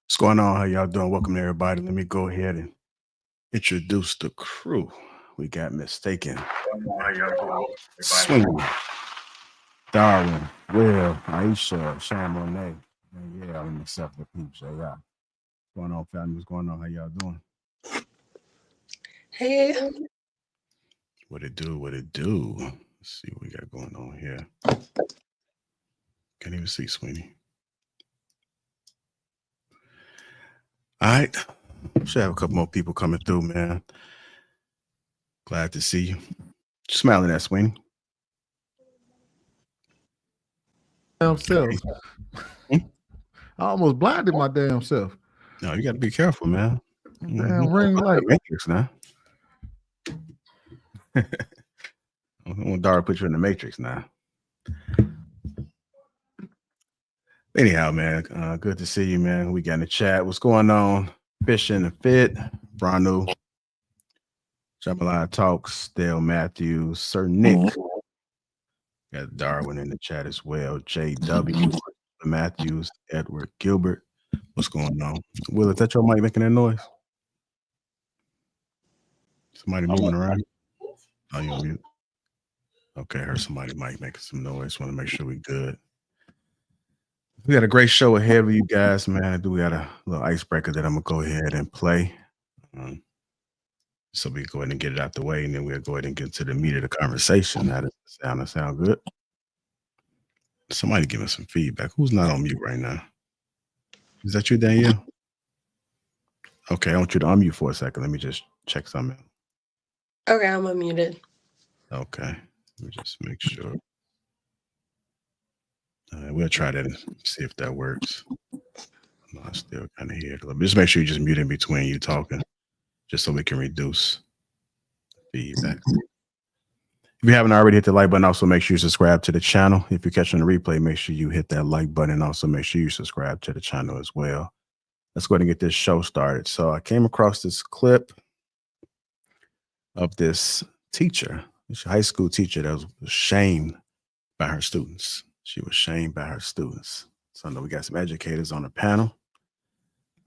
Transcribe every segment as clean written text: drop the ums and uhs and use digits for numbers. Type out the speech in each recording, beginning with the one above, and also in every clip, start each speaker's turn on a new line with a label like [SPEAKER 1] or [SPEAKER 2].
[SPEAKER 1] What's going on? How y'all doing? Welcome everybody. Let me go ahead and introduce the crew. We got Mistaken,
[SPEAKER 2] How y'all doing? Everybody.
[SPEAKER 1] Swing, Darwin, Will, Aisha, Sean Monet, and yeah, I'm myself, Lapeef JR. What's going on, family? What's going on? How y'all doing?
[SPEAKER 3] Hey,
[SPEAKER 1] What it do? What it do? Let's see what we got going on here. Can't even see Sweeney. All right. Should have a couple more people coming through, man. Glad to see you. Smiling at Sweeney.
[SPEAKER 2] Damn self. I almost blinded my damn self.
[SPEAKER 1] No, you got to be careful, man.
[SPEAKER 2] Damn ring light.
[SPEAKER 1] Matrix now. I want Dara to put you in the Matrix now. Anyhow, man, good to see you, man. We got in the chat. What's going on? Fishing and Fit, Branu, Jamala Talks, Dale Matthews, Sir Nick. Got Darwin in the chat as well. JW, Matthews, Edward Gilbert. What's going on? Will, is that your mic making that noise? Somebody moving around? Oh, you on mute? Okay, I heard somebody mic making some noise. Want to make sure we good. We got a great show ahead with you guys, man. We got a little icebreaker that I'm gonna go ahead and play. So we go ahead and get it out the way, and then we'll go ahead and get to the meat of the conversation. How does it sound good? Somebody give us some feedback. Who's not on mute right now? Is that you, Danielle? Okay, I want you to unmute for a second. Let me just check something.
[SPEAKER 3] Okay, I'm unmuted.
[SPEAKER 1] Okay, let me just make sure. We'll try that and see if that works. No, I still kind of hear it a little bit. Just make sure you just mute in between you talking, just so we can reduce feedback. If you haven't already hit the like button, also make sure you subscribe to the channel. If you're catching the replay, make sure you hit that like button and also make sure you subscribe to the channel as well. Let's go ahead and get this show started. So I came across this clip of this teacher, this high school teacher that was shamed by her students. She was shamed by her students. So I know we got some educators on the panel.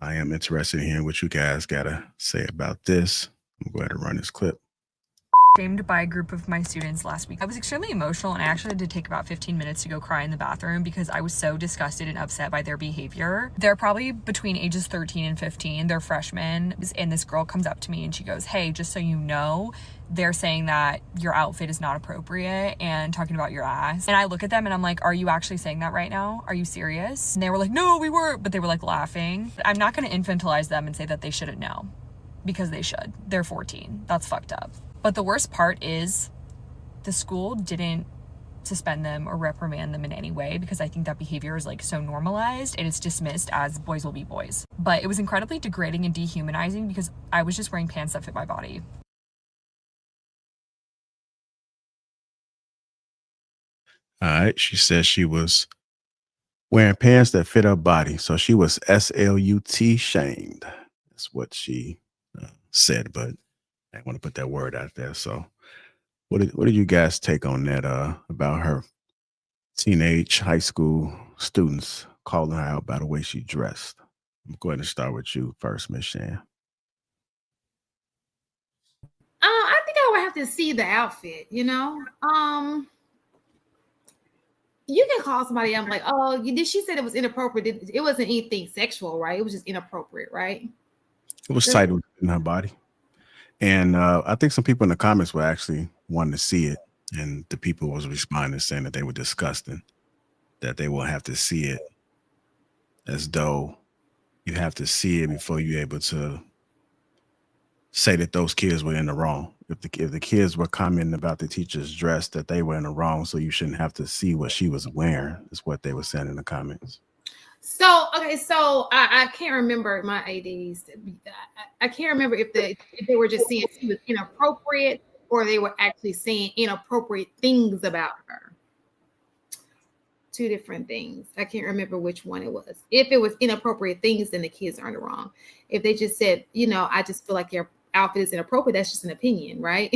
[SPEAKER 1] I am interested in hearing what you guys got to say about this. I'm going to go ahead and run this clip.
[SPEAKER 4] Shamed by a group of my students last week. I was extremely emotional and I actually had to take about 15 minutes to go cry in the bathroom because I was so disgusted and upset by their behavior. They're probably between ages 13 and 15. They're freshmen, and this girl comes up to me and she goes, "Hey, just so you know, they're saying that your outfit is not appropriate and talking about your ass." And I look at them and I'm like, "Are you actually saying that right now? Are you serious?" And they were like, "No, we weren't," but they were like laughing. I'm not going to infantilize them and say that they shouldn't know, because they should. They're 14. That's fucked up. But the worst part is the school didn't suspend them or reprimand them in any way, because I think that behavior is like so normalized and it's dismissed as boys will be boys. But it was incredibly degrading and dehumanizing because I was just wearing pants that fit my body.
[SPEAKER 1] All right. She said she was wearing pants that fit her body. So she was SLUT shamed. That's what she said, but I want to put that word out there. So what did you guys take on that about her teenage high school students calling her out by the way she dressed? I'm going to start with you first, Miss Shan.
[SPEAKER 5] I think I would have to see the outfit, you know. You can call somebody. I'm like, "Oh, she said it was inappropriate. It wasn't anything sexual, right? It was just inappropriate, right?"
[SPEAKER 1] It was tight in her body. And I think some people in the comments were actually wanting to see it. And the people was responding saying that they were disgusting, that they will have to see it, as though you have to see it before you're able to say that those kids were in the wrong. If the kids were commenting about the teacher's dress, that they were in the wrong, so you shouldn't have to see what she was wearing, is what they were saying in the comments.
[SPEAKER 5] So I can't remember my ADs. I can't remember if they were just saying she was inappropriate or they were actually saying inappropriate things about her. Two different things. I can't remember which one it was. If it was inappropriate things, then the kids aren't wrong. If they just said, I just feel like your outfit is inappropriate, that's just an opinion, right?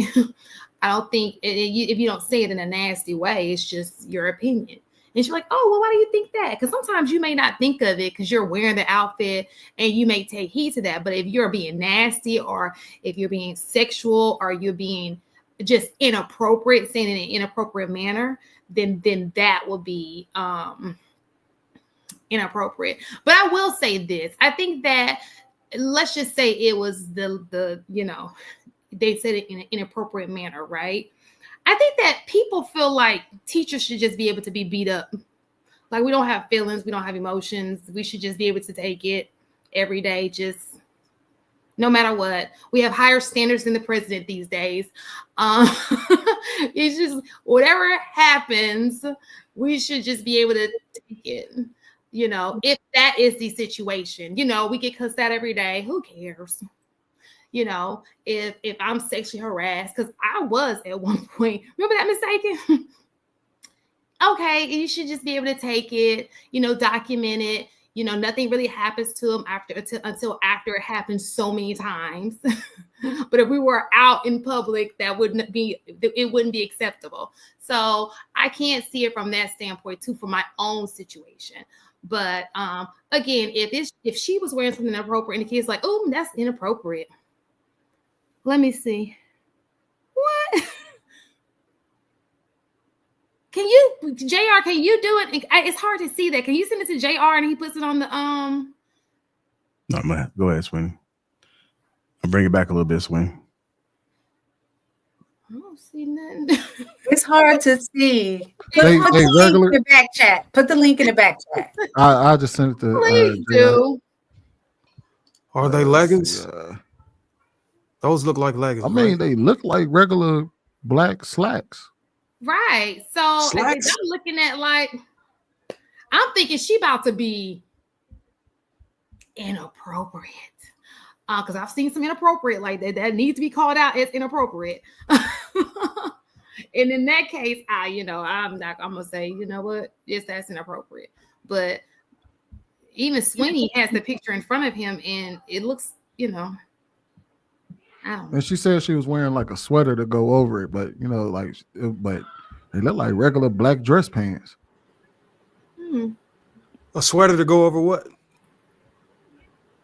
[SPEAKER 5] I don't think if you don't say it in a nasty way, it's just your opinion. And she's like, oh, well, why do you think that? Because sometimes you may not think of it because you're wearing the outfit and you may take heed to that. But if you're being nasty or if you're being sexual or you're being just inappropriate, saying in an inappropriate manner, then that will be inappropriate. But I will say this. I think that, let's just say it was the they said it in an inappropriate manner, right? I think that people feel like teachers should just be able to be beat up. Like, we don't have feelings, we don't have emotions. We should just be able to take it every day, just no matter what. We have higher standards than the president these days. It's just whatever happens, we should just be able to take it. If that is the situation, we get cussed out every day. Who cares? If I'm sexually harassed, because I was at one point. Remember that mistaken? Okay, you should just be able to take it, document it. Nothing really happens to them until after it happens so many times. But if we were out in public, it wouldn't be acceptable. So I can't see it from that standpoint too, for my own situation. But again, if she was wearing something inappropriate and the kid's like, oh, that's inappropriate. Let me see. What? Can you, JR, can you do it? It's hard to see that. Can you send it to JR and he puts it on the
[SPEAKER 1] No, man. Go ahead, Swing. I'll bring it back a little bit, Swing.
[SPEAKER 5] I don't see nothing.
[SPEAKER 3] It's hard to see. Put
[SPEAKER 2] Hey,
[SPEAKER 3] the link
[SPEAKER 2] regular.
[SPEAKER 3] in the back chat. Put the link in the back chat.
[SPEAKER 2] I just sent it to.
[SPEAKER 5] Please do.
[SPEAKER 6] Are they leggings? Those look like leggings.
[SPEAKER 2] I mean,
[SPEAKER 6] right?
[SPEAKER 2] they look like regular black slacks.
[SPEAKER 5] Right. So
[SPEAKER 6] Slacks?
[SPEAKER 5] I'm looking at I'm thinking she about to be inappropriate. Because I've seen some inappropriate like that needs to be called out as inappropriate. And in that case, I'm gonna say, you know what? Yes, that's inappropriate. But even Sweeney has the picture in front of him and it looks, I don't know.
[SPEAKER 2] And she said she was wearing like a sweater to go over it, but but they look like regular black dress pants.
[SPEAKER 6] A sweater to go over what?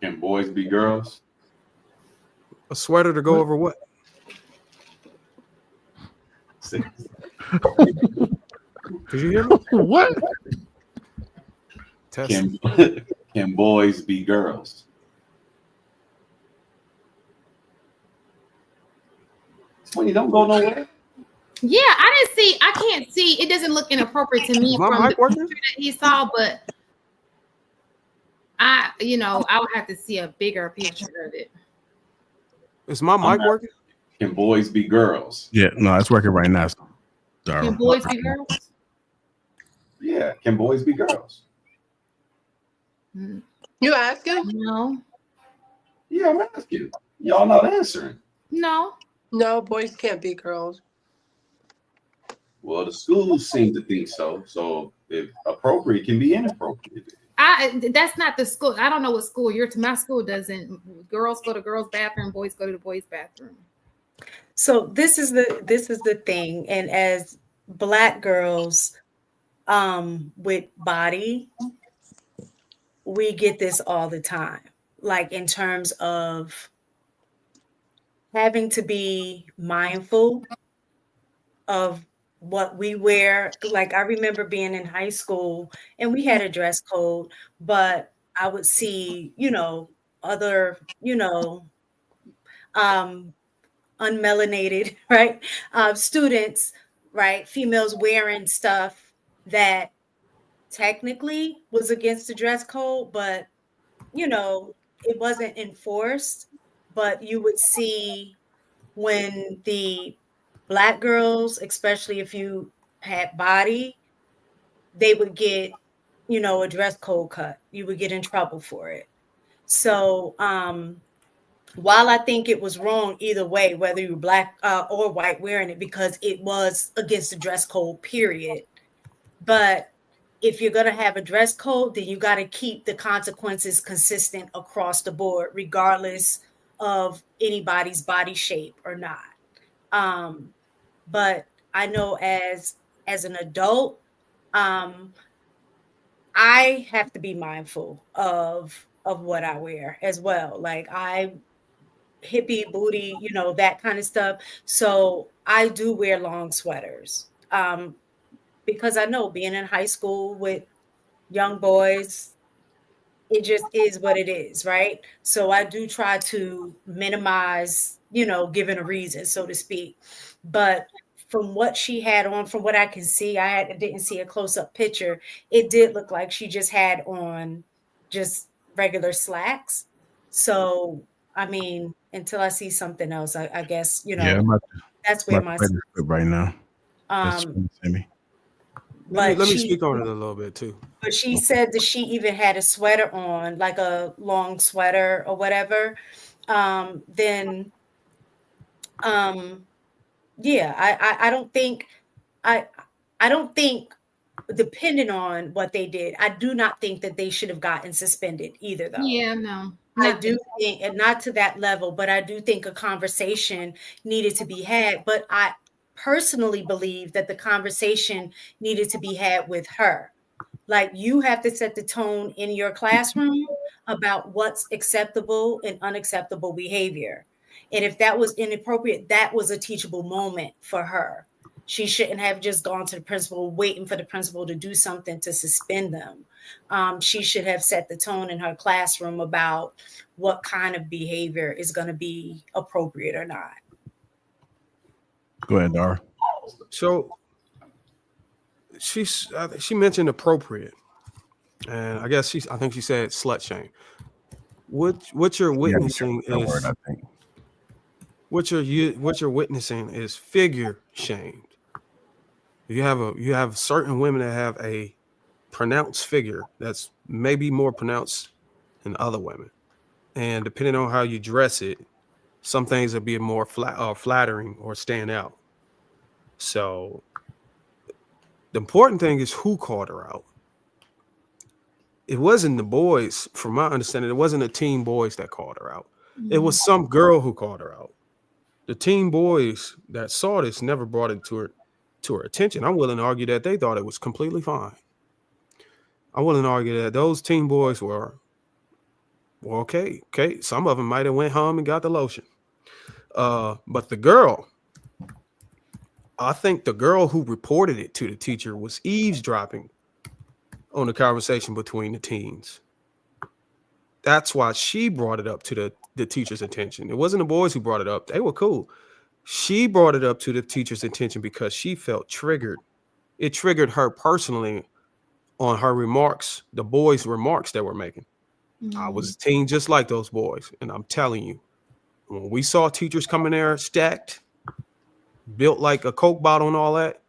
[SPEAKER 7] Can boys be girls?
[SPEAKER 6] A sweater to go over what?
[SPEAKER 7] Six.
[SPEAKER 6] Did you hear me?
[SPEAKER 2] What?
[SPEAKER 6] Test.
[SPEAKER 7] Can boys be girls? When you don't go nowhere.
[SPEAKER 5] Yeah, I can't see. It doesn't look inappropriate to me from the picture that he saw, but I would have to see a bigger picture of it.
[SPEAKER 6] Is my mic working?
[SPEAKER 7] Can boys be girls?
[SPEAKER 1] Yeah, no, it's working right now.
[SPEAKER 5] Can boys be girls?
[SPEAKER 7] Yeah, can boys be girls?
[SPEAKER 3] You asking?
[SPEAKER 5] No.
[SPEAKER 7] Yeah, I'm asking. Y'all not answering.
[SPEAKER 5] No.
[SPEAKER 3] No, boys can't be girls.
[SPEAKER 7] Well, the schools seem to think so. So if appropriate can be inappropriate.
[SPEAKER 5] That's not the school. I don't know what school you're to. My school doesn't. Girls go to girls' bathroom, boys go to the boys' bathroom.
[SPEAKER 3] So this is the thing. And as Black girls with body, we get this all the time. Like in terms of having to be mindful of what we wear. Like I remember being in high school and we had a dress code, but I would see, other, unmelanated, right? Students, right? Females wearing stuff that technically was against the dress code, but, it wasn't enforced. But you would see when the Black girls, especially if you had body, they would get, a dress code cut. You would get in trouble for it. So while I think it was wrong either way, whether you were Black or white wearing it, because it was against the dress code, period. But if you're going to have a dress code, then you got to keep the consequences consistent across the board, regardless of anybody's body shape or not. But I know as an adult, Um, I have to be mindful of what I wear as well. Like I hippie booty, you know, that kind of stuff. So I do wear long sweaters. Because I know being in high school with young boys, it just is what it is, right? So I do try to minimize, you know, giving a reason, so to speak. But from what she had on, from what I can see, I didn't see a close-up picture. It did look like she just had on just regular slacks. So I mean, until I see something else, I guess, you
[SPEAKER 1] Yeah,
[SPEAKER 3] know, that's
[SPEAKER 1] I'm
[SPEAKER 3] where
[SPEAKER 1] about
[SPEAKER 3] my
[SPEAKER 1] to play this clip right now. That's
[SPEAKER 3] um
[SPEAKER 1] Sammy.
[SPEAKER 3] but
[SPEAKER 6] Let me
[SPEAKER 3] she
[SPEAKER 6] speak on it a little bit too.
[SPEAKER 3] But she said that she even had a sweater on, like a long sweater or whatever. Then, um, yeah, I don't think I I don't think, depending on what they did, I do not think that they should have gotten suspended either, though.
[SPEAKER 5] Yeah, no,
[SPEAKER 3] I
[SPEAKER 5] not
[SPEAKER 3] do
[SPEAKER 5] that.
[SPEAKER 3] think, and not to that level, but I do think a conversation needed to be had. But I personally believe that the conversation needed to be had with her. Like you have to set the tone in your classroom about what's acceptable and unacceptable behavior. And if that was inappropriate, that was a teachable moment for her. She shouldn't have just gone to the principal, waiting for the principal to do something to suspend them. She should have set the tone in her classroom about what kind of behavior is going to be appropriate or not.
[SPEAKER 1] Go ahead, Dara.
[SPEAKER 6] So she mentioned appropriate, and I think she said slut shame. What you're
[SPEAKER 1] Yeah,
[SPEAKER 6] witnessing
[SPEAKER 1] that word,
[SPEAKER 6] is
[SPEAKER 1] I think.
[SPEAKER 6] what you're witnessing is figure shamed. You have certain women that have a pronounced figure that's maybe more pronounced than other women, and depending on how you dress it, some things will be more flattering or stand out. So the important thing is who called her out. It wasn't the boys, from my understanding. It wasn't the teen boys that called her out. It was some girl who called her out. The teen boys that saw this never brought it to her attention. I'm willing to argue that they thought it was completely fine. I'm willing to argue that those teen boys were well, okay. Some of them might have went home and got the lotion. But the girl, I think the girl who reported it to the teacher was eavesdropping on the conversation between the teens. That's why she brought it up to the teacher's attention. It wasn't the boys who brought it up. They were cool. She brought it up to the teacher's attention because she felt triggered. It triggered her personally on her remarks, the boys' remarks that were making. I was a teen just like those boys. And I'm telling you, when we saw teachers come in there stacked, built like a Coke bottle and all that,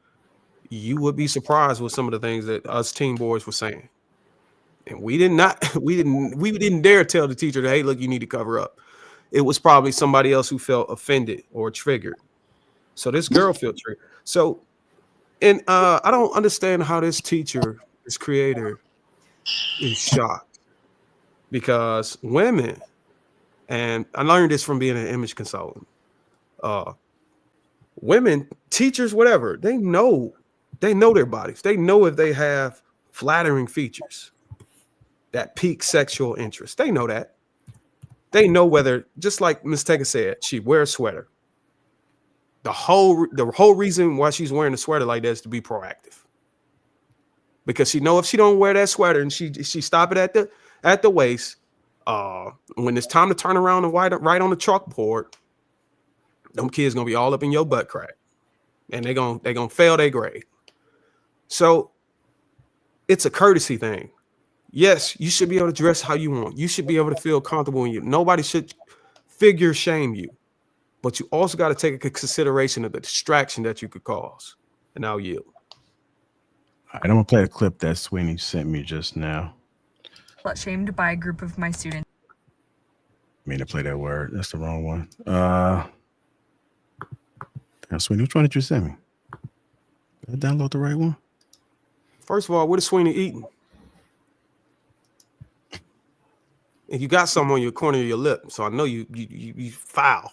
[SPEAKER 6] you would be surprised with some of the things that us teen boys were saying. And we didn't dare tell the teacher that, hey, look, you need to cover up. It was probably somebody else who felt offended or triggered. So this girl felt triggered. So, and I don't understand how this teacher, this creator, is shocked, because women, and I learned this from being an image consultant. Women, teachers, whatever, they know their bodies. They know if they have flattering features that pique sexual interest. They know that. They know whether, just like Miss Tega said, she wears a sweater. The whole reason why she's wearing a sweater like that is to be proactive. Because she know if she don't wear that sweater and she stop it at the waist, when it's time to turn around and write on the chalkboard, them kids gonna be all up in your butt crack, and they gonna fail their grade. So it's a courtesy thing. Yes, you should be able to dress how you want. You should be able to feel comfortable in you. Nobody should figure shame you, but you also got to take into consideration of the distraction that you could cause. And I'll yield.
[SPEAKER 1] All right, I'm gonna play a clip that Sweeney sent me just now.
[SPEAKER 4] Slut shamed by a group of my students.
[SPEAKER 1] I mean to play that word. That's the wrong one. Sweeney, which one did you send me? Did I download the right one?
[SPEAKER 6] First of all, what is Sweeney eating? And you got some on your corner of your lip, so I know you foul.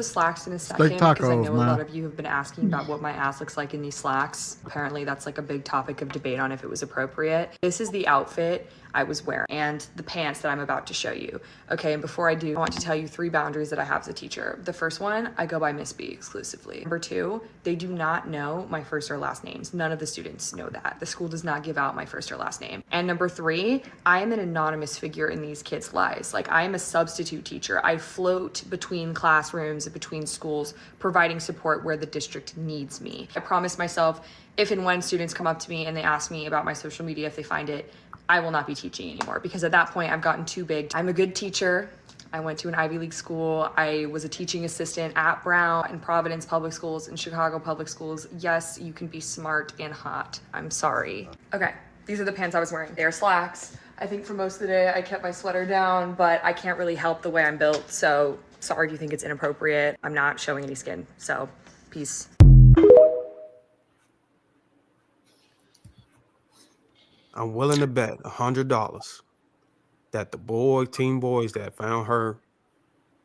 [SPEAKER 4] the slacks in a
[SPEAKER 2] Steak
[SPEAKER 4] second because I
[SPEAKER 2] tacos,
[SPEAKER 4] know a
[SPEAKER 2] man.
[SPEAKER 4] lot of you have been asking about what my ass looks like in these slacks. Apparently that's like a big topic of debate on if it was appropriate. This is the outfit I was wearing and the pants that I'm about to show you. Okay, and before I do, I want to tell you 3 boundaries that I have as a teacher. The first one, I go by Miss B exclusively. Number 2, they do not know my first or last names. None of the students know that. The school does not give out my first or last name. And number 3, I am an anonymous figure in these kids' lives. Like, I am a substitute teacher. I float between classrooms, between schools, providing support where the district needs me. I promise myself, if and when students come up to me and they ask me about my social media, if they find it, I will not be teaching anymore because at that point I've gotten too big. I'm a good teacher. I went to an Ivy League school. I was a teaching assistant at Brown and Providence Public Schools and Chicago Public Schools. Yes, you can be smart and hot. I'm sorry. Okay, these are the pants I was wearing. They're slacks. I think for most of the day I kept my sweater down, but I can't really help the way I'm built. So sorry if you think it's inappropriate. I'm not showing any skin. So peace.
[SPEAKER 6] I'm willing to bet $100 that the teen boys that found her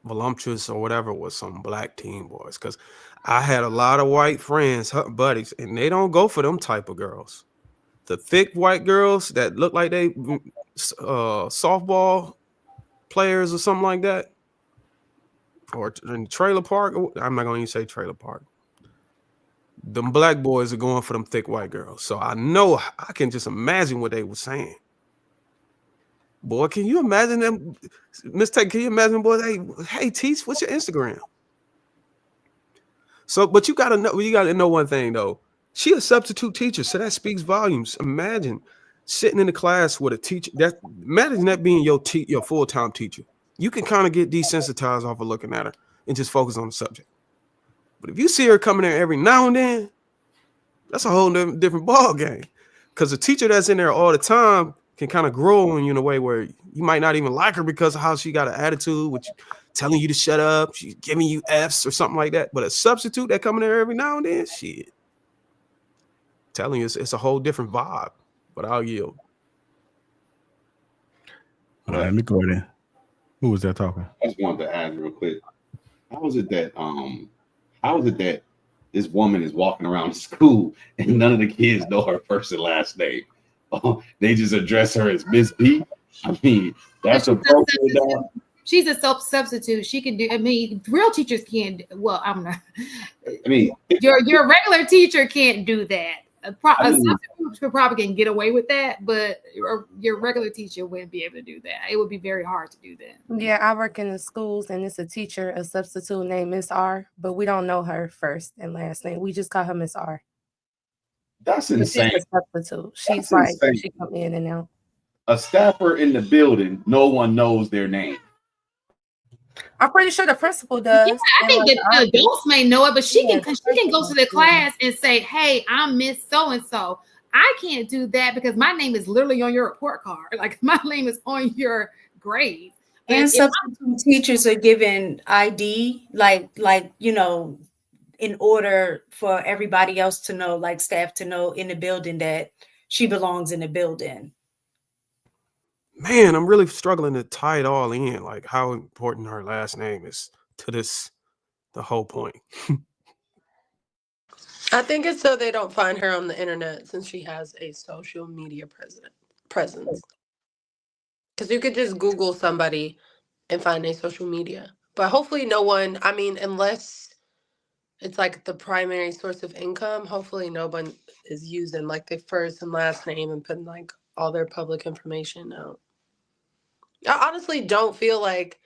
[SPEAKER 6] voluptuous or whatever was some black teen boys. Because I had a lot of white friends, buddies, and they don't go for them type of girls. The thick white girls that look like they softball players or something like that, or in trailer park. I'm not going to say trailer park. Them black boys are going for them thick white girls. So I know I can just imagine what they were saying. Boy, can you imagine them? Miss Tate, can you imagine, boy? Hey, Teach, what's your Instagram? So, but you gotta know one thing though. She a substitute teacher, so that speaks volumes. Imagine sitting in the class with a teacher. Imagine that being your full-time teacher. You can kind of get desensitized off of looking at her and just focus on the subject. But if you see her coming there every now and then, that's a whole different ball game. Because a teacher that's in there all the time can kind of grow on you in a way where you might not even like her because of how she got an attitude, which telling you to shut up, she's giving you F's or something like that. But a substitute that coming there every now and then, shit. Telling you it's a whole different vibe. But I'll yield.
[SPEAKER 1] Let me go there. Who was that talking?
[SPEAKER 7] I just wanted to add real quick. How is it that this woman is walking around school and none of the kids know her first and last name? Oh, they just address her as Miss B. I mean, that's appropriate.
[SPEAKER 5] She's a substitute. She can do. I mean, real teachers can't. Well, I'm not.
[SPEAKER 7] I mean,
[SPEAKER 5] your regular teacher can't do that. A substitute probably can get away with that, but your regular teacher wouldn't be able to do that. It would be very hard to do that.
[SPEAKER 8] Yeah, I work in the schools, and it's a teacher, a substitute named Miss R, but we don't know her first and last name. We just call her Miss R.
[SPEAKER 7] That's insane.
[SPEAKER 8] She's a substitute. She's like insane. She come in and out.
[SPEAKER 7] A staffer in the building, no one knows their name.
[SPEAKER 8] I'm pretty sure the principal does.
[SPEAKER 5] Yeah, I think that the adults may know it, but she can go to the class and say, "Hey, I'm Miss So and So." I can't do that because my name is literally on your report card. Like my name is on your grade.
[SPEAKER 3] And substitute teachers are given ID, like in order for everybody else to know, like staff to know in the building that she belongs in the building.
[SPEAKER 6] Man, I'm really struggling to tie it all in, like how important her last name is to the whole point.
[SPEAKER 9] I think it's so they don't find her on the internet since she has a social media presence. Because you could just Google somebody and find a social media. But hopefully no one, I mean, unless it's like the primary source of income, hopefully no one is using like their first and last name and putting like all their public information out. I honestly don't feel like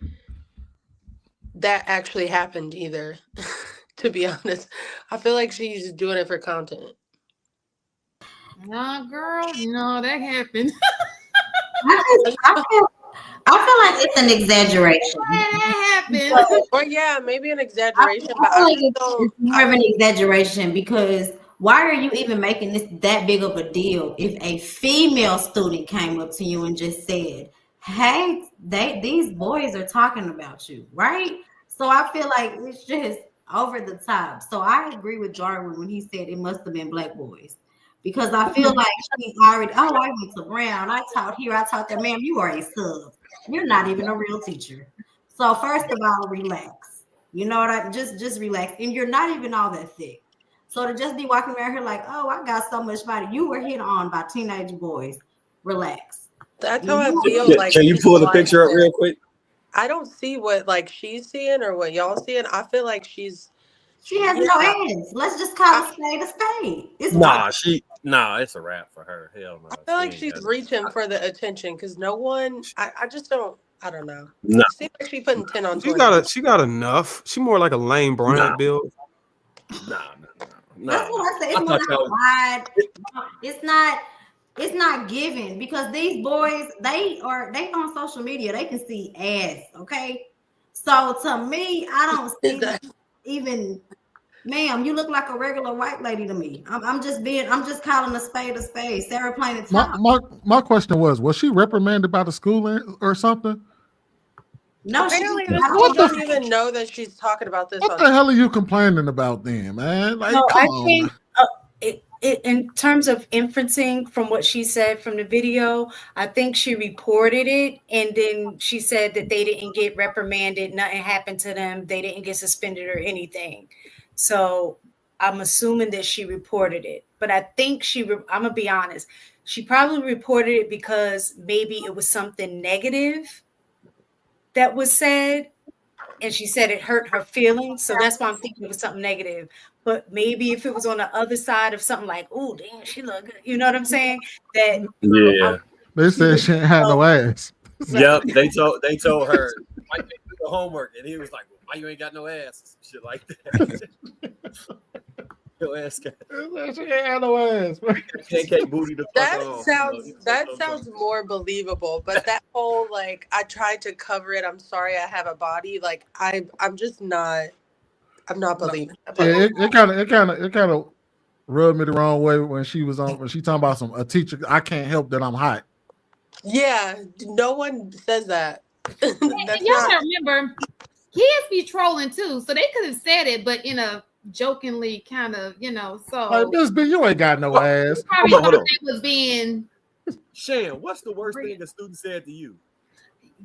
[SPEAKER 9] that actually happened either, to be honest. I feel like she's just doing it for content.
[SPEAKER 5] Nah, girl, no, that happened.
[SPEAKER 10] I feel like it's an exaggeration.
[SPEAKER 5] That happened.
[SPEAKER 9] Or yeah, maybe an exaggeration.
[SPEAKER 10] I feel like it's more of an exaggeration because why are you even making this that big of a deal if a female student came up to you and just said, "Hey, these boys are talking about you," right? So I feel like it's just over the top. So I agree with Jarwin when he said it must have been black boys. Because I feel like she's already, I went to Brown. I taught here. I taught there, ma'am, you are a sub. You're not even a real teacher. So first of all, relax. You know what I just relax. And you're not even all that thick. So to just be walking around here like, oh, I got so much body. You were hit on by teenage boys. Relax.
[SPEAKER 9] That's how I feel. Like,
[SPEAKER 11] can you pull the picture up real quick?
[SPEAKER 9] I don't see what like she's seeing or what y'all seeing. I feel like she has
[SPEAKER 10] no ass. Let's just call a spade a spade. It's
[SPEAKER 11] it's a wrap for her. Hell no.
[SPEAKER 9] I feel like she's reaching for the attention because no one. I just don't. I don't know.
[SPEAKER 11] No.
[SPEAKER 9] It seems like she's putting 10 on 20.
[SPEAKER 6] She got enough. She more like a Lane Bryant build.
[SPEAKER 11] No.
[SPEAKER 10] That's what I say. It's more like wide. It's not given because these boys, they on social media, they can see ass, okay? So to me, I don't see that even, ma'am, you look like a regular white lady to me. I'm just calling a spade a spade. Sarah playing it top.
[SPEAKER 2] My question was she reprimanded by the school or something?
[SPEAKER 10] No,
[SPEAKER 9] apparently I don't even know that she's talking about this.
[SPEAKER 2] What the hell are you complaining about then, man? Like,
[SPEAKER 3] no,
[SPEAKER 2] come
[SPEAKER 3] I
[SPEAKER 2] on.
[SPEAKER 3] think in terms of inferencing from what she said from the video, I think she reported it and then she said that they didn't get reprimanded, nothing happened to them, they didn't get suspended or anything. So I'm assuming that she reported it, but I think I'm gonna be honest, she probably reported it because maybe it was something negative that was said. And she said it hurt her feelings. So that's why I'm thinking it was something negative. But maybe if it was on the other side of something like, oh, damn, she look good. You know what I'm saying? That
[SPEAKER 2] they said she ain't had no ass.
[SPEAKER 11] Yep, they told her, why you ain't do the homework? And he was like, well, why you ain't got no ass? Shit like that. Your ass got
[SPEAKER 2] she ain't had no ass.
[SPEAKER 11] Booty the fuck on.
[SPEAKER 9] That sounds more believable. But that whole like I tried to cover it. I'm sorry I have a body. Like I'm just not. I'm not believing.
[SPEAKER 2] Yeah, it kind of rubbed me the wrong way when she talking about a teacher. I can't help that I'm hot.
[SPEAKER 9] Yeah, no one says that.
[SPEAKER 5] Y'all gotta remember, kids be trolling too, so they could have said it, but in a jokingly kind of, so
[SPEAKER 2] like, Miss B, you ain't got no ass.
[SPEAKER 5] Hold on. Was being
[SPEAKER 11] Shan, what's the worst thing a student said to you?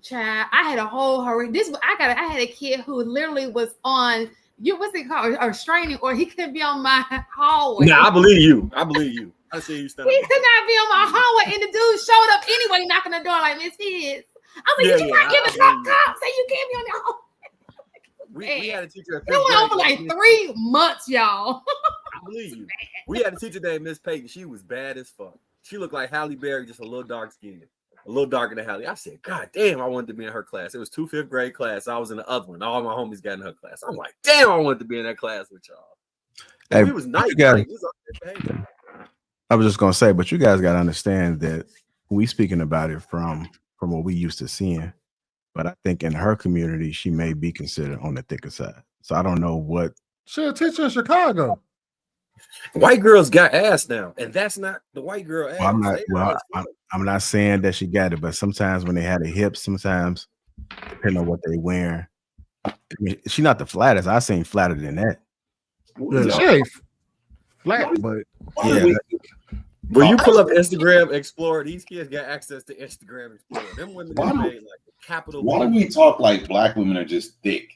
[SPEAKER 5] Child, I had a whole hurry. I had a kid who literally was on what's it called? Or straining, or he couldn't be on my hallway.
[SPEAKER 11] Nah, I believe you. I see you standing.
[SPEAKER 5] He could not be on my hallway, and the dude showed up anyway, knocking the door like Miss Higgs. I was like, did you not give a cop say you can't be on your hallway?
[SPEAKER 11] We had a teacher.
[SPEAKER 5] It went on for like 3 months, y'all.
[SPEAKER 11] I believe you. We had a teacher named Miss Peyton. She was bad as fuck. She looked like Halle Berry, just a little dark skinned, a little darker than Halle. I said, God damn, I wanted to be in her class. It was 2 5th grade class. I was in the other one. All my homies got in her class. I'm like, damn, I wanted to be in that class with y'all. Hey, we was nice.
[SPEAKER 1] I was just gonna say, but you guys got to understand that we speaking about it from what we used to seeing. But I think in her community, she may be considered on the thicker side. So I don't know what.
[SPEAKER 2] She's a teacher in Chicago.
[SPEAKER 11] White girls got ass now, and that's not the white girl ass.
[SPEAKER 1] I'm not saying that she got it, but sometimes when they had a hip, sometimes depending on what they wearing, I mean, she not the flattest. I seen flatter than that.
[SPEAKER 2] Yeah, she ain't flat, but
[SPEAKER 1] yeah.
[SPEAKER 11] When you pull up Instagram Explorer, these kids got access to Instagram Explorer. Them women made like capital.
[SPEAKER 7] Why do we talk like black women are just thick?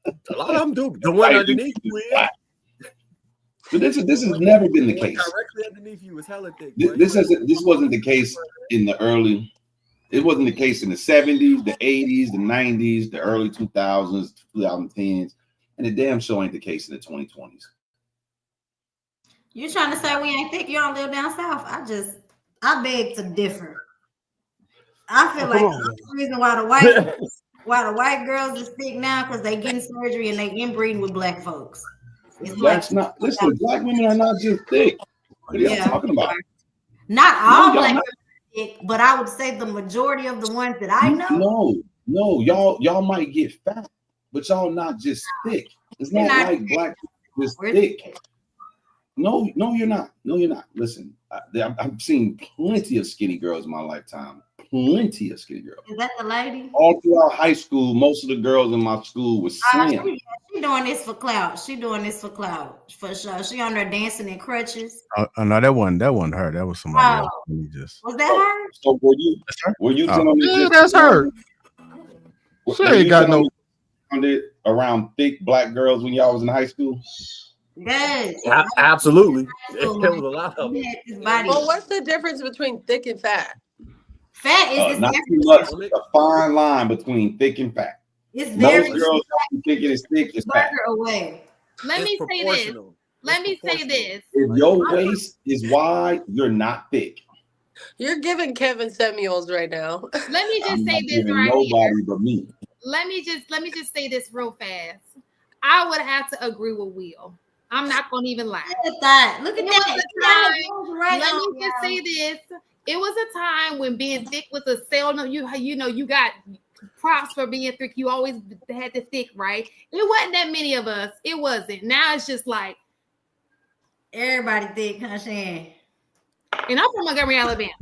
[SPEAKER 11] A lot of them do. The one underneath you is.
[SPEAKER 7] But this has never been the case.
[SPEAKER 11] Directly underneath you is hella thick.
[SPEAKER 7] This wasn't the case in the early. It wasn't the case in the 70s, the 80s, the 90s, the early 2000s, 2010s, and the damn show ain't the case in the 2020s.
[SPEAKER 10] You trying to say we ain't thick? You don't live down south. I beg to differ. I feel like the reason why the white girls is thick now because they getting surgery and they inbreeding with black folks.
[SPEAKER 7] That's not. Listen, black women are not just thick. What are y'all talking about?
[SPEAKER 10] Not all black women are thick, but I would say the majority of the ones that I know.
[SPEAKER 7] No, y'all might get fat, but y'all not just thick. It's not like black people just thick. No, you're not. No, you're not. Listen, I've seen plenty of skinny girls in my lifetime. Plenty of skinny girls.
[SPEAKER 10] Is that the lady?
[SPEAKER 7] All throughout high school, most of the girls in my school was slim.
[SPEAKER 10] She doing this for clout. For sure. She on there dancing in crutches.
[SPEAKER 1] Oh no, that wasn't her. That was somebody else.
[SPEAKER 10] Was that her?
[SPEAKER 7] So were you?
[SPEAKER 2] Yeah, that's her. She ain't got no.
[SPEAKER 7] around thick black girls when y'all was in high school?
[SPEAKER 10] Yes.
[SPEAKER 11] Absolutely. There was a lot of them.
[SPEAKER 9] Well, what's the difference between thick and fat?
[SPEAKER 10] Fat is
[SPEAKER 7] not too much. A fine line between thick and fat.
[SPEAKER 10] It's very
[SPEAKER 7] most girls think it is thick is fat.
[SPEAKER 10] away.
[SPEAKER 5] Let me say this. Let me say this.
[SPEAKER 7] If your waist is wide, you're not thick.
[SPEAKER 9] You're giving Kevin Samuels right now.
[SPEAKER 5] Let me just say this right
[SPEAKER 7] nobody but me.
[SPEAKER 5] Let me just say this real fast. I would have to agree with Will. I'm not gonna even lie.
[SPEAKER 10] Look at that. Look at that.
[SPEAKER 5] Let me just say this. It was a time when being thick was a sell. No, you got props for being thick. You always had the thick, right? It wasn't that many of us. It wasn't. Now it's just like
[SPEAKER 10] everybody thick, huh, Shan?
[SPEAKER 5] And I'm from Montgomery, Alabama.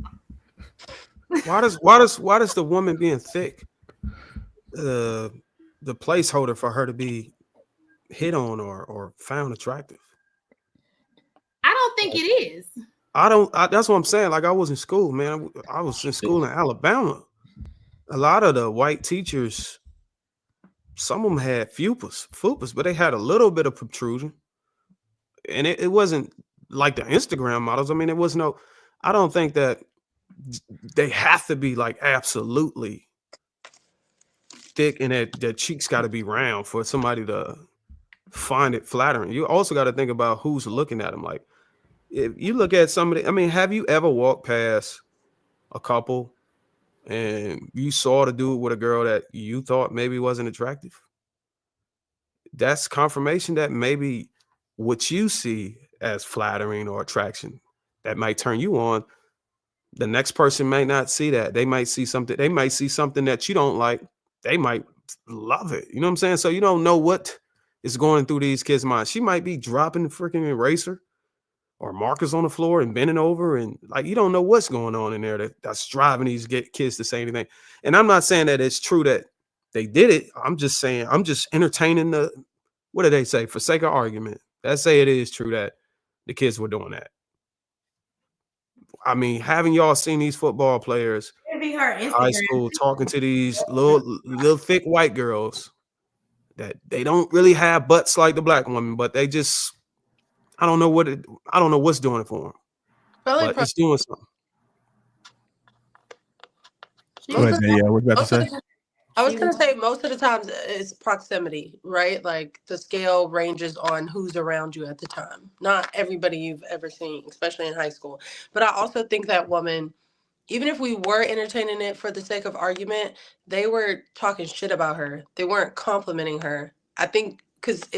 [SPEAKER 6] Why does the woman being thick the placeholder for her to be hit on or found attractive?
[SPEAKER 5] I don't think it is.
[SPEAKER 6] That's what I'm saying. Like, I was in school, man. I was in school in Alabama. A lot of the white teachers, some of them had fupas, but they had a little bit of protrusion. And it wasn't like the Instagram models. I mean, it was no, I don't think that they have to be like absolutely thick and that their cheeks got to be round for somebody to find it flattering. You also got to think about who's looking at them. Like, if you look at somebody, I mean, have you ever walked past a couple and you saw the dude with a girl that you thought maybe wasn't attractive? That's confirmation that maybe what you see as flattering or attraction that might turn you on, the next person might not see that. They might see something. They might see something that you don't like. They might love it. You know what I'm saying? So you don't know what is going through these kids' minds. She might be dropping the freaking eraser or markers on the floor and bending over, and like, you don't know what's going on in there that's driving these kids to say anything. And I'm not saying that it's true that they did it. I'm just saying, I'm just entertaining what do they say? For sake of argument, let's say it is true that the kids were doing that. I mean, haven't y'all seen these football players in high school talking to these little thick white girls that they don't really have butts like the black women, but they just, I don't know what's doing it for them. But it's doing something.
[SPEAKER 1] Go ahead, yeah, what you about to say?
[SPEAKER 9] I was going to say most of the times it's proximity, right? Like the scale ranges on who's around you at the time. Not everybody you've ever seen, especially in high school. But I also think that woman, even if we were entertaining it for the sake of argument, they were talking shit about her. They weren't complimenting her. I think because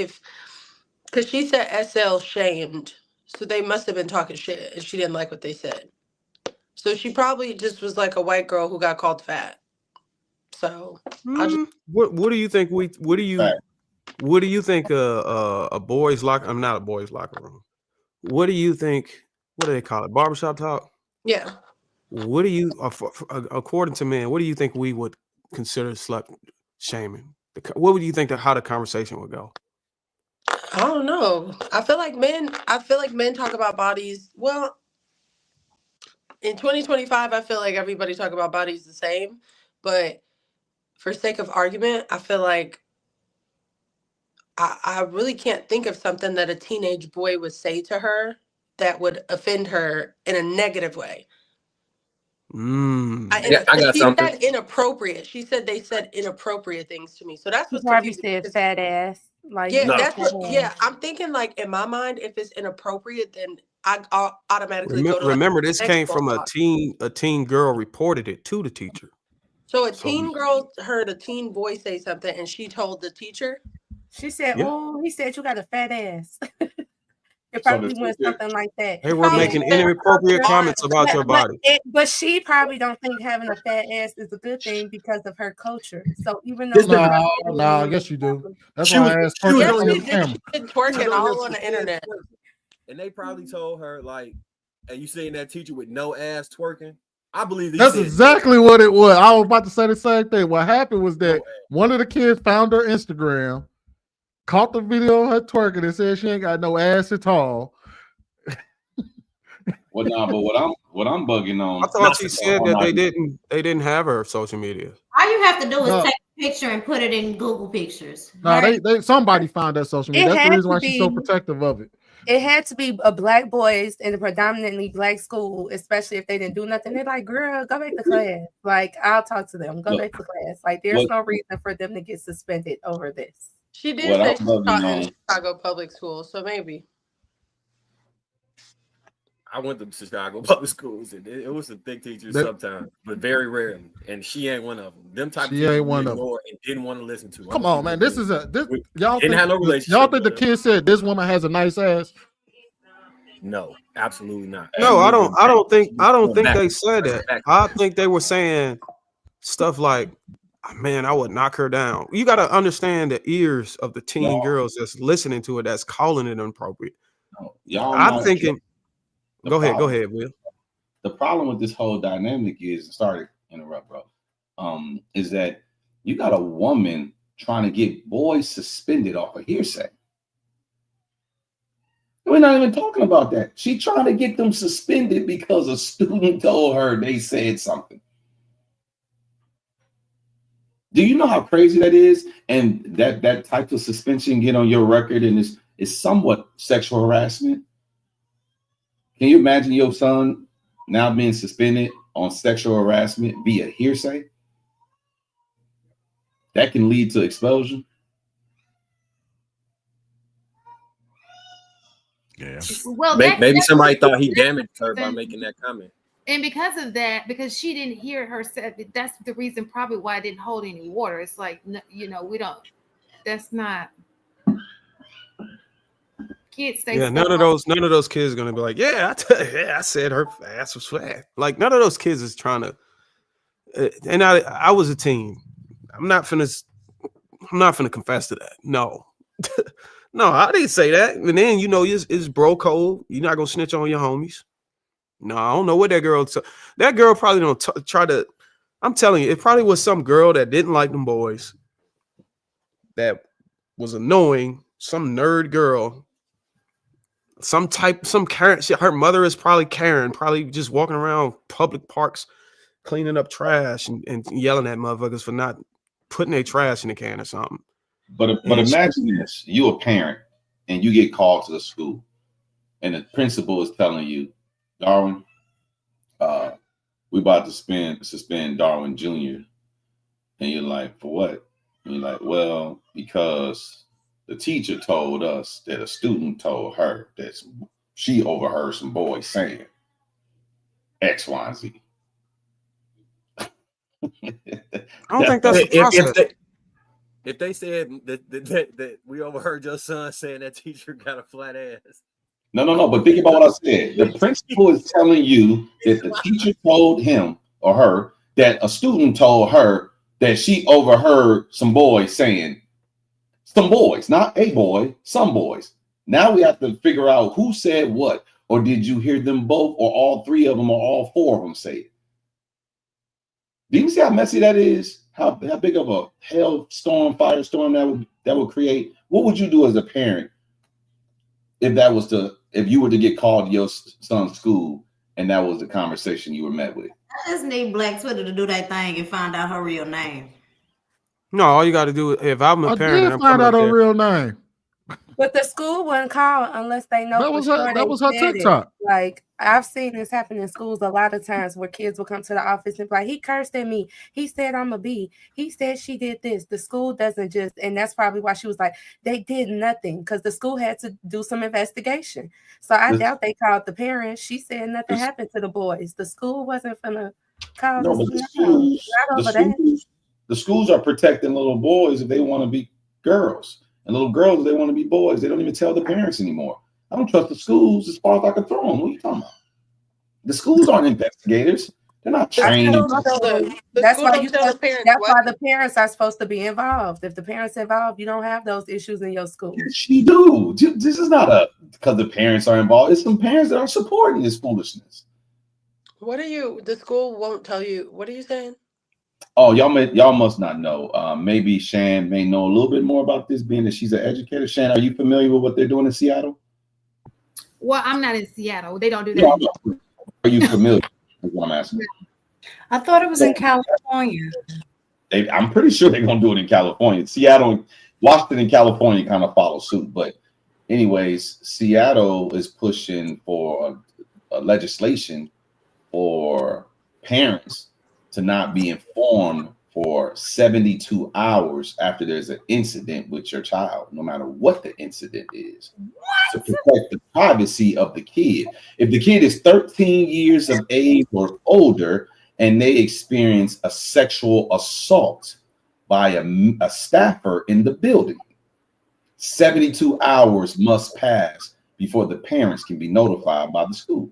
[SPEAKER 9] she said SL shamed, so they must have been talking shit and she didn't like what they said. So she probably just was like a white girl who got called fat. So
[SPEAKER 6] what do you think what do you think a boys locker, I'm not a boys locker room. What do you think, what do they call it? Barbershop talk?
[SPEAKER 9] Yeah.
[SPEAKER 6] What do you, according to men, what do you think we would consider slut shaming? What would you think how the conversation would go?
[SPEAKER 9] I don't know. I feel like men talk about bodies. Well, in 2025, I feel like everybody talk about bodies the same, but for sake of argument, I feel like I really can't think of something that a teenage boy would say to her that would offend her in a negative way.
[SPEAKER 11] I got something.
[SPEAKER 9] She said inappropriate. She said they said inappropriate things to me. So that's what's
[SPEAKER 8] probably
[SPEAKER 9] confusing.
[SPEAKER 8] said fat ass. Like,
[SPEAKER 9] yeah, that's what. Yeah, I'm thinking like in my mind, if it's inappropriate, then I automatically go to.
[SPEAKER 6] Remember, this came from a teen girl reported it to the teacher.
[SPEAKER 9] So a teen girl heard a teen boy say something, and she told the teacher.
[SPEAKER 8] She said, "Oh, he said you got a fat ass." It probably went something like that.
[SPEAKER 6] They were making inappropriate comments about your body.
[SPEAKER 8] But she probably don't think having a fat ass is a good thing because of her culture. So even though
[SPEAKER 2] no, yes you do. That's why I asked her.
[SPEAKER 9] She did twerking all on the internet.
[SPEAKER 11] And they probably told her like, "And you seen that teacher with no ass twerking?" I believe
[SPEAKER 2] that's exactly what it was. I was about to say the same thing. What happened was that one of the kids found her Instagram, caught the video of her twerking, and said she ain't got no ass at all.
[SPEAKER 7] Well, no, but what I'm bugging on.
[SPEAKER 6] I thought she said that they didn't have her social media.
[SPEAKER 10] All you have to do is take a picture and put it in Google Pictures.
[SPEAKER 2] No, they somebody found that social media.
[SPEAKER 8] It
[SPEAKER 2] That's the
[SPEAKER 8] had
[SPEAKER 2] reason
[SPEAKER 8] to
[SPEAKER 2] why she's so
[SPEAKER 8] be-
[SPEAKER 2] protective of it.
[SPEAKER 8] It had to be a black boys in a predominantly black school, especially if they didn't do nothing. They're like, girl, go back to class. Like, I'll talk to them. Go back to class. Like, there's no reason for them to get suspended over this.
[SPEAKER 9] She did say she taught in Chicago public schools, so maybe.
[SPEAKER 11] I went to Chicago public schools, and it was some thick teachers sometimes, but very rarely. And she ain't one of them. Them type of teachers we ignored and didn't want to listen to.
[SPEAKER 2] Come on, man. This is y'all
[SPEAKER 11] didn't have no relationship.
[SPEAKER 2] Y'all think the kid said this woman has a nice ass?
[SPEAKER 11] No, absolutely not.
[SPEAKER 6] No, I don't think they said that. I think they were saying stuff like, man, I would knock her down. You got to understand the ears of the teen girls that's listening to it, that's calling it inappropriate. I'm thinking. Go ahead, Will.
[SPEAKER 7] The problem with this whole dynamic is, sorry to interrupt, bro, is that you got a woman trying to get boys suspended off of hearsay. We're not even talking about that. She's trying to get them suspended because a student told her they said something. Do you know how crazy that is? And that type of suspension get on your record and is somewhat sexual harassment. Can you imagine your son now being suspended on sexual harassment via hearsay? That can lead to expulsion.
[SPEAKER 1] Yeah.
[SPEAKER 5] Well,
[SPEAKER 11] maybe somebody thought he damaged her by making that comment.
[SPEAKER 5] And because of that, because she didn't hear it herself, that's the reason probably why I didn't hold any water. It's like, we don't. That's not. Kids say
[SPEAKER 6] none of those kids are gonna be like, I said her ass was fat. Like, none of those kids is trying to. And I was a teen. I'm not finna confess to that. No, no, I didn't say that. And then it's bro code. You're not gonna snitch on your homies. No, I don't know what that girl. That girl probably don't try to. I'm telling you, it probably was some girl that didn't like them boys. That was annoying. Some nerd girl. Some Karen. Her mother is probably Karen, probably just walking around public parks, cleaning up trash and yelling at motherfuckers for not putting their trash in the can or something.
[SPEAKER 7] But imagine this: you a parent and you get called to the school, and the principal is telling you, Darwin, we about to suspend Darwin Jr. And you're like, for what? And you're like, well, because the teacher told us that a student told her that she overheard some boys saying X, Y, and Z.
[SPEAKER 6] I don't think that's the process.
[SPEAKER 11] If they said that we overheard your son saying that teacher got a flat ass.
[SPEAKER 7] No. But think about what I said. The principal is telling you that the teacher told him or her that a student told her that she overheard some boys saying. Some boys, not a boy, some boys. Now we have to figure out who said what, or did you hear them both, or all three of them, or all four of them say it? Do you see how messy that is? How big of a firestorm that would create? What would you do as a parent if you were to get called to your son's school and that was the conversation you were met with?
[SPEAKER 10] I just need Black Twitter to do that thing and find out her real name.
[SPEAKER 6] No, all you got to do is, if I'm a parent,
[SPEAKER 2] I did find out her real name.
[SPEAKER 8] But the school wasn't called unless they know
[SPEAKER 2] that was her TikTok.
[SPEAKER 8] Like, I've seen this happen in schools a lot of times where kids will come to the office and be like, he cursed at me. He said I'm a B. He said she did this. The school doesn't just, and that's probably why she was like, they did nothing because the school had to do some investigation. So I doubt they called the parents. She said nothing happened to the boys. The school wasn't gonna call
[SPEAKER 7] the schools are protecting little boys if they want to be girls, and little girls if they want to be boys. They don't even tell the parents anymore. I don't trust the schools as far as I can throw them. What are you talking about? The schools aren't investigators. They're not trained.
[SPEAKER 8] That's why the parents are supposed to be involved. If the parents are involved, you don't have those issues in your school.
[SPEAKER 7] Yes, you do. This is not because the parents are involved. It's some parents that are supporting this foolishness.
[SPEAKER 9] The school won't tell you. What are you saying?
[SPEAKER 7] Oh, y'all must not know. Maybe Shan may know a little bit more about this, being that she's an educator. Shan, are you familiar with what they're doing in Seattle?
[SPEAKER 5] Well, I'm not in Seattle. They don't do that.
[SPEAKER 7] Are you familiar with what I'm asking?
[SPEAKER 3] I thought it was in California.
[SPEAKER 7] I'm pretty sure they're gonna do it in California. Seattle, Washington, and California kind of follow suit. But anyways, Seattle is pushing for a legislation for parents to not be informed for 72 hours after there's an incident with your child, no matter what the incident is, to protect the privacy of the kid. If the kid is 13 years of age or older and they experience a sexual assault by a staffer in the building, 72 hours must pass before the parents can be notified by the school.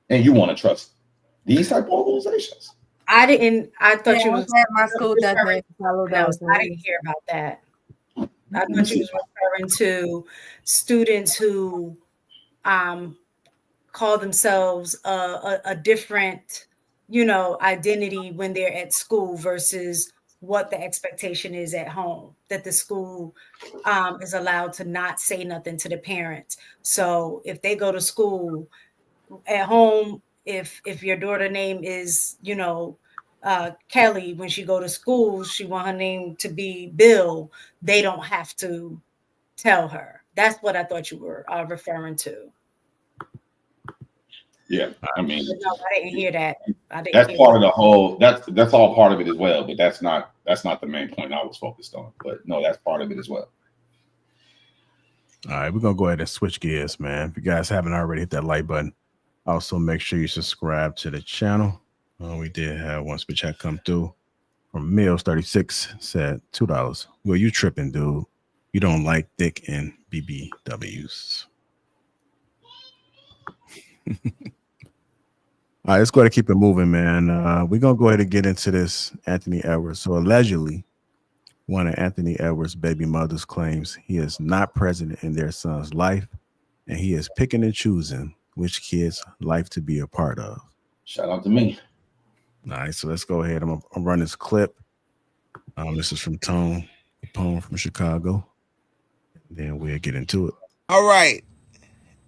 [SPEAKER 7] And you want to trust these type of organizations?
[SPEAKER 3] I thought you was
[SPEAKER 8] my school doesn't follow those.
[SPEAKER 3] I didn't hear about that. I thought you was referring to students who call themselves a different, identity when they're at school versus what the expectation is at home, that the school is allowed to not say nothing to the parents. So if they go to school at home, if your daughter name is, Kelly, when she go to school, she want her name to be Bill, they don't have to tell her. That's what I thought you were referring to.
[SPEAKER 7] Yeah, I mean,
[SPEAKER 3] no, I didn't hear that.
[SPEAKER 7] That's part of the whole. That's all part of it as well. But that's not the main point I was focused on. But no, that's part of it as well.
[SPEAKER 1] All right, we're gonna go ahead and switch gears, man. If you guys haven't already, hit that like button. Also, make sure you subscribe to the channel. We did have one super chat come through from Mills36, said $2. Well, you tripping, dude. You don't like thick and BBWs. All right, let's go ahead and keep it moving, man. We're going to go ahead and get into this Anthony Edwards. So allegedly, one of Anthony Edwards' baby mothers claims he is not present in their son's life, and he is picking and choosing which kid's life to be a part of.
[SPEAKER 7] Shout out to me.
[SPEAKER 1] All right, so let's go ahead. I'm going to run this clip. This is from Tone Capone from Chicago. Then we'll get into it.
[SPEAKER 12] All right.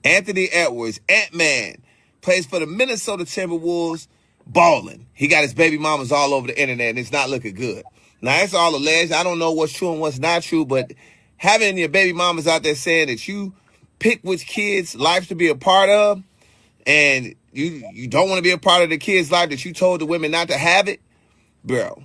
[SPEAKER 12] Anthony Edwards, Ant-Man, plays for the Minnesota Timberwolves, balling. He got his baby mamas all over the internet, and it's not looking good. Now, it's all alleged. I don't know what's true and what's not true, but having your baby mamas out there saying that you pick which kid's life to be a part of, and you don't want to be a part of the kid's life that you told the women not to have it, bro.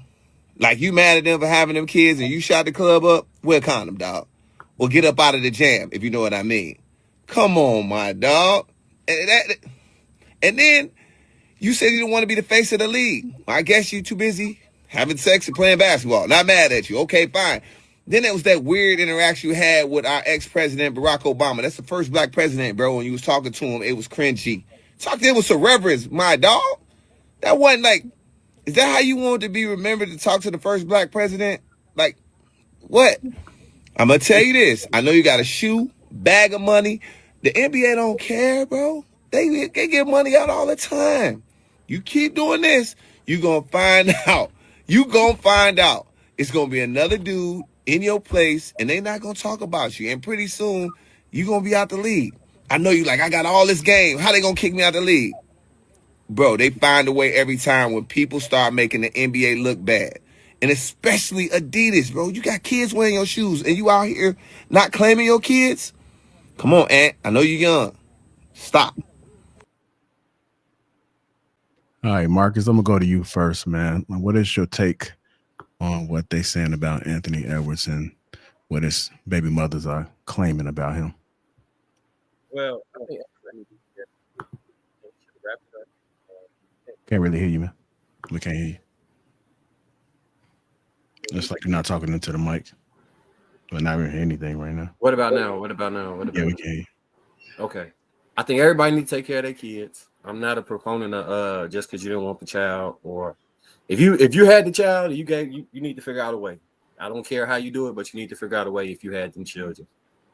[SPEAKER 12] Like, you mad at them for having them kids and you shot the club up, wear a condom, dog. Or get up out of the jam, if you know what I mean. Come on, my dog. And then you said you didn't want to be the face of the league. I guess you too busy having sex and playing basketball. Not mad at you. Okay, fine. Then there was that weird interaction you had with our ex-president, Barack Obama. That's the first black president, bro. When you was talking to him, it was cringy. Talk to him with some reverence, my dog. That wasn't like, is that how you want to be remembered, to talk to the first black president? Like, what? I'm going to tell you this. I know you got a shoe, bag of money. The NBA don't care, bro. They get money out all the time. You keep doing this, you going to find out. You going to find out. It's going to be another dude in your place, and they not going to talk about you. And pretty soon, you going to be out the league. I know you like, I got all this game. How they going to kick me out the league? Bro, they find a way every time when people start making the NBA look bad. And especially Adidas, bro. You got kids wearing your shoes, and you out here not claiming your kids? Come on, Ant. I know you're young. Stop.
[SPEAKER 1] All right, Marcus, I'm going to go to you first, man. What is your take on what they saying about Anthony Edwards and what his baby mothers are claiming about him?
[SPEAKER 11] Well, I think
[SPEAKER 1] can't really hear you, man. We can't hear you. It's like you're not talking into the mic. But not really hear anything right now.
[SPEAKER 11] What about now? What about
[SPEAKER 1] Yeah, we can hear you.
[SPEAKER 11] Okay. I think everybody needs to take care of their kids. I'm not a proponent of just because you didn't want the child, or if you had the child, you need to figure out a way. I don't care how you do it, but you need to figure out a way if you had them children.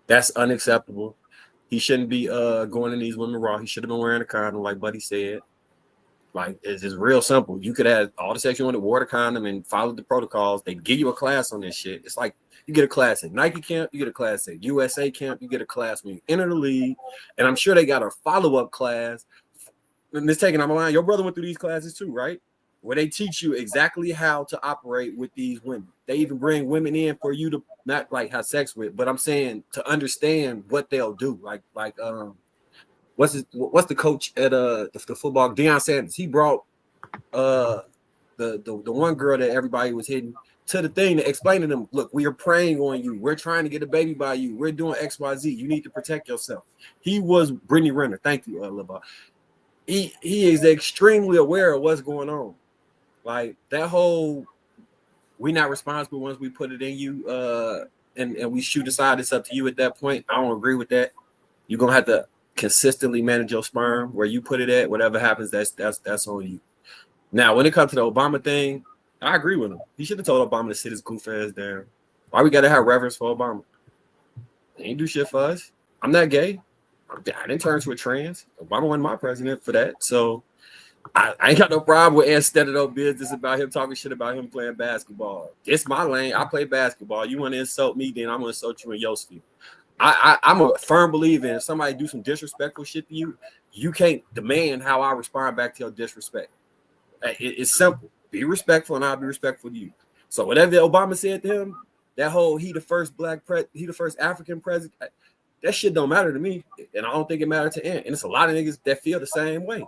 [SPEAKER 11] That's unacceptable. He shouldn't be going in these women raw. He should have been wearing a condom, like Buddy said. Like, it's just real simple. You could have all the sex you wanted, wore the condom, and followed the protocols. They give you a class on this shit. It's like you get a class at Nike camp, you get a class at USA camp, you get a class when you enter the league, and I'm sure they got a follow-up class. Miss Taking on my line, your brother went through these classes too, right? where they teach you exactly how to operate with these women. They even bring women in for you to not like have sex with, but I'm saying to understand what they'll do. Like what's the coach at the football? Deion Sanders. He brought the one girl that everybody was hitting to the thing to explain to them, look, we are preying on you. We're trying to get a baby by you. We're doing XYZ. You need to protect yourself. He was Brittany Renner. Thank you, LeBron. He is extremely aware of what's going on. Like that whole we're not responsible once we put it in you and we shoot aside, it's up to you at that point. I don't agree with that. You're gonna have to consistently manage your sperm where you put it at. Whatever happens, that's on you. Now, when it comes to the Obama thing, I agree with him. He should have told Obama to sit his goof ass down. Why we gotta have reverence for Obama? He ain't do shit for us. I'm not gay. I didn't turn to a trans. Obama wasn't my president for that. So I ain't got no problem with instead of no business about him talking shit about him playing basketball. It's my lane. I play basketball. You want to insult me, then I'm going to insult you in your sphere. I'm a firm believer in if somebody do some disrespectful shit to you, you can't demand how I respond back to your disrespect. It's simple. Be respectful and I'll be respectful to you. So whatever Obama said to him, that whole he the first African president, that shit don't matter to me. And I don't think it matters to Ant. And it's a lot of niggas that feel the same way.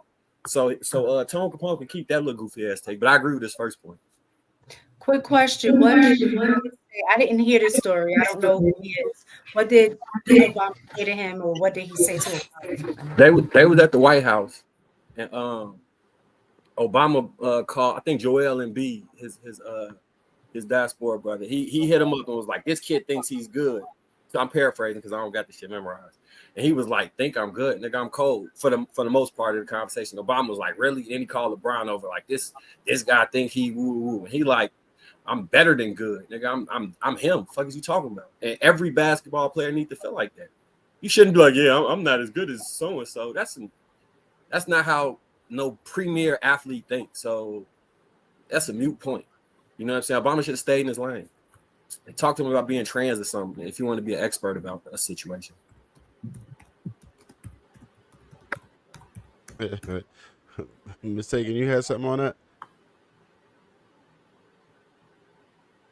[SPEAKER 11] So Tone Capone can keep that little goofy ass take, but I agree with his first point.
[SPEAKER 3] Quick question: what did say? I didn't hear this story. I don't know who he is. What did Obama say to him, or what did he say to him?
[SPEAKER 11] They was at the White House, and Obama called. I think Joel Embiid, his diaspora brother. He hit him up and was like, "This kid thinks he's good." So I'm paraphrasing because I don't got the shit memorized. And he was like, think I'm good, nigga, I'm cold for the most part of the conversation. Obama was like, really? And he called LeBron over like this guy think he woo. And he like, I'm better than good, nigga. I'm him. Fuck is you talking about? And every basketball player needs to feel like that. You shouldn't be like, yeah, I'm not as good as so and so. That's not how no premier athlete thinks. So that's a moot point. You know what I'm saying? Obama should have stayed in his lane and talk to him about being trans or something if you want to be an expert about a situation.
[SPEAKER 13] Mistaken, you had something on that?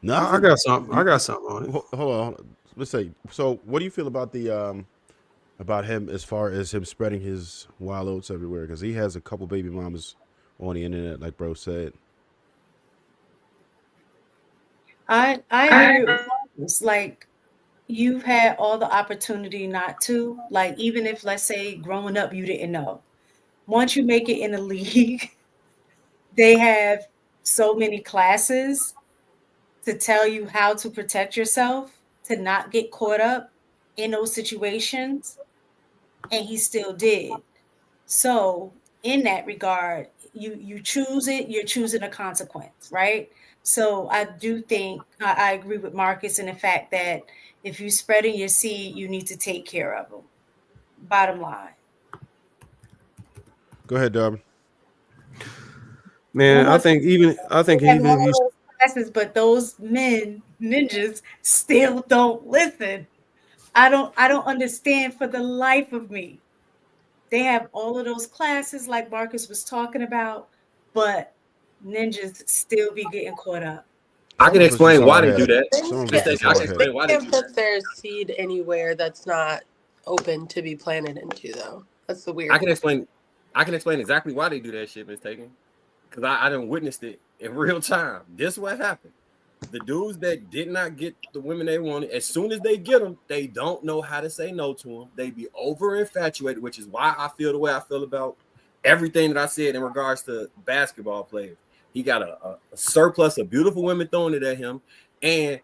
[SPEAKER 13] No,
[SPEAKER 6] I got something on it.
[SPEAKER 13] Hold on. Let's say. So, what do you feel about the about him as far as him spreading his wild oats everywhere? Because he has a couple baby mamas on the internet, like bro said.
[SPEAKER 3] I agree. It's like you've had all the opportunity not to. Like even if, let's say, growing up you didn't know. Once you make it in the league, they have so many classes to tell you how to protect yourself, to not get caught up in those situations. And he still did. So in that regard, you choose it, you're choosing a consequence, right? So I do think I agree with Marcus in the fact that if you're spreading your seed, you need to take care of them. Bottom line.
[SPEAKER 13] Go ahead, Dub.
[SPEAKER 6] Man, I think even if you
[SPEAKER 3] classes, but those ninjas still don't listen. I don't understand for the life of me. They have all of those classes like Marcus was talking about, but ninjas still be getting caught up.
[SPEAKER 11] I can explain why they do that.
[SPEAKER 9] They can't put their seed anywhere that's not open to be planted into, though. That's the weird.
[SPEAKER 11] I can explain exactly why they do that shit, Miss Taken. Because I done witnessed it in real time. This is what happened. The dudes that did not get the women they wanted, as soon as they get them, they don't know how to say no to them. They be over infatuated, which is why I feel the way I feel about everything that I said in regards to basketball players. He got a surplus of beautiful women throwing it at him, and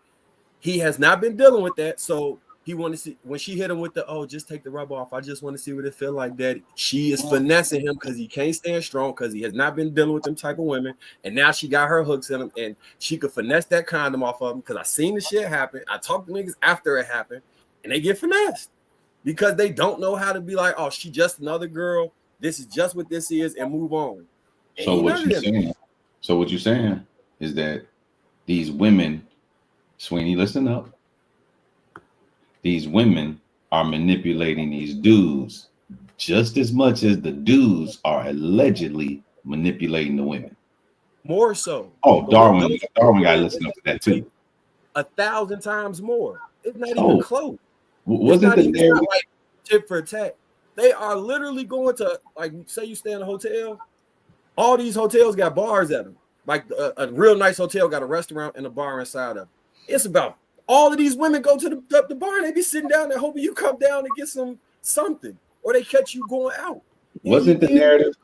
[SPEAKER 11] he has not been dealing with that. So he wanted to see when she hit him with the just take the rub off. I just want to see what it feel like, Daddy. She is finessing him because he can't stand strong because he has not been dealing with them type of women, and now she got her hooks in him, and she could finesse that condom off of him because I seen the shit happen. I talked to niggas after it happened, and they get finessed because they don't know how to be like, oh, she just another girl. This is just what this is, and move on. And
[SPEAKER 7] So what you're saying is that these women, Sweeney, listen up. These women are manipulating these dudes just as much as the dudes are allegedly manipulating the women.
[SPEAKER 11] More so.
[SPEAKER 7] Oh,
[SPEAKER 11] But what
[SPEAKER 7] Darwin got to listen up to that too.
[SPEAKER 11] 1,000 times more. It's not even
[SPEAKER 7] Oh,
[SPEAKER 11] close.
[SPEAKER 7] wasn't
[SPEAKER 11] It's
[SPEAKER 7] there?
[SPEAKER 11] not like tip for tat. They are literally going to, like, say you stay in a hotel. All these hotels got bars at them. Like a real nice hotel got a restaurant and a bar inside of it. It's about all of these women go to the bar and they be sitting down there hoping you come down and get something, or they catch you going out.
[SPEAKER 7] Wasn't the narrative?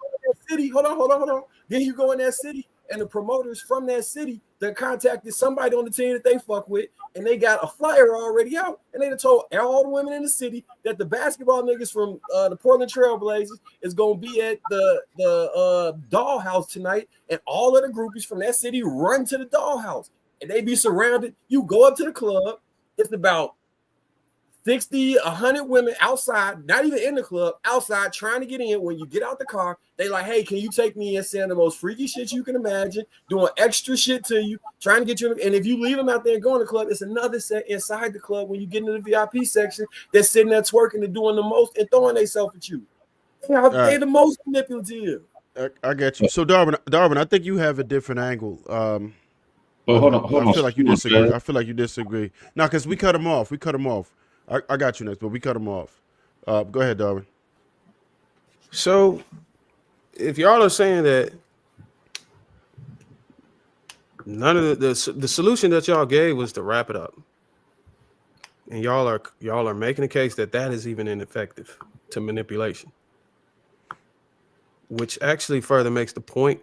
[SPEAKER 11] City, hold on. Then you go in that city, and the promoters from that city that contacted somebody on the team that they fuck with, and they got a flyer already out, and they told all the women in the city that the basketball niggas from the Portland Trail Blazers is gonna be at the dollhouse tonight, and all of the groupies from that city run to the dollhouse, and they be surrounded. You go up to the club, it's about 60, 100 women outside, not even in the club, outside trying to get in. When you get out the car, they like, hey, can you take me in, saying the most freaky shit you can imagine, doing extra shit to you, trying to get you. And if you leave them out there and go in the club, it's another set inside the club when you get into the VIP section that's sitting there twerking and doing the most and throwing themselves at you. They're the most manipulative.
[SPEAKER 13] I get you. So Darwin, I think you have a different angle.
[SPEAKER 7] Well, hold on.
[SPEAKER 13] I feel like you disagree. No, because we cut him off. I got you next, but we cut him off. Go ahead, Darwin.
[SPEAKER 6] So, if y'all are saying that none of the solution that y'all gave was to wrap it up, and y'all are making a case that is even ineffective to manipulation, which actually further makes the point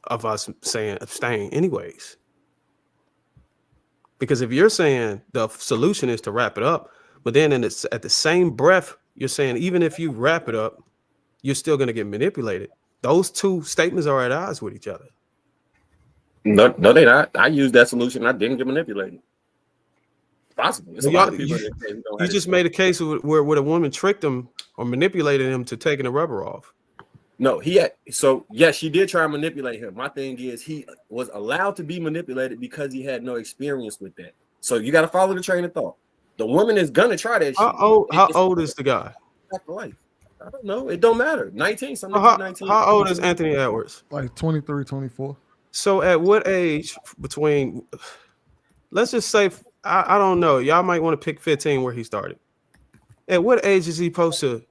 [SPEAKER 6] of us saying abstain anyways. Because if you're saying the solution is to wrap it up, but then at the same breath, you're saying even if you wrap it up, you're still going to get manipulated. Those two statements are at odds with each other.
[SPEAKER 11] No, they're not. I used that solution. I didn't get manipulated. It's possible. It's a lot of people.
[SPEAKER 6] You just made a case where a woman tricked him or manipulated him to taking the rubber off.
[SPEAKER 11] No, yes, she did try and manipulate him. My thing is he was allowed to be manipulated because he had no experience with that. So you got to follow the train of thought. The woman is gonna try that.
[SPEAKER 6] How old is the guy?
[SPEAKER 11] Life. I don't know. It don't matter. 19.
[SPEAKER 6] How old is Anthony Edwards?
[SPEAKER 2] Like 23, 24.
[SPEAKER 6] So at what age between? Let's just say I don't know. Y'all might want to pick 15 where he started. At what age is he supposed to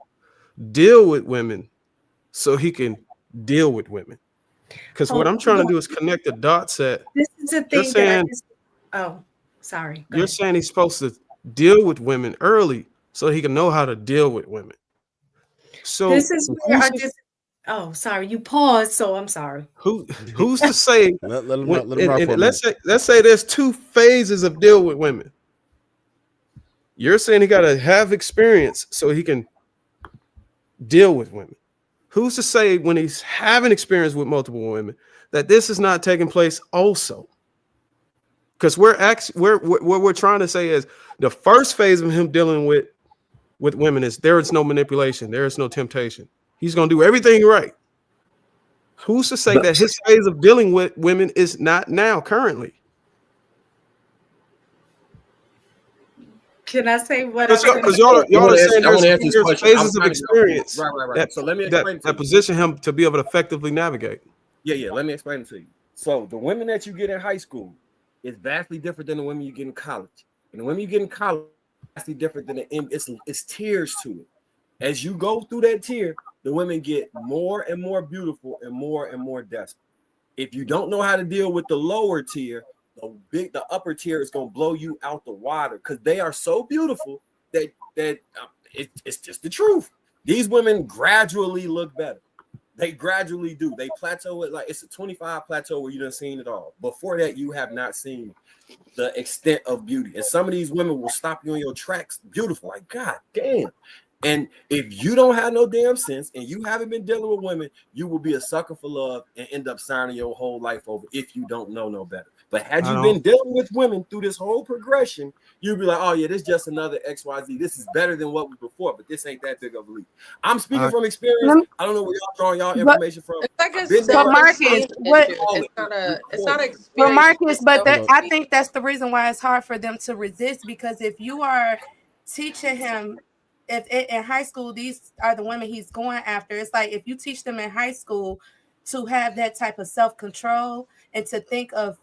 [SPEAKER 6] deal with women so he can deal with women? Because what I'm trying to do is connect the dots. This
[SPEAKER 3] is the thing sorry.
[SPEAKER 6] You're saying he's supposed to deal with women early so he can know how to deal with women. So
[SPEAKER 3] this is where sorry, you paused, so I'm sorry.
[SPEAKER 6] Who's to say?
[SPEAKER 13] let him rock for
[SPEAKER 6] let's say there's two phases of deal with women. You're saying he got to have experience so he can deal with women. Who's to say when he's having experience with multiple women that this is not taking place also? Because what we're trying to say is the first phase of him dealing with women is there is no manipulation, there is no temptation. He's going to do everything right. Who's to say that his phase of dealing with women is not now currently?
[SPEAKER 3] Can I say what?
[SPEAKER 6] Because y'all are saying there's phases of experience
[SPEAKER 11] right. So let me explain
[SPEAKER 6] that position him to be able to effectively navigate.
[SPEAKER 11] Yeah. Let me explain it to you. So the women that you get in high school is vastly different than the women you get in college. And the women you get in college is vastly different than it's tiers to it. As you go through that tier, the women get more and more beautiful and more desperate. If you don't know how to deal with the lower tier, the upper tier is going to blow you out the water because they are so beautiful that it's just the truth. These women gradually look better. They gradually do. They plateau at it's a 25 plateau where you done seen it all. Before that, you have not seen the extent of beauty. And some of these women will stop you in your tracks. Beautiful. Like, God damn. And if you don't have no damn sense and you haven't been dealing with women, you will be a sucker for love and end up signing your whole life over if you don't know no better. But had you been dealing with women through this whole progression, you'd be like, oh yeah, this is just another XYZ. This is better than what was before, but this ain't that big of a leap. I'm speaking from experience. I don't know where y'all drawing y'all information from.
[SPEAKER 8] It's not experience. But Marcus, I think that's the reason why it's hard for them to resist, because if you are teaching him, if in high school, these are the women he's going after. It's like if you teach them in high school to have that type of self-control and to think of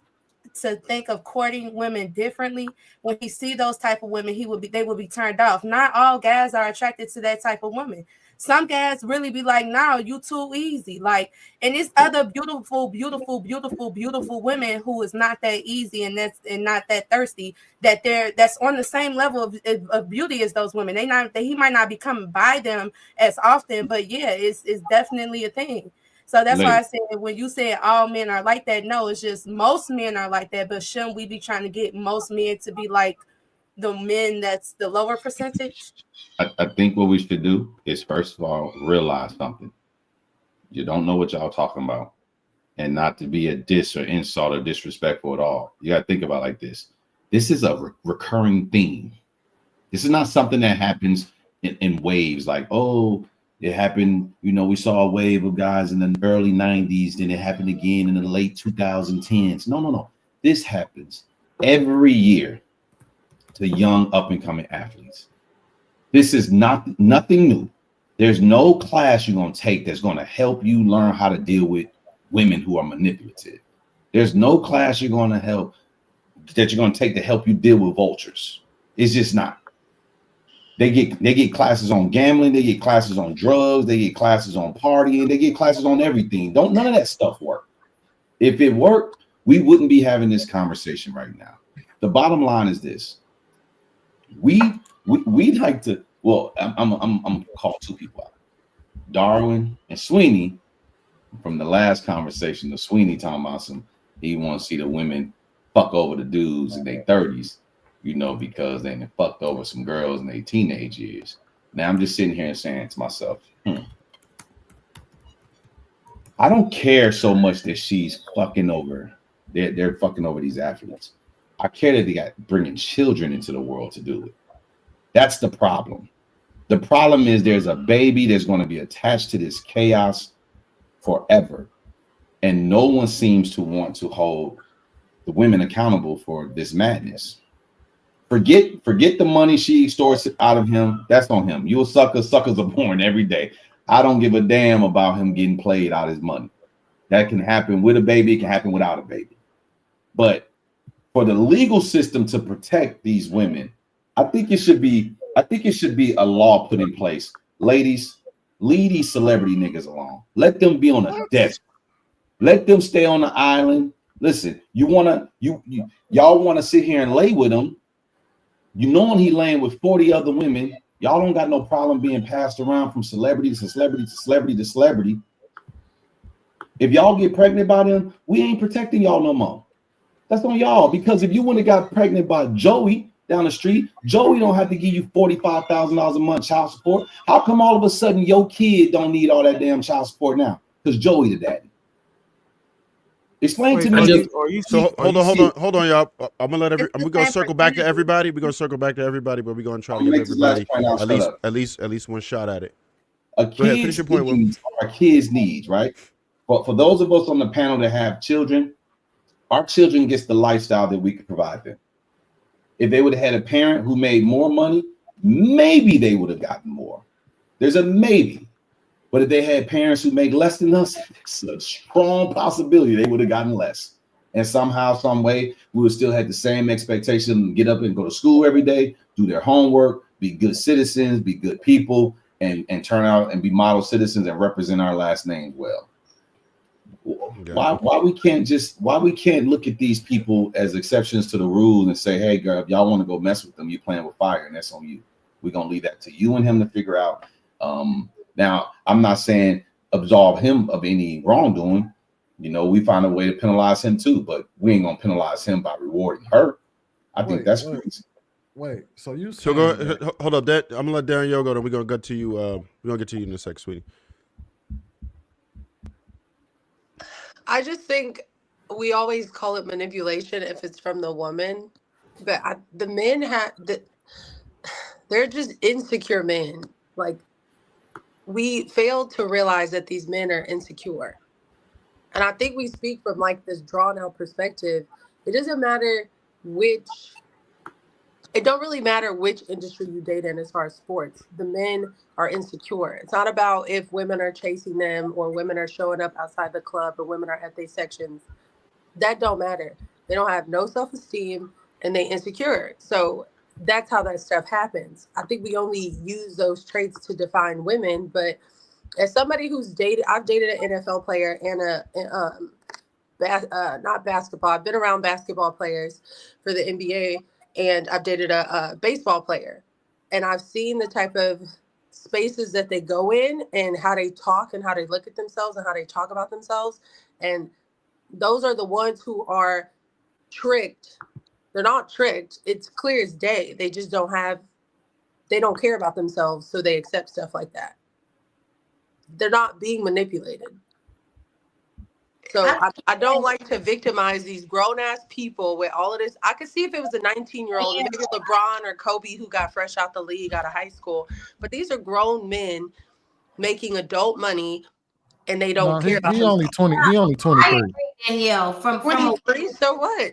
[SPEAKER 8] courting women differently. When he see those type of women, they will be turned off. Not all guys are attracted to that type of woman. Some guys really be like, "No, you too easy." Like, and it's other beautiful women who is not that easy and not that thirsty, that's on the same level of beauty as those women. He might not be coming by them as often, but yeah, it's definitely a thing. So that's why I said when you said all men are like that, no, it's just most men are like that. But shouldn't we be trying to get most men to be like the men that's the lower percentage?
[SPEAKER 7] I think what we should do is first of all realize something. You don't know what y'all talking about, and not to be a diss or insult or disrespectful at all. You got to think about it like this. This is a recurring theme. This is not something that happens in waves. Like, oh, it happened. You know, we saw a wave of guys in the early 90s, then it happened again in the late 2010s. No. This happens every year to young up and coming athletes. This is nothing new. There's no class you're going to take that's going to help you learn how to deal with women who are manipulative. There's no class you're going to take to help you deal with vultures. It's just not. They get classes on gambling, they get classes on drugs, they get classes on partying, they get classes on everything. None of that stuff work. If it worked, we wouldn't be having this conversation right now. The bottom line is this. We'd like to, well, I'm call two people out. Darwin and Sweeney, from the last conversation, the Sweeney talking about he wants to see the women fuck over the dudes in their 30s, you know, because they fucked over some girls in their teenage years. Now I'm just sitting here and saying to myself, I don't care so much that she's fucking over, they're fucking over these athletes. I care that they got bringing children into the world to do it. That's the problem. The problem is there's a baby that's going to be attached to this chaos forever. And no one seems to want to hold the women accountable for this madness. Forget the money she extorts out of him. That's on him. You a sucker. Suckers are born every day. I don't give a damn about him getting played out his money. That can happen with a baby. It can happen without a baby. But for the legal system to protect these women, I think it should be a law put in place. Ladies, leave these celebrity niggas alone. Let them be on a desk. Let them stay on the island. Listen, y'all want to sit here and lay with him. You know he laying with 40 other women. Y'all don't got no problem being passed around from celebrity to celebrity to celebrity to celebrity. If y'all get pregnant by them, we ain't protecting y'all no more. That's on y'all, because if you wouldn't have got pregnant by Joey down the street, Joey don't have to give you $45,000 a month child support. How come all of a sudden your kid don't need all that damn child support now? Because Joey the daddy. Explain to me.
[SPEAKER 13] Hold on, y'all. I'm gonna circle back to everybody. We're gonna circle back to everybody, but we're gonna try to give everybody at least one shot at it.
[SPEAKER 7] Finish your point, Will. Our kids' needs, right? But for those of us on the panel that have children, our children gets the lifestyle that we can provide them. If they would have had a parent who made more money, maybe they would have gotten more. There's a maybe. But if they had parents who make less than us, it's a strong possibility they would have gotten less. And somehow, some way, we would still have the same expectation to get up and go to school every day, do their homework, be good citizens, be good people, and turn out and be model citizens and represent our last names well. Why we can't look at these people as exceptions to the rule and say, hey, girl, if y'all want to go mess with them, you're playing with fire, and that's on you. We're going to leave that to you and him to figure out. Now, I'm not saying absolve him of any wrongdoing. You know, we find a way to penalize him too, but we ain't gonna penalize him by rewarding her. I think that's crazy.
[SPEAKER 2] Wait, so
[SPEAKER 13] go hold up, that I'm gonna let Darren Yo go, then we're gonna get to you. We're gonna get to you in a sec, sweetie.
[SPEAKER 9] I just think we always call it manipulation if it's from the woman, but the men they're just insecure men. Like, we fail to realize that these men are insecure. And I think we speak from like this drawn out perspective. It doesn't matter which it don't really matter which industry you date in as far as sports. The men are insecure. It's not about if women are chasing them or women are showing up outside the club or women are at their sections. That don't matter. They don't have no self-esteem and they insecure. So that's how that stuff happens. I think we only use those traits to define women, but as somebody who's dated, I've dated an NFL player and not basketball. I've been around basketball players for the NBA, and I've dated a baseball player, and I've seen the type of spaces that they go in and how they talk and how they look at themselves and how they talk about themselves. And those are the ones who are tricked. They're not tricked. It's clear as day. They just they don't care about themselves, so they accept stuff like that. They're not being manipulated. So I don't like to victimize these grown-ass people with all of this. I could see if it was a 19-year-old, maybe LeBron or Kobe who got fresh out the league, out of high school. But these are grown men making adult money, and they don't care about
[SPEAKER 2] he only 20. He only 23.
[SPEAKER 10] Danielle, from
[SPEAKER 9] 23. So what?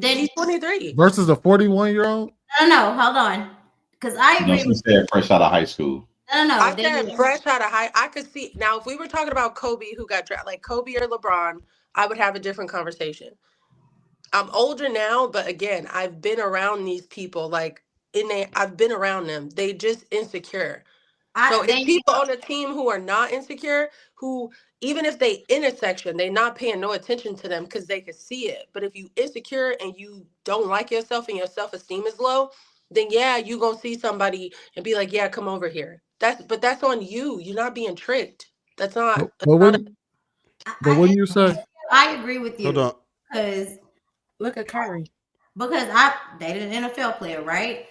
[SPEAKER 9] He's 23
[SPEAKER 2] versus a 41-year-old.
[SPEAKER 10] No, hold on, because I agree.
[SPEAKER 7] She said fresh out of high school.
[SPEAKER 10] No,
[SPEAKER 9] I said fresh out of high. I could see now if we were talking about Kobe who got drafted, like Kobe or LeBron, I would have a different conversation. I'm older now, but again, I've been around these people. Like I've been around them. They just insecure. So it's people on the team who are not insecure, who even if they intersection, they not paying no attention to them because they can see it. But if you insecure and you don't like yourself and your self-esteem is low, then yeah, you gonna see somebody and be like, yeah, come over here. That's on you. You're not being tricked. That's not.
[SPEAKER 2] But wouldn't you say?
[SPEAKER 10] I agree with you.
[SPEAKER 13] Hold on.
[SPEAKER 10] Because
[SPEAKER 8] look at Curry.
[SPEAKER 10] Because I dated an NFL player, right?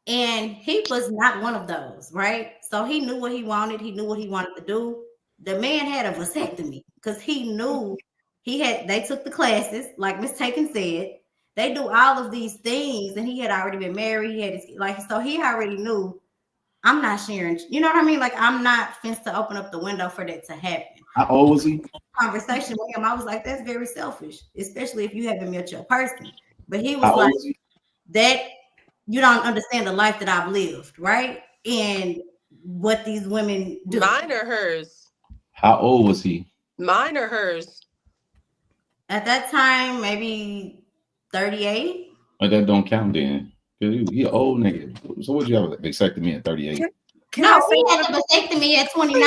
[SPEAKER 10] And he was not one of those, right? So he knew what he wanted. He knew what he wanted to do. The man had a vasectomy because he knew they took the classes, like Miss Taken said. They do all of these things, and he had already been married. He had so he already knew. I'm not sharing. You know what I mean? Like I'm not fenced to open up the window for that to happen.
[SPEAKER 7] How old was he?
[SPEAKER 10] Conversation with him, I was like, that's very selfish, especially if you haven't met your person. But he was
[SPEAKER 7] How
[SPEAKER 10] like,
[SPEAKER 7] old was he?
[SPEAKER 10] that you don't understand the life that I've lived, right? And what these women do.
[SPEAKER 9] Mine or hers?
[SPEAKER 7] How old was he?
[SPEAKER 9] Mine or hers?
[SPEAKER 10] At that time, maybe 38.
[SPEAKER 7] But that don't count then. He an old nigga. So what'd you have a vasectomy at 38?
[SPEAKER 10] No, he had a vasectomy at 29.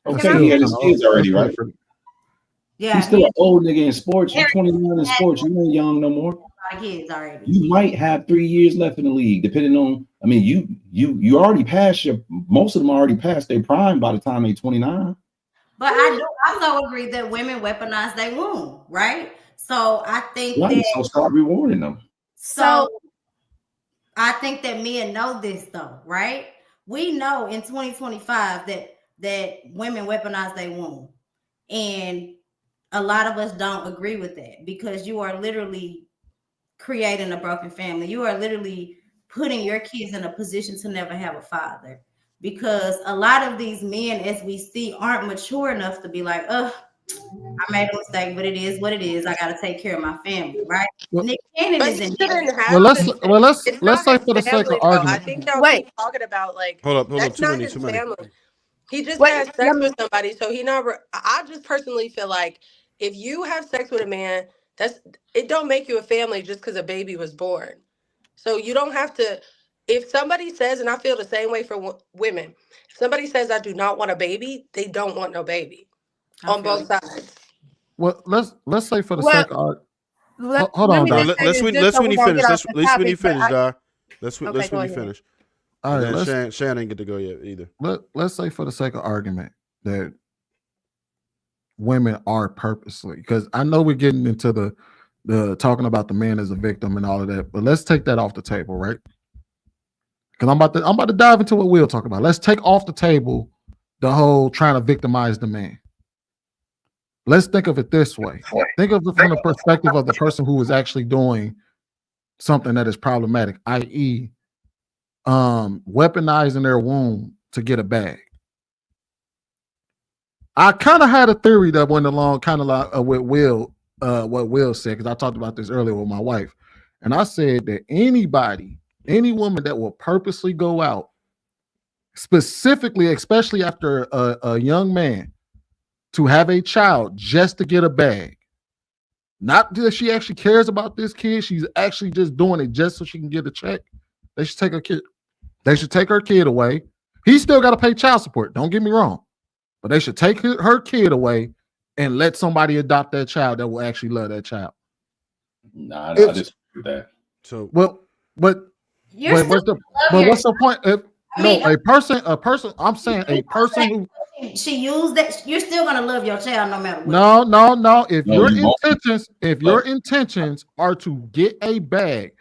[SPEAKER 7] Okay, he had his kids already, right?
[SPEAKER 10] Yeah.
[SPEAKER 7] He's still an old nigga in sports. You're 21 in sports. You ain't young no more.
[SPEAKER 10] Kids already.
[SPEAKER 7] You might have 3 years left in the league, depending on. I mean, you already passed most of them already passed their prime by the time they're 29.
[SPEAKER 10] But I do also agree that women weaponize their womb, right? So I think
[SPEAKER 7] So start rewarding them.
[SPEAKER 10] So I think that men know this though, right? We know in 2025 that women weaponize their womb, and a lot of us don't agree with that because you are literally creating a broken family. You are literally putting your kids in a position to never have a father, because a lot of these men, as we see, aren't mature enough to be like, I made a mistake, but it is what it is. I got to take care of my family, right? Nick Cannon is in
[SPEAKER 2] let's say for the sake of argument.
[SPEAKER 9] I think y'all keep talking about like
[SPEAKER 13] hold up,
[SPEAKER 9] that's
[SPEAKER 13] too
[SPEAKER 9] not
[SPEAKER 13] many,
[SPEAKER 9] his
[SPEAKER 13] too many.
[SPEAKER 9] family. He just had sex with somebody, so he not. I just personally feel like if you have sex with a man, it don't make you a family just because a baby was born. So you don't have to. If somebody says, and I feel the same way for women, if somebody says I do not want a baby, they don't want no baby on both sides.
[SPEAKER 2] Well, let's say for the sake of hold on,
[SPEAKER 13] Doc. Let's when he finish. Let's when he finish, Doc. Let's when he finish.
[SPEAKER 2] All right,
[SPEAKER 13] Shan ain't get to go yet either.
[SPEAKER 2] Let's say for the sake of argument that women are purposely, because I know we're getting into the talking about the man as a victim and all of that, but let's take that off the table, right? Because I'm about to dive into what we'll talk about. Let's take off the table the whole trying to victimize the man. Let's think of it this way. Think of it from the perspective of the person who is actually doing something that is problematic, i.e., weaponizing their womb to get a bag. I kind of had a theory that went along kind of like with what Will said, because I talked about this earlier with my wife. And I said that any woman that will purposely go out, specifically, especially after a young man, to have a child just to get a bag, not that she actually cares about this kid, she's actually just doing it just so she can get a check. They should take her kid. They should take her kid away. He still got to pay child support. Don't get me wrong, but they should take her kid away and let somebody adopt that child that will actually love that child.
[SPEAKER 7] Nah, I disagree with that.
[SPEAKER 13] So
[SPEAKER 2] but
[SPEAKER 10] You're
[SPEAKER 2] what's
[SPEAKER 10] still
[SPEAKER 2] the
[SPEAKER 10] love
[SPEAKER 2] what's the point? A person. I'm saying a
[SPEAKER 10] She
[SPEAKER 2] person who
[SPEAKER 10] she used that. You're still gonna love your child no matter what.
[SPEAKER 2] no. If
[SPEAKER 7] No,
[SPEAKER 2] your
[SPEAKER 7] you won't.
[SPEAKER 2] intentions are to get a bag,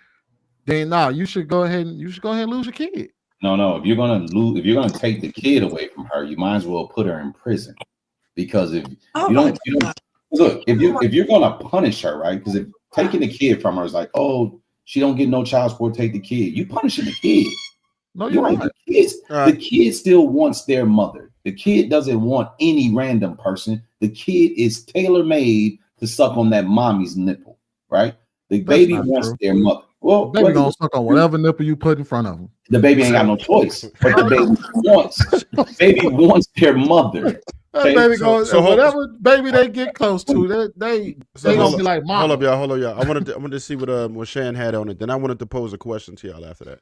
[SPEAKER 2] then you should go ahead and lose your kid.
[SPEAKER 7] No. If you're gonna take the kid away from her, you might as well put her in prison. Because if you don't look, if you're gonna punish her, right? Because if taking the kid from her is like, oh, she don't get no child support, take the kid. You punishing the kid.
[SPEAKER 2] No, you're right.
[SPEAKER 7] The kid still wants their mother. The kid doesn't want any random person. The kid is tailor-made to suck on that mommy's nipple, right? The baby wants their mother. Well,
[SPEAKER 2] the baby gonna suck on whatever nipple you put in front of him.
[SPEAKER 7] The baby ain't got no choice, but the baby wants their mother.
[SPEAKER 2] That baby goes, whatever baby they get close to, they gonna be like, "Mom."
[SPEAKER 13] Hold up, y'all. I wanted to see what Shan had on it. Then I wanted to pose a question to y'all after that.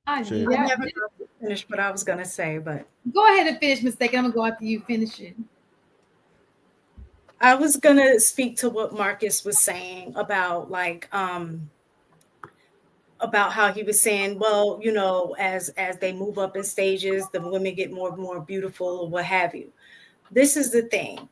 [SPEAKER 3] I never finished what I was gonna say, but
[SPEAKER 5] go ahead and finish, Mistake. I'm gonna go after you finish it.
[SPEAKER 3] I was gonna speak to what Marcus was saying about about how he was saying, well, as they move up in stages, the women get more and more beautiful or what have you. This is the thing.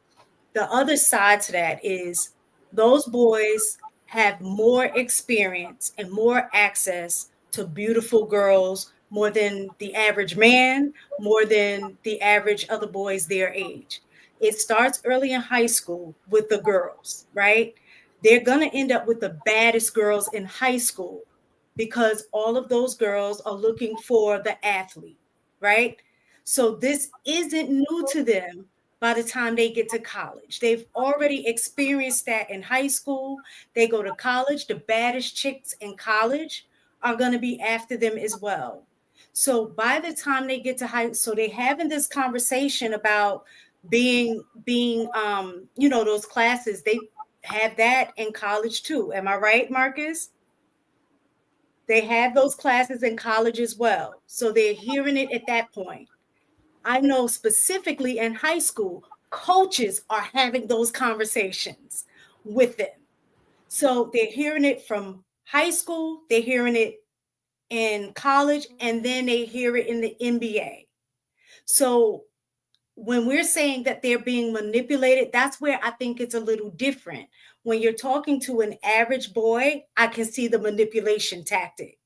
[SPEAKER 3] The other side to that is those boys have more experience and more access to beautiful girls more than the average man, more than the average other boys their age. It starts early in high school with the girls, right? They're going to end up with the baddest girls in high school because all of those girls are looking for the athlete, right? So this isn't new to them by the time they get to college. They've already experienced that in high school. They go to college, the baddest chicks in college are going to be after them as well. So by the time they get to so they're having this conversation about being those classes. They have that in college too. Am I right, Marcus? They have those classes in college as well. So they're hearing it at that point. I know specifically in high school, coaches are having those conversations with them. So they're hearing it from high school, they're hearing it in college, and then they hear it in the NBA. So when we're saying that they're being manipulated, that's where I think it's a little different. When you're talking to an average boy, I can see the manipulation tactic.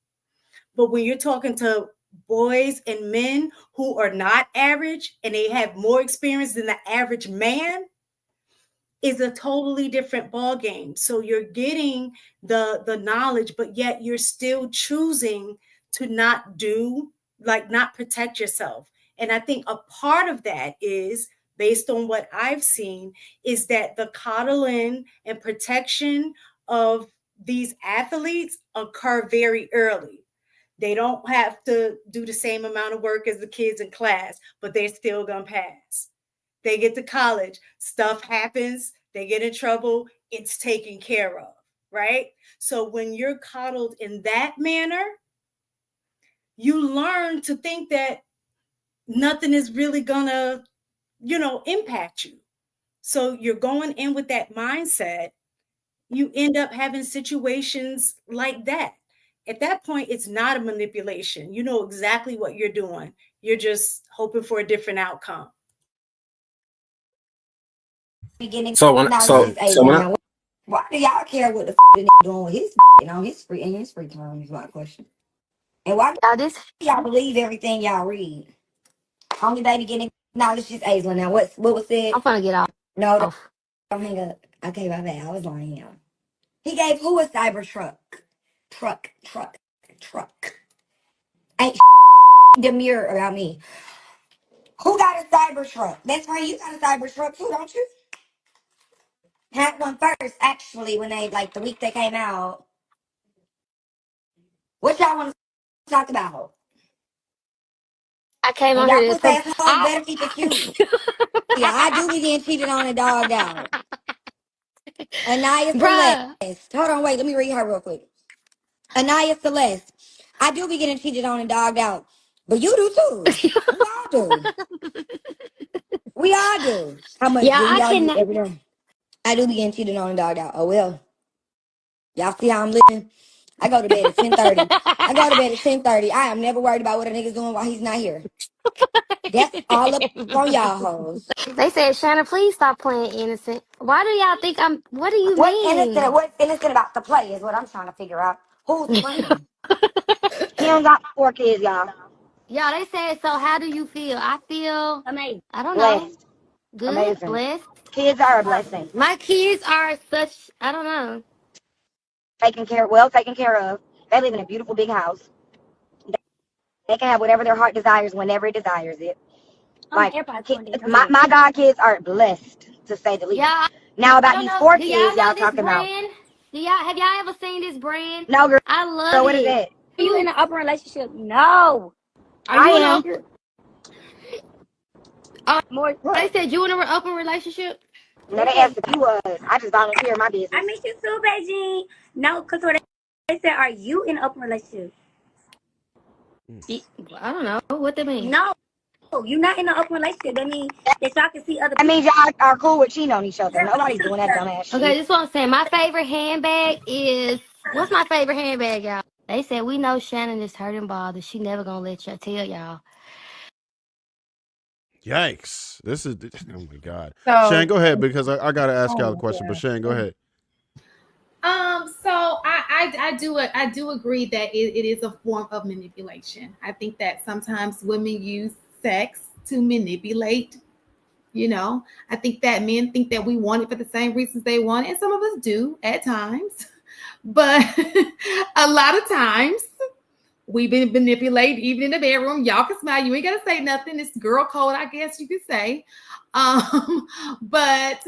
[SPEAKER 3] But when you're talking to boys and men who are not average and they have more experience than the average man, is a totally different ball game. So you're getting the knowledge, but yet you're still choosing to not protect yourself. And I think a part of that is, based on what I've seen, is that the coddling and protection of these athletes occur very early. They don't have to do the same amount of work as the kids in class, but they're still gonna pass. They get to college, stuff happens, they get in trouble, it's taken care of, right? So when you're coddled in that manner, you learn to think that nothing is really gonna, impact you. So you're going in with that mindset, you end up having situations like that. At that point, it's not a manipulation. You know exactly what you're doing. You're just hoping for a different outcome.
[SPEAKER 14] Why do y'all care what the nigga doing with his his free time is my question. And why y'all believe everything y'all read? Only baby getting knowledge is Aislinn. Now what was said? I'm gonna get off. No, don't hang up. Okay, my bad. I was lying here. He gave who a cyber truck? Truck. Ain't demure about me. Who got a cyber truck? That's right, you got a cyber truck too, don't you? Had one first, actually, when they, like, the week they came out. What y'all want to talk about?
[SPEAKER 15] I came
[SPEAKER 14] And
[SPEAKER 15] on
[SPEAKER 14] y'all
[SPEAKER 15] here to
[SPEAKER 14] pussy
[SPEAKER 15] talk.
[SPEAKER 14] ass hoes better keep it cute. Yeah, I do be getting cheated on and dogged out. Anaya
[SPEAKER 15] Bruh.
[SPEAKER 14] Celeste. Hold on, wait, let me read her real quick. Anaya Celeste. I do be getting cheated on and dogged out. But you do too. We all do. We all do. How much
[SPEAKER 15] Yeah,
[SPEAKER 14] do
[SPEAKER 15] I
[SPEAKER 14] y'all use
[SPEAKER 15] cannot.
[SPEAKER 14] every day? I do be getting cheated on and dogged out. Oh well. Y'all see how I'm living? I go to bed at 10:30. I go to bed at 10:30. I am never worried about what a nigga's doing while he's not here. That's all up on y'all hoes.
[SPEAKER 15] They said, Shannon, please stop playing innocent. Why do y'all think I'm? What do you
[SPEAKER 14] What's innocent?
[SPEAKER 15] mean?
[SPEAKER 14] What's innocent about the play is what I'm trying to figure out. Who's playing? He don't got 4 kids, y'all.
[SPEAKER 15] Y'all, they said, so how do you feel? I feel
[SPEAKER 14] Amazing.
[SPEAKER 15] I don't know.
[SPEAKER 14] Blessed.
[SPEAKER 15] Good,
[SPEAKER 14] Amazing.
[SPEAKER 15] blessed.
[SPEAKER 14] Kids are a blessing.
[SPEAKER 15] My kids are such, I don't know.
[SPEAKER 14] Taken care of. They live in a beautiful big house. They can have whatever their heart desires whenever it desires it. Like, my God kids are blessed, to say the least.
[SPEAKER 15] Yeah,
[SPEAKER 14] Now,
[SPEAKER 15] I
[SPEAKER 14] about
[SPEAKER 15] don't
[SPEAKER 14] these
[SPEAKER 15] know.
[SPEAKER 14] four
[SPEAKER 15] Do y'all
[SPEAKER 14] kids y'all
[SPEAKER 15] know this
[SPEAKER 14] talking about.
[SPEAKER 15] brand? Have y'all ever seen this brand?
[SPEAKER 14] No, girl,
[SPEAKER 15] I love
[SPEAKER 14] what is
[SPEAKER 15] it.
[SPEAKER 14] that?
[SPEAKER 15] Are you in an open relationship? No. Are
[SPEAKER 14] I
[SPEAKER 15] you in an
[SPEAKER 14] am.
[SPEAKER 15] open? They
[SPEAKER 14] What?
[SPEAKER 15] said you in an open relationship.
[SPEAKER 14] No, they asked if you was. I just volunteer my business.
[SPEAKER 15] I miss you too, Beijing. No, because they said, are you in an open relationship? I don't know what that means. No, you're not in an open relationship. That means that y'all can see other
[SPEAKER 14] That
[SPEAKER 15] people.
[SPEAKER 14] means y'all are cool with cheating on each other. Nobody's doing that dumbass shit.
[SPEAKER 15] Okay, this is what I'm saying. My favorite handbag is, what's my favorite handbag, y'all? They said, we know Shannon is hurt and bothered. She never gonna let y'all tell y'all.
[SPEAKER 13] Yikes! This is oh my god.
[SPEAKER 5] So,
[SPEAKER 13] Shane, go ahead because I got to ask y'all a
[SPEAKER 5] oh,
[SPEAKER 13] question. But
[SPEAKER 5] yeah.
[SPEAKER 13] Shane, go ahead.
[SPEAKER 5] So I do agree that it is a form of manipulation. I think that sometimes women use sex to manipulate. I think that men think that we want it for the same reasons they want it, and some of us do at times. But a lot of times we've been manipulated, even in the bedroom. Y'all can smile. You ain't gotta say nothing. It's girl code, I guess you could say. But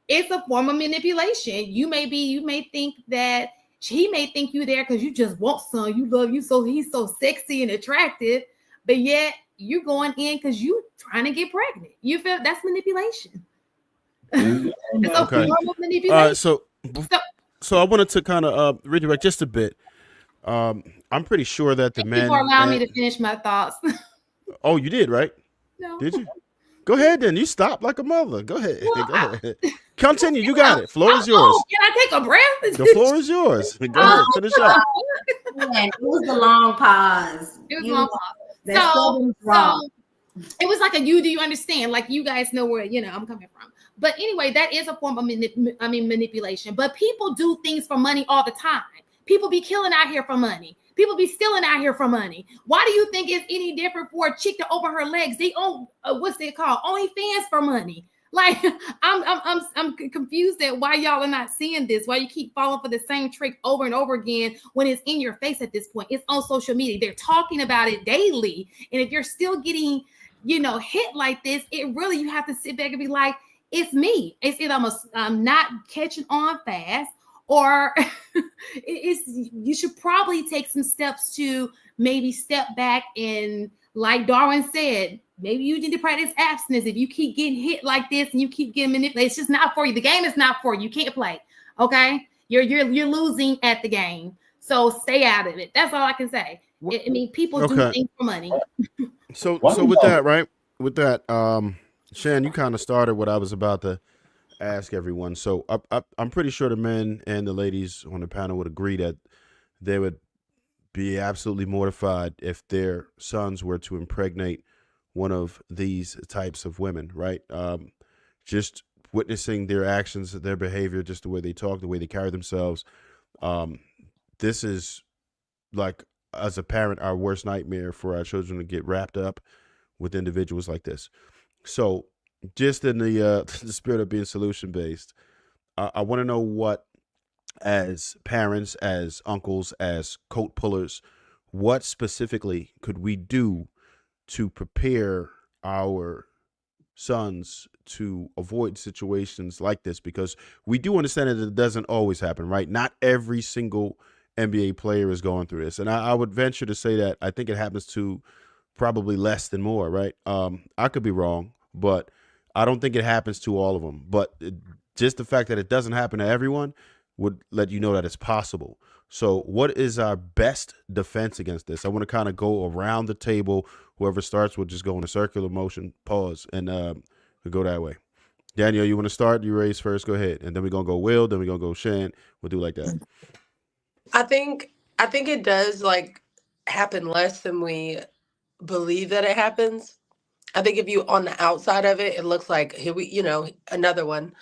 [SPEAKER 5] it's a form of manipulation. You may think that he may think you there because you just want some. You love you so he's so sexy and attractive, but yet you're going in because you trying to get pregnant. You feel that's manipulation. It's a
[SPEAKER 13] Okay.
[SPEAKER 5] form of manipulation.
[SPEAKER 13] So I wanted to kind of redirect just a bit. I'm pretty sure that the
[SPEAKER 5] Thank you for
[SPEAKER 13] men.
[SPEAKER 5] allowing me to finish my thoughts.
[SPEAKER 13] Oh, you did, right?
[SPEAKER 5] No.
[SPEAKER 13] Did you? Go ahead then. You stopped like a mother. Go ahead. Go ahead. Continue. You got it. Floor is yours.
[SPEAKER 5] Can I take a breath?
[SPEAKER 13] The floor is yours. Go ahead. Finish up.
[SPEAKER 10] Yeah, it was a long pause.
[SPEAKER 5] It was a long pause.
[SPEAKER 10] That
[SPEAKER 5] So
[SPEAKER 10] wrong.
[SPEAKER 5] it was like do you understand? Like you guys know where I'm coming from. But anyway, that is a form of manipulation. But people do things for money all the time. People be killing out here for money. People be stealing out here for money. Why do you think it's any different for a chick to open her legs? They own what's they called? OnlyFans for money. Like I'm confused at why y'all are not seeing this. Why you keep falling for the same trick over and over again when it's in your face at this point. It's on social media. They're talking about it daily, and if you're still getting hit like this, it really you have to sit back and be like, it's me. It's either I'm not catching on fast, or you should probably take some steps to maybe step back and, like Darwin said, maybe you need to practice abstinence. If you keep getting hit like this and you keep getting manipulated, it's just not for you. The game is not for you. You can't play. Okay, you're losing at the game. So stay out of it. That's all I can say. I mean, people do things for money.
[SPEAKER 13] So with that, right? With that, Shan, you kind of started what I was about to ask everyone. So I'm pretty sure the men and the ladies on the panel would agree that they would be absolutely mortified if their sons were to impregnate one of these types of women, right? Just witnessing their actions, their behavior, just the way they talk, the way they carry themselves. This is like, as a parent, our worst nightmare for our children to get wrapped up with individuals like this. So just in the the spirit of being solution based, I want to know what, as parents, as uncles, as coat pullers, what specifically could we do to prepare our sons to avoid situations like this? Because we do understand that it doesn't always happen, right? Not every single NBA player is going through this. And I would venture to say that I think it happens to probably less than more, right? I could be wrong, but I don't think it happens to all of them. But just the fact that it doesn't happen to everyone would let you know that it's possible. So what is our best defense against this? I want to kind of go around the table. Whoever starts will just go in a circular motion, pause, and we'll go that way. Daniel, you want to start? You raise first. Go ahead. And then we're going to go Will. Then we're going to go Shan. We'll do like that.
[SPEAKER 9] I think it does like happen less than we believe that it happens. I think if you on the outside of it, it looks like here we, another one.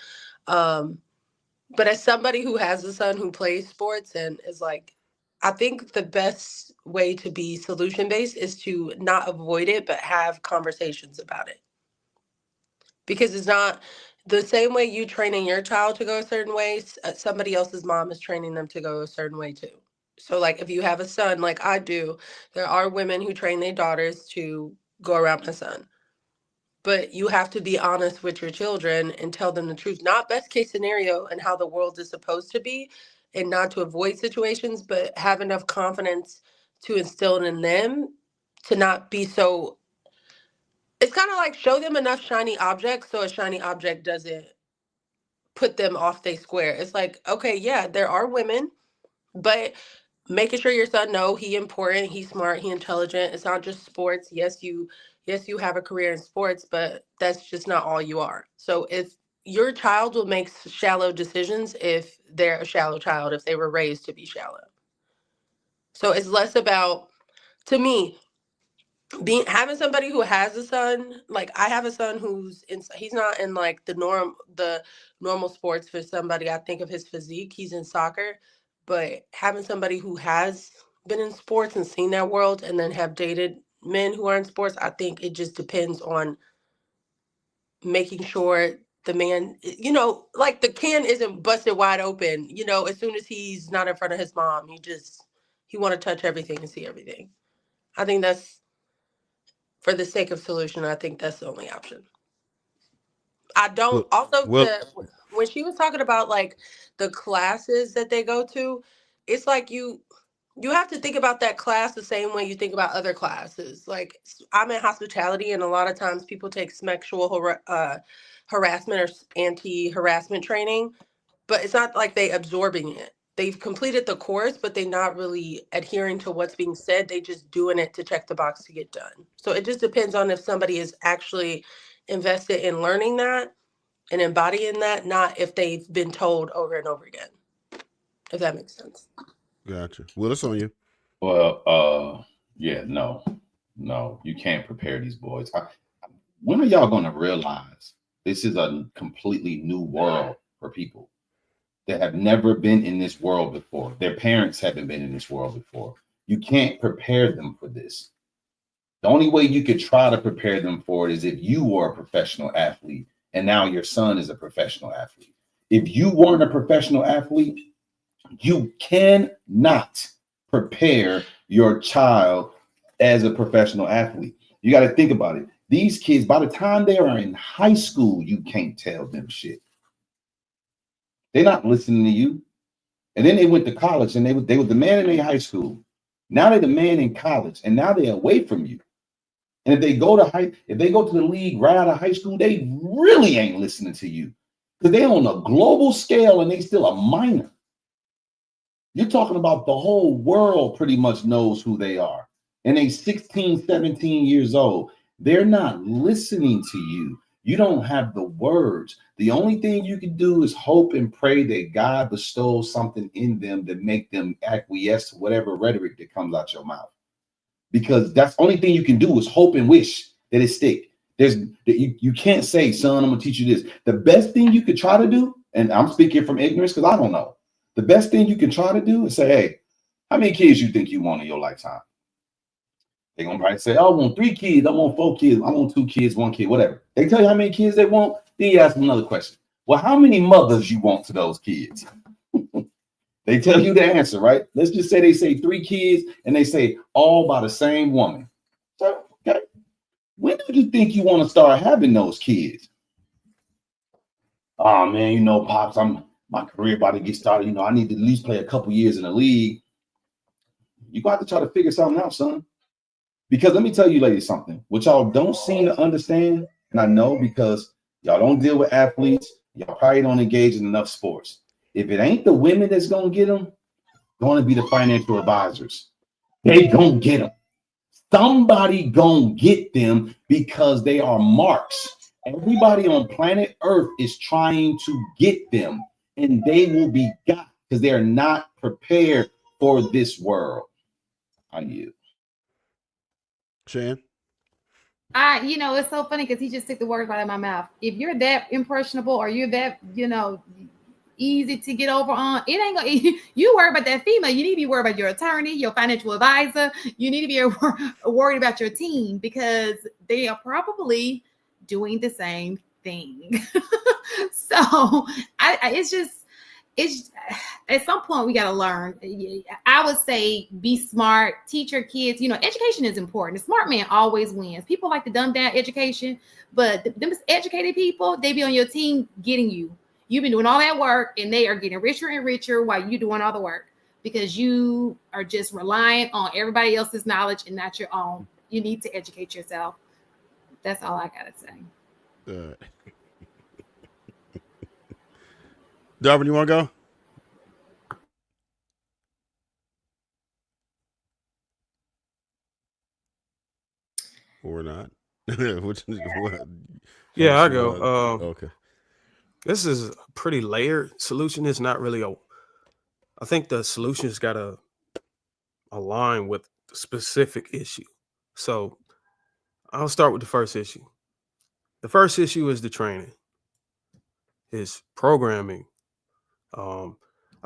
[SPEAKER 9] But as somebody who has a son who plays sports and is like, I think the best way to be solution based is to not avoid it, but have conversations about it. Because it's not the same way you training your child to go a certain way, somebody else's mom is training them to go a certain way too. So like if you have a son like I do, there are women who train their daughters to go around my son. But you have to be honest with your children and tell them the truth, not best case scenario and how the world is supposed to be, and not to avoid situations, but have enough confidence to instill in them to not be so. It's kind of like show them enough shiny objects so a shiny object doesn't put them off their square. It's like, okay, yeah, there are women, but making sure your son know he important, he's smart, he intelligent. It's not just sports. Yes, you have a career in sports, but that's just not all you are. So if your child will make shallow decisions if they're a shallow child, if they were raised to be shallow. So it's less about, to me, having somebody who has a son. Like I have a son he's not in like the normal sports for somebody. I think of his physique, he's in soccer, but having somebody who has been in sports and seen that world and then have dated men who are in sports, I think it just depends on making sure the man, like the can isn't busted wide open, as soon as he's not in front of his mom, he want to touch everything and see everything. I think that's, for the sake of solution, I think that's the only option. I don't when she was talking about like the classes that they go to, it's like you have to think about that class the same way you think about other classes. Like I'm in hospitality, and a lot of times people take sexual harassment or anti-harassment training, but it's not like they absorbing it. They've completed the course, but they're not really adhering to what's being said. They just doing it to check the box to get done. So it just depends on if somebody is actually invested in learning that and embodying that, not if they've been told over and over again. If that makes sense.
[SPEAKER 13] Gotcha. Will, it's on you.
[SPEAKER 7] Well, yeah, no, you can't prepare these boys. When are y'all going to realize this is a completely new world for people that have never been in this world before? Their parents haven't been in this world before. You can't prepare them for this. The only way you could try to prepare them for it is if you were a professional athlete and now your son is a professional athlete. If you weren't a professional athlete, you cannot prepare your child as a professional athlete. You got to think about it. These kids, by the time they are in high school, you can't tell them shit. They're not listening to you. And then they went to college and they were the man in their high school. Now they're the man in college, and now they're away from you. And if they go to the league right out of high school, they really ain't listening to you because they're on a global scale and they still a minor. You're talking about the whole world pretty much knows who they are. And they 16, 17 years old. They're not listening to you. You don't have the words. The only thing you can do is hope and pray that God bestows something in them that make them acquiesce to whatever rhetoric that comes out your mouth. Because that's the only thing you can do is hope and wish that it stick. You can't say, son, I'm gonna teach you this. The best thing you could try to do, and I'm speaking from ignorance because I don't know. The best thing you can try to do is say, hey, how many kids you think you want in your lifetime? They're gonna probably say, oh, I want 3 kids, I want 4 kids, I want 2 kids, 1 kid, whatever. They tell you how many kids they want, then you ask them another question. Well, how many mothers you want to those kids? They tell you the answer, right? Let's just say they say 3 kids and they say all by the same woman. So, okay. When do you think you want to start having those kids? Oh man, you know, Pops, my career about to get started. You know, I need to at least play a couple years in the league. You got to try to figure something out, son. Because let me tell you, ladies, something which y'all don't seem to understand, and I know because y'all don't deal with athletes, y'all probably don't engage in enough sports. If it ain't the women that's gonna get them, going to be the financial advisors. They gonna get them. Somebody gonna get them because they are marks. Everybody on planet Earth is trying to get them, and they will be got because they are not prepared for this world. I yield.
[SPEAKER 13] Shan?
[SPEAKER 5] It's so funny because he just took the words out of my mouth. If you're that impressionable or you're that, easy to get over on, it ain't gonna, you worry about that female. You need to be worried about your attorney, your financial advisor. You need to be worried about your team because they are probably doing the same thing. So it's at some point we got to learn. I would say be smart, teach your kids. Education is important. The smart man always wins. People like to dumb down education, but them educated people, they be on your team getting you. You've been doing all that work and they are getting richer and richer while you're doing all the work because you are just relying on everybody else's knowledge and not your own. You need to educate yourself. That's all I got to say.
[SPEAKER 13] Darvin, you want to go? Or not?
[SPEAKER 6] Yeah, I go.
[SPEAKER 13] Okay.
[SPEAKER 6] This is a pretty layered solution. It's not really I think the solution's got to align with the specific issue. So I'll start with the first issue. The first issue is the training, is programming. I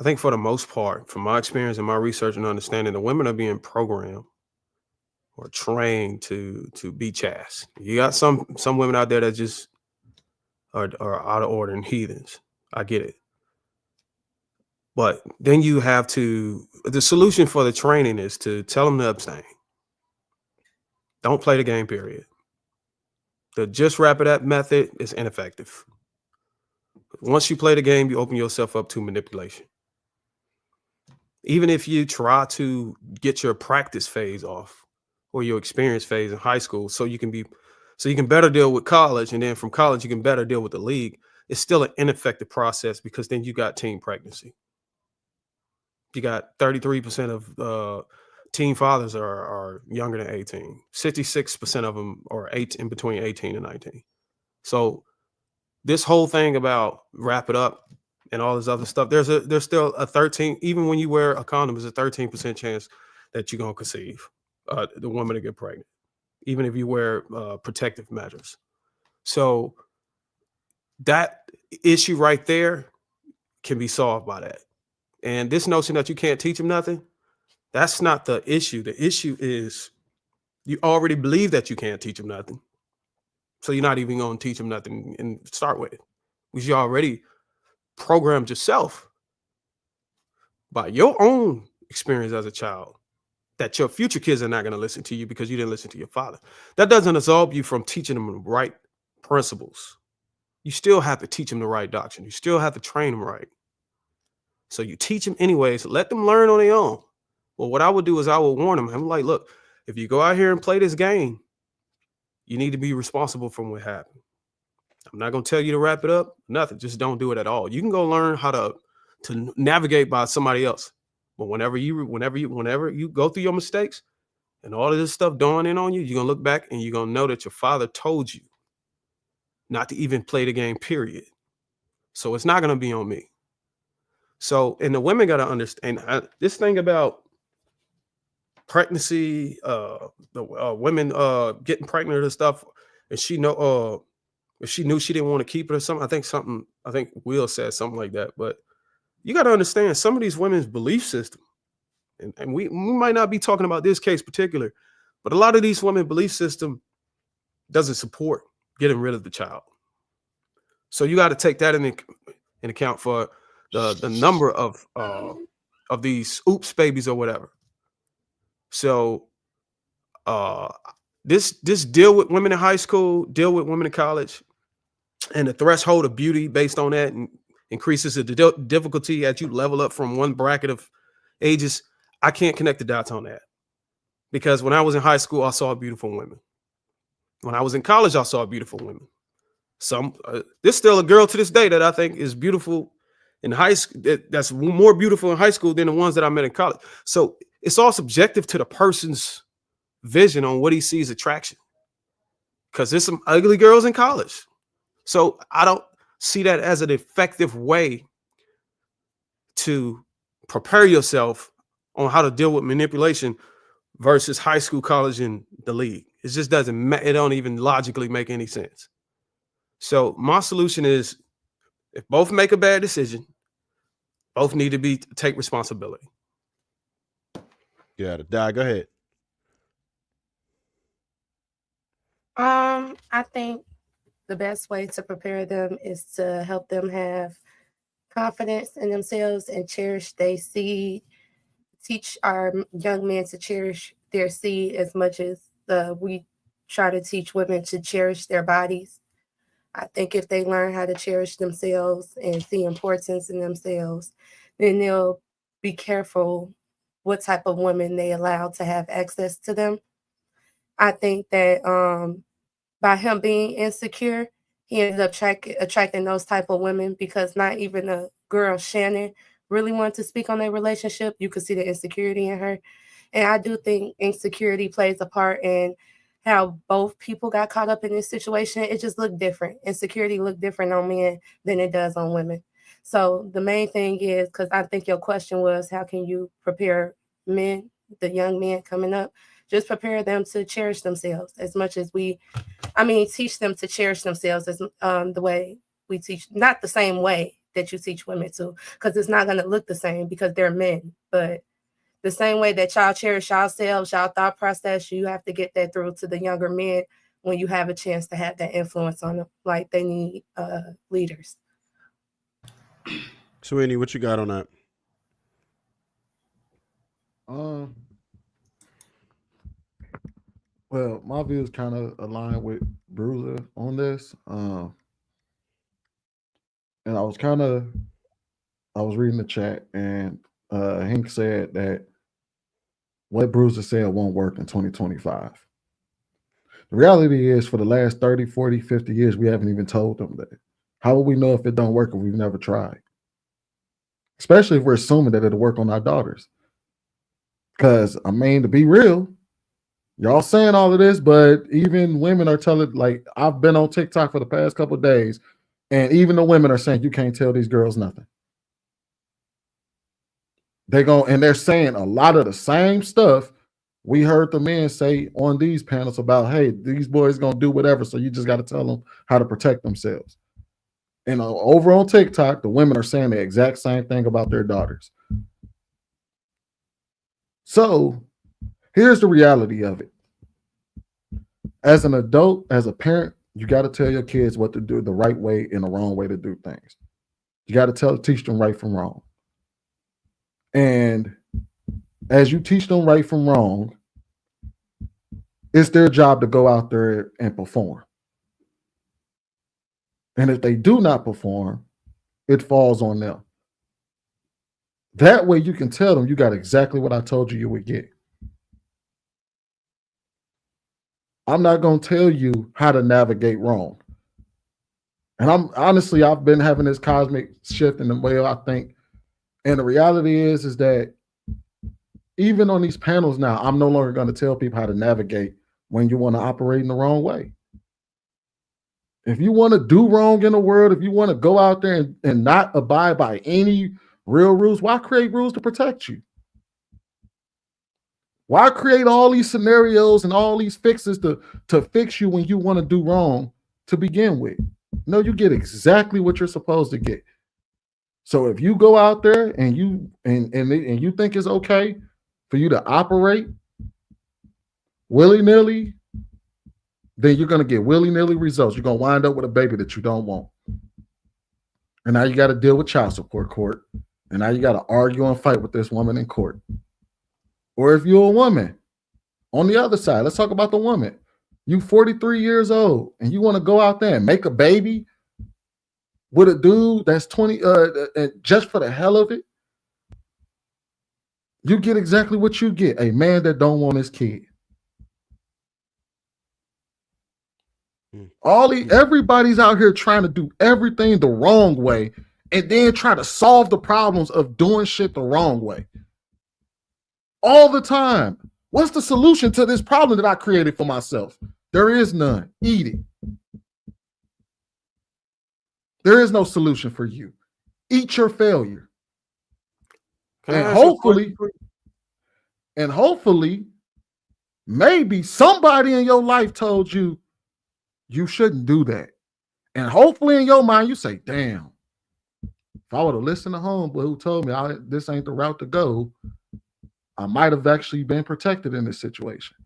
[SPEAKER 6] think for the most part, from my experience and my research and understanding, the women are being programmed or trained to be chass. You got some women out there that just are out of order and heathens. I get it. But then you have the solution for the training is to tell them to abstain. Don't play the game, period. The just wrap it up method is ineffective. Once you play the game, you open yourself up to manipulation. Even if you try to get your practice phase off or your experience phase in high school so you can better deal with college, and then from college you can better deal with the league, it's still an ineffective process because then you got teen pregnancy. You got 33% of teen fathers are younger than 18. 66% of them are in between 18 and 19. So this whole thing about wrap it up and all this other stuff, there's still a 13, even when you wear a condom, there's a 13% chance that you're gonna conceive, the woman to get pregnant, even if you wear protective measures. So that issue right there can be solved by that. And this notion that you can't teach them nothing, that's not the issue. The issue is you already believe that you can't teach them nothing. So you're not even going to teach them nothing and start with it. Because you already programmed yourself by your own experience as a child that your future kids are not going to listen to you because you didn't listen to your father. That doesn't absolve you from teaching them the right principles. You still have to teach them the right doctrine. You still have to train them right. So you teach them anyways, let them learn on their own. Well, what I would do is I would warn them. I'm like, look, if you go out here and play this game, you need to be responsible for what happened. I'm not going to tell you to wrap it up. Nothing. Just don't do it at all. You can go learn how to navigate by somebody else. But whenever you go through your mistakes and all of this stuff dawning in on you, you're going to look back and you're going to know that your father told you not to even play the game, period. So it's not going to be on me. So, and the women got to understand this thing about pregnancy, the women getting pregnant and stuff, and she know if she knew she didn't want to keep it or something. I think Will said something like that. But you got to understand some of these women's belief system, and we might not be talking about this case particular, but a lot of these women belief system doesn't support getting rid of the child. So you got to take that in account for the number of these oops babies or whatever. So this deal with women in high school, deal with women in college, and the threshold of beauty based on that and increases the difficulty as you level up from one bracket of ages. I can't connect the dots on that, because when I was in high school, I saw beautiful women. When I was in college, I saw beautiful women. There's still a girl to this day that I think is beautiful in high school. That's more beautiful in high school than the ones that I met in college. So it's all subjective to the person's vision on what he sees attraction. Because there's some ugly girls in college. So I don't see that as an effective way to prepare yourself on how to deal with manipulation versus high school, college, and the league. It just doesn't, it don't even logically make any sense. So my solution is, if both make a bad decision, both need to take responsibility.
[SPEAKER 13] Yeah, go ahead.
[SPEAKER 8] I think the best way to prepare them is to help them have confidence in themselves and cherish their seed. Teach our young men to cherish their seed as much as we try to teach women to cherish their bodies. I think if they learn how to cherish themselves and see importance in themselves, then they'll be careful what type of women they allow to have access to them. I think that by him being insecure, he ended up attracting those type of women, because not even a girl, Shannon, really wanted to speak on their relationship. You could see the insecurity in her. And I do think insecurity plays a part in how both people got caught up in this situation. It just looked different. Insecurity looked different on men than it does on women. So the main thing is, because I think your question was, how can you prepare men, the young men coming up? Just prepare them to cherish themselves as much as teach them to cherish themselves as the way we teach, not the same way that you teach women to, because it's not going to look the same because they're men, but the same way that y'all cherish yourselves, y'all thought process, you have to get that through to the younger men when you have a chance to have that influence on them. Like, they need leaders.
[SPEAKER 13] Sweeney, what you got on that?
[SPEAKER 2] Well, my views kind of align with Bruiser on this. And I was reading the chat, and Hank said that what Bruiser said won't work in 2025. The reality is, for the last 30, 40, 50 years, we haven't even told them that. How will we know if it don't work if we've never tried? Especially if we're assuming that it'll work on our daughters. Because, to be real, y'all saying all of this, but even women are telling, like, I've been on TikTok for the past couple of days, and even the women are saying you can't tell these girls nothing. They're saying a lot of the same stuff we heard the men say on these panels about, hey, these boys gonna do whatever, so you just got to tell them how to protect themselves. And over on TikTok, the women are saying the exact same thing about their daughters. So here's the reality of it. As an adult, as a parent, you got to tell your kids what to do, the right way and the wrong way to do things. You got to teach them right from wrong. And as you teach them right from wrong, it's their job to go out there and perform. And if they do not perform, it falls on them. That way you can tell them you got exactly what I told you would get. I'm not going to tell you how to navigate wrong. And I've been having this cosmic shift in the way I think. And the reality is that even on these panels now, I'm no longer going to tell people how to navigate when you want to operate in the wrong way. If you want to do wrong in the world, if you want to go out there and not abide by any real rules, why create rules to protect you? Why create all these scenarios and all these fixes to fix you when you want to do wrong to begin with? No, you get exactly what you're supposed to get. So if you go out there and you think it's okay for you to operate willy-nilly, then you're going to get willy-nilly results. You're going to wind up with a baby that you don't want. And now you got to deal with child support court. And now you got to argue and fight with this woman in court. Or if you're a woman, on the other side, let's talk about the woman. You 43 years old and you want to go out there and make a baby with a dude that's 20 just for the hell of it. You get exactly what you get, a man that don't want his kid. Everybody's out here trying to do everything the wrong way and then try to solve the problems of doing shit the wrong way. All the time. What's the solution to this problem that I created for myself? There is none. Eat it. There is no solution for you. Eat your failure. And hopefully, maybe somebody in your life told you you shouldn't do that. And hopefully in your mind, you say, damn, if I would have listened to homeboy who told me this ain't the route to go, I might have actually been protected in this situation.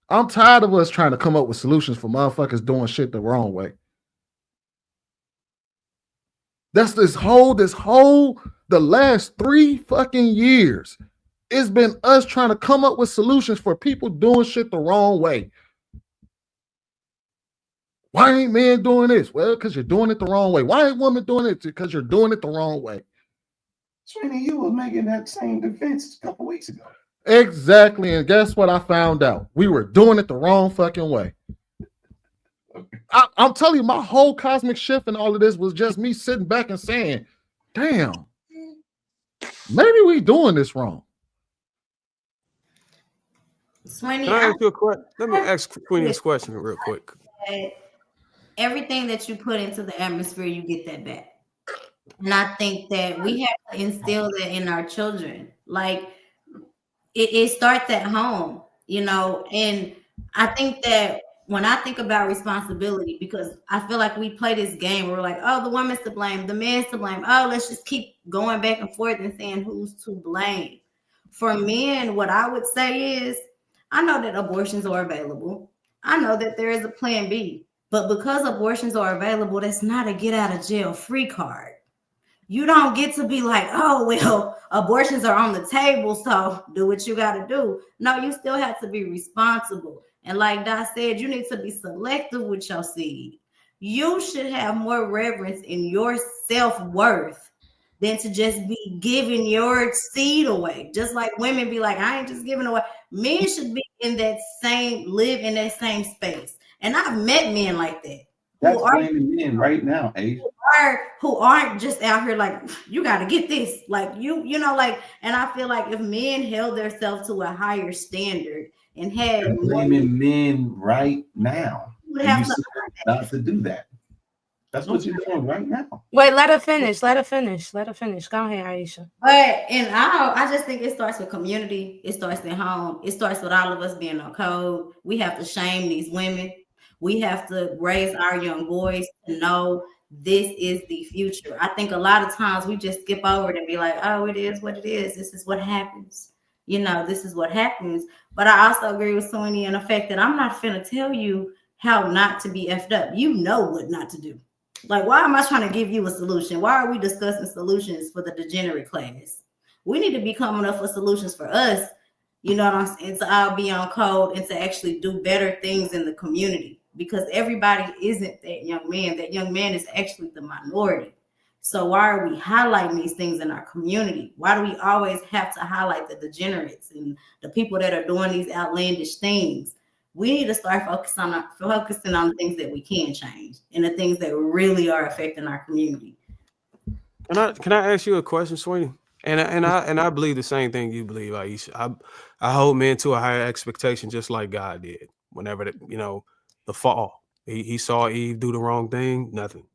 [SPEAKER 2] I'm tired of us trying to come up with solutions for motherfuckers doing shit the wrong way. That's the last 3 fucking years. It's been us trying to come up with solutions for people doing shit the wrong way. Why ain't men doing this? Well, because you're doing it the wrong way. Why ain't women doing it? Because you're doing it the wrong way.
[SPEAKER 7] Sweeney, you were making that same defense a couple weeks ago.
[SPEAKER 2] Exactly. And guess what I found out? We were doing it the wrong fucking way. I'm telling you, my whole cosmic shift and all of this was just me sitting back and saying, damn, maybe we doing this wrong.
[SPEAKER 10] Sweeney,
[SPEAKER 6] Can I ask you a question? Let me ask Sweeney this question real quick.
[SPEAKER 10] Everything that you put into the atmosphere, you get that back. And I think that we have to instill that in our children. Like it starts at home, you know, and I think that when I think about responsibility, because I feel like we play this game where we're like, oh, the woman's to blame, the man's to blame. Oh, let's just keep going back and forth and saying who's to blame. For men, what I would say is, I know that abortions are available. I know that there is a plan B, but because abortions are available, that's not a get out of jail free card. You don't get to be like, oh, well, abortions are on the table, so do what you got to do. No, you still have to be responsible. And like Doc said, you need to be selective with your seed. You should have more reverence in your self-worth than to just be giving your seed away. Just like women be like, I ain't just giving away. Men should be live in that same space. And I've met men like that.
[SPEAKER 7] That's blaming men right now, Asia.
[SPEAKER 10] Who aren't just out here like, you got to get this. Like, you know, like, and I feel like if men held themselves to a higher standard and had
[SPEAKER 7] blaming men right now, you have not to do that. That's what you're doing right now.
[SPEAKER 8] Wait, let her finish. Go ahead, Aisha.
[SPEAKER 10] But I just think it starts with community. It starts at home. It starts with all of us being on code. We have to shame these women. We have to raise our young boys to know this is the future. I think a lot of times we just skip over it and be like, oh, it is what it is. This is what happens. You know, this is what happens. But I also agree with Sweeney in the fact that I'm not finna tell you how not to be effed up. You know what not to do. Like, why am I trying to give you a solution? Why are we discussing solutions for the degenerate class? We need to be coming up with solutions for us, you know what I'm saying, to all be on code and to actually do better things in the community, because everybody isn't that young man. That young man is actually the minority. So why are we highlighting these things in our community? Why do we always have to highlight the degenerates and the people that are doing these outlandish things? We need to start focusing on the things that we can change and the things that really are affecting our community.
[SPEAKER 6] Can I ask you a question, Sweeney? And I believe the same thing you believe, Aisha. I hold men to a higher expectation, just like God did. Whenever the fall, he saw Eve do the wrong thing, nothing.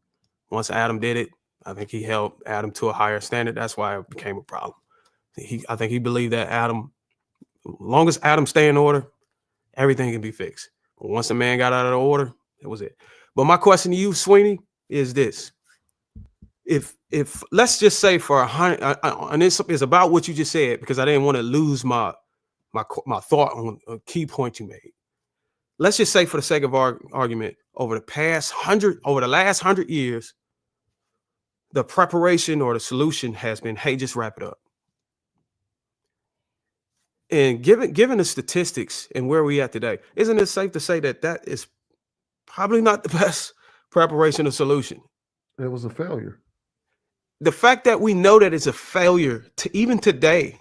[SPEAKER 6] Once Adam did it, I think he held Adam to a higher standard. That's why it became a problem. I think he believed that Adam, as long as Adam stay in order, everything can be fixed. But once a man got out of the order, that was it. But my question to you, Sweeney, is this: if let's just say for 100, and this is about what you just said, because I didn't want to lose my thought on a key point you made. Let's just say, for the sake of our argument, over the last 100 years, the preparation or the solution has been, hey, just wrap it up. And given the statistics and where we at today, isn't it safe to say that that is probably not the best preparation or solution?
[SPEAKER 2] It was a failure.
[SPEAKER 6] The fact that we know that it's a failure to even today,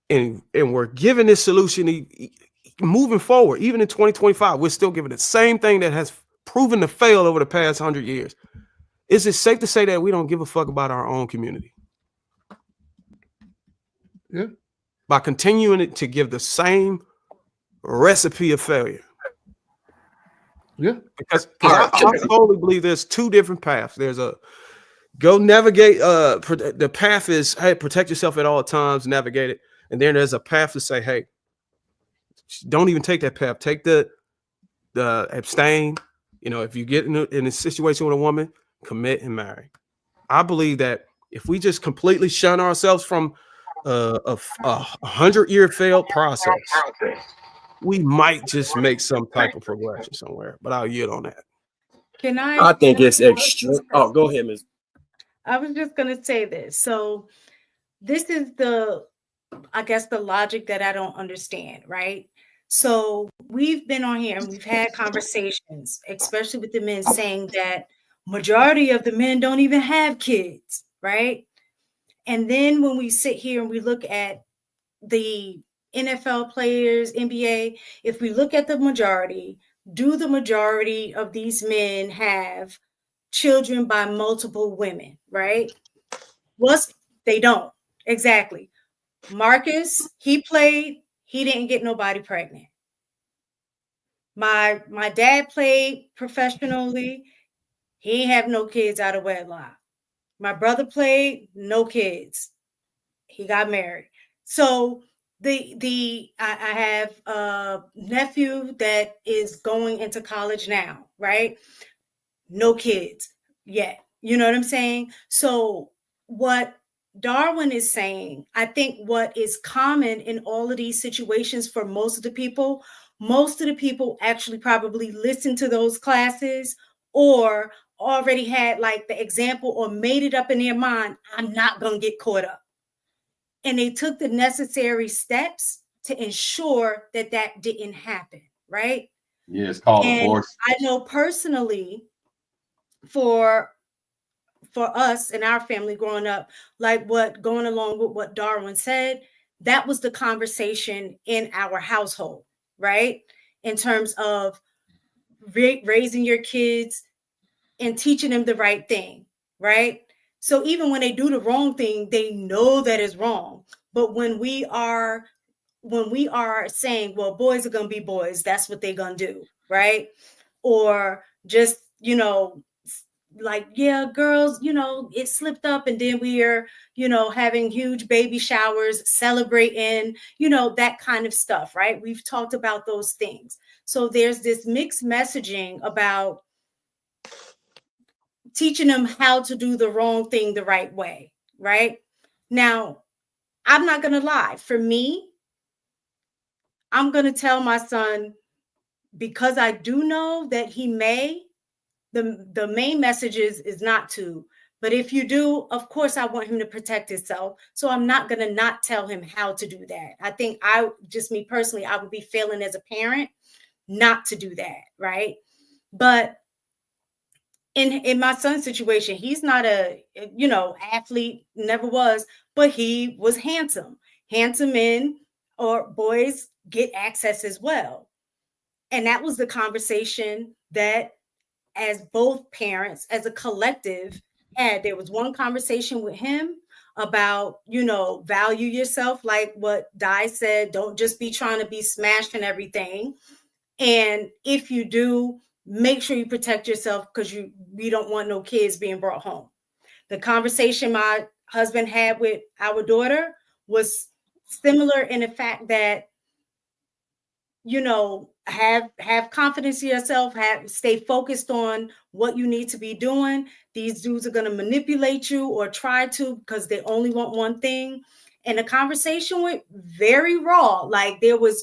[SPEAKER 6] and we're giving this solution moving forward, even in 2025, we're still giving the same thing that has proven to fail over the past 100 years. Is it safe to say that we don't give a fuck about our own community?
[SPEAKER 2] Yeah.
[SPEAKER 6] By continuing to give the same recipe of failure.
[SPEAKER 2] Yeah.
[SPEAKER 6] Because I totally believe there's two different paths. There's a go navigate. The path is, hey, protect yourself at all times, navigate it. And then there's a path to say, hey, don't even take that path. Take the abstain. You know, if you get in a situation with a woman, commit and marry. I believe that if we just completely shun ourselves from a 100-year failed process, we might just make some type of progression somewhere. But I'll yield on that.
[SPEAKER 3] Can I
[SPEAKER 11] think it's extreme. Oh, go ahead, Ms.
[SPEAKER 3] I was just going to say this. So this is I guess the logic that I don't understand, right? So we've been on here and we've had conversations, especially with the men, saying that majority of the men don't even have kids, right? And then when we sit here and we look at the NFL players, NBA, if we look at the majority, do the majority of these men have children by multiple women, right? They don't. Exactly. Marcus, he played, he didn't get nobody pregnant. My dad played professionally, he ain't have no kids out of wedlock. My brother played, no kids. He got married. So I have a nephew that is going into college now, right? No kids yet. You know what I'm saying? So what Darwin is saying, I think what is common in all of these situations for most of the people actually probably listened to those classes or already had like the example or made it up in their mind, I'm not going to get caught up. And they took the necessary steps to ensure that that didn't happen, right?
[SPEAKER 7] Yeah, it's called divorce.
[SPEAKER 3] I know personally for us and our family growing up, like going along with what Darwin said, that was the conversation in our household, right? In terms of raising your kids and teaching them the right thing, right? So even when they do the wrong thing, they know that is wrong. But when we are saying, well, boys are going to be boys, that's what they're going to do, right? Or just, like, yeah, girls, it slipped up and then we are, having huge baby showers, celebrating, that kind of stuff, right? We've talked about those things. So there's this mixed messaging about teaching them how to do the wrong thing the right way, right? Now, I'm not going to lie. For me, I'm going to tell my son, because I do know that he may, the main message is not to, but if you do, of course, I want him to protect himself. So I'm not going to not tell him how to do that. I think me personally, I would be failing as a parent not to do that, right? But in my son's situation, he's not a, athlete, never was, but he was handsome. Handsome men or boys get access as well. And that was the conversation that as both parents, as a collective, had. There was one conversation with him about, value yourself, like what Di said, don't just be trying to be smashed and everything. And if you do, make sure you protect yourself because we don't want no kids being brought home. The conversation my husband had with our daughter was similar in the fact that, have confidence in yourself, stay focused on what you need to be doing. These dudes are going to manipulate you or try to because they only want one thing. And the conversation went very raw. Like there was,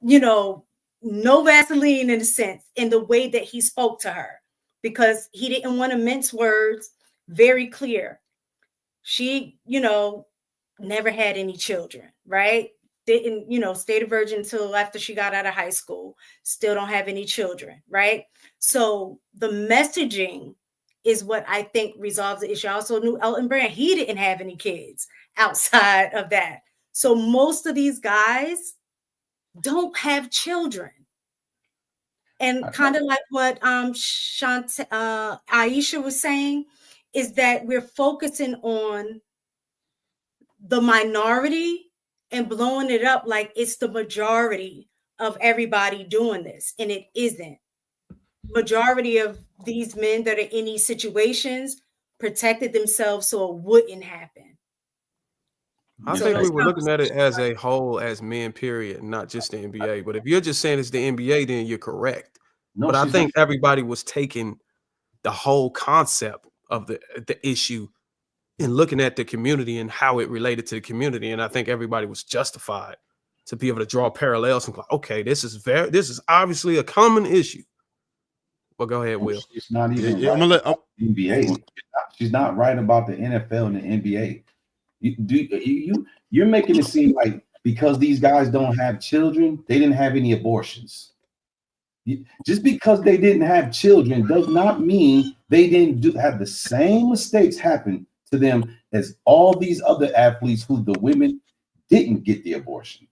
[SPEAKER 3] no Vaseline in a sense in the way that he spoke to her because he didn't want to mince words, very clear. She, never had any children, right? Didn't, you know, stayed a virgin until after she got out of high school, still don't have any children, right? So the messaging is what I think resolves the issue. I also knew Elton Brand, he didn't have any kids outside of that. So most of these guys don't have children. And kind of like what Aisha was saying, is that we're focusing on the minority and blowing it up like it's the majority of everybody doing this, and it isn't. Majority of these men that are in these situations protected themselves so it wouldn't happen.
[SPEAKER 6] I
[SPEAKER 3] So
[SPEAKER 6] think we
[SPEAKER 3] let's
[SPEAKER 6] were
[SPEAKER 3] not-
[SPEAKER 6] looking at it as a whole, as men, period, not just the NBA. But if you're just saying it's the NBA, then you're correct.
[SPEAKER 7] No,
[SPEAKER 6] but I
[SPEAKER 7] she's
[SPEAKER 6] think everybody was taking the whole concept of the issue and looking at the community and how it related to the community. And I think everybody was justified to be able to draw parallels and go, okay, this is obviously a common issue. Well, go ahead, Will.
[SPEAKER 7] She's not even
[SPEAKER 13] Yeah,
[SPEAKER 7] right
[SPEAKER 13] I'm gonna let-
[SPEAKER 7] about the NBA. She's not right about the NFL and the NBA. You're making it seem like because these guys don't have children, they didn't have any abortions. Just because they didn't have children does not mean they didn't have the same mistakes happen to them as all these other athletes who the women didn't get the abortion.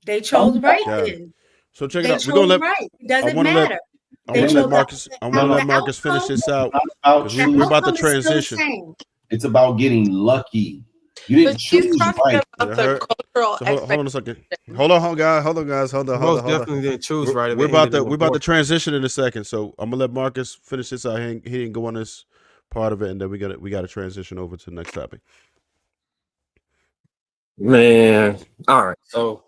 [SPEAKER 3] They chose right
[SPEAKER 13] Yeah.
[SPEAKER 3] then.
[SPEAKER 13] So check it
[SPEAKER 3] They
[SPEAKER 13] out. We're gonna
[SPEAKER 3] chose
[SPEAKER 13] let.
[SPEAKER 3] right. It
[SPEAKER 13] I
[SPEAKER 3] doesn't
[SPEAKER 13] want to
[SPEAKER 3] matter.
[SPEAKER 13] I
[SPEAKER 3] They
[SPEAKER 13] want to let
[SPEAKER 3] chose
[SPEAKER 13] Marcus. I want to let
[SPEAKER 3] the
[SPEAKER 13] Marcus finish this out
[SPEAKER 7] About
[SPEAKER 13] because we're about to
[SPEAKER 3] outcome is still the
[SPEAKER 13] transition.
[SPEAKER 3] same.
[SPEAKER 7] It's about getting lucky. You didn't
[SPEAKER 9] But she's
[SPEAKER 7] choose
[SPEAKER 9] talking
[SPEAKER 7] right.
[SPEAKER 9] about the cultural
[SPEAKER 13] So hold on a second. Hold on, guys. Hold on.
[SPEAKER 6] Most definitely didn't choose right. if
[SPEAKER 13] We're
[SPEAKER 6] it
[SPEAKER 13] about
[SPEAKER 6] ended
[SPEAKER 13] to
[SPEAKER 6] in
[SPEAKER 13] we're about to
[SPEAKER 6] abortion.
[SPEAKER 13] transition in a second. So I'm gonna let Marcus finish this out. He didn't go on this part of it, and then we got to transition over to the next topic.
[SPEAKER 11] Man, all right. So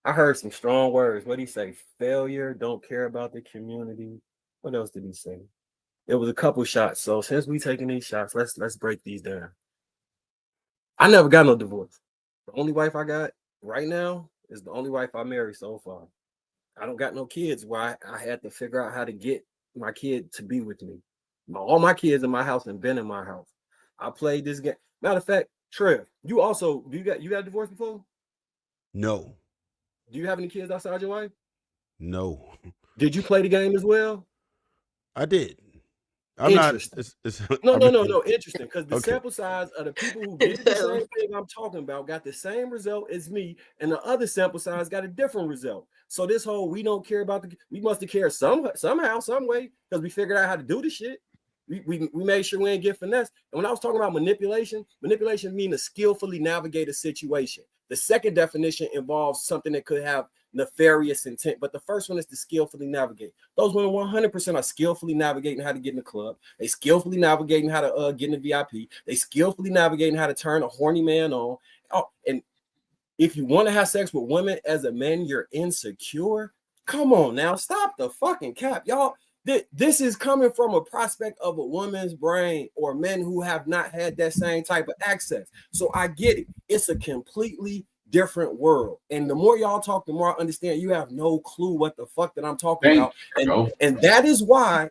[SPEAKER 11] I heard some strong words. What did he say? Failure, don't care about the community. What else did he say? It was a couple shots. So since we taking these shots, let's break these down. I never got no divorce. The only wife I got right now is the only wife I married so far. I don't got no kids where I had to figure out how to get my kid to be with me. All my kids in my house and been in my house. I played this game. Matter of fact, Trev, you got divorced before?
[SPEAKER 13] No,
[SPEAKER 11] Do you have any kids outside your wife?
[SPEAKER 13] no,
[SPEAKER 11] Did you play the game as well?
[SPEAKER 13] I did. I'm not.
[SPEAKER 11] Interesting.
[SPEAKER 13] It's,
[SPEAKER 11] No,
[SPEAKER 13] I
[SPEAKER 11] no,
[SPEAKER 13] mean-
[SPEAKER 11] no, no. Interesting, because the
[SPEAKER 13] Okay.
[SPEAKER 11] sample size of the people who did the same thing I'm talking about got the same result as me, and the other sample size got a different result. So this whole we don't care about we must have cared somehow, some way, because we figured out how to do the shit. We made sure we ain't get finesse. And when I was talking about manipulation means to skillfully navigate a situation. The second definition involves something that could have nefarious intent, but the first one is to skillfully navigate. Those women 100% are skillfully navigating how to get in the club. They skillfully navigating how to get in the VIP. They skillfully navigating how to turn a horny man on. Oh, and if you want to have sex with women as a man, you're insecure. Come on now, stop the fucking cap, y'all. This is coming from a prospect of a woman's brain or men who have not had that same type of access. So I get it. It's a completely different world. And the more y'all talk, the more I understand you have no clue what the fuck that I'm talking about. And that is why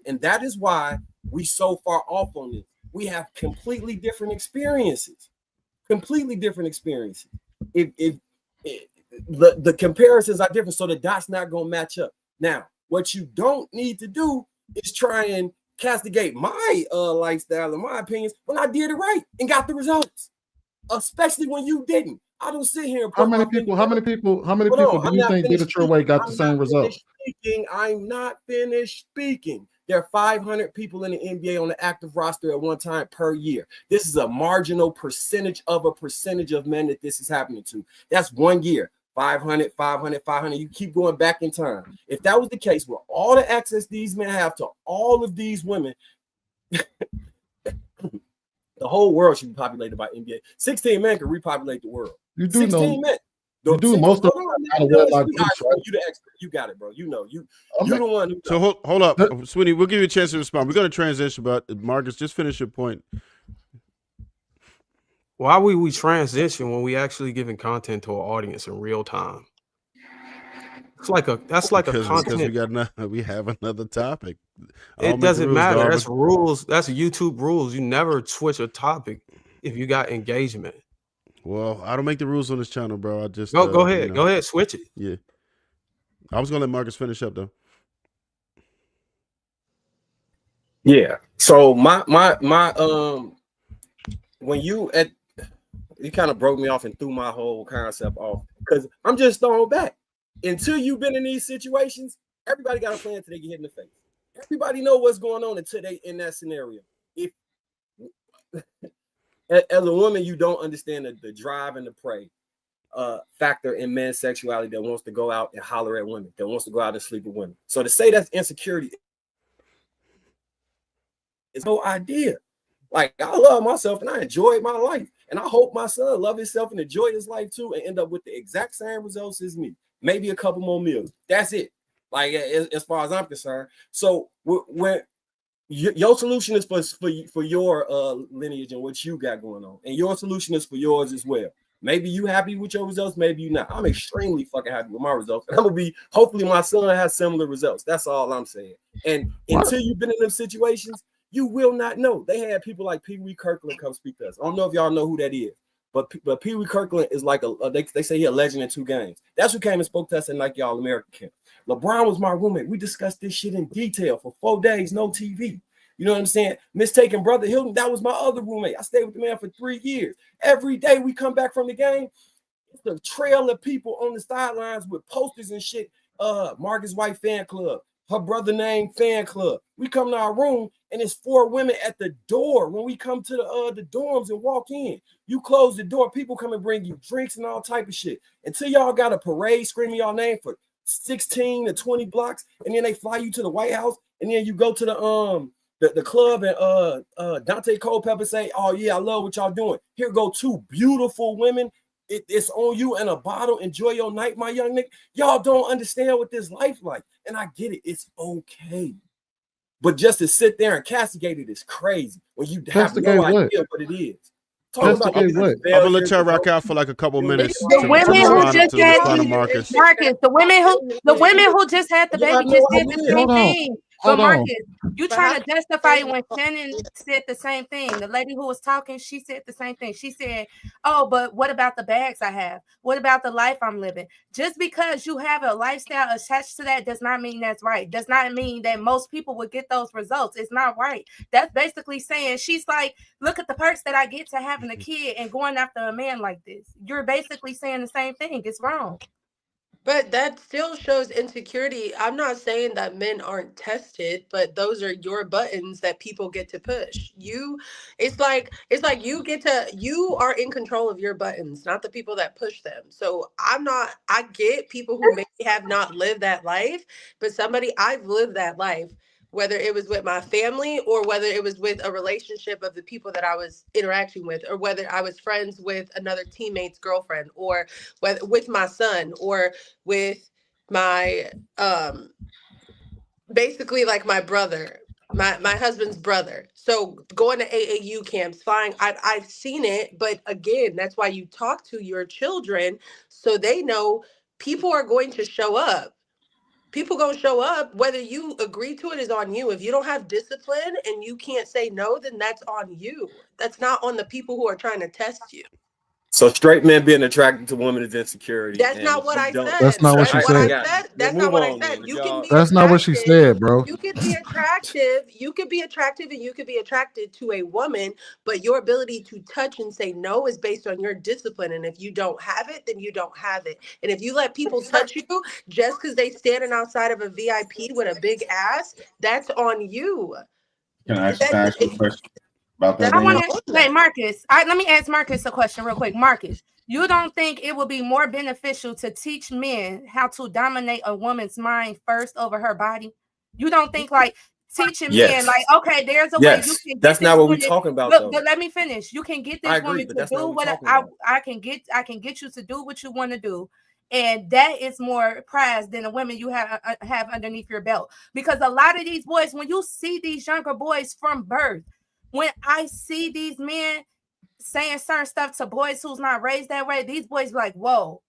[SPEAKER 11] we so far off on this. We have completely different experiences. Completely different experiences. If the comparisons are different, so the dots not gonna match up. Now, what you don't need to do is try and castigate my lifestyle and my opinions when I did it right and got the results, especially when you didn't. I don't sit here and
[SPEAKER 2] How many people do you think did it your way got the same result?
[SPEAKER 11] I'm not finished speaking. There are 500 people in the NBA on the active roster at one time per year. This is a marginal percentage of men that this is happening to. That's 1 year. 500, 500, 500. You keep going back in time. If that was the case, with all the access these men have to all of these women, the whole world should be populated by NBA. 16 men can repopulate the world.
[SPEAKER 2] You do
[SPEAKER 11] 16
[SPEAKER 2] know.
[SPEAKER 11] men.
[SPEAKER 2] You do most of
[SPEAKER 11] You the expert. You got it, bro. You know. You the one who
[SPEAKER 13] So hold up, Sweeney. We'll give you a chance to respond. We're going to transition, but Marcus, just finish your point.
[SPEAKER 6] Why would we transition when we actually giving content to our audience in real time? That's like a content.
[SPEAKER 13] Because we have another topic.
[SPEAKER 6] It doesn't matter. That's rules. That's YouTube rules. You never switch a topic if you got engagement.
[SPEAKER 13] Well, I don't make the rules on this channel, bro. I just
[SPEAKER 6] go ahead. Go ahead. Switch it.
[SPEAKER 13] Yeah. I was gonna let Marcus finish up though.
[SPEAKER 6] Yeah. So my when you kind of broke me off and threw my whole concept off because I'm just throwing back. Until you've been in these situations, everybody got a plan until they get hit in the face. Everybody know what's going on until they in that scenario. If as a woman, you don't understand the drive and the prey factor in men's sexuality that wants to go out and holler at women, that wants to go out and sleep with women. So to say that's insecurity is no idea. Like, I love myself and I enjoy my life. And I hope my son love himself and enjoy his life too and end up with the exact same results as me. Maybe a couple more meals. That's it. Like, as far as I'm concerned. So when your solution is for your lineage and what you got going on. And your solution is for yours as well. Maybe you happy with your results, maybe you not. I'm extremely fucking happy with my results. And I'm gonna be, hopefully my son has similar results. That's all I'm saying. And until you've been in them situations, you will not know. They had people like Pee Wee Kirkland come speak to us. I don't know if y'all know who that is, but Pee Wee Kirkland is like they say he a legend in 2 games. That's who came and spoke to us in like y'all American camp. LeBron was my roommate. We discussed this shit in detail for 4 days, no TV. You know what I'm saying? Mistaken Brother Hilton, that was my other roommate. I stayed with the man for 3 years. Every day we come back from the game, it's a trail of people on the sidelines with posters and shit. Marcus White fan club, her brother named fan club. We come to our room and it's 4 women at the door when we come to the dorms and walk in. You close the door, people come and bring you drinks and all type of shit. Until y'all got a parade screaming y'all name for 16 to 20 blocks, and then they fly you to the White House, and then you go to the club and Dante Culpepper say, oh yeah, I love what y'all doing. Here go 2 beautiful women. It's on you and a bottle. Enjoy your night, my young nigga. Y'all don't understand what this life like. And I get it. It's okay. But just to sit there and castigate it is crazy when you have no idea what it is.
[SPEAKER 13] I'm gonna let y'all rock out for like a couple minutes.
[SPEAKER 8] The women who just had
[SPEAKER 13] Marcus.
[SPEAKER 8] The women who just had the baby just did the same thing. But Marcus, you trying to justify when Shannon said the same thing. The lady who was talking, she said the same thing. She said, oh, but what about the bags I have? What about the life I'm living? Just because you have a lifestyle attached to that does not mean that's right. Does not mean that most people would get those results. It's not right. That's basically saying, she's like, look at the perks that I get to having a kid and going after a man like this. You're basically saying the same thing. It's wrong.
[SPEAKER 9] But that still shows insecurity. I'm not saying that men aren't tested, but those are your buttons that people get to push. It's like you are in control of your buttons, not the people that push them. So I get people who maybe have not lived that life, but I've lived that life, whether it was with my family or whether it was with a relationship of the people that I was interacting with, or whether I was friends with another teammate's girlfriend, or whether with my son, or with my basically like my brother, my husband's brother. So going to AAU camps, fine. I've seen it, but again, that's why you talk to your children so they know people are going to show up. People gonna show up. Whether you agree to it is on you. If you don't have discipline and you can't say no, then that's on you. That's not on the people who are trying to test you.
[SPEAKER 6] So straight men being attracted to women is insecurity.
[SPEAKER 9] That's not what I said.
[SPEAKER 2] That's not what she said.
[SPEAKER 9] That's not what I said. You can be
[SPEAKER 2] That's not what she said, bro.
[SPEAKER 9] You could be attractive. You could be attractive and you could be attracted to a woman, but your ability to touch and say no is based on your discipline. And if you don't have it, then you don't have it. And if you let people touch you just because they standing outside of a VIP with a big ass, that's on you.
[SPEAKER 7] Can I ask you a question about that?
[SPEAKER 8] I want to say, Marcus, let me ask Marcus a question real quick. Marcus, you don't think it would be more beneficial to teach men how to dominate a woman's mind first over her body? You don't think like teaching men like, okay, there's a way you can get
[SPEAKER 6] that's
[SPEAKER 8] this
[SPEAKER 6] not what we're
[SPEAKER 8] woman,
[SPEAKER 6] talking about.
[SPEAKER 8] Look, but let me finish. You can get this
[SPEAKER 6] agree,
[SPEAKER 8] woman to do what I can get you to do what you want to do. And that is more prized than the women you have underneath your belt. Because a lot of these boys, when you see these younger boys from birth, when I see these men saying certain stuff to boys who's not raised that way, these boys be like, whoa,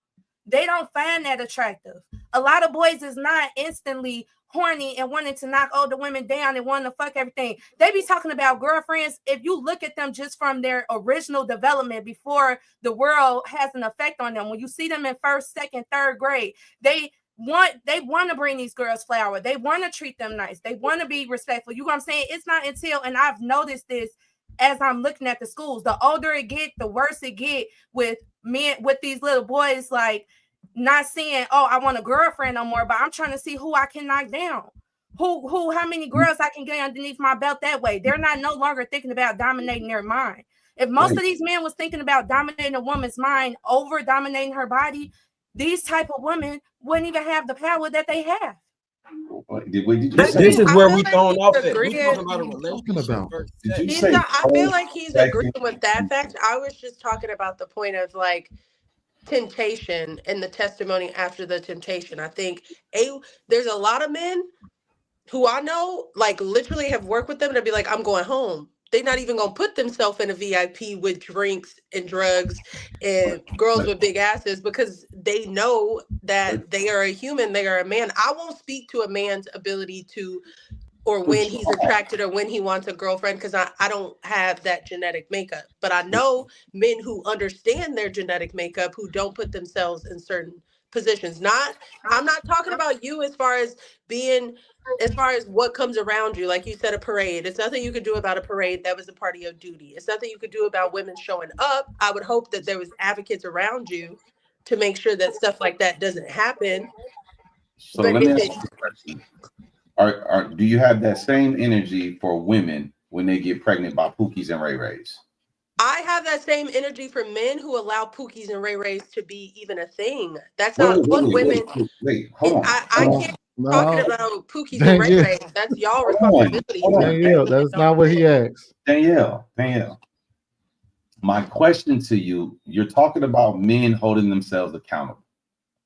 [SPEAKER 8] they don't find that attractive. A lot of boys is not instantly horny and wanting to knock older women down and wanting to fuck everything. They be talking about girlfriends. If you look at them just from their original development before the world has an effect on them, when you see them in first, second, third grade, they want to bring these girls flower. They want to treat them nice. They want to be respectful. You know what I'm saying? It's not until, and I've noticed this as I'm looking at the schools, the older it get, the worse it get with men, with these little boys, like not saying, oh, I want a girlfriend no more, but I'm trying to see who I can knock down. How many girls I can get underneath my belt that way. They're not no longer thinking about dominating their mind. If most of these men was thinking about dominating a woman's mind over dominating her body, these type of women wouldn't even have the power that they have.
[SPEAKER 11] This is where we thrown off at. We talking about a
[SPEAKER 7] relationship.
[SPEAKER 11] Did you say?
[SPEAKER 9] I feel like he's agreeing with that fact. I was just talking about the point of like temptation and the testimony after the temptation. I think there's a lot of men who I know like literally have worked with them and be like, I'm going home. They're not even gonna put themselves in a VIP with drinks and drugs and girls with big asses because they know that they are a human, they are a man. I won't speak to a man's ability to, or when he's attracted or when he wants a girlfriend, because I don't have that genetic makeup. But I know men who understand their genetic makeup who don't put themselves in certain positions. I'm not talking about you as far as what comes around you. Like you said, a parade. It's nothing you could do about a parade. That was a part of your duty. It's nothing you could do about women showing up. I would hope that there was advocates around you to make sure that stuff like that doesn't happen.
[SPEAKER 7] So let me ask you a question. Do you have that same energy for women when they get pregnant by Pookies and Ray Rays?
[SPEAKER 9] I have that same energy for men who allow Pookies and Ray Rays to be even a thing. That's not what women.
[SPEAKER 7] Wait, hold on.
[SPEAKER 9] I can't talking about Pookies and Ray Rays. That's y'all responsibility.
[SPEAKER 2] Danielle, that's not what he asked.
[SPEAKER 7] Danielle. My question to you: you're talking about men holding themselves accountable.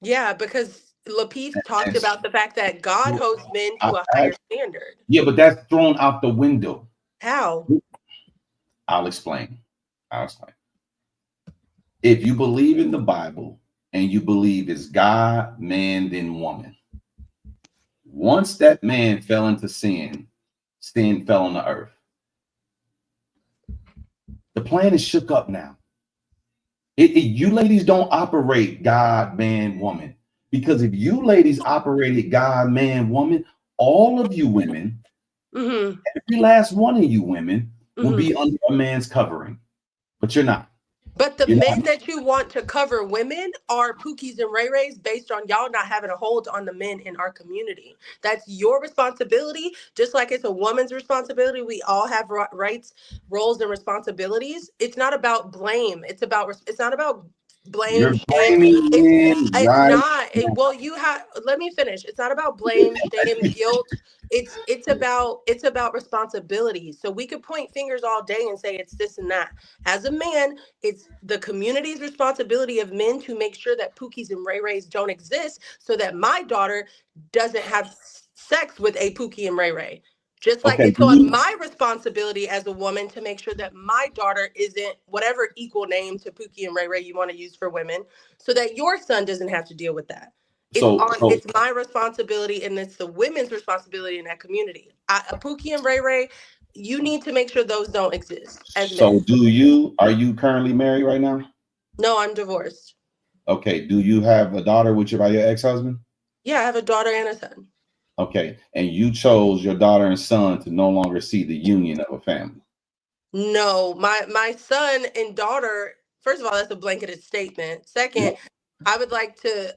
[SPEAKER 9] Yeah, because Lapeef talked about the fact that God holds men to a higher standard.
[SPEAKER 7] Yeah, but that's thrown out the window.
[SPEAKER 9] How?
[SPEAKER 7] I'll explain. If you believe in the Bible and you believe it's God, man, then woman, once that man fell into sin, sin fell on the earth. The plan is shook up now. You ladies don't operate God, man, woman. Because if you ladies operated God, man, woman, all of you women, every last one of you women will be under a man's covering. But you're not.
[SPEAKER 9] But the men that you want to cover women are Pookies and Ray Rays based on y'all not having a hold on the men in our community. That's your responsibility. Just like it's a woman's responsibility. We all have rights, roles, and responsibilities. It's not about blame. It's not about blame.
[SPEAKER 7] You're
[SPEAKER 9] shame.
[SPEAKER 7] It's
[SPEAKER 9] not. Well, you have. Let me finish. It's not about blame, shame, guilt. It's about responsibility. So we could point fingers all day and say it's this and that. As a man, it's the community's responsibility of men to make sure that Pookies and Ray Rays don't exist, so that my daughter doesn't have sex with a Pookie and Ray Ray. Just like it's on my responsibility as a woman to make sure that my daughter isn't whatever equal name to Pookie and Ray Ray you want to use for women, so that your son doesn't have to deal with that. It's my responsibility, and it's the women's responsibility in that community. A Pookie and Ray Ray, you need to make sure those don't exist.
[SPEAKER 7] So are you currently married right now?
[SPEAKER 9] No, I'm divorced.
[SPEAKER 7] Okay. Do you have a daughter by your ex-husband?
[SPEAKER 9] Yeah, I have a daughter and a son.
[SPEAKER 7] Okay. And you chose your daughter and son to no longer see the union of a family?
[SPEAKER 9] No, my son and daughter, first of all, that's a blanketed statement. Second, I would like to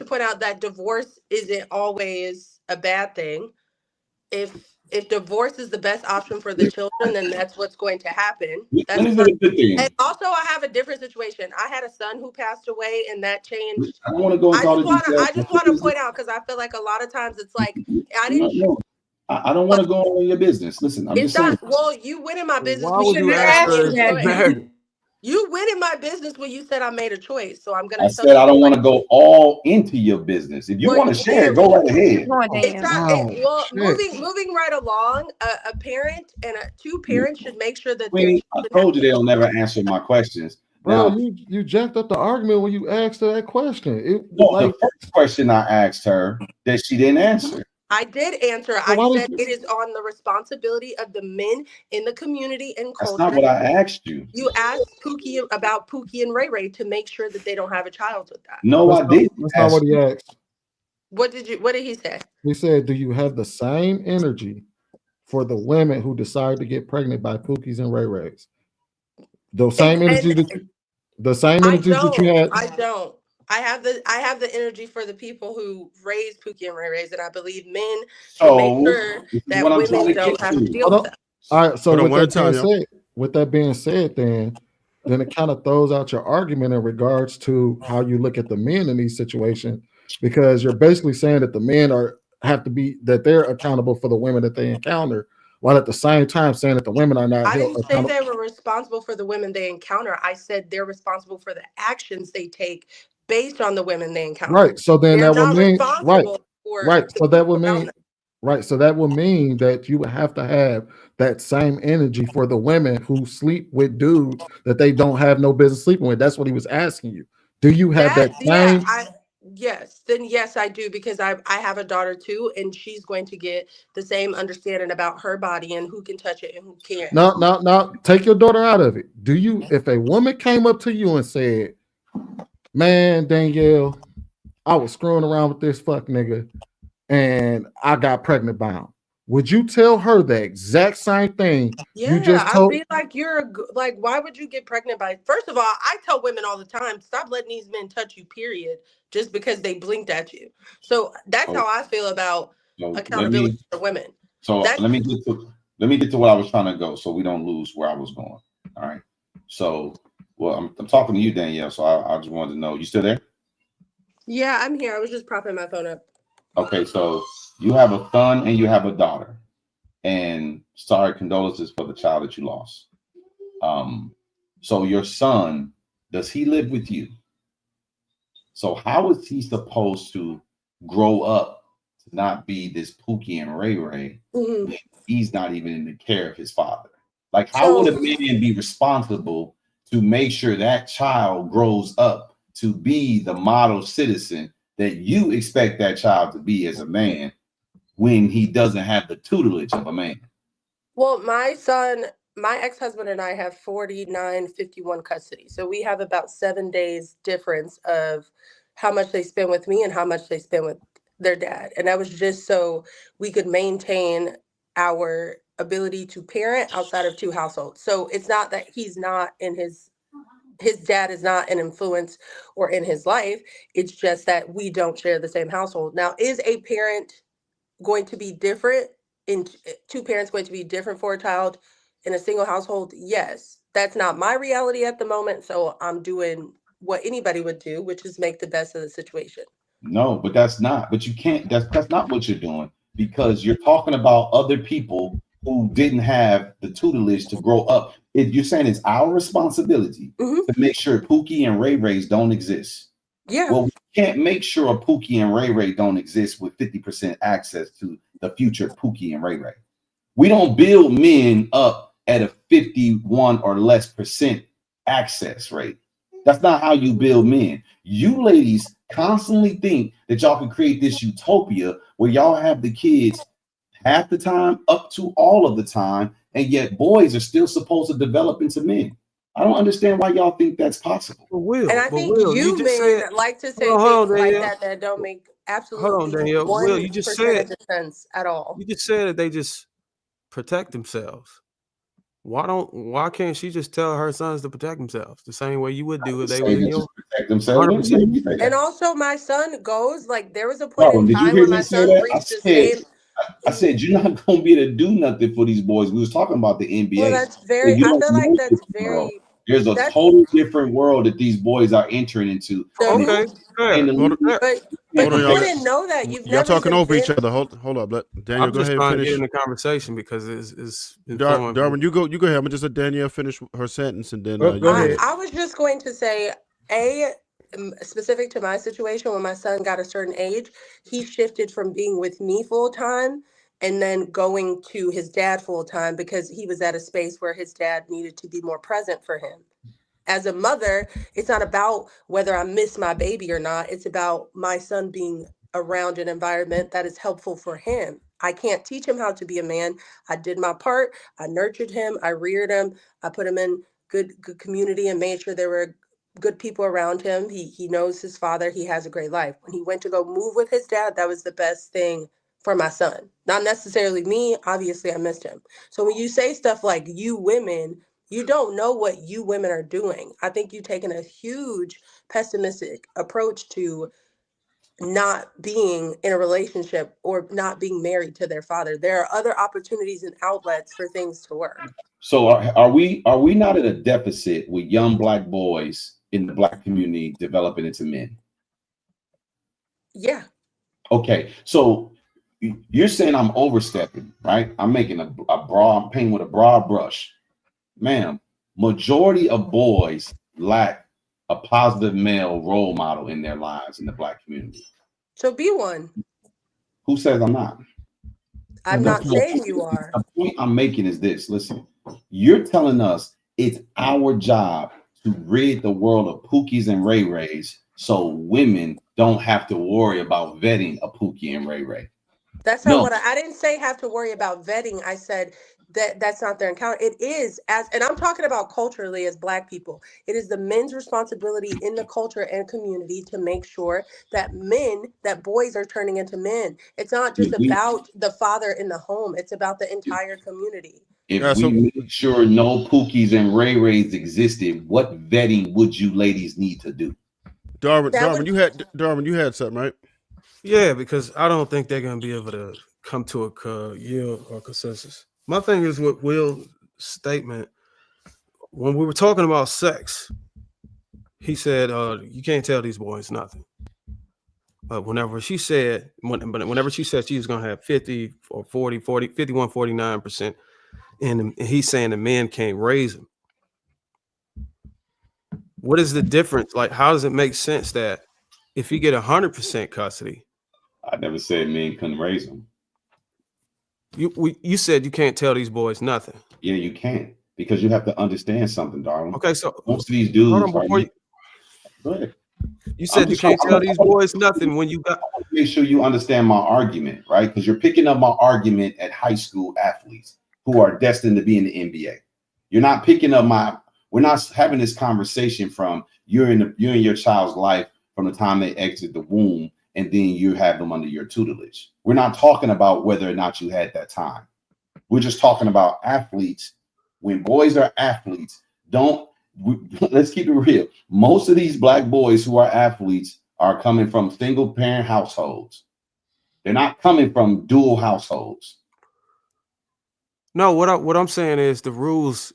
[SPEAKER 9] point out that divorce isn't always a bad thing. If divorce is the best option for the children, then that's what's going to happen. And also, I have a different situation. I had a son who passed away, and that changed.
[SPEAKER 7] I don't want to go into all the details.
[SPEAKER 9] I just want to point out, because I feel like a lot of times it's like I
[SPEAKER 7] don't want to go on your business. Listen, I'm just saying.
[SPEAKER 9] Well, you went in my business. You went in my business when you said I made a choice. So I'm gonna.
[SPEAKER 7] I said I don't want to go all into your business. If you want to share, go right ahead.
[SPEAKER 9] Moving right along. A parent and two parents should make sure that.
[SPEAKER 7] I told you they'll never answer my questions.
[SPEAKER 2] Bro, you jacked up the argument when you asked her that question.
[SPEAKER 7] The first question I asked her that she didn't answer.
[SPEAKER 9] I did answer.
[SPEAKER 2] So
[SPEAKER 9] I
[SPEAKER 2] why
[SPEAKER 9] said
[SPEAKER 2] did
[SPEAKER 9] it is on the responsibility of the men in the community and
[SPEAKER 7] That's
[SPEAKER 9] culture.
[SPEAKER 7] not what I asked you.
[SPEAKER 9] You asked Pookie about Pookie and Ray Ray to make sure that they don't have a child with that.
[SPEAKER 7] No, I didn't.
[SPEAKER 2] That's not what he asked.
[SPEAKER 9] What did he say?
[SPEAKER 2] He said, "Do you have the same energy for the women who decide to get pregnant by Pookies and Ray Rays? The same energy that you had."
[SPEAKER 9] I don't. I have the energy for the people who raise Pookie and Ray Rays, and I believe men should make sure that women don't have to deal with that.
[SPEAKER 2] All right. So
[SPEAKER 13] Hold on,
[SPEAKER 2] with
[SPEAKER 13] one
[SPEAKER 2] that
[SPEAKER 13] time,
[SPEAKER 2] being
[SPEAKER 13] yo.
[SPEAKER 2] said, then it kind of throws out your argument in regards to how you look at the men in these situations, because you're basically saying that the men that they're accountable for the women that they encounter, while at the same time saying that the women are not
[SPEAKER 9] I
[SPEAKER 2] held
[SPEAKER 9] didn't say
[SPEAKER 2] accountable.
[SPEAKER 9] they were responsible for the women they encounter. I said they're responsible for the actions they take based on the women they encounter.
[SPEAKER 2] Right. So then
[SPEAKER 9] they're
[SPEAKER 2] that would
[SPEAKER 9] not
[SPEAKER 2] mean
[SPEAKER 9] responsible for
[SPEAKER 2] right.
[SPEAKER 9] the
[SPEAKER 2] So that would
[SPEAKER 9] people around
[SPEAKER 2] mean
[SPEAKER 9] them.
[SPEAKER 2] right. So that would mean that you would have to have that same energy for the women who sleep with dudes that they don't have no business sleeping with. That's what he was asking you. Do you have that same?
[SPEAKER 9] Yes, I do, because I have a daughter too, and she's going to get the same understanding about her body and who can touch it and who can't.
[SPEAKER 2] No. Take your daughter out of it. Do you, if a woman came up to you and said, "Man, Danielle, I was screwing around with this fuck nigga and I got pregnant by him," would you tell her the exact same thing you just
[SPEAKER 9] I'd
[SPEAKER 2] told?
[SPEAKER 9] be like, like, why would you get pregnant by? First of all, I tell women all the time, stop letting these men touch you, period, just because they blinked at you. So that's how I feel about accountability for women.
[SPEAKER 7] Let me get to what I was trying to go, so we don't lose where I was going. All right. So, well, I'm talking to you, Danielle. So I just wanted to know, you still there?
[SPEAKER 9] Yeah, I'm here. I was just propping my phone up.
[SPEAKER 7] Okay, so you have a son and you have a daughter, and sorry, condolences for the child that you lost. So your son, does he live with you? So how is he supposed to grow up to not be this Pookie and Ray Ray when he's not even in the care of his father? Like, how would a man be responsible to make sure that child grows up to be the model citizen that you expect that child to be as a man when he doesn't have the tutelage of a man?
[SPEAKER 9] Well, my ex-husband and I have 49-51 custody. So we have about 7 days difference of how much they spend with me and how much they spend with their dad. And that was just so we could maintain our ability to parent outside of two households. So it's not that he's not in his dad is not an influence or in his life. It's just that we don't share the same household. Now, is a parent going to be different in two parents going to be different for a child in a single household? Yes. That's not my reality at the moment. So I'm doing what anybody would do, which is make the best of the situation.
[SPEAKER 7] No, but that's not. But you can't. That's not what you're doing, because you're talking about other people who didn't have the tutelage to grow up. You're saying it's our responsibility to make sure Pookie and Ray Rays don't exist.
[SPEAKER 9] Yeah.
[SPEAKER 7] Well, we can't make sure a Pookie and Ray Ray don't exist with 50% access to the future Pookie and Ray Ray. We don't build men up at a 51 or less percent access rate. That's not how you build men. You ladies constantly think that y'all can create this utopia where y'all have the kids half the time up to all of the time, and yet boys are still supposed to develop into men. I don't understand why y'all think that's possible.
[SPEAKER 9] And I think you men like to say things like that don't make absolutely
[SPEAKER 6] Danielle. Will, you just said
[SPEAKER 9] sense at all.
[SPEAKER 6] You just said that they just protect themselves. Why can't she just tell her sons to protect themselves the same way you would do if they were in your
[SPEAKER 7] protect themselves?
[SPEAKER 9] And also my son goes, like, there was a point in time when my son reached the same.
[SPEAKER 7] I said you're not gonna be able to do nothing for these boys. We was talking about the NBA.
[SPEAKER 9] Well, that's very. I feel like that's very.
[SPEAKER 7] There's a totally different world that these boys are entering into.
[SPEAKER 6] Okay,
[SPEAKER 9] but you didn't know that.
[SPEAKER 13] Y'all talking over each other. Hold up. Let Daniel
[SPEAKER 6] I'm
[SPEAKER 13] go
[SPEAKER 6] just
[SPEAKER 13] ahead and
[SPEAKER 6] trying to
[SPEAKER 13] finish.
[SPEAKER 6] get in the conversation because it's
[SPEAKER 13] Darwin, you go ahead. I'm gonna just let Danielle finish her sentence and then
[SPEAKER 2] go ahead.
[SPEAKER 9] I was just going to say, specific to my situation, when my son got a certain age, he shifted from being with me full time and then going to his dad full time because he was at a space where his dad needed to be more present for him. As a mother, it's not about whether I miss my baby or not. It's about my son being around an environment that is helpful for him. I can't teach him how to be a man. I did my part. I nurtured him. I reared him. I put him in good community and made sure there were good people around him. He knows his father. He has a great life. When he went to go move with his dad, that was the best thing for my son. Not necessarily me. Obviously, I missed him. So when you say stuff like you women, you don't know what you women are doing. I think you've taken a huge pessimistic approach to not being in a relationship or not being married to their father. There are other opportunities and outlets for things to work.
[SPEAKER 7] So are we not at a deficit with young Black boys in the Black community developing into men?
[SPEAKER 9] Yeah.
[SPEAKER 7] Okay, so you're saying I'm overstepping, right? I'm making a broad, I'm painting with a broad brush. Ma'am, majority of boys lack a positive male role model in their lives in the Black community.
[SPEAKER 9] So be one.
[SPEAKER 7] Who says I'm not?
[SPEAKER 9] I'm not saying you are.
[SPEAKER 7] The point I'm making is this. Listen, you're telling us it's our job to rid the world of Pookies and Ray Rays so women don't have to worry about vetting a Pookie and Ray Ray.
[SPEAKER 9] That's not what I didn't say have to worry about vetting. I said that's not their encounter. It is and I'm talking about culturally as Black people. It is the men's responsibility in the culture and community to make sure that boys are turning into men. It's not just about the father in the home. It's about the entire community.
[SPEAKER 7] If we make sure no Pookies and Ray Rays existed, what vetting would you ladies need to do?
[SPEAKER 13] Darwin, you had something, right?
[SPEAKER 6] Yeah, because I don't think they're gonna be able to come to a yield or consensus. My thing is with Will's statement, when we were talking about sex, he said, you can't tell these boys nothing. But whenever she said she was gonna have 50 or 51, 49%, and he's saying the men can't raise them. What is the difference? Like, how does it make sense that if you get 100% custody?
[SPEAKER 7] I never said men couldn't raise them.
[SPEAKER 6] You said you can't tell these boys nothing.
[SPEAKER 7] Yeah, you can't, because you have to understand something, Darwin.
[SPEAKER 6] Okay, so
[SPEAKER 7] most of these dudes.
[SPEAKER 6] Go
[SPEAKER 7] ahead.
[SPEAKER 6] You said you can't tell these boys nothing when you got.
[SPEAKER 7] Make sure you understand my argument, right? Because you're picking up my argument at high school athletes who are destined to be in the NBA. You're not picking up we're not having this conversation from you're in your child's life from the time they exit the womb and then you have them under your tutelage. We're not talking about whether or not you had that time. We're just talking about athletes. When boys are athletes, let's keep it real. Most of these Black boys who are athletes are coming from single parent households. They're not coming from dual households.
[SPEAKER 6] No, what I'm saying is the rules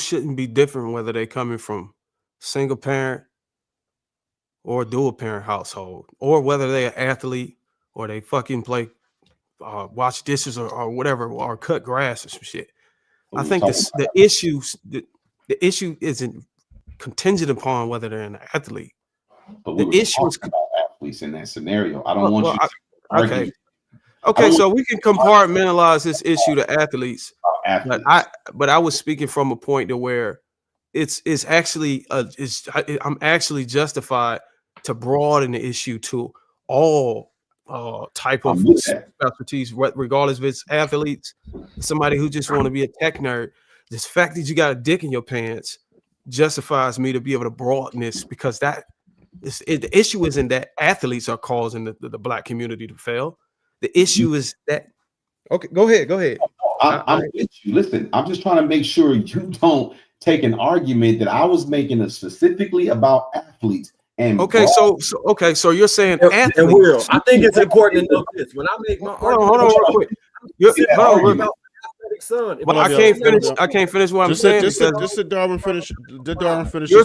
[SPEAKER 6] shouldn't be different whether they're coming from single parent or dual parent household, or whether they're an athlete or they fucking play wash dishes or whatever, or cut grass or some shit. I think the issue isn't contingent upon whether they're an athlete.
[SPEAKER 7] But the issue is about athletes in that scenario. I don't want you to argue.
[SPEAKER 6] Okay, so we can compartmentalize this issue to athletes. But I was speaking from a point to where it's actually I'm actually justified to broaden the issue to all type of specialties, regardless if it's athletes, somebody who just want to be a tech nerd. This fact that you got a dick in your pants justifies me to be able to broaden this, because the issue isn't that athletes are causing the Black community to fail. The issue is that. Okay, go ahead.
[SPEAKER 7] I'm with you. Listen, I'm just trying to make sure you don't take an argument that I was making specifically about athletes. And
[SPEAKER 6] so you're saying athletes.
[SPEAKER 11] And Will, I think it's important to know this. When I make my argument,
[SPEAKER 6] hold on real quick. But I can't finish what I'm saying.
[SPEAKER 13] Just did Darwin finish? Did Darwin finish?
[SPEAKER 6] You're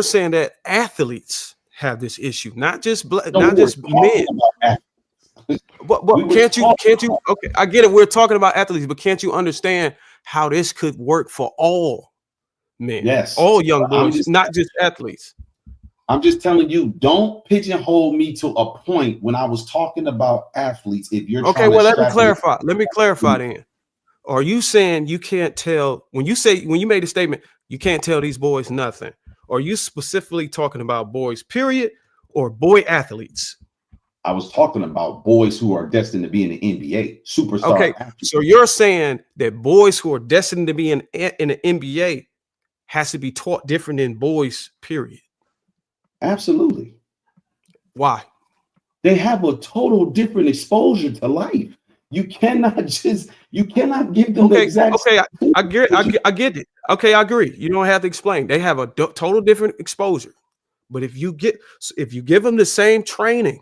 [SPEAKER 6] saying that athletes have this issue, not just men. But can't you? Okay, I get it. We're talking about athletes, but can't you understand how this could work for all men?
[SPEAKER 7] Yes,
[SPEAKER 6] all young boys, not just athletes.
[SPEAKER 7] I'm just telling you, don't pigeonhole me to a point when I was talking about athletes. If you're
[SPEAKER 6] okay, well, let me clarify then. Are you saying you can't tell when you made a statement, you can't tell these boys nothing? Are you specifically talking about boys, period, or boy athletes?
[SPEAKER 7] I was talking about boys who are destined to be in the NBA, superstar.
[SPEAKER 6] Okay,
[SPEAKER 7] athletes.
[SPEAKER 6] so you're saying that boys who are destined to be in the NBA has to be taught different than boys, period.
[SPEAKER 7] Absolutely.
[SPEAKER 6] Why?
[SPEAKER 7] They have a total different exposure to life. You cannot give them the exact.
[SPEAKER 6] Okay, I get it. Okay, I agree. You don't have to explain. They have a total different exposure. But if you give them the same training,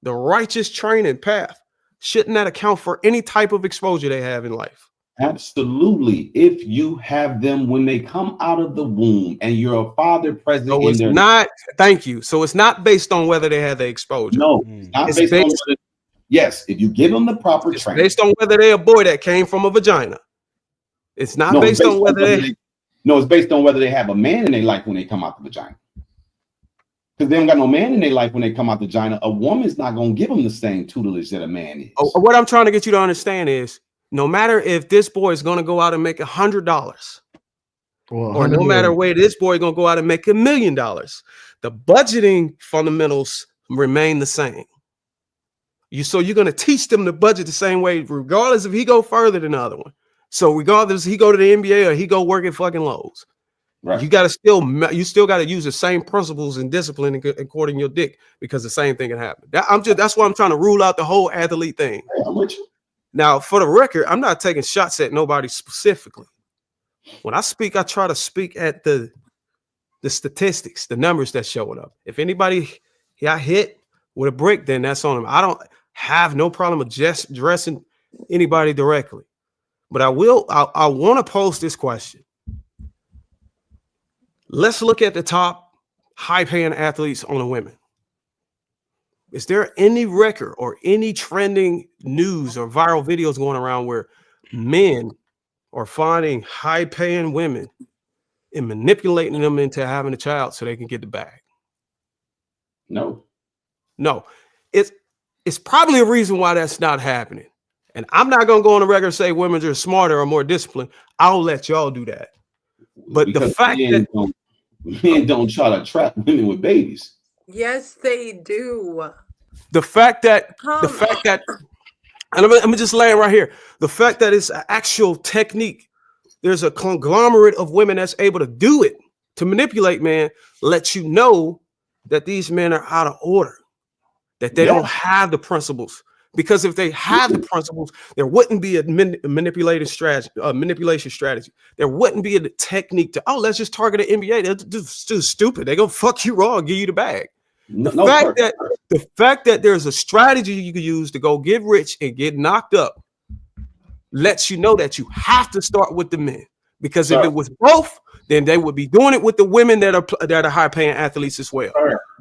[SPEAKER 6] the righteous training path, shouldn't that account for any type of exposure they have in life?
[SPEAKER 7] Absolutely. If you have them when they come out of the womb and you're a father present
[SPEAKER 6] so it's not, thank you. So it's not based on whether they have the exposure.
[SPEAKER 7] No, it's not based on whether, yes, if you give them the proper training.
[SPEAKER 6] Based on whether they're a boy that came from a vagina. It's not based on whether
[SPEAKER 7] no, it's based on whether they have a man in their life when they come out the vagina. Because they don't got no man in their life when they come out the vagina. A woman's not going to give them the same tutelage that a man is.
[SPEAKER 6] What I'm trying to get you to understand is no matter if this boy is going to go out and make $100 or no matter where this boy is going to go out and make $1 million, the budgeting fundamentals remain the same. So you're going to teach them to budget the same way, regardless if he go further than the other one. So regardless if he go to the NBA or he go work at fucking Lowe's, right? You still got to use the same principles and discipline according to your dick, because the same thing can happen. That's why I'm trying to rule out the whole athlete thing.
[SPEAKER 7] I'm with you.
[SPEAKER 6] Now, for the record, I'm not taking shots at nobody specifically. When I speak, I try to speak at the statistics, the numbers that's showing up. If anybody got hit with a brick, then that's on them. I don't have no problem with just addressing anybody directly. But I want to pose this question. Let's look at the top high-paying athletes on the women. Is there any record or any trending news or viral videos going around where men are finding high-paying women and manipulating them into having a child so they can get the bag?
[SPEAKER 7] No.
[SPEAKER 6] It's probably a reason why that's not happening. And I'm not going to go on the record and say women are smarter or more disciplined. I'll let y'all do that. But because the fact that
[SPEAKER 7] men don't try to trap women with babies.
[SPEAKER 9] Yes, they do.
[SPEAKER 6] The fact that and let me just land right here. The fact that it's an actual technique, there's a conglomerate of women that's able to do it, to manipulate men, lets you know that these men are out of order, that they don't have the principles. Because if they have the principles, there wouldn't be a manipulation strategy. There wouldn't be a technique to, let's just target an NBA. They're just stupid. They're going to fuck you raw and give you the bag. The fact that there's a strategy you can use to go get rich and get knocked up lets you know that you have to start with the men. Because if it was both, then they would be doing it with the women that are high paying athletes as well.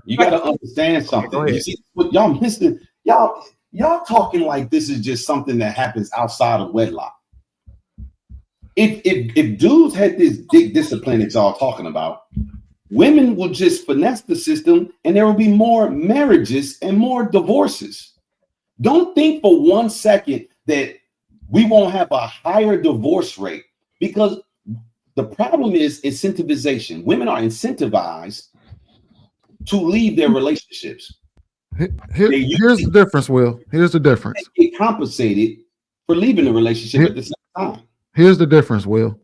[SPEAKER 7] You got to understand something. You see, y'all missing, y'all talking like this is just something that happens outside of wedlock. If dudes had this dick discipline that y'all talking about, women will just finesse the system and there will be more marriages and more divorces. Don't think for 1 second that we won't have a higher divorce rate, because the problem is incentivization. Women are incentivized to leave their relationships.
[SPEAKER 2] Here's the difference, Will. Here's the difference.
[SPEAKER 7] They get compensated for leaving the relationship at the same time.
[SPEAKER 2] Here's the difference, Will.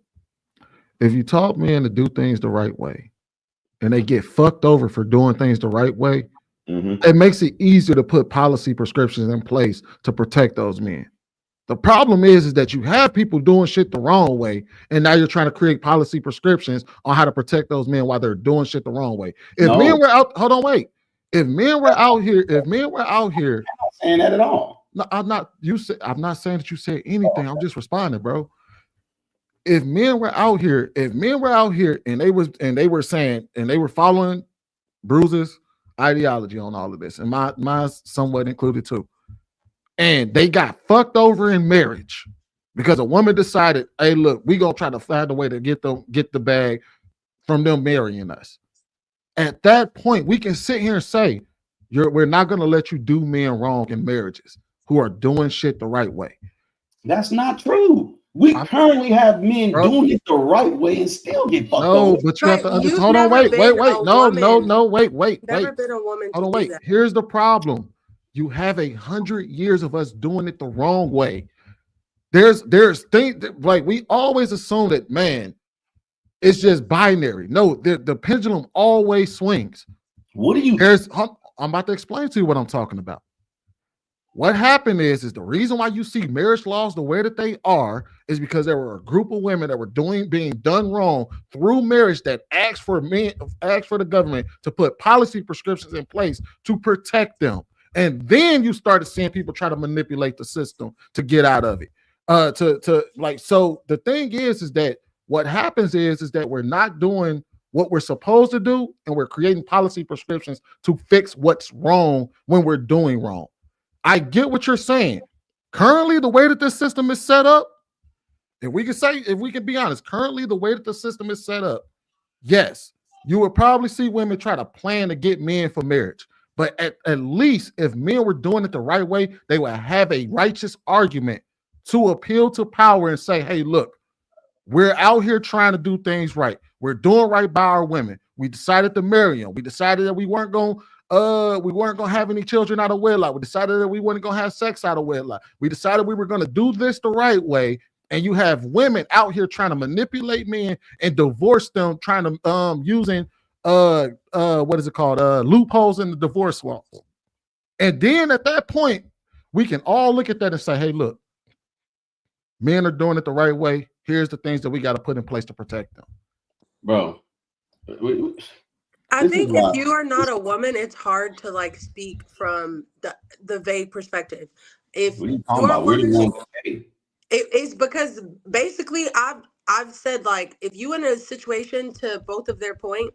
[SPEAKER 2] If you taught men to do things the right way and they get fucked over for doing things the right way, it makes it easier to put policy prescriptions in place to protect those men. The problem is that you have people doing shit the wrong way, and now you're trying to create policy prescriptions on how to protect those men while they're doing shit the wrong way. If men were out, hold on, wait. If men were out here, I'm not
[SPEAKER 7] saying that at all.
[SPEAKER 2] No, I'm not. I'm not saying that you said anything. I'm just responding, bro. If men were out here, and they were following Bruce's ideology on all of this, and mine somewhat included too, and they got fucked over in marriage because a woman decided, hey, look, we gonna try to find a way to get the bag from them marrying us. At that point, we can sit here and say, we're not going to let you do men wrong in marriages who are doing shit the right way.
[SPEAKER 7] That's not true. We currently have men doing it the right way and still get fucked over.
[SPEAKER 2] But you have to understand. Hold on, wait. No, wait.
[SPEAKER 9] Never been a woman.
[SPEAKER 2] Hold on, wait. Here's the problem. You have 100 years of us doing it the wrong way. There's things like we always assume that, man, it's just binary. No, the pendulum always swings.
[SPEAKER 7] What do you?
[SPEAKER 2] I'm about to explain to you what I'm talking about. What happened is the reason why you see marriage laws the way that they are is because there were a group of women that were being done wrong through marriage that asked for the government to put policy prescriptions in place to protect them. And then you started seeing people try to manipulate the system to get out of it. So the thing is that what happens is that we're not doing what we're supposed to do, and we're creating policy prescriptions to fix what's wrong when we're doing wrong. I get what you're saying. Currently, the way that this system is set up, if we can be honest, currently the way that the system is set up, yes, you would probably see women try to plan to get men for marriage. But at least if men were doing it the right way, they would have a righteous argument to appeal to power and say, hey, look, we're out here trying to do things right. We're doing right by our women. We decided to marry them. We decided that we weren't going to have any children out of wedlock. We decided that we weren't going to have sex out of wedlock. We decided we were going to do this the right way. And you have women out here trying to manipulate men and divorce them, trying to using loopholes in the divorce law. And then at that point, we can all look at that and say, hey, look, men are doing it the right way. Here's the things that we got to put in place to protect them.
[SPEAKER 7] Bro,
[SPEAKER 9] I think if you are not a woman, it's hard to like speak from the vague perspective. If
[SPEAKER 7] what are you talking about? Where do you want to
[SPEAKER 9] it's because basically I've said, like, if you in a situation, to both of their point,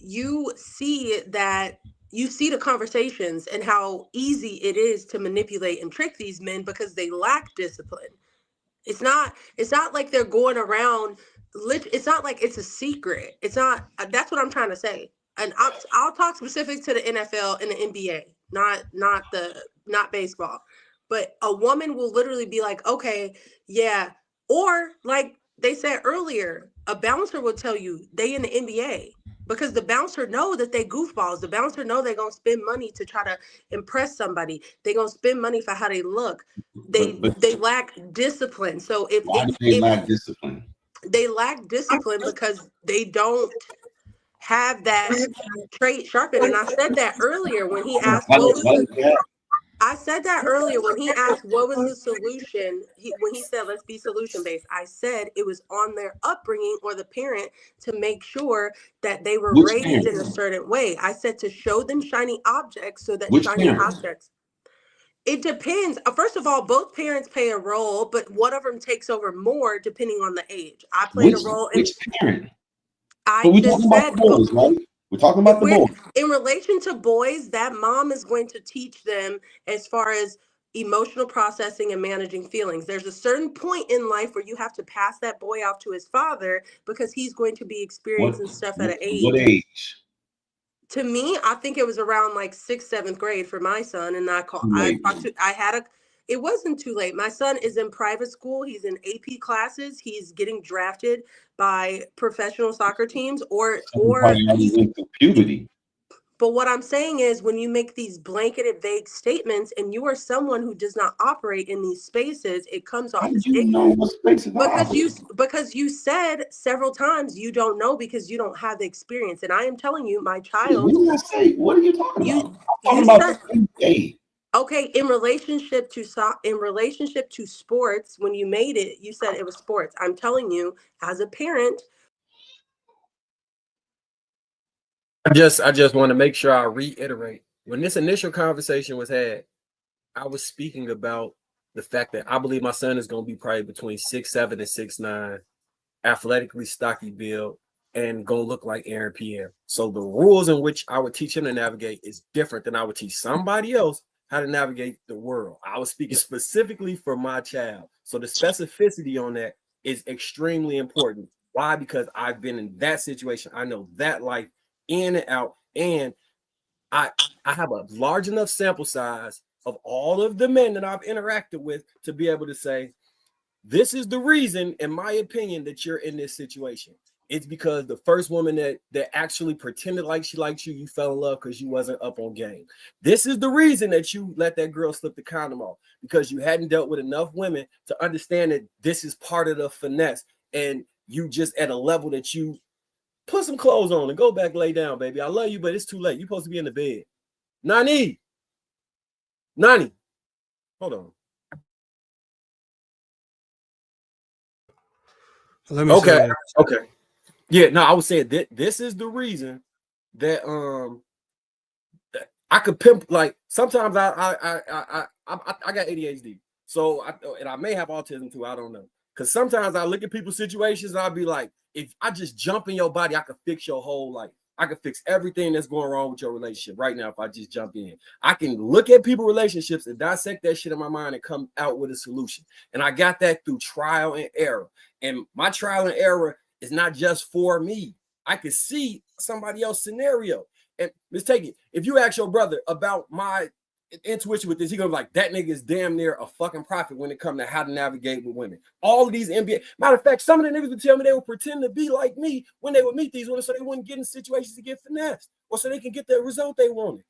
[SPEAKER 9] you see the conversations and how easy it is to manipulate and trick these men because they lack discipline. It's not like they're going around. It's not like it's a secret. It's not. That's what I'm trying to say. And I'll talk specific to the NFL and the NBA, not baseball. But a woman will literally be like, okay, yeah. Or like they said earlier, a bouncer will tell you they in the NBA because the bouncer know that they goofballs. The bouncer know they're going to spend money to try to impress somebody. They're going to spend money for how they look. They lack discipline. So
[SPEAKER 7] why do they lack discipline?
[SPEAKER 9] They lack discipline because they don't have that trait sharpened. And I said that earlier when he asked I said that earlier when he asked what was the solution. When he said, let's be solution based, I said it was on their upbringing or the parent to make sure that they were raised in a certain way. I said to show them shiny objects so that objects. It depends. First of all, both parents play a role, but one of them takes over more depending on the age. I played a role in
[SPEAKER 7] which parent?
[SPEAKER 9] I just said
[SPEAKER 7] boys, right? We're talking about the boys.
[SPEAKER 9] In relation to boys, that mom is going to teach them as far as emotional processing and managing feelings. There's a certain point in life where you have to pass that boy off to his father because he's going to be experiencing stuff at an age.
[SPEAKER 7] What age?
[SPEAKER 9] To me, I think it was around like 6th, 7th grade for my son. And it wasn't too late. My son is in private school. He's in AP classes. He's getting drafted by professional soccer teams or
[SPEAKER 7] he's into puberty.
[SPEAKER 9] But what I'm saying is when you make these blanketed, vague statements and you are someone who does not operate in these spaces, it comes off as ignorant. Because you said several times you don't know because you don't have the experience. And I am telling you, my child.
[SPEAKER 7] What are you talking about? I'm talking about
[SPEAKER 9] okay, in relationship to sports, when you made it, you said it was sports. I'm telling you, as a parent.
[SPEAKER 11] I just want to make sure I reiterate. When this initial conversation was had, I was speaking about the fact that I believe my son is going to be probably between 6'7" and 6'9", athletically stocky build, and going to look like Aaron Pierre. So the rules in which I would teach him to navigate is different than I would teach somebody else how to navigate the world. I was speaking specifically for my child. So the specificity on that is extremely important. Why? Because I've been in that situation. I know that life in and out, and I have a large enough sample size of all of the men that I've interacted with to be able to say, this is the reason, in my opinion, that you're in this situation. It's because the first woman that actually pretended like she liked you, you fell in love because you wasn't up on game. This is the reason that you let that girl slip the condom off, because you hadn't dealt with enough women to understand that this is part of the finesse, and you just at a level that you put some clothes on and go back, lay down, baby. I love you, but it's too late. You're supposed to be in the bed. Nani, hold on.
[SPEAKER 6] Let me say this.
[SPEAKER 11] Okay. Yeah, no, I was saying that this is the reason that I could pimp. Like sometimes I got ADHD, so I may have autism too. I don't know, because sometimes I look at people's situations and I'll be like, if I just jump in your body, I could fix your whole life. I could fix everything that's going wrong with your relationship right now if I just jump in. I can look at people's relationships and dissect that shit in my mind and come out with a solution. And I got that through trial and error. And my trial and error is not just for me. I can see somebody else's scenario. And let's take it. If you ask your brother about my intuition with this, he gonna be like, that nigga is damn near a fucking prophet when it comes to how to navigate with women. All of these NBA, matter of fact, some of the niggas would tell me they would pretend to be like me when they would meet these women so they wouldn't get in situations to get finessed or so they can get the result they wanted.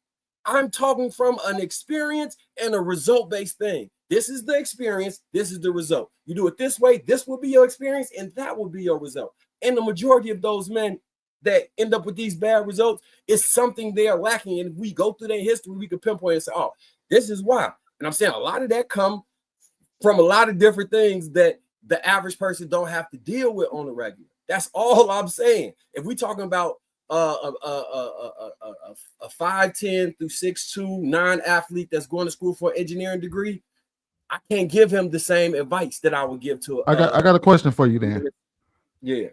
[SPEAKER 11] I'm talking from an experience and a result-based thing. This is the experience, this is the result. You do it this way, this will be your experience, and that will be your result. And the majority of those men that end up with these bad results is something they are lacking. And if we go through their history, we can pinpoint and say, oh, this is why. And I'm saying a lot of that come from a lot of different things that the average person don't have to deal with on the regular. That's all I'm saying. If we're talking about a 5'10" through 6'2" non-athlete that's going to school for an engineering degree, I can't give him the same advice that I would give to
[SPEAKER 2] I got a question for you then.
[SPEAKER 11] Yeah.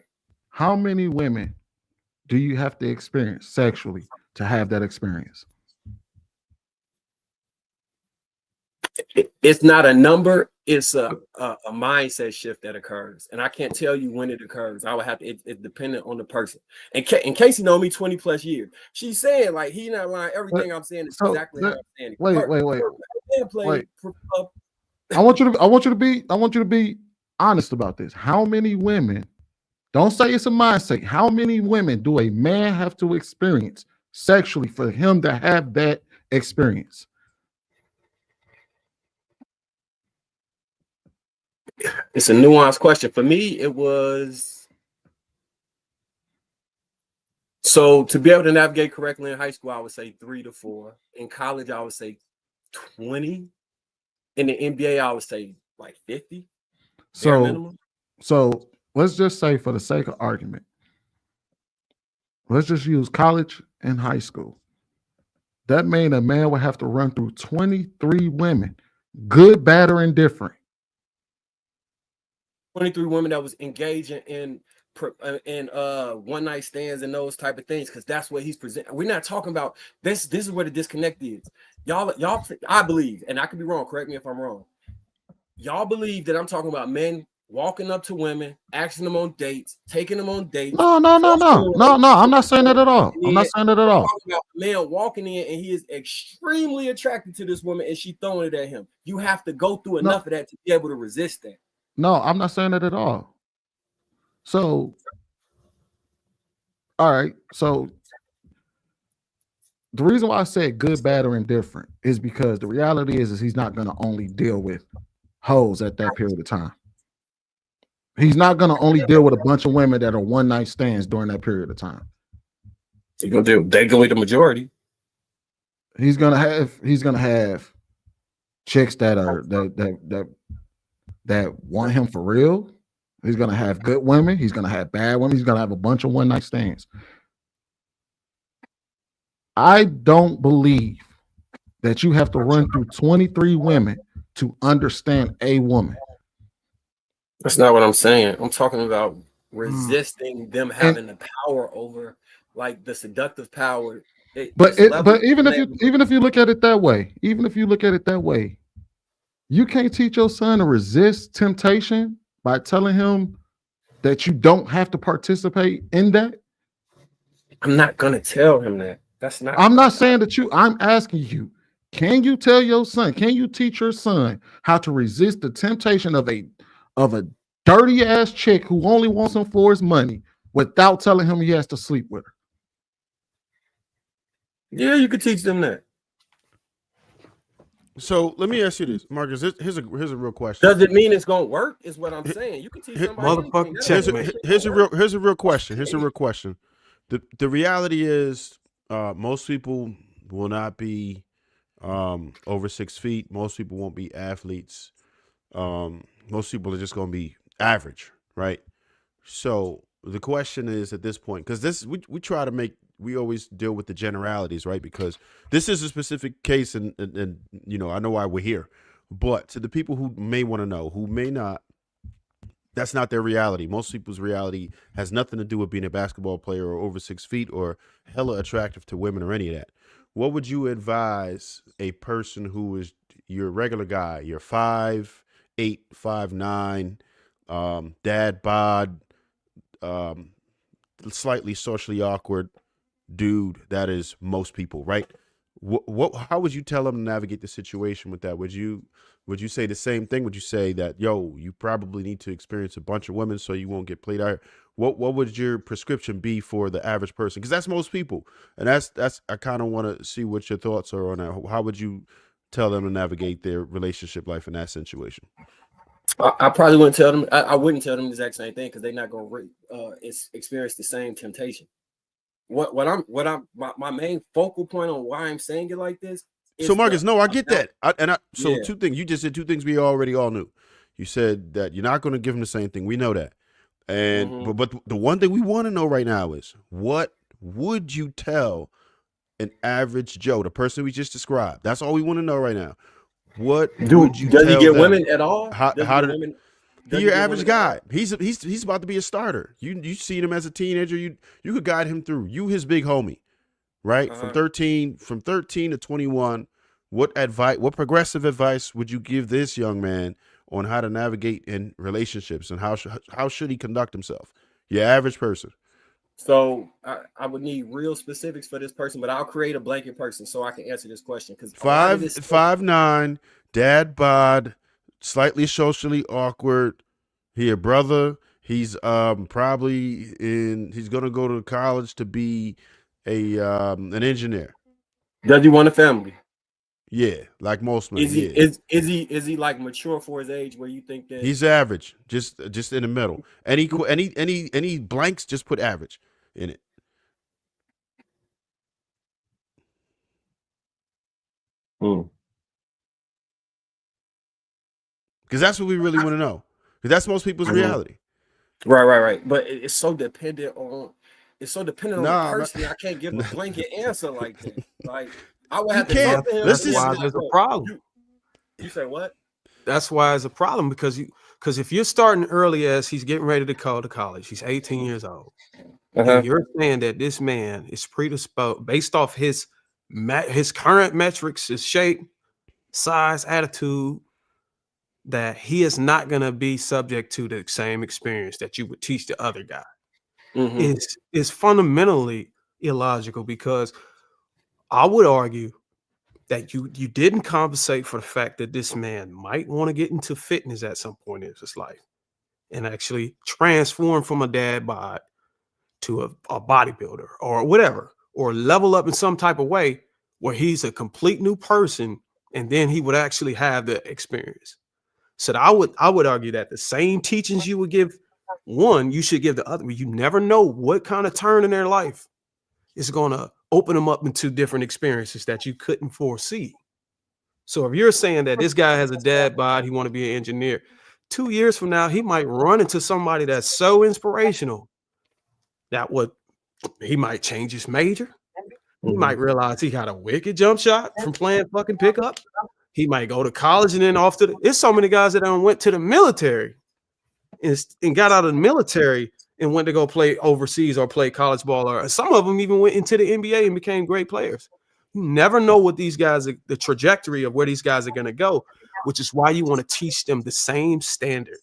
[SPEAKER 2] How many women do you have to experience sexually to have that experience?
[SPEAKER 11] It's not a number, it's a mindset shift that occurs. And I can't tell you when it occurs. I would have to, it's dependent on the person. And Casey know me 20 plus years. She's saying like he not lying. Everything I'm saying is exactly how I'm saying it.
[SPEAKER 2] Wait. I want you to be honest about this. How many women, don't say it's a mindset, how many women do a man have to experience sexually for him to have that experience?
[SPEAKER 11] It's a nuanced question. For me, it was, so to be able to navigate correctly in high school, I would say 3 to 4. In college, I would say 20. In the NBA, I would say like 50.
[SPEAKER 2] So let's just say, for the sake of argument, let's just use college and high school. That means a man would have to run through 23 women, good, bad, or indifferent.
[SPEAKER 11] 23 women that was engaging in one night stands and those type of things, because that's what he's presenting. We're not talking about this. This is where the disconnect is. Y'all, I believe, and I could be wrong, correct me if I'm wrong. Y'all believe that I'm talking about men walking up to women, asking them on dates, taking them on dates.
[SPEAKER 2] No. I'm not saying that at all. I'm not saying that at all.
[SPEAKER 11] Talking about a man walking in and he is extremely attracted to this woman and she throwing it at him. You have to go through enough of that to be able to resist that.
[SPEAKER 2] No, I'm not saying that at all. So, all right. So the reason why I said good, bad, or indifferent is because the reality is he's not going to only deal with hoes at that period of time. He's not going to only deal with a bunch of women that are one night stands during that period of time.
[SPEAKER 11] He's going to do, they go with the majority.
[SPEAKER 2] He's going to have chicks that are that want him for real. He's going to have good women. He's going to have bad women. He's going to have a bunch of one night stands. I don't believe that you have to run through 23 women to understand a woman.
[SPEAKER 11] That's not what I'm saying. I'm talking about resisting them having the power over, like the seductive power.
[SPEAKER 2] But even if you look at it that way, you can't teach your son to resist temptation by telling him that you don't have to participate in that.
[SPEAKER 11] I'm not gonna tell him that. That's not.
[SPEAKER 2] I'm not saying that you. I'm asking you. Can you tell your son? Can you teach your son how to resist the temptation of a dirty ass chick who only wants him for his money without telling him he has to sleep with her.
[SPEAKER 6] Yeah, you could teach them that.
[SPEAKER 13] So let me ask you this, Marcus. Here's a real question.
[SPEAKER 6] Does it mean it's gonna work? Is what I'm saying. You can teach somebody anything.
[SPEAKER 13] Here's a real question. Here's a real question. The reality is, most people will not be over 6 feet. Most people won't be athletes. Most people are just going to be average, right? So the question is at this point, because we try to make, we always deal with the generalities, right? Because this is a specific case, and you know, I know why we're here. But to the people who may want to know, who may not, that's not their reality. Most people's reality has nothing to do with being a basketball player or over 6 feet or hella attractive to women or any of that. What would you advise a person who is your regular guy, your 5'8", 5'9", dad bod, slightly socially awkward dude that is most people, right? How would you tell them to navigate the situation with that? Would you say the same thing? Would you say that, yo, you probably need to experience a bunch of women so you won't get played out? What would your prescription be for the average person? Because that's most people, and that's I kind of want to see what your thoughts are on that. How would you tell them to navigate their relationship life in that situation?
[SPEAKER 6] I probably wouldn't tell them. I wouldn't tell them the exact same thing because they're not going to experience the same temptation. My main focal point on why I'm saying it like this.
[SPEAKER 13] So Marcus, no, I get that. Two things. You just said two things we already all knew. You said that you're not going to give them the same thing. We know that. And but the one thing we want to know right now is, what would you tell an average Joe, the person we just described? That's all we want to know right now. What would you
[SPEAKER 6] does
[SPEAKER 13] tell
[SPEAKER 6] he get
[SPEAKER 13] them?
[SPEAKER 6] Women at all?
[SPEAKER 13] How did he's your average guy? He's about to be a starter. You seen him as a teenager. You could guide him through. You his big homie, right? From 13 to 21. What progressive advice would you give this young man on how to navigate in relationships, and how should he conduct himself? Your average person.
[SPEAKER 6] So I would need real specifics for this person, but I'll create a blanket person so I can answer this question. Because
[SPEAKER 13] 5'9", dad bod, slightly socially awkward. He a brother. He's probably he's gonna go to college to be an engineer.
[SPEAKER 6] Does he want a family?
[SPEAKER 13] Yeah, like most men.
[SPEAKER 6] Is he like mature for his age, where you think that
[SPEAKER 13] he's average, just in the middle? Any blanks, just put average in it. Because that's what we really want to know. Because that's most people's reality.
[SPEAKER 6] Right. But it's so dependent on the person. I can't give a blanket answer like that. Like, I would have to talk to him. That's why there's a problem. You say what? That's why it's a problem, because if you're starting early as he's getting ready to go to college, he's 18 years old. And you're saying that this man is predisposed based off his current metrics, his shape, size, attitude, that he is not going to be subject to the same experience that you would teach the other guy. Is fundamentally illogical, because I would argue that you didn't compensate for the fact that this man might want to get into fitness at some point in his life and actually transform from a dad bod to a bodybuilder or whatever, or level up in some type of way where he's a complete new person, and then he would actually have the experience. So I would argue that the same teachings you would give one, you should give the other. You never know what kind of turn in their life is going to open them up into different experiences that you couldn't foresee. So if you're saying that this guy has a dad bod, he want to be an engineer, 2 years from now, he might run into somebody that's so inspirational that he might change his major. He might realize he got a wicked jump shot from playing fucking pickup. He might go to college and then off to it's so many guys that went to the military and got out of the military and went to go play overseas or play college ball, or some of them even went into the NBA and became great players. You never know what these guys the trajectory of where these guys are going to go, which is why you want to teach them the same standard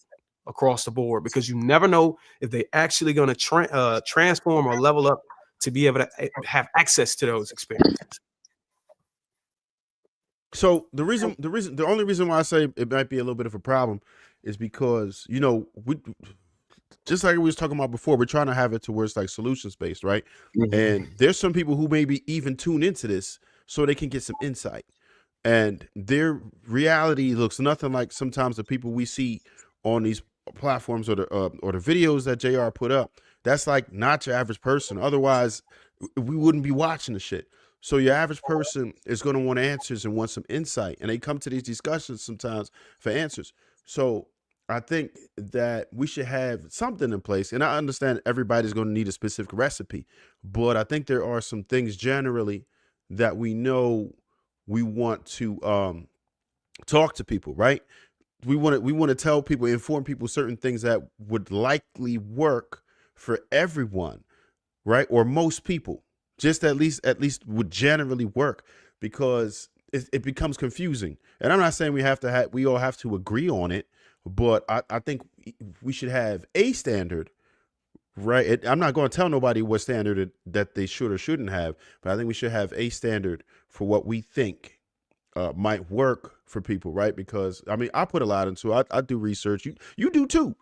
[SPEAKER 6] across the board, because you never know if they actually going to transform or level up to be able to have access to those experiences.
[SPEAKER 13] So the only reason why I say it might be a little bit of a problem is because, you know, just like we was talking about before, we're trying to have it to where it's like solutions based, right?
[SPEAKER 6] Mhm.
[SPEAKER 13] And there's some people who maybe even tune into this so they can get some insight. And their reality looks nothing like sometimes the people we see on these platforms or the videos that JR put up. That's like not your average person. Otherwise, we wouldn't be watching the shit. So your average person is going to want answers and want some insight, and they come to these discussions sometimes for answers. So I think that we should have something in place, and I understand everybody's going to need a specific recipe, but I think there are some things generally that we know we want to talk to people, right? We want to tell people, inform people certain things that would likely work for everyone, right? Or most people, just at least would generally work, because it becomes confusing. And I'm not saying we all have to agree on it, but I think we should have a standard, right? I'm not going to tell nobody what standard that they should or shouldn't have, but I think we should have a standard for what we think might work for people, right? Because I mean, I put a lot into it. I do research. You do too.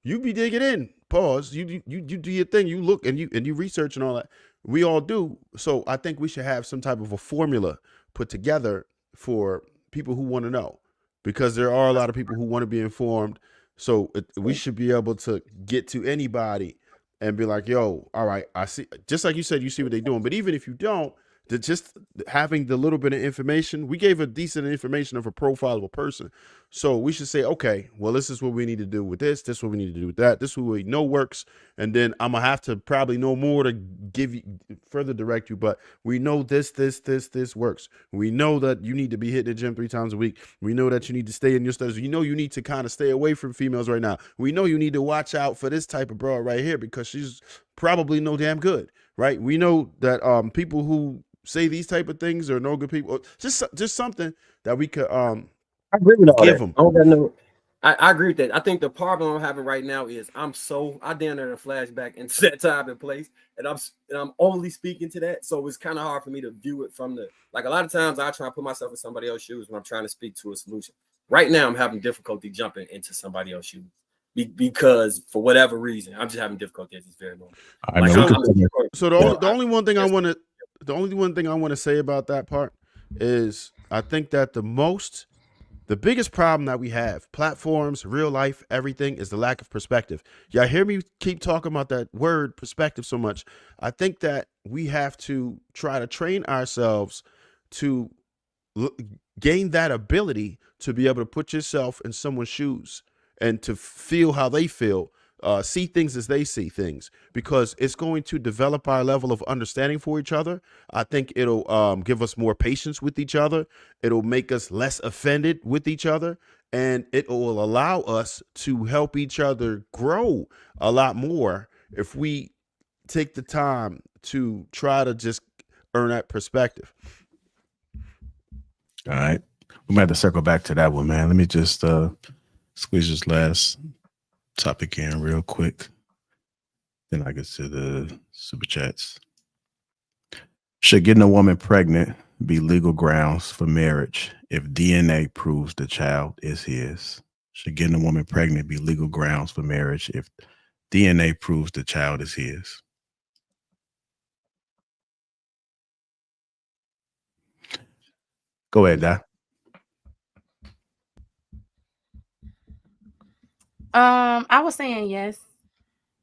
[SPEAKER 13] You be digging in. Pause. You do your thing. You look and you research and all that. We all do. So I think we should have some type of a formula put together for people who want to know, because there are a lot of people who want to be informed. So we should be able to get to anybody and be like, yo, all right, I see. Just like you said, you see what they're doing. But even if you don't, just having the little bit of information, we gave a decent information of a profile of a person. So we should say, okay, well, this is what we need to do with this. This is what we need to do with that. This is what we know works. And then I'm going to have to probably know more to give you further direct you. But we know this works. We know that you need to be hitting the gym 3 times a week. We know that you need to stay in your studies. You know, you need to kind of stay away from females right now. We know you need to watch out for this type of broad right here, because she's probably no damn good, right? We know that people who say these type of things are no good people. Just something that we could
[SPEAKER 6] I agree with all
[SPEAKER 13] give
[SPEAKER 6] that.
[SPEAKER 13] them.
[SPEAKER 6] I don't got no. I agree with that. I think the problem I'm having right now is I damn near a flashback into that time and place, and I'm only speaking to that. So it's kind of hard for me to view it from the, like, a lot of times I try to put myself in somebody else's shoes when I'm trying to speak to a solution. Right now I'm having difficulty jumping into somebody else's shoes because for whatever reason I'm just having difficulty at this very moment. Like,
[SPEAKER 13] So the only one thing I want to say about that part is I think that the biggest problem that we have, platforms, real life, everything, is the lack of perspective. Y'all hear me keep talking about that word perspective so much. I think that we have to try to train ourselves to gain that ability to be able to put yourself in someone's shoes and to feel how they feel, see things as they see things, because it's going to develop our level of understanding for each other. I think it'll give us more patience with each other. It'll make us less offended with each other, and it will allow us to help each other grow a lot more if we take the time to try to just earn that perspective.
[SPEAKER 1] All right. We might have to circle back to that one, man. Let me just squeeze this last topic in real quick. Then I get to the super chats. Should getting a woman pregnant be legal grounds for marriage if DNA proves the child is his? Should getting a woman pregnant be legal grounds for marriage if DNA proves the child is his? Go ahead, Di.
[SPEAKER 8] I was saying yes,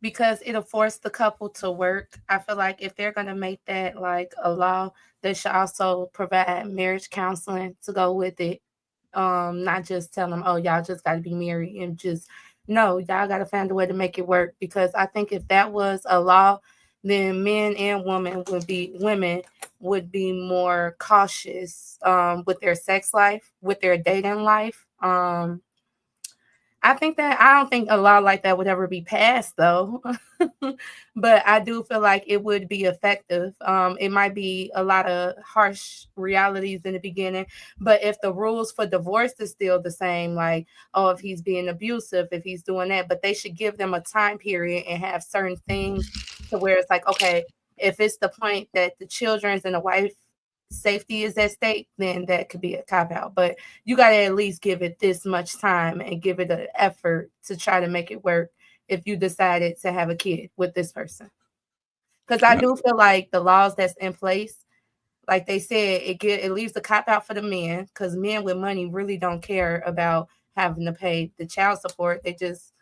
[SPEAKER 8] because it'll force the couple to work. I feel like if they're gonna make that like a law, they should also provide marriage counseling to go with it. Not just tell them, oh, y'all just gotta be married, and just no, y'all gotta find a way to make it work. Because I think if that was a law, then men and women would be more cautious with their sex life, with their dating life. I don't think a law like that would ever be passed, though. But I do feel like it would be effective. It might be a lot of harsh realities in the beginning, but if the rules for divorce is still the same, like, oh, if he's being abusive, if he's doing that, but they should give them a time period and have certain things to where it's like, okay, if it's the point that the children's and the wife safety is at stake, then that could be a cop out. But you got to at least give it this much time and give it an effort to try to make it work. if you decided to have a kid with this person. Because I do feel like the laws that's in place, like they said, it leaves the cop out for the men, because men with money really don't care about having to pay the child support. They just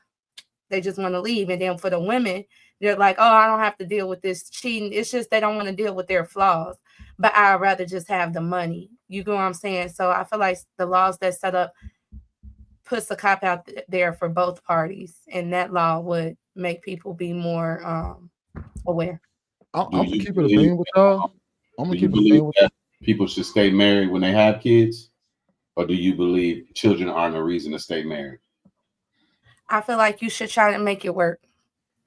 [SPEAKER 8] want to leave. And then for the women, they're like, oh, I don't have to deal with this cheating. It's just they don't want to deal with their flaws. But I'd rather just have the money. You know what I'm saying? So I feel like the laws that set up puts a cop out there for both parties, and that law would make people be more aware.
[SPEAKER 2] I'm gonna keep it a bean with y'all. I'm gonna
[SPEAKER 7] Do you
[SPEAKER 2] keep it a
[SPEAKER 7] believe
[SPEAKER 2] bean with
[SPEAKER 7] that people should stay married when they have kids, or do you believe children aren't a reason to stay married?
[SPEAKER 8] I feel like you should try to make it work.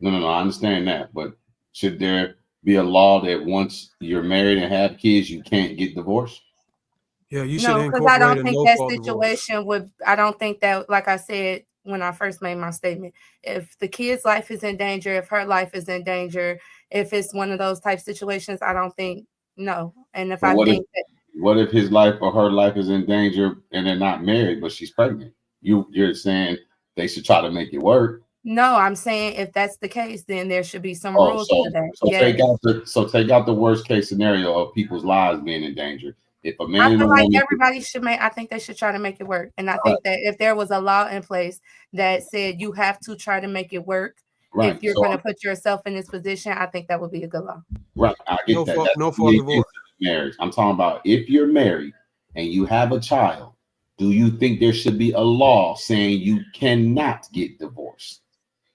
[SPEAKER 7] No. I understand that, but should there be a law that once you're married and have kids, you can't get divorced?
[SPEAKER 6] Yeah, you should
[SPEAKER 8] No, because
[SPEAKER 6] incorporate
[SPEAKER 8] I don't
[SPEAKER 6] a
[SPEAKER 8] think
[SPEAKER 6] no
[SPEAKER 8] that
[SPEAKER 6] fault divorce.
[SPEAKER 8] situation would. I don't think that, like I said when I first made my statement, if the kid's life is in danger, if her life is in danger, if it's one of those type situations, I don't think no. And if
[SPEAKER 7] But
[SPEAKER 8] I think that,
[SPEAKER 7] what if his life or her life is in danger and they're not married, but she's pregnant? You're saying they should try to make it work.
[SPEAKER 8] no, I'm saying if that's the case, then there should be some
[SPEAKER 7] Oh,
[SPEAKER 8] rules to that.
[SPEAKER 7] so
[SPEAKER 8] Yes.
[SPEAKER 7] take out the worst case scenario of people's lives being in danger. If a
[SPEAKER 8] I
[SPEAKER 7] man and a
[SPEAKER 8] feel like
[SPEAKER 7] woman,
[SPEAKER 8] everybody should I think they should try to make it work. And I
[SPEAKER 7] right,
[SPEAKER 8] think that if there was a law in place that said you have to try to make it work,
[SPEAKER 7] right,
[SPEAKER 8] if you're
[SPEAKER 7] so
[SPEAKER 8] going to put yourself in this position, I think that would be a good law.
[SPEAKER 7] right, I get that. That's
[SPEAKER 6] No
[SPEAKER 7] the
[SPEAKER 6] fault
[SPEAKER 7] way it
[SPEAKER 6] divorce.
[SPEAKER 7] is in marriage. I'm talking about if you're married and you have a child, do you think there should be a law saying you cannot get divorced?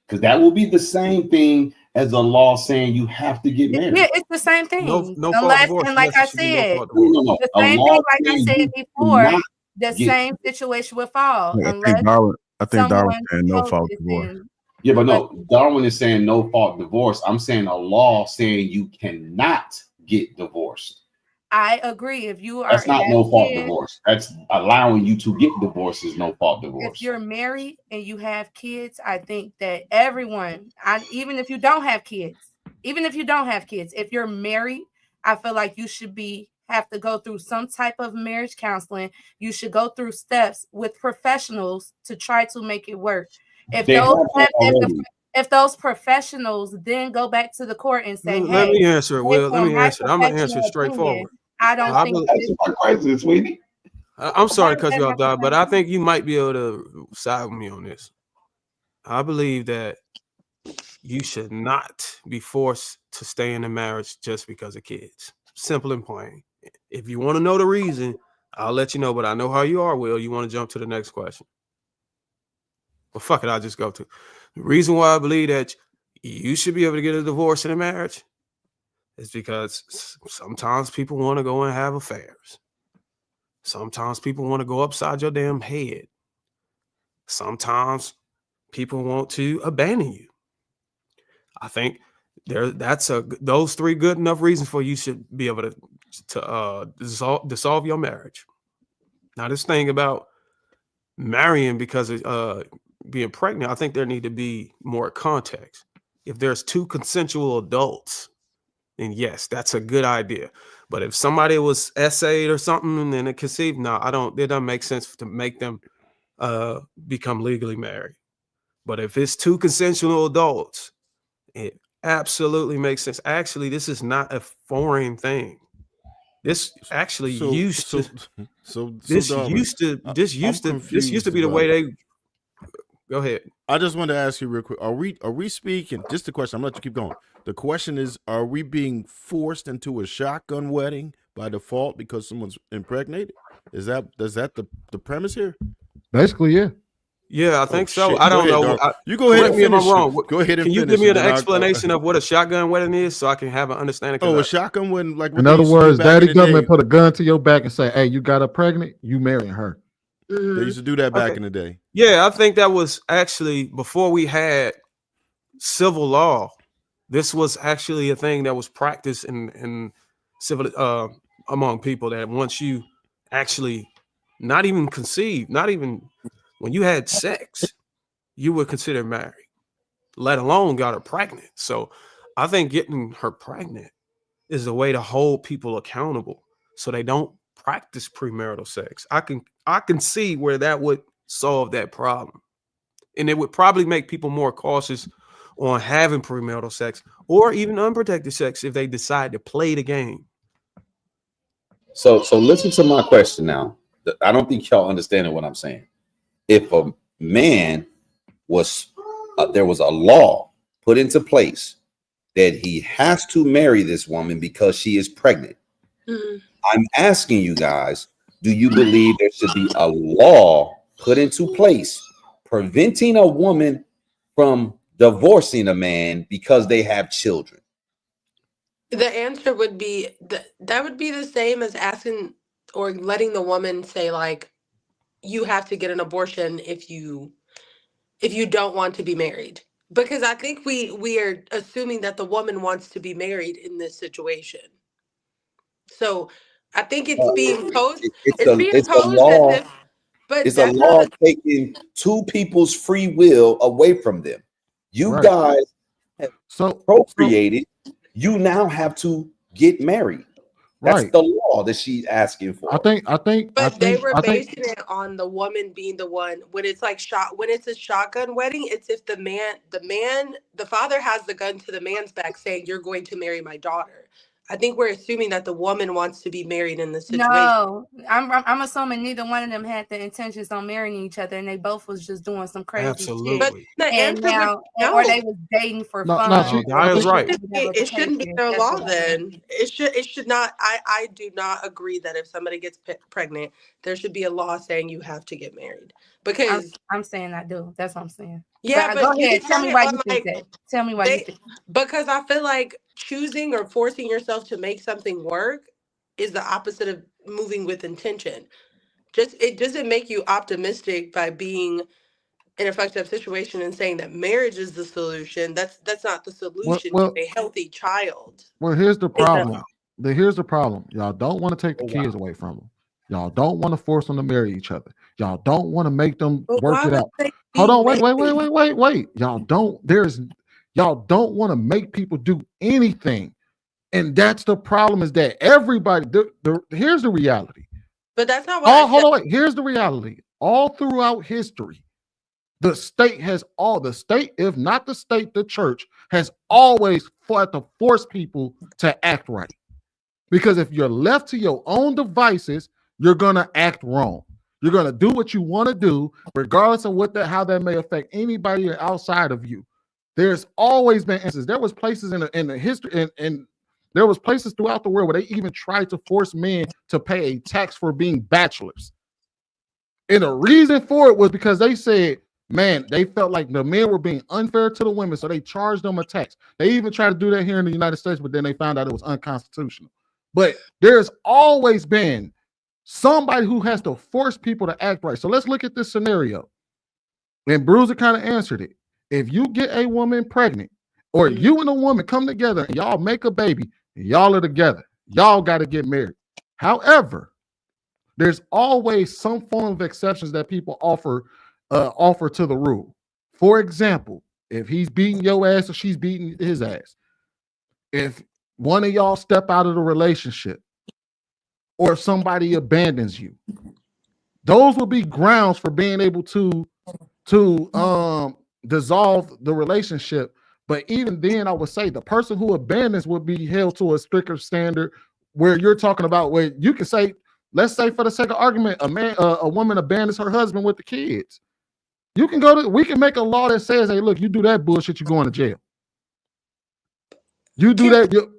[SPEAKER 7] Because that will be the same thing as a law saying you have to get married.
[SPEAKER 8] Yeah, it's the same thing.
[SPEAKER 6] No fault
[SPEAKER 8] Unless,
[SPEAKER 6] divorce.
[SPEAKER 8] and like
[SPEAKER 6] Yes,
[SPEAKER 8] I
[SPEAKER 6] it should be no
[SPEAKER 8] said,
[SPEAKER 6] fault divorce.
[SPEAKER 7] No.
[SPEAKER 8] the
[SPEAKER 7] A
[SPEAKER 8] same
[SPEAKER 7] law
[SPEAKER 8] thing, like I
[SPEAKER 7] saying
[SPEAKER 8] said
[SPEAKER 7] you
[SPEAKER 8] before,
[SPEAKER 7] cannot
[SPEAKER 8] the
[SPEAKER 7] get.
[SPEAKER 8] same situation would fall
[SPEAKER 1] I
[SPEAKER 8] unless
[SPEAKER 1] think Darwin
[SPEAKER 8] someone
[SPEAKER 1] saying no fault
[SPEAKER 8] posts
[SPEAKER 1] divorce.
[SPEAKER 8] in.
[SPEAKER 7] Yeah, but no, Darwin is saying no fault divorce. I'm saying a law saying you cannot get divorced.
[SPEAKER 8] I agree. If you are
[SPEAKER 7] That's not
[SPEAKER 8] have
[SPEAKER 7] no fault
[SPEAKER 8] kids,
[SPEAKER 7] divorce. That's allowing you to get divorced is no fault
[SPEAKER 8] if
[SPEAKER 7] divorce.
[SPEAKER 8] you're married and you have kids, I think that everyone, even if you don't have kids, if you're married, I feel like you should have to go through some type of marriage counseling. You should go through steps with professionals to try to make it work. If
[SPEAKER 7] They have
[SPEAKER 8] those
[SPEAKER 7] that already.
[SPEAKER 8] if those professionals then go back to the court and say,
[SPEAKER 6] Let
[SPEAKER 8] hey,
[SPEAKER 6] me answer it, Will.
[SPEAKER 8] based
[SPEAKER 6] Let
[SPEAKER 8] on
[SPEAKER 6] me
[SPEAKER 8] my
[SPEAKER 6] answer it. I'm gonna answer it
[SPEAKER 8] professional opinion,
[SPEAKER 6] straightforward.
[SPEAKER 8] I don't
[SPEAKER 6] I
[SPEAKER 8] think
[SPEAKER 6] believe,
[SPEAKER 8] this,
[SPEAKER 7] That's my question, sweetie.
[SPEAKER 6] I'm sorry to
[SPEAKER 8] how
[SPEAKER 6] cut
[SPEAKER 8] is that
[SPEAKER 6] you off,
[SPEAKER 8] not the
[SPEAKER 6] Doc, but
[SPEAKER 8] same
[SPEAKER 6] I
[SPEAKER 8] thing?
[SPEAKER 6] think you might be able to side with me on this. I believe that you should not be forced to stay in a marriage just because of kids. Simple and plain. If you want to know the reason, I'll let you know, but I know how you are, Will. You want to jump to the next question. Well, fuck it, I'll just go to the reason why I believe that you should be able to get a divorce in a marriage is because sometimes people want to go and have affairs. Sometimes people want to go upside your damn head. Sometimes people want to abandon you. I think those three good enough reasons for you should be able to dissolve your marriage. Now, this thing about marrying because of being pregnant, I think there need to be more context. If there's two consensual adults, then yes, that's a good idea. But if somebody was essayed or something and then it conceived, no, it doesn't make sense to make them become legally married. But if it's two consensual adults, it absolutely makes sense. Actually, this is not a foreign thing. This actually used to be the way they. Go ahead.
[SPEAKER 13] I just wanted to ask you real quick. Are we speaking? Just the question. I'm gonna let you keep going. The question is: are we being forced into a shotgun wedding by default because someone's impregnated? Is that the premise here?
[SPEAKER 2] Basically, yeah.
[SPEAKER 6] Yeah, I think so.
[SPEAKER 13] Shit.
[SPEAKER 6] I don't
[SPEAKER 13] Go
[SPEAKER 6] know.
[SPEAKER 13] ahead, you go ahead and
[SPEAKER 6] Correct me if
[SPEAKER 13] finish
[SPEAKER 6] I'm wrong.
[SPEAKER 13] Go ahead and
[SPEAKER 6] Can you
[SPEAKER 13] finish
[SPEAKER 6] give me
[SPEAKER 13] it,
[SPEAKER 6] an
[SPEAKER 13] then
[SPEAKER 6] explanation of what a shotgun wedding is so I can have an understanding?
[SPEAKER 13] Oh, a shotgun wedding, like what
[SPEAKER 2] in
[SPEAKER 13] they
[SPEAKER 2] other
[SPEAKER 13] used to do
[SPEAKER 2] words,
[SPEAKER 13] back in
[SPEAKER 2] daddy
[SPEAKER 13] the
[SPEAKER 2] government
[SPEAKER 13] day.
[SPEAKER 2] put a gun to your back and say, "Hey, you got her pregnant, you marrying her."
[SPEAKER 13] They used to do that back in the day.
[SPEAKER 6] Yeah, I think that was actually before we had civil law. This was actually a thing that was practiced in civil among people, that once you actually not even conceived, not even when you had sex, you were considered married, let alone got her pregnant. So I think getting her pregnant is a way to hold people accountable so they don't practice premarital sex. I can see where that would solve that problem. And it would probably make people more cautious on having premarital sex or even unprotected sex if they decide to play the game.
[SPEAKER 7] So listen to my question now. I don't think y'all understanding what I'm saying. If a man was there was a law put into place that he has to marry this woman because she is pregnant. I'm asking you guys, do you believe there should be a law put into place preventing a woman from divorcing a man because they have children?
[SPEAKER 9] The answer would be that would be the same as asking or letting the woman say, like, you have to get an abortion if you don't want to be married. Because I think we are assuming that the woman wants to be married in this situation. So I think it's being posed. It's being
[SPEAKER 7] It's a
[SPEAKER 9] posed
[SPEAKER 7] law.
[SPEAKER 9] as if, but
[SPEAKER 7] It's a
[SPEAKER 9] that's
[SPEAKER 7] law
[SPEAKER 9] not.
[SPEAKER 7] taking two people's free will away from them. You
[SPEAKER 2] Right.
[SPEAKER 7] guys have
[SPEAKER 2] So
[SPEAKER 7] procreated. You now have to get married. That's
[SPEAKER 2] right.
[SPEAKER 7] the law that she's asking for.
[SPEAKER 9] But they were basing it on the woman being the one when it's like when it's a shotgun wedding. It's if the father has the gun to the man's back saying, "You're going to marry my daughter." I think we're assuming that the woman wants to be married in this situation.
[SPEAKER 8] No, I'm assuming neither one of them had the intentions on marrying each other, and they both was just doing some crazy shit.
[SPEAKER 9] But the
[SPEAKER 8] And
[SPEAKER 9] answer
[SPEAKER 8] now,
[SPEAKER 9] would
[SPEAKER 8] or they was dating for fun.
[SPEAKER 9] It shouldn't be their law then. It should not. I do not agree that if somebody gets pregnant, there should be a law saying you have to get married. Because
[SPEAKER 8] I'm saying I do. That's what I'm saying.
[SPEAKER 9] yeah, but
[SPEAKER 8] go
[SPEAKER 9] you
[SPEAKER 8] ahead.
[SPEAKER 9] can
[SPEAKER 8] Tell
[SPEAKER 9] say
[SPEAKER 8] me
[SPEAKER 9] it
[SPEAKER 8] why
[SPEAKER 9] on,
[SPEAKER 8] you think
[SPEAKER 9] like,
[SPEAKER 8] that. Tell me why you think.
[SPEAKER 9] Because I feel like choosing or forcing yourself to make something work is the opposite of moving with intention. It doesn't make you optimistic by being in a fucked up situation and saying that marriage is the solution. That's not the solution to a healthy child.
[SPEAKER 2] Well, here's the problem. Here's the problem. Y'all don't want to take the kids away from them. Y'all don't want to force them to marry each other. Y'all don't want to make them work it out. Hold on, wait. Y'all don't want to make people do anything. And that's the problem, is that everybody, here's the reality.
[SPEAKER 9] But that's not what I said.
[SPEAKER 2] Hold on, wait. Here's the reality. All throughout history, the state, if not the state, the church has always fought to force people to act right. Because if you're left to your own devices, you're gonna act wrong. You're gonna do what you want to do, regardless of how that may affect anybody outside of you. There's always been instances. There was places in the history, and there was places throughout the world where they even tried to force men to pay a tax for being bachelors. And the reason for it was because they said, man, they felt like the men were being unfair to the women, so they charged them a tax. They even tried to do that here in the United States, but then they found out it was unconstitutional. But there's always been somebody who has to force people to act right. So let's look at this scenario. And Bruiser kind of answered it. If you get a woman pregnant, or you and a woman come together and y'all make a baby, and y'all are together, y'all got to get married. However, there's always some form of exceptions that people offer to the rule. For example, if he's beating your ass or she's beating his ass, if one of y'all step out of the relationship, or if somebody abandons you, those will be grounds for being able to dissolve the relationship. But even then, I would say the person who abandons would be held to a stricter standard, where you're talking about where you can say, let's say for the sake of argument, a woman abandons her husband with the kids. We can make a law that says, hey, look, you do that bullshit, you're going to jail. You do that.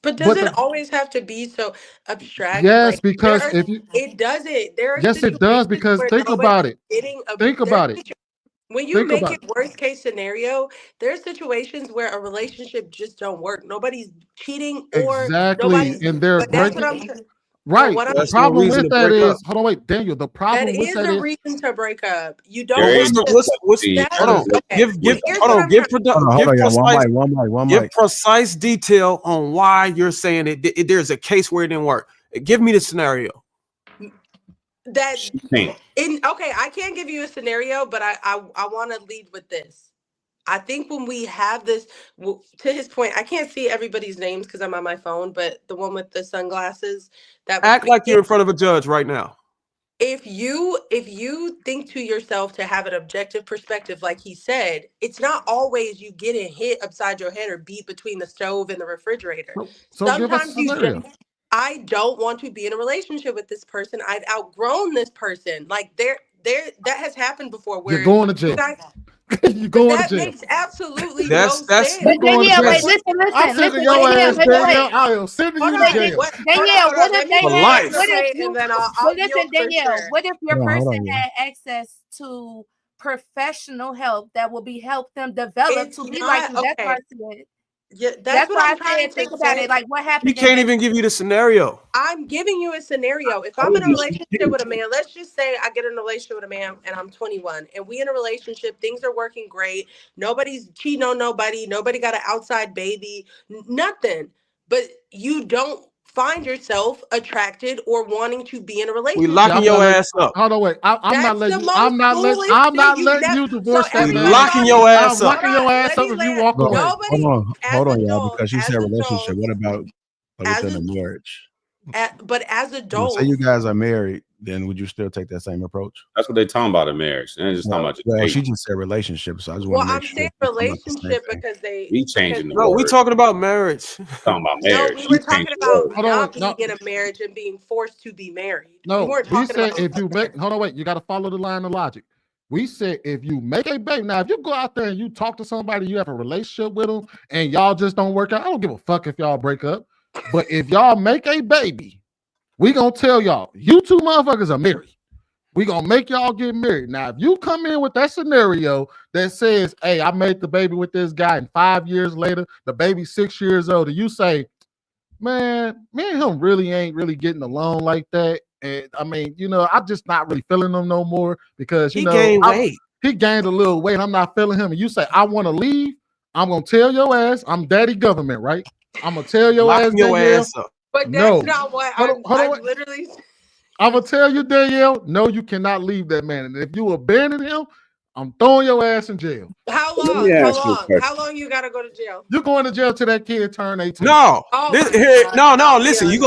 [SPEAKER 9] But does it always have to be so abstract?
[SPEAKER 2] Yes,
[SPEAKER 9] like,
[SPEAKER 2] because
[SPEAKER 9] it doesn't.
[SPEAKER 2] Yes, it does, because think about it.
[SPEAKER 9] When you make it worst case scenario, there's situations where a relationship just don't work. Nobody's cheating or nobody's.
[SPEAKER 2] And they're
[SPEAKER 9] that's what I'm saying.
[SPEAKER 2] right. The problem with that is, hold on, wait, Daniel. The problem with that is
[SPEAKER 9] a reason to break up. You don't.
[SPEAKER 6] Give precise detail on why you're saying it. There's a case where it didn't work. Give me the scenario.
[SPEAKER 9] Okay, I can't give you a scenario, but I want to lead with this. I think when we have this, to his point, I can't see everybody's names because I'm on my phone, but the one with the sunglasses, that
[SPEAKER 6] act like you're in front of a judge right now.
[SPEAKER 9] if you think to yourself to have an objective perspective, like he said, it's not always you getting hit upside your head or beat between the stove and the refrigerator.
[SPEAKER 2] So give us a
[SPEAKER 9] Sometimes you
[SPEAKER 2] scenario.
[SPEAKER 9] just, I don't want to be in a relationship with this person. I've outgrown this person. Like there that has happened before
[SPEAKER 2] You're
[SPEAKER 9] where
[SPEAKER 2] going to jail. You're going to
[SPEAKER 9] that
[SPEAKER 2] jail.
[SPEAKER 9] makes absolutely
[SPEAKER 6] That's
[SPEAKER 9] no
[SPEAKER 6] that's
[SPEAKER 9] sense.
[SPEAKER 2] You're going to
[SPEAKER 8] Danielle,
[SPEAKER 2] jail.
[SPEAKER 8] wait, listen,
[SPEAKER 2] I'm sending your
[SPEAKER 8] Danielle,
[SPEAKER 2] ass,
[SPEAKER 8] wait,
[SPEAKER 2] Danielle. I am sending
[SPEAKER 9] Hold
[SPEAKER 2] you to
[SPEAKER 9] on.
[SPEAKER 2] jail.
[SPEAKER 8] Danielle, what if
[SPEAKER 9] Let me
[SPEAKER 8] they
[SPEAKER 6] for
[SPEAKER 8] had,
[SPEAKER 6] life.
[SPEAKER 8] what if
[SPEAKER 9] and
[SPEAKER 8] you,
[SPEAKER 9] then
[SPEAKER 8] but
[SPEAKER 9] I'll
[SPEAKER 8] listen,
[SPEAKER 9] yield for
[SPEAKER 8] Danielle,
[SPEAKER 9] sure.
[SPEAKER 8] what if your
[SPEAKER 1] Hold
[SPEAKER 8] person
[SPEAKER 1] on,
[SPEAKER 8] had access to professional help that will be help them develop
[SPEAKER 9] It's
[SPEAKER 8] to be like
[SPEAKER 9] not
[SPEAKER 8] you? That's why
[SPEAKER 9] okay.
[SPEAKER 8] I said.
[SPEAKER 9] Yeah,
[SPEAKER 8] That's
[SPEAKER 9] what
[SPEAKER 8] why
[SPEAKER 9] I'm
[SPEAKER 8] I
[SPEAKER 9] trying
[SPEAKER 8] said,
[SPEAKER 9] to
[SPEAKER 8] think about
[SPEAKER 9] say.
[SPEAKER 8] it. Like what
[SPEAKER 6] He
[SPEAKER 8] happened in
[SPEAKER 6] can't
[SPEAKER 8] this.
[SPEAKER 6] even give you the scenario.
[SPEAKER 9] I'm giving you a scenario. If I'm in a relationship with a man, let's just say I get in a relationship with a man and I'm 21 and we in a relationship, things are working great. Nobody's cheating on nobody. Nobody got an outside baby, nothing. But you don't find yourself attracted or wanting to be in a
[SPEAKER 6] We
[SPEAKER 9] relationship.
[SPEAKER 6] locking your ass up.
[SPEAKER 2] Hold on, wait. I'm not
[SPEAKER 9] That's
[SPEAKER 2] letting
[SPEAKER 9] the
[SPEAKER 2] you. I'm
[SPEAKER 9] most
[SPEAKER 2] not letting.
[SPEAKER 9] foolish
[SPEAKER 2] I'm
[SPEAKER 9] thing
[SPEAKER 2] not
[SPEAKER 9] you
[SPEAKER 2] letting
[SPEAKER 9] never.
[SPEAKER 2] you
[SPEAKER 9] So
[SPEAKER 2] divorce that
[SPEAKER 6] We
[SPEAKER 2] man.
[SPEAKER 9] everybody
[SPEAKER 6] locking
[SPEAKER 9] thought
[SPEAKER 6] your
[SPEAKER 2] I'm
[SPEAKER 6] ass up.
[SPEAKER 2] locking your ass
[SPEAKER 9] let
[SPEAKER 2] up
[SPEAKER 9] me
[SPEAKER 2] if you
[SPEAKER 9] land.
[SPEAKER 2] walk
[SPEAKER 1] Hold
[SPEAKER 2] away.
[SPEAKER 9] Nobody
[SPEAKER 1] on,
[SPEAKER 9] as
[SPEAKER 1] hold on, y'all,
[SPEAKER 9] adults,
[SPEAKER 1] because you
[SPEAKER 9] as
[SPEAKER 1] said relationship.
[SPEAKER 9] adults,
[SPEAKER 1] What about
[SPEAKER 9] as
[SPEAKER 1] within
[SPEAKER 9] a,
[SPEAKER 1] a marriage?
[SPEAKER 9] but as
[SPEAKER 1] Well, say you
[SPEAKER 9] adults,
[SPEAKER 1] guys are married, then would you still take that same approach?
[SPEAKER 7] That's what they talking about in marriage. They're just talking about just
[SPEAKER 1] Well, she
[SPEAKER 7] dating.
[SPEAKER 1] just said relationship, so I just want
[SPEAKER 9] well,
[SPEAKER 1] to make
[SPEAKER 9] I'm
[SPEAKER 1] sure
[SPEAKER 9] saying
[SPEAKER 1] we're talking about the same
[SPEAKER 9] relationship
[SPEAKER 1] thing.
[SPEAKER 9] because
[SPEAKER 7] We changing the
[SPEAKER 6] No, we
[SPEAKER 7] word.
[SPEAKER 6] talking about marriage.
[SPEAKER 7] Talking about
[SPEAKER 9] no,
[SPEAKER 7] marriage.
[SPEAKER 9] we
[SPEAKER 7] You
[SPEAKER 9] were talking
[SPEAKER 7] changing the
[SPEAKER 9] about
[SPEAKER 7] word.
[SPEAKER 2] Hold on,
[SPEAKER 9] not
[SPEAKER 2] wait.
[SPEAKER 9] being
[SPEAKER 2] No,
[SPEAKER 9] in a marriage and being forced to be married. We
[SPEAKER 2] no.
[SPEAKER 9] weren't
[SPEAKER 2] We
[SPEAKER 9] talking
[SPEAKER 2] said
[SPEAKER 9] about
[SPEAKER 2] if you make. Hold on, wait. You got to follow the line of logic. We said if you make a baby. Now, if you go out there and you talk to somebody, you have a relationship with them, and y'all just don't work out. I don't give a fuck if y'all break up. But if y'all make a baby, we gonna tell y'all, you two motherfuckers are married. We gonna make y'all get married. Now, if you come in with that scenario that says, "Hey, I made the baby with this guy, and 5 years later, the baby's 6 years old," and you say, "Man, me and him really ain't really getting along like that," and I mean, I'm just not really feeling him no more because
[SPEAKER 6] He gained weight.
[SPEAKER 2] he gained a little weight. I'm not feeling him, and you say, "I want to leave." I'm gonna tell your ass, I'm daddy government, right? I'm gonna tell your ass,
[SPEAKER 6] Locking your
[SPEAKER 2] Danielle.
[SPEAKER 6] ass up.
[SPEAKER 9] But that's
[SPEAKER 2] No,
[SPEAKER 9] not what
[SPEAKER 2] hold on, hold on.
[SPEAKER 9] I'm literally.
[SPEAKER 2] I'm gonna tell you, Danielle, no, you cannot leave that man. And if you abandon him, I'm throwing your ass in jail.
[SPEAKER 9] How
[SPEAKER 7] Let
[SPEAKER 9] long?
[SPEAKER 7] me
[SPEAKER 9] How
[SPEAKER 7] ask you a
[SPEAKER 9] long? How
[SPEAKER 7] question.
[SPEAKER 9] long you gotta go to jail?
[SPEAKER 2] You're going to jail till that kid turn 18.
[SPEAKER 6] No,
[SPEAKER 9] Oh
[SPEAKER 6] this,
[SPEAKER 9] my
[SPEAKER 6] here,
[SPEAKER 9] God!
[SPEAKER 6] no.
[SPEAKER 9] I'll be
[SPEAKER 6] Listen,
[SPEAKER 9] honest.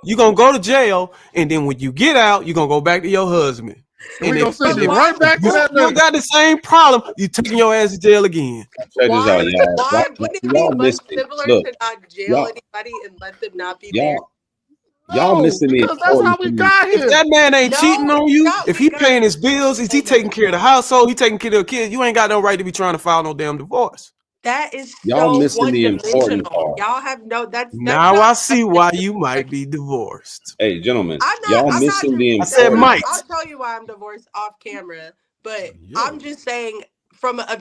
[SPEAKER 6] you gonna go to jail, and then when you get out, you gonna go back to your husband.
[SPEAKER 2] And
[SPEAKER 6] And
[SPEAKER 2] we gonna
[SPEAKER 6] if,
[SPEAKER 2] send
[SPEAKER 6] and
[SPEAKER 2] you
[SPEAKER 6] if,
[SPEAKER 2] right back
[SPEAKER 6] if you
[SPEAKER 2] to that
[SPEAKER 6] still
[SPEAKER 2] man.
[SPEAKER 6] got the same problem, you taking your ass to jail again.
[SPEAKER 7] Check this out, y'all.
[SPEAKER 9] Why wouldn't it be
[SPEAKER 7] Y'all
[SPEAKER 9] much
[SPEAKER 7] missed it.
[SPEAKER 9] simpler
[SPEAKER 7] Look,
[SPEAKER 9] to not jail
[SPEAKER 7] y'all,
[SPEAKER 9] anybody and let them not be married?
[SPEAKER 7] y'all
[SPEAKER 2] No,
[SPEAKER 7] missing the
[SPEAKER 2] because that's how
[SPEAKER 7] important
[SPEAKER 2] we
[SPEAKER 7] thing.
[SPEAKER 2] got
[SPEAKER 6] If
[SPEAKER 2] here.
[SPEAKER 6] that man ain't cheating
[SPEAKER 9] No,
[SPEAKER 6] on
[SPEAKER 9] it's
[SPEAKER 6] you,
[SPEAKER 9] not.
[SPEAKER 6] if
[SPEAKER 9] We
[SPEAKER 6] he
[SPEAKER 9] got.
[SPEAKER 6] paying his bills, is he
[SPEAKER 9] Oh my
[SPEAKER 6] taking care of the
[SPEAKER 9] God.
[SPEAKER 6] household, he taking care of the kids, you ain't got no right to be trying to file no damn divorce.
[SPEAKER 9] That is
[SPEAKER 7] Y'all
[SPEAKER 9] so
[SPEAKER 7] missing the important
[SPEAKER 9] one-dimensional.
[SPEAKER 7] part.
[SPEAKER 9] Y'all have no. That's
[SPEAKER 6] Now
[SPEAKER 9] not
[SPEAKER 6] I
[SPEAKER 9] a
[SPEAKER 6] see why you might be divorced.
[SPEAKER 7] Hey, gentlemen,
[SPEAKER 9] I'm not.
[SPEAKER 7] y'all
[SPEAKER 9] I'm not.
[SPEAKER 7] missing the
[SPEAKER 6] I said
[SPEAKER 9] No.
[SPEAKER 7] important
[SPEAKER 6] might.
[SPEAKER 7] part.
[SPEAKER 9] I'll tell you why I'm divorced off camera. But I'm
[SPEAKER 2] Yo,
[SPEAKER 9] just saying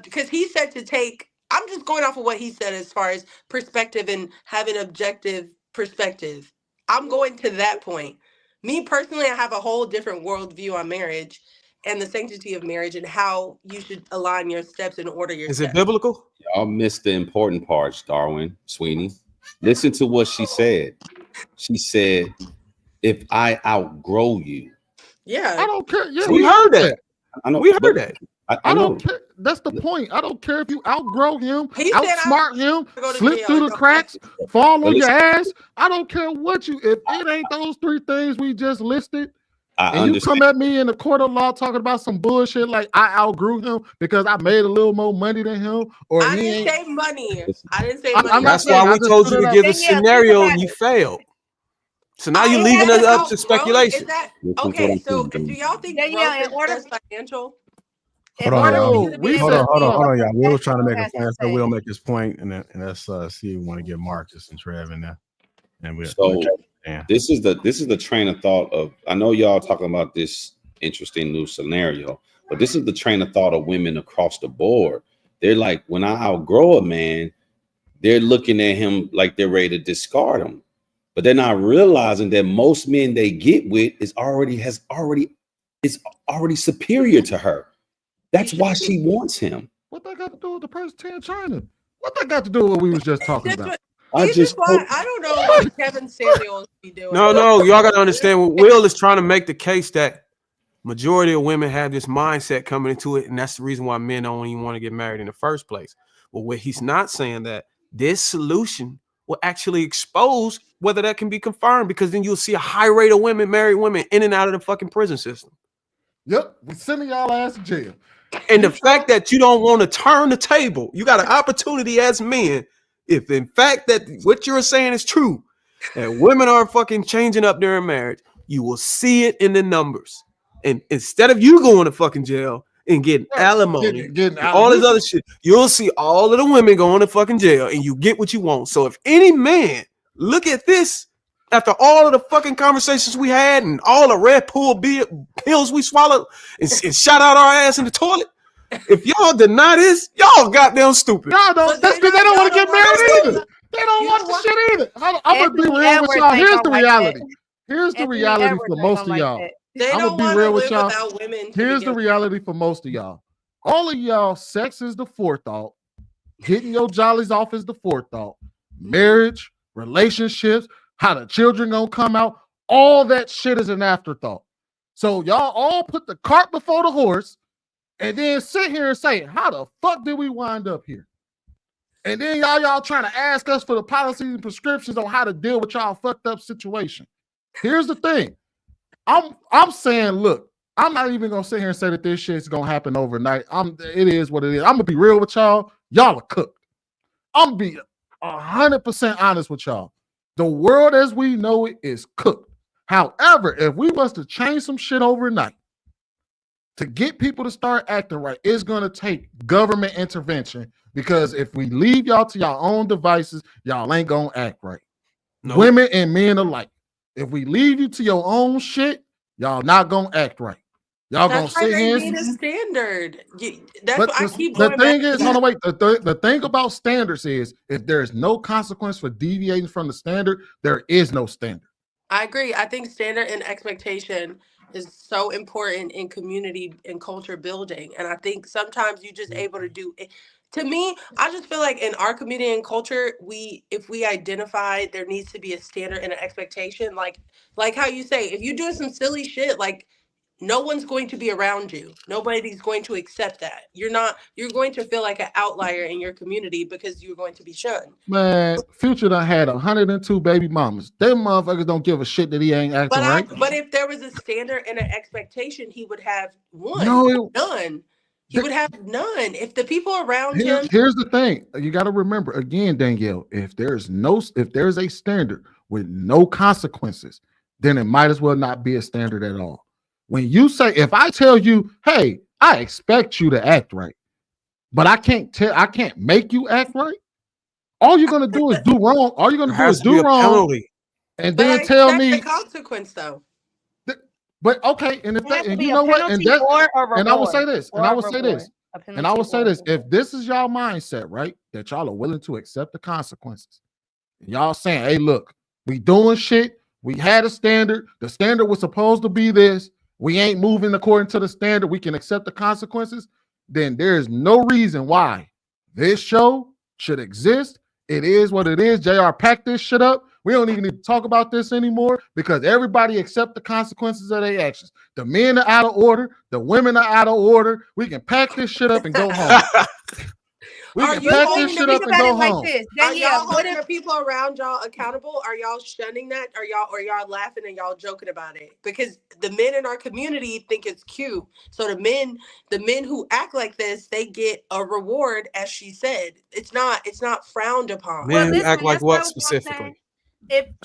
[SPEAKER 9] because he said to take. I'm just going off of what he said as far as perspective and having objective perspective. I'm going to that point. Me personally, I have a whole different worldview on marriage and the sanctity of marriage and how you should align your steps and order your
[SPEAKER 6] Is it
[SPEAKER 9] steps.
[SPEAKER 6] biblical?
[SPEAKER 7] Y'all missed the important parts, Darwin, Sweeney. Listen to what she said. She said, if I outgrow you.
[SPEAKER 9] Yeah.
[SPEAKER 2] I don't care. Yeah,
[SPEAKER 6] We
[SPEAKER 2] we
[SPEAKER 6] heard
[SPEAKER 2] heard
[SPEAKER 6] that.
[SPEAKER 2] that.
[SPEAKER 7] I know,
[SPEAKER 6] We heard
[SPEAKER 7] but
[SPEAKER 6] that.
[SPEAKER 7] I
[SPEAKER 2] I
[SPEAKER 7] know.
[SPEAKER 2] don't care. That's the point. I don't care if you outgrow him,
[SPEAKER 9] He said I
[SPEAKER 2] outsmart him,
[SPEAKER 9] go to
[SPEAKER 2] slip
[SPEAKER 9] jail.
[SPEAKER 2] through
[SPEAKER 9] It
[SPEAKER 2] the
[SPEAKER 9] don't matter.
[SPEAKER 2] cracks, fall
[SPEAKER 7] But
[SPEAKER 2] on your
[SPEAKER 7] listen,
[SPEAKER 2] ass. I don't care what you. If it ain't those three things we just listed,
[SPEAKER 7] I
[SPEAKER 2] and you come
[SPEAKER 7] understand.
[SPEAKER 2] at me in the court of law talking about some bullshit like I outgrew him because I made a little more money than him, or
[SPEAKER 9] I
[SPEAKER 2] he
[SPEAKER 9] didn't
[SPEAKER 2] ain't.
[SPEAKER 9] say money.
[SPEAKER 7] Listen,
[SPEAKER 9] I didn't say
[SPEAKER 2] I'm
[SPEAKER 9] money.
[SPEAKER 2] not
[SPEAKER 6] That's why
[SPEAKER 2] saying. I
[SPEAKER 6] we
[SPEAKER 2] just
[SPEAKER 6] told
[SPEAKER 2] threw
[SPEAKER 6] you
[SPEAKER 2] that
[SPEAKER 6] to
[SPEAKER 2] out.
[SPEAKER 6] give the
[SPEAKER 8] Danielle, think
[SPEAKER 6] scenario
[SPEAKER 8] about
[SPEAKER 6] and you
[SPEAKER 8] it.
[SPEAKER 6] failed. So now
[SPEAKER 9] I
[SPEAKER 6] you're leaving it
[SPEAKER 9] haven't
[SPEAKER 6] up to
[SPEAKER 9] outgrown. Is
[SPEAKER 6] speculation.
[SPEAKER 9] that
[SPEAKER 7] listen to what
[SPEAKER 9] okay?
[SPEAKER 7] I'm
[SPEAKER 9] So
[SPEAKER 7] saying,
[SPEAKER 9] do
[SPEAKER 7] gentlemen.
[SPEAKER 9] y'all think
[SPEAKER 8] Danielle,
[SPEAKER 9] growth is just financial?
[SPEAKER 8] in
[SPEAKER 1] Hold on,
[SPEAKER 8] order for
[SPEAKER 1] y'all.
[SPEAKER 8] you
[SPEAKER 2] No,
[SPEAKER 8] to be
[SPEAKER 2] we
[SPEAKER 8] able
[SPEAKER 1] Hold
[SPEAKER 8] to
[SPEAKER 2] said
[SPEAKER 1] on, hold on,
[SPEAKER 8] leave,
[SPEAKER 1] hold
[SPEAKER 2] no.
[SPEAKER 1] on, y'all. Will was
[SPEAKER 8] that's
[SPEAKER 1] trying to
[SPEAKER 8] what
[SPEAKER 1] make a
[SPEAKER 8] has
[SPEAKER 1] point.
[SPEAKER 8] to
[SPEAKER 1] So
[SPEAKER 8] say.
[SPEAKER 1] we'll make his point, and let's see if we want to get Marcus and Trev in there, and we'll
[SPEAKER 7] So
[SPEAKER 1] yeah.
[SPEAKER 7] this is the train of thought of, I know y'all talking about this interesting new scenario, but this is the train of thought of women across the board. They're like, when I outgrow a man, they're looking at him like they're ready to discard him. But they're not realizing that most men they get with is already superior to her. That's why she wants him.
[SPEAKER 2] What that got to do with the president of China? What that got to do with what we was just talking
[SPEAKER 9] This
[SPEAKER 2] about?
[SPEAKER 7] I
[SPEAKER 9] is
[SPEAKER 7] just
[SPEAKER 9] why
[SPEAKER 7] hope
[SPEAKER 9] I don't know what Kevin Samuels be doing.
[SPEAKER 6] No, y'all got to understand. Will is trying to make the case that majority of women have this mindset coming into it, and that's the reason why men don't even want to get married in the first place. But what he's not saying that this solution will actually expose whether that can be confirmed, because then you'll see a high rate of married women in and out of the fucking prison system.
[SPEAKER 2] Yep, we're sending y'all ass to jail.
[SPEAKER 6] And the fact that you don't want to turn the table, you got an opportunity as men, if in fact that what you're saying is true, that women are fucking changing up during marriage, you will see it in the numbers. And instead of you going to fucking jail and getting alimony,
[SPEAKER 2] getting
[SPEAKER 6] all this other shit, you'll see all of the women going to fucking jail and you get what you want. So if any man look at this after all of the fucking conversations we had and all the red pills we swallowed and shot out our ass in the toilet, if y'all deny this, y'all goddamn stupid.
[SPEAKER 2] Y'all don't. That's because they don't want to get married either. They don't want the shit either. I'm gonna be real with y'all. Here's the reality. Here's the reality for most of y'all. I'm gonna be real with y'all. Here's the reality for most of y'all. All of y'all, sex is the forethought. Getting your jollies off is the forethought. Marriage, relationships, how the children gonna come out, all that shit is an afterthought. So y'all all put the cart before the horse and then sit here and say, how the fuck did we wind up here? And then y'all trying to ask us for the policies and prescriptions on how to deal with y'all fucked up situation. Here's the thing. I'm saying, look, I'm not even gonna sit here and say that this shit's gonna happen overnight. It is what it is. I'm gonna be real with y'all. Y'all are cooked. I'm gonna be 100% honest with y'all. The world as we know it is cooked. However, if we was to change some shit overnight to get people to start acting right, it's going to take government intervention, because if we leave y'all to your own devices, y'all ain't going to act right. Nope. Women and men alike. If we leave you to your own shit, y'all not going to act right. Y'all going to sit here.
[SPEAKER 9] That's why they need a standard. That's
[SPEAKER 2] but
[SPEAKER 9] what I keep going
[SPEAKER 2] the thing
[SPEAKER 9] back
[SPEAKER 2] is,
[SPEAKER 9] to.
[SPEAKER 2] hold on, wait. The thing about standards is, if there's no consequence for deviating from the standard, there is no standard.
[SPEAKER 9] I agree. I think standard and expectation is so important in community and culture building. And I think sometimes you're just able to do it. To me, I just feel like in our community and culture, if we identify there needs to be a standard and an expectation, like how you say, if you're doing some silly shit, like, no one's going to be around you. Nobody's going to accept that. You're going to feel like an outlier in your community because you're going to be shunned.
[SPEAKER 2] Man, Future done had 102 baby mamas. Them motherfuckers don't give a shit that he ain't acting right.
[SPEAKER 9] But if there was a standard and an expectation, he would have none. He would have none. If the people around him.
[SPEAKER 2] Here's the thing. You got to remember, again, Danielle, if there's a standard with no consequences, then it might as well not be a standard at all. When you say, if I tell you, hey, I expect you to act right, but I can't make you act right. All you're gonna do is do wrong. All you're gonna do is do wrong, and then tell me
[SPEAKER 9] the consequence, though.
[SPEAKER 2] But okay, and if that, and you know what, and I will say this, and I will say this, and I will say this: if this is y'all mindset, right, that y'all are willing to accept the consequences, y'all saying, hey, look, we doing shit. We had a standard. The standard was supposed to be this. We ain't moving according to the standard. We can accept the consequences. Then there is no reason why this show should exist. It is what it is. JR, pack this shit up. We don't even need to talk about this anymore, because everybody accept the consequences of their actions. The men are out of order. The women are out of order. We can pack this shit up and go home. We can pack this shit up and go home.
[SPEAKER 9] Are y'all holding the people around y'all accountable? Are y'all shunning that? Are y'all laughing and y'all joking about it? Because the men in our community think it's cute. So the men who act like this, they get a reward, as she said. It's not frowned upon.
[SPEAKER 6] Men who act like what specifically?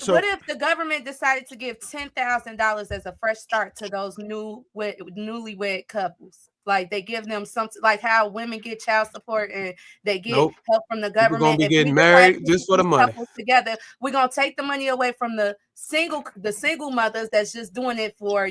[SPEAKER 8] What if the government decided to give $10,000 as a fresh start to those newlywed couples? Like, they give them something, like how women get child support and they get help from the government.
[SPEAKER 6] We're gonna be getting married just for the money.
[SPEAKER 8] Together, we're gonna take the money away from the single mothers that's just doing it for,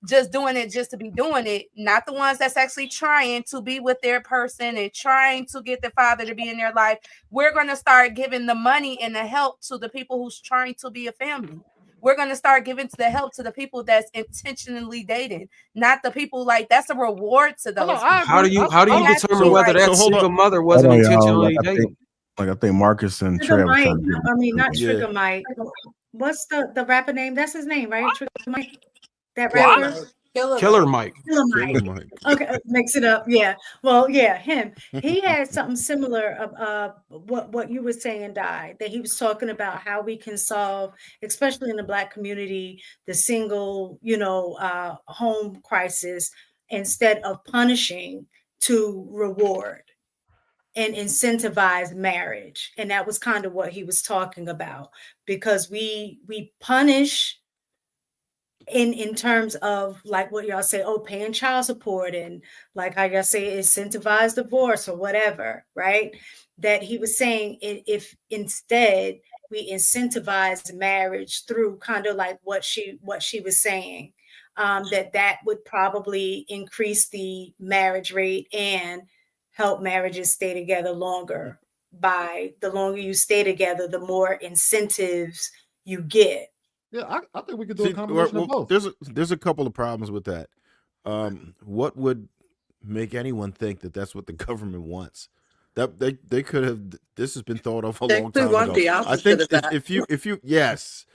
[SPEAKER 8] just doing it just to be doing it, not the ones that's actually trying to be with their person and trying to get the father to be in their life. We're going to start giving the money and the help to the people who's trying to be a family. We're going to start giving the help to the people that's intentionally dating, not the people that's a reward to those.
[SPEAKER 6] How do you determine whether that single mother wasn't intentionally dating?
[SPEAKER 1] I think Marcus and Trev.
[SPEAKER 3] Not Trigger Mike. What's the rapper name? That's his name, right? Trigger Mike. That rapper.
[SPEAKER 6] Killer Mike.
[SPEAKER 3] Killer
[SPEAKER 13] Killer
[SPEAKER 3] Mike.
[SPEAKER 13] Mike.
[SPEAKER 3] Okay, mix it up. Yeah. Well, yeah, him. He had something similar of what you were saying, Di, that he was talking about how we can solve, especially in the Black community, the single, home crisis instead of punishing to reward and incentivize marriage. And that was kind of what he was talking about, because we punish in terms of like what y'all say, paying child support, and like how y'all say incentivize divorce or whatever, right? That he was saying if instead we incentivize marriage through kind of like what she was saying, that would probably increase the marriage rate and help marriages stay together longer. By the longer you stay together, the more incentives you get.
[SPEAKER 2] Yeah, I think we could do a combination of both.
[SPEAKER 13] There's a couple of problems with that. What would make anyone think that that's what the government wants? That they could have. This has been thought of a long time ago. I think if you yes,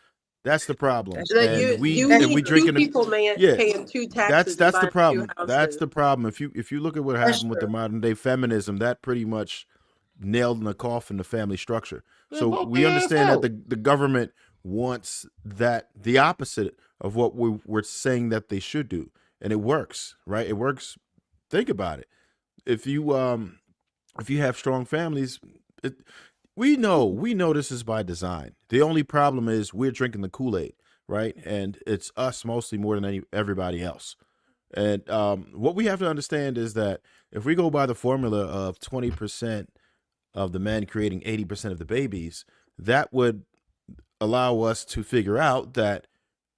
[SPEAKER 13] that's the problem. And we drinking
[SPEAKER 9] people paying two taxes.
[SPEAKER 13] That's the problem. That's the problem. If you look at what happened with the modern day feminism, that pretty much nailed in the coffin the family structure. So we understand that the government wants the opposite of what we're saying that they should do, and it works, right? It works. Think about it. If you have strong families, we know this is by design. The only problem is we're drinking the Kool-Aid, right? And it's us mostly more than everybody else. And what we have to understand is that if we go by the formula of 20% of the men creating 80% of the babies, that would allow us to figure out that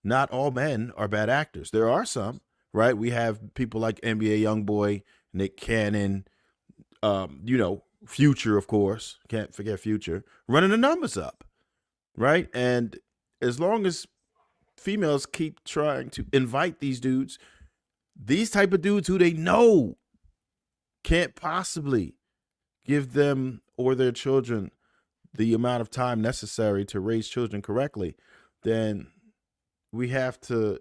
[SPEAKER 13] not all men are bad actors. There are some, right? We have people like NBA Youngboy, Nick Cannon, Future, of course, can't forget Future, running the numbers up, right? And as long as females keep trying to invite these dudes, these type of dudes who they know can't possibly give them or their children the amount of time necessary to raise children correctly, then we have to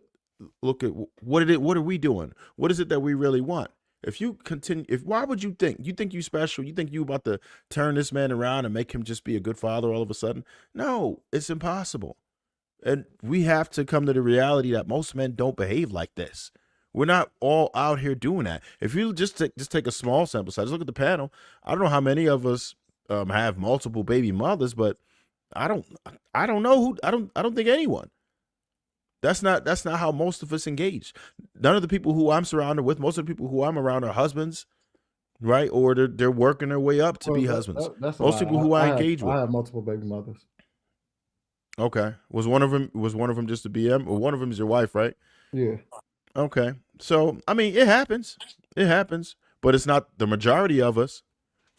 [SPEAKER 13] look at what are we doing? What is it that we really want? If you continue, why would you think you special? You think you about to turn this man around and make him just be a good father all of a sudden? No, it's impossible. And we have to come to the reality that most men don't behave like this. We're not all out here doing that. If you just take a small sample size, look at the panel. I don't know how many of us have multiple baby mothers, but I don't know who. I don't think anyone. That's not how most of us engage. None of the people who I'm surrounded with, most of the people who I'm around are husbands, right? Or they're working their way up to be husbands. Most people who I engage with.
[SPEAKER 2] I have multiple baby mothers.
[SPEAKER 13] Okay. Was one of them just a BM, or one of them is your wife, right?
[SPEAKER 2] Yeah.
[SPEAKER 13] Okay. So, I mean, it happens. It happens, but it's not the majority of us.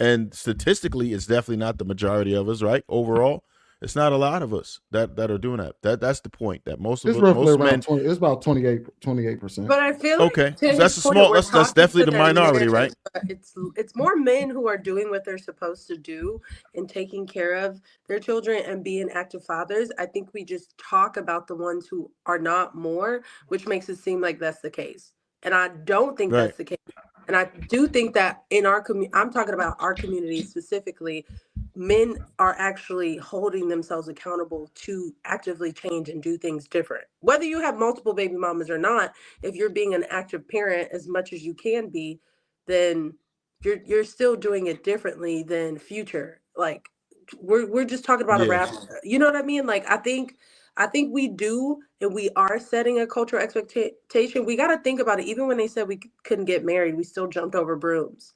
[SPEAKER 13] And statistically, it's definitely not the majority of us, right? Overall, it's not a lot of us that are doing that. That's the point. That most men.
[SPEAKER 2] It's about 28%.
[SPEAKER 9] But I feel like
[SPEAKER 13] okay, so that's a small. That's definitely the minority, right?
[SPEAKER 9] It's more men who are doing what they're supposed to do and taking care of their children and being active fathers. I think we just talk about the ones who are not more, which makes it seem like that's the case. And I don't think that's the case. And I do think that in our community, I'm talking about our community specifically, men are actually holding themselves accountable to actively change and do things different. Whether you have multiple baby mamas or not, if you're being an active parent as much as you can be, then you're still doing it differently than Future. Like we're just talking about a rap. You know what I mean? Like I think we do, and we are setting a cultural expectation. We got to think about it. Even when they said we couldn't get married, we still jumped over brooms.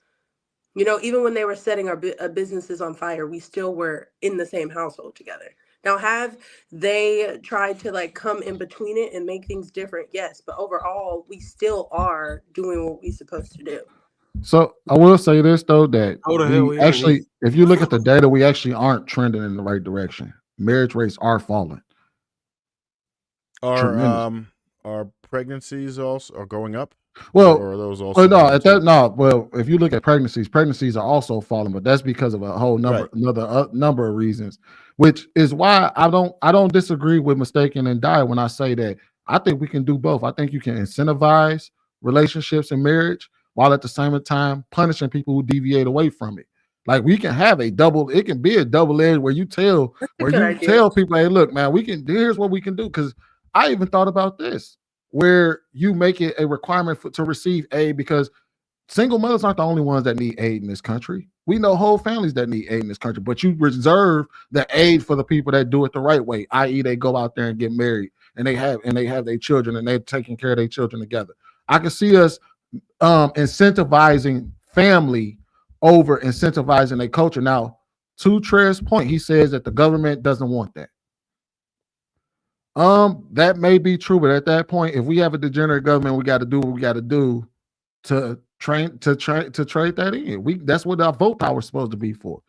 [SPEAKER 9] You know, even when they were setting our businesses on fire, we still were in the same household together. Now, have they tried to like come in between it and make things different? Yes, but overall, we still are doing what we're supposed to do.
[SPEAKER 2] So I will say this though, that if you look at the data, we actually aren't trending in the right direction. Marriage rates are falling.
[SPEAKER 13] Are pregnancies also are going up?
[SPEAKER 2] Well,
[SPEAKER 13] or are those also?
[SPEAKER 2] Well, if you look at pregnancies are also falling, but that's because of a whole number of reasons. Which is why I don't disagree with Mistaken and Die when I say that I think we can do both. I think you can incentivize relationships and marriage while at the same time punishing people who deviate away from it. Like we can have it can be a double edge where you tell people, hey, look, man, here's what we can do. Because I even thought about this, where you make it a requirement to receive aid, because single mothers aren't the only ones that need aid in this country. We know whole families that need aid in this country, but you reserve the aid for the people that do it the right way, i.e., they go out there and get married and they have their children and they're taking care of their children together. I can see us incentivizing family over incentivizing a culture. Now, to Trey's point, he says that the government doesn't want that. That may be true, but at that point, if we have a degenerate government, we got to do what we got to do to trade that in. That's what our vote power is supposed to be for.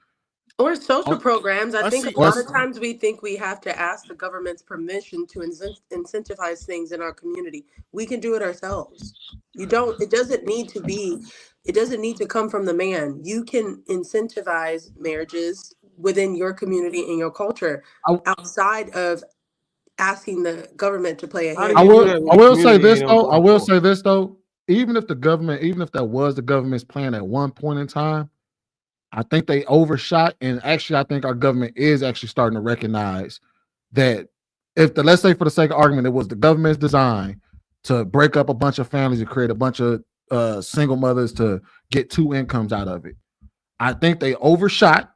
[SPEAKER 9] Or social programs. I think a lot of times we think we have to ask the government's permission to incentivize things in our community. We can do it ourselves. It doesn't need to come from the man. You can incentivize marriages within your community and your culture outside of asking the government to play a hand.
[SPEAKER 2] I will say this though. Even if that was the government's plan at one point in time, I think they overshot. And actually, I think our government is actually starting to recognize that let's say for the sake of argument, it was the government's design to break up a bunch of families and create a bunch of single mothers to get two incomes out of it. I think they overshot.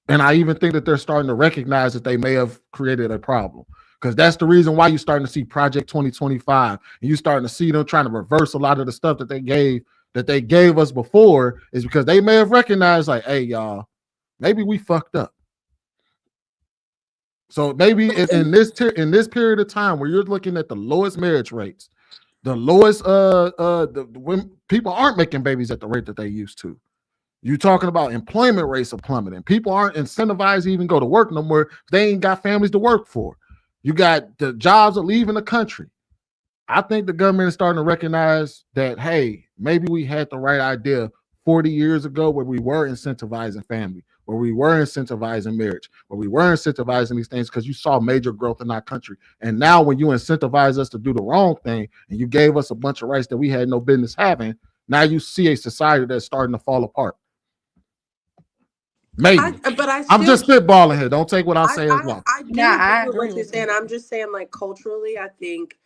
[SPEAKER 2] And I even think that they're starting to recognize that they may have created a problem. Because that's the reason why you're starting to see Project 2025, and you're starting to see them trying to reverse a lot of the stuff that they gave us before, is because they may have recognized, like, hey, y'all, maybe we fucked up. So maybe in this period of time where you're looking at the lowest marriage rates, the lowest when people aren't making babies at the rate that they used to. You're talking about employment rates are plummeting. People aren't incentivized to even go to work no more. They ain't got families to work for. You got the jobs are leaving the country. I think the government is starting to recognize that, hey, maybe we had the right idea 40 years ago where we were incentivizing family, where we were incentivizing marriage, where we were incentivizing these things because you saw major growth in our country. And now when you incentivize us to do the wrong thing and you gave us a bunch of rights that we had no business having, now you see a society that's starting to fall apart. Maybe. I'm just spitballing here. Don't take what I say as well.
[SPEAKER 9] I do agree with what you're saying. I'm just saying, like, culturally, I think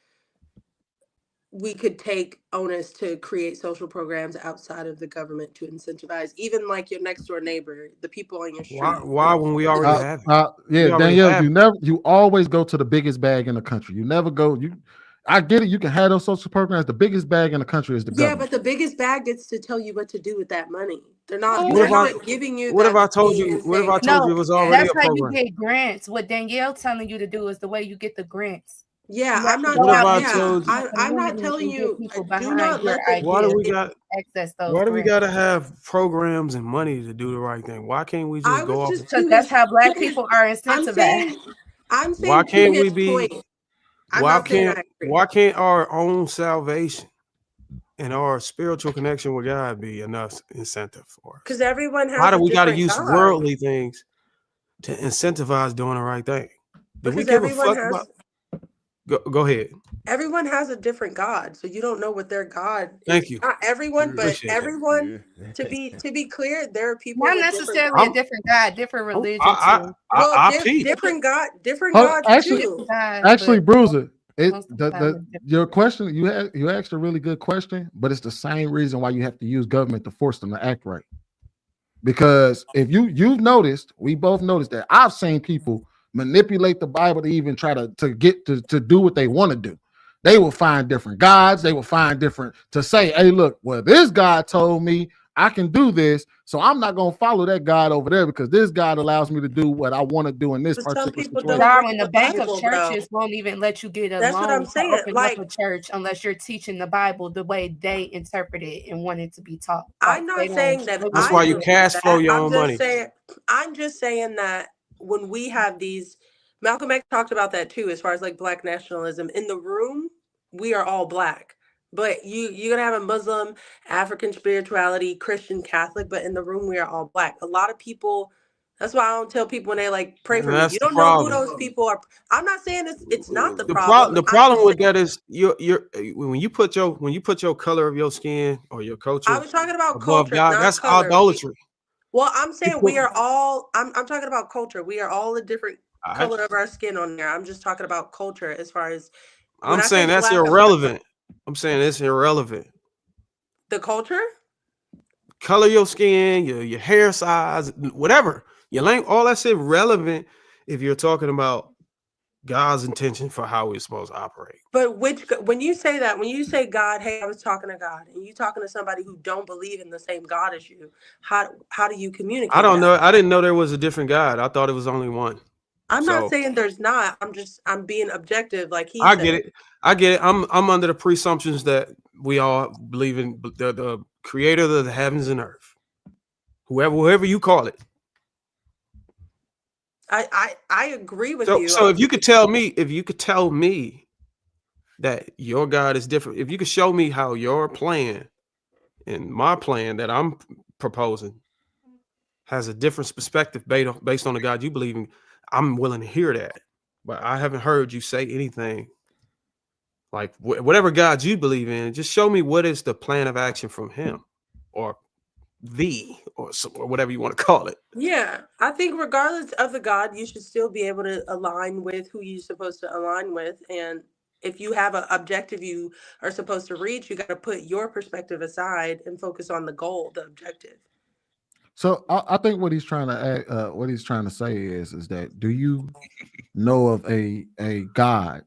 [SPEAKER 9] we could take onus to create social programs outside of the government to incentivize, even like your next door neighbor, the people on your street.
[SPEAKER 6] Why when we already have it?
[SPEAKER 2] Yeah, Danielle, you always go to the biggest bag in the country. You never go. I get it. You can have those social programs. The biggest bag in the country is the government.
[SPEAKER 9] Yeah, but the biggest bag gets to tell you what to do with that money. They're not giving you.
[SPEAKER 6] What if I told you? What if I told you it was already a program?
[SPEAKER 8] That's how you get grants. What Danielle telling you to do is the way you get the grants.
[SPEAKER 9] Yeah, I'm not. I'm not telling you. Do not let the.
[SPEAKER 6] Why do we got
[SPEAKER 8] access those?
[SPEAKER 6] Why do we got to have programs and money to do the right thing? Why can't we just go off?
[SPEAKER 8] Because that's how Black people are incentivized.
[SPEAKER 9] I'm saying.
[SPEAKER 6] Why can't we be? Why can't our own salvation and our spiritual connection with God be enough incentive for us?
[SPEAKER 9] Because everyone has.
[SPEAKER 6] Why do we got to use worldly things to incentivize doing the right thing? Did we give a fuck about? Go ahead.
[SPEAKER 9] Everyone has a different God, so you don't know what their God is.
[SPEAKER 6] Thank you.
[SPEAKER 9] Not everyone, but everyone. To be clear, there are people.
[SPEAKER 8] Not necessarily a different God, different religion.
[SPEAKER 9] Different God, different gods too.
[SPEAKER 2] Actually, Bruiser, your question you asked a really good question, but it's the same reason why you have to use government to force them to act right. Because if you've noticed, we both noticed that I've seen people manipulate the Bible to even try to get to do what they want to do. They will find different gods. They will find different to say, hey, look, well, this God told me I can do this, so I'm not going to follow that God over there because this God allows me to do what I want to do in this particular situation.
[SPEAKER 8] Darwin, the bank of churches won't even let you get a
[SPEAKER 9] loan
[SPEAKER 8] what I'm saying.
[SPEAKER 9] To
[SPEAKER 8] open up a church unless you're teaching the Bible the way they interpret it and want it to be taught.
[SPEAKER 9] I'm not saying that.
[SPEAKER 6] That's why you cash flow your own money.
[SPEAKER 9] I'm just saying that when we have these, Malcolm X talked about that too, as far as like Black nationalism. In the room, we are all Black. But you're gonna have a Muslim, African spirituality, Christian, Catholic, but in the room we are all Black. A lot of people That's why I don't tell people when they like pray
[SPEAKER 6] And
[SPEAKER 9] for me.
[SPEAKER 6] that's
[SPEAKER 9] You
[SPEAKER 6] the
[SPEAKER 9] don't know who
[SPEAKER 6] problem.
[SPEAKER 9] those people are. I'm not saying it's not the
[SPEAKER 6] The
[SPEAKER 9] problem. I'm
[SPEAKER 6] problem
[SPEAKER 9] just
[SPEAKER 6] with
[SPEAKER 9] saying,
[SPEAKER 6] that is you're when you put your color of your skin or your
[SPEAKER 9] I
[SPEAKER 6] culture
[SPEAKER 9] was talking about
[SPEAKER 6] above
[SPEAKER 9] culture,
[SPEAKER 6] God,
[SPEAKER 9] not
[SPEAKER 6] that's
[SPEAKER 9] color.
[SPEAKER 6] idolatry.
[SPEAKER 9] Well, I'm
[SPEAKER 6] You
[SPEAKER 9] saying
[SPEAKER 6] put,
[SPEAKER 9] we are all. I'm talking about culture. We are all a different
[SPEAKER 6] I,
[SPEAKER 9] color of our skin on there. I'm just talking about culture as far as when
[SPEAKER 6] I'm
[SPEAKER 9] I say
[SPEAKER 6] saying that's
[SPEAKER 9] black, I'm talking about
[SPEAKER 6] irrelevant. I'm saying it's irrelevant.
[SPEAKER 9] the culture.
[SPEAKER 6] Color your skin, your hair size, whatever. Your length, all that's irrelevant if you're talking about God's intention for how we're supposed to operate.
[SPEAKER 9] But when you say that, when you say God, hey, I was talking to God, and you talking to somebody who don't believe in the same God as you, how do you
[SPEAKER 6] I
[SPEAKER 9] communicate
[SPEAKER 6] don't know.
[SPEAKER 9] that?
[SPEAKER 6] I didn't know there was a different God. I thought it was only one.
[SPEAKER 9] I'm not
[SPEAKER 6] So
[SPEAKER 9] saying there's not. I'm being objective, like he
[SPEAKER 6] I get
[SPEAKER 9] said.
[SPEAKER 6] it. I get it. I'm under the presumptions that we all believe in the creator of the heavens and earth. Whoever you call it.
[SPEAKER 9] I agree with
[SPEAKER 6] So
[SPEAKER 9] you.
[SPEAKER 6] so if you could tell me that your God is different, if you could show me how your plan and my plan that I'm proposing has a different perspective based on the God you believe in, I'm willing to hear that. But I haven't heard you say anything like whatever God you believe in. Just show me what is the plan of action from him or or whatever you want to call it.
[SPEAKER 9] Yeah, I think regardless of the God, you should still be able to align with who you're supposed to align with. And if you have an objective you are supposed to reach, you got to put your perspective aside and focus on the goal, the objective.
[SPEAKER 2] So I think what he's trying to say is that do you know of a God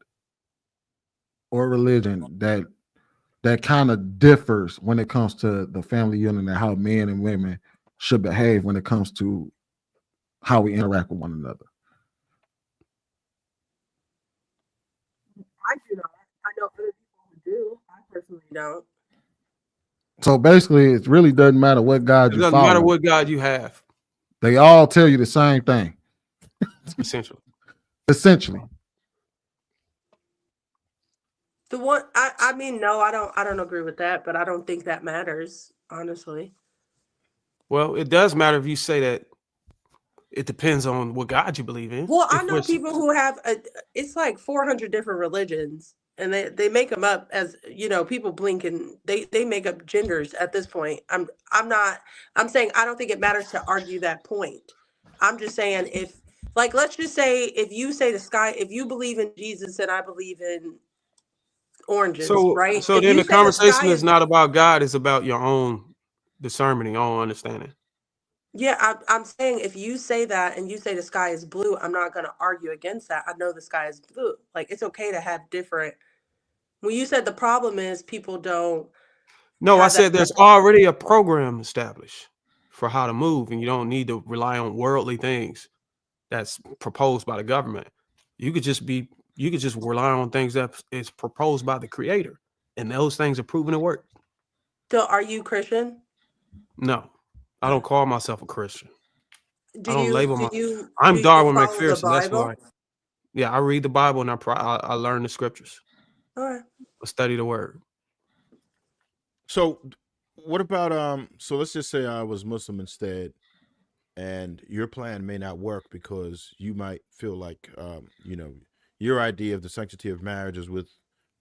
[SPEAKER 2] or religion that kind of differs when it comes to the family unit and how men and women should behave when it comes to how we interact with one another?
[SPEAKER 9] I do not. I know other people who do. I personally don't.
[SPEAKER 2] So basically, it really doesn't matter what God
[SPEAKER 6] It
[SPEAKER 2] you
[SPEAKER 6] doesn't matter
[SPEAKER 2] follow.
[SPEAKER 6] what God you have,
[SPEAKER 2] They all tell you the same thing,
[SPEAKER 6] essentially.
[SPEAKER 2] essentially.
[SPEAKER 9] The one I mean, no, I don't agree with that, but I don't think that matters, honestly.
[SPEAKER 6] Well, it does matter if you say that it depends on what God you believe in.
[SPEAKER 9] Well, I
[SPEAKER 6] If
[SPEAKER 9] know
[SPEAKER 6] we're
[SPEAKER 9] people who have it's like 400 different religions, and they make them up as, people blink and they make up genders at this point. I'm saying I don't think it matters to argue that point. I'm just saying if, like, let's just say if you say the sky, if you believe in Jesus and I believe in oranges, right?
[SPEAKER 6] so
[SPEAKER 9] If
[SPEAKER 6] then
[SPEAKER 9] you
[SPEAKER 6] the
[SPEAKER 9] say the sky
[SPEAKER 6] conversation is
[SPEAKER 9] is
[SPEAKER 6] not about God, it's about your own discernment, your own understanding.
[SPEAKER 9] Yeah, I'm saying if you say that and you say the sky is blue, I'm not going to argue against that. I know the sky is blue. Like, it's okay to have different. When you said the problem is people don't
[SPEAKER 6] No, I
[SPEAKER 9] have that.
[SPEAKER 6] said there's already a program established for how to move, and you don't need to rely on worldly things that's proposed by the government. You could just rely on things that is proposed by the creator, and those things are proven to work.
[SPEAKER 9] So, are you Christian?
[SPEAKER 6] No, I don't call myself a Christian.
[SPEAKER 9] Do
[SPEAKER 6] I don't
[SPEAKER 9] you
[SPEAKER 6] label
[SPEAKER 9] do
[SPEAKER 6] my.
[SPEAKER 9] you
[SPEAKER 6] I'm
[SPEAKER 9] do you
[SPEAKER 6] Darwin
[SPEAKER 9] follow the
[SPEAKER 6] McPherson. That's
[SPEAKER 9] Bible?
[SPEAKER 6] why. Yeah, I read the Bible and I learn the scriptures.
[SPEAKER 9] All right.
[SPEAKER 6] I study the word.
[SPEAKER 13] So what about so let's just say I was Muslim instead, and your plan may not work because you might feel like your idea of the sanctity of marriage is with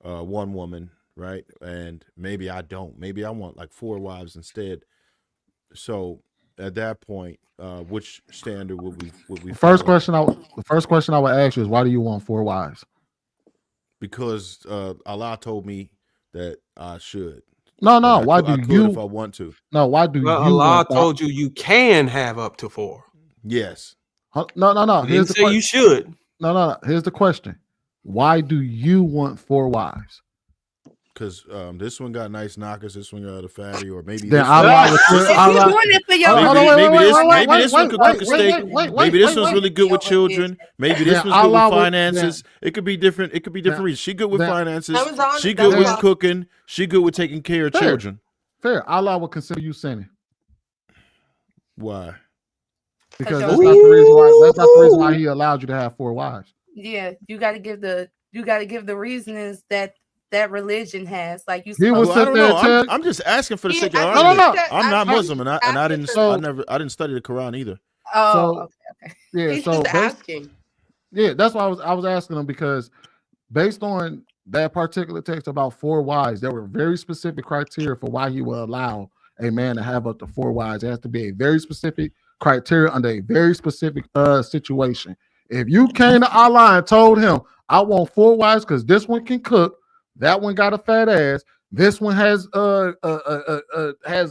[SPEAKER 13] one woman, right? And maybe I don't. Maybe I want like 4 wives instead. So at that point, which standard would we
[SPEAKER 2] The first
[SPEAKER 13] follow?
[SPEAKER 2] question I would ask you is, why do you want 4 wives?
[SPEAKER 13] Because Allah told me that I should.
[SPEAKER 2] No,
[SPEAKER 13] That
[SPEAKER 2] why
[SPEAKER 13] I
[SPEAKER 2] do
[SPEAKER 13] could
[SPEAKER 2] you?
[SPEAKER 13] if I want to.
[SPEAKER 2] No, why do
[SPEAKER 6] Well,
[SPEAKER 2] you
[SPEAKER 6] Allah
[SPEAKER 2] want 5?
[SPEAKER 6] told you can have up to 4.
[SPEAKER 13] Yes.
[SPEAKER 2] No.
[SPEAKER 6] He
[SPEAKER 2] Here's
[SPEAKER 6] didn't
[SPEAKER 2] the
[SPEAKER 6] say
[SPEAKER 2] question.
[SPEAKER 6] you should.
[SPEAKER 2] No. Here's the question. Why do you want 4 wives?
[SPEAKER 13] Because this one got nice knockers, this one got a fatty, or maybe
[SPEAKER 2] Then
[SPEAKER 13] this one.
[SPEAKER 2] Allah was
[SPEAKER 8] If you doing it for your
[SPEAKER 13] Maybe this one could cook a steak. Maybe this one's really good with children. Maybe this one's good with finances. It could be different. It could be different reasons. She good with finances. She good with cooking. She good with taking care of children.
[SPEAKER 2] Fair. Allah will consider you sinning.
[SPEAKER 13] Why?
[SPEAKER 2] Because that's not the reason why. That's not the reason why He allowed you to have 4 wives.
[SPEAKER 8] Yeah, you got to give the reasonings that religion has. Like you.
[SPEAKER 2] He will
[SPEAKER 13] I
[SPEAKER 2] sit
[SPEAKER 13] don't
[SPEAKER 2] there
[SPEAKER 13] know.
[SPEAKER 2] and tell.
[SPEAKER 13] I'm just asking for the sake of
[SPEAKER 2] No.
[SPEAKER 13] argument. I'm not Muslim, and I didn't study the Quran either.
[SPEAKER 8] Oh,
[SPEAKER 2] So
[SPEAKER 8] okay.
[SPEAKER 2] yeah,
[SPEAKER 9] He's
[SPEAKER 2] so
[SPEAKER 9] just asking.
[SPEAKER 2] yeah, that's why I was asking them, because based on that particular text about 4 wives, there were very specific criteria for why he will allow a man to have up to 4 wives. It has to be a very specific criteria under a very specific situation. If you came to Allah and told him, I want 4 wives because this one can cook, that one got a fat ass, this one has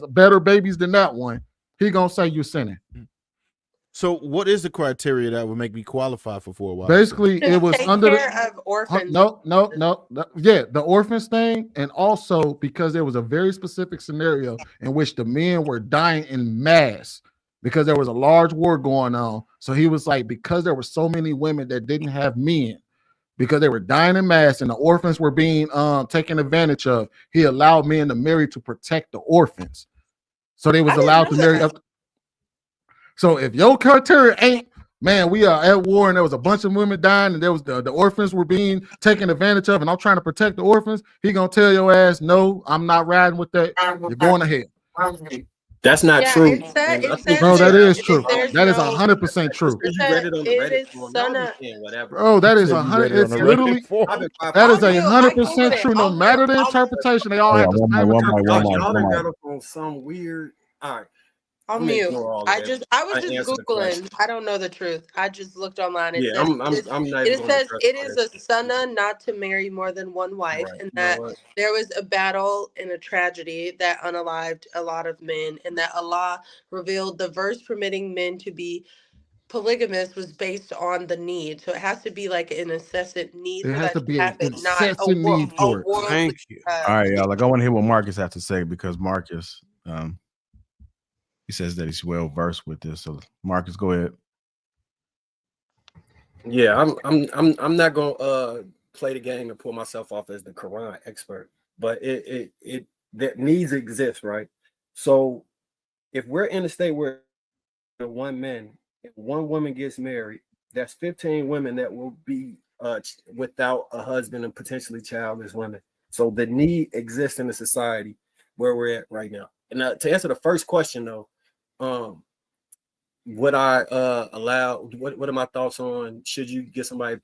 [SPEAKER 2] better babies than that one, he gonna say you're sinning.
[SPEAKER 13] So what is the criteria that would make me qualify for 4 wives?
[SPEAKER 2] Basically, it was
[SPEAKER 9] Take
[SPEAKER 2] under
[SPEAKER 9] care
[SPEAKER 2] the
[SPEAKER 9] of orphans.
[SPEAKER 2] no. Yeah, the orphans thing, and also because there was a very specific scenario in which the men were dying in mass because there was a large war going on. So he was like, because there were so many women that didn't have men, because they were dying in mass and the orphans were being taken advantage of, he allowed men to marry to protect the orphans. So they was
[SPEAKER 9] I didn't
[SPEAKER 2] allowed
[SPEAKER 9] know
[SPEAKER 2] to marry
[SPEAKER 9] that.
[SPEAKER 2] up. So if your criteria ain't, man, we are at war and there was a bunch of women dying and there was the orphans were being taken advantage of and I'm trying to protect the orphans, he gonna tell your ass, no, I'm not riding with that. You're going ahead.
[SPEAKER 11] That's not
[SPEAKER 9] Yeah,
[SPEAKER 11] true.
[SPEAKER 9] it said
[SPEAKER 11] And I
[SPEAKER 9] it
[SPEAKER 11] think
[SPEAKER 9] says
[SPEAKER 2] Bro, that
[SPEAKER 9] there,
[SPEAKER 2] is true.
[SPEAKER 9] there's
[SPEAKER 2] That is
[SPEAKER 9] no.
[SPEAKER 2] 100% true.
[SPEAKER 9] It
[SPEAKER 11] you read
[SPEAKER 9] said
[SPEAKER 11] it on the
[SPEAKER 9] it
[SPEAKER 11] Reddit
[SPEAKER 9] is
[SPEAKER 11] forum. Y'all be
[SPEAKER 9] Sunna.
[SPEAKER 11] saying whatever.
[SPEAKER 2] Bro, that is
[SPEAKER 13] said you read
[SPEAKER 2] 100.
[SPEAKER 13] it on
[SPEAKER 2] It's
[SPEAKER 13] the
[SPEAKER 2] literally
[SPEAKER 13] Reddit forum.
[SPEAKER 11] I've been
[SPEAKER 2] that is
[SPEAKER 9] I'll mute. I
[SPEAKER 2] 100%
[SPEAKER 9] Googled it.
[SPEAKER 2] true. No
[SPEAKER 9] I'll
[SPEAKER 2] matter
[SPEAKER 9] mute.
[SPEAKER 2] the
[SPEAKER 9] I'll mute.
[SPEAKER 2] interpretation, they all
[SPEAKER 7] Hold
[SPEAKER 2] have
[SPEAKER 7] on,
[SPEAKER 2] the same
[SPEAKER 7] one
[SPEAKER 2] interpretation.
[SPEAKER 11] Y'all done
[SPEAKER 7] mic.
[SPEAKER 11] got up on some weird. All right,
[SPEAKER 9] I'll
[SPEAKER 11] I'm gonna
[SPEAKER 9] mute.
[SPEAKER 11] ignore all of that.
[SPEAKER 9] I was
[SPEAKER 11] I
[SPEAKER 9] just
[SPEAKER 11] answer the question.
[SPEAKER 9] Googling. I don't know the truth. I just looked online. It
[SPEAKER 11] Yeah,
[SPEAKER 9] says
[SPEAKER 11] I'm not even
[SPEAKER 9] it
[SPEAKER 11] going to
[SPEAKER 9] says
[SPEAKER 11] address
[SPEAKER 9] it
[SPEAKER 11] all
[SPEAKER 9] is
[SPEAKER 11] that
[SPEAKER 9] a
[SPEAKER 11] shit.
[SPEAKER 9] sunnah not to marry more than one wife,
[SPEAKER 11] Right.
[SPEAKER 9] and
[SPEAKER 11] You know
[SPEAKER 9] that
[SPEAKER 11] what?
[SPEAKER 9] there was a battle and a tragedy that unalived a lot of men, and that Allah revealed the verse permitting men to be polygamous was based on the need. So it has to be like an incessant need
[SPEAKER 2] There
[SPEAKER 9] for
[SPEAKER 2] has
[SPEAKER 9] that
[SPEAKER 2] to
[SPEAKER 9] to
[SPEAKER 2] be an
[SPEAKER 9] happen, not
[SPEAKER 2] incessant need
[SPEAKER 9] a
[SPEAKER 2] for it.
[SPEAKER 9] worldly.
[SPEAKER 6] Thank you.
[SPEAKER 1] All right, y'all. Like, I want to hear what Marcus has to say, because Marcus, he says that he's well versed with this. So, Marcus, go ahead.
[SPEAKER 11] Yeah, I'm not gonna play the game and pull myself off as the Quran expert, but it that needs exist, right? So if we're in a state where one man, if one woman gets married, that's 15 women that will be without a husband and potentially childless women. So the need exists in the society where we're at right now. And to answer the first question though, would I allow? What are my thoughts on should you get somebody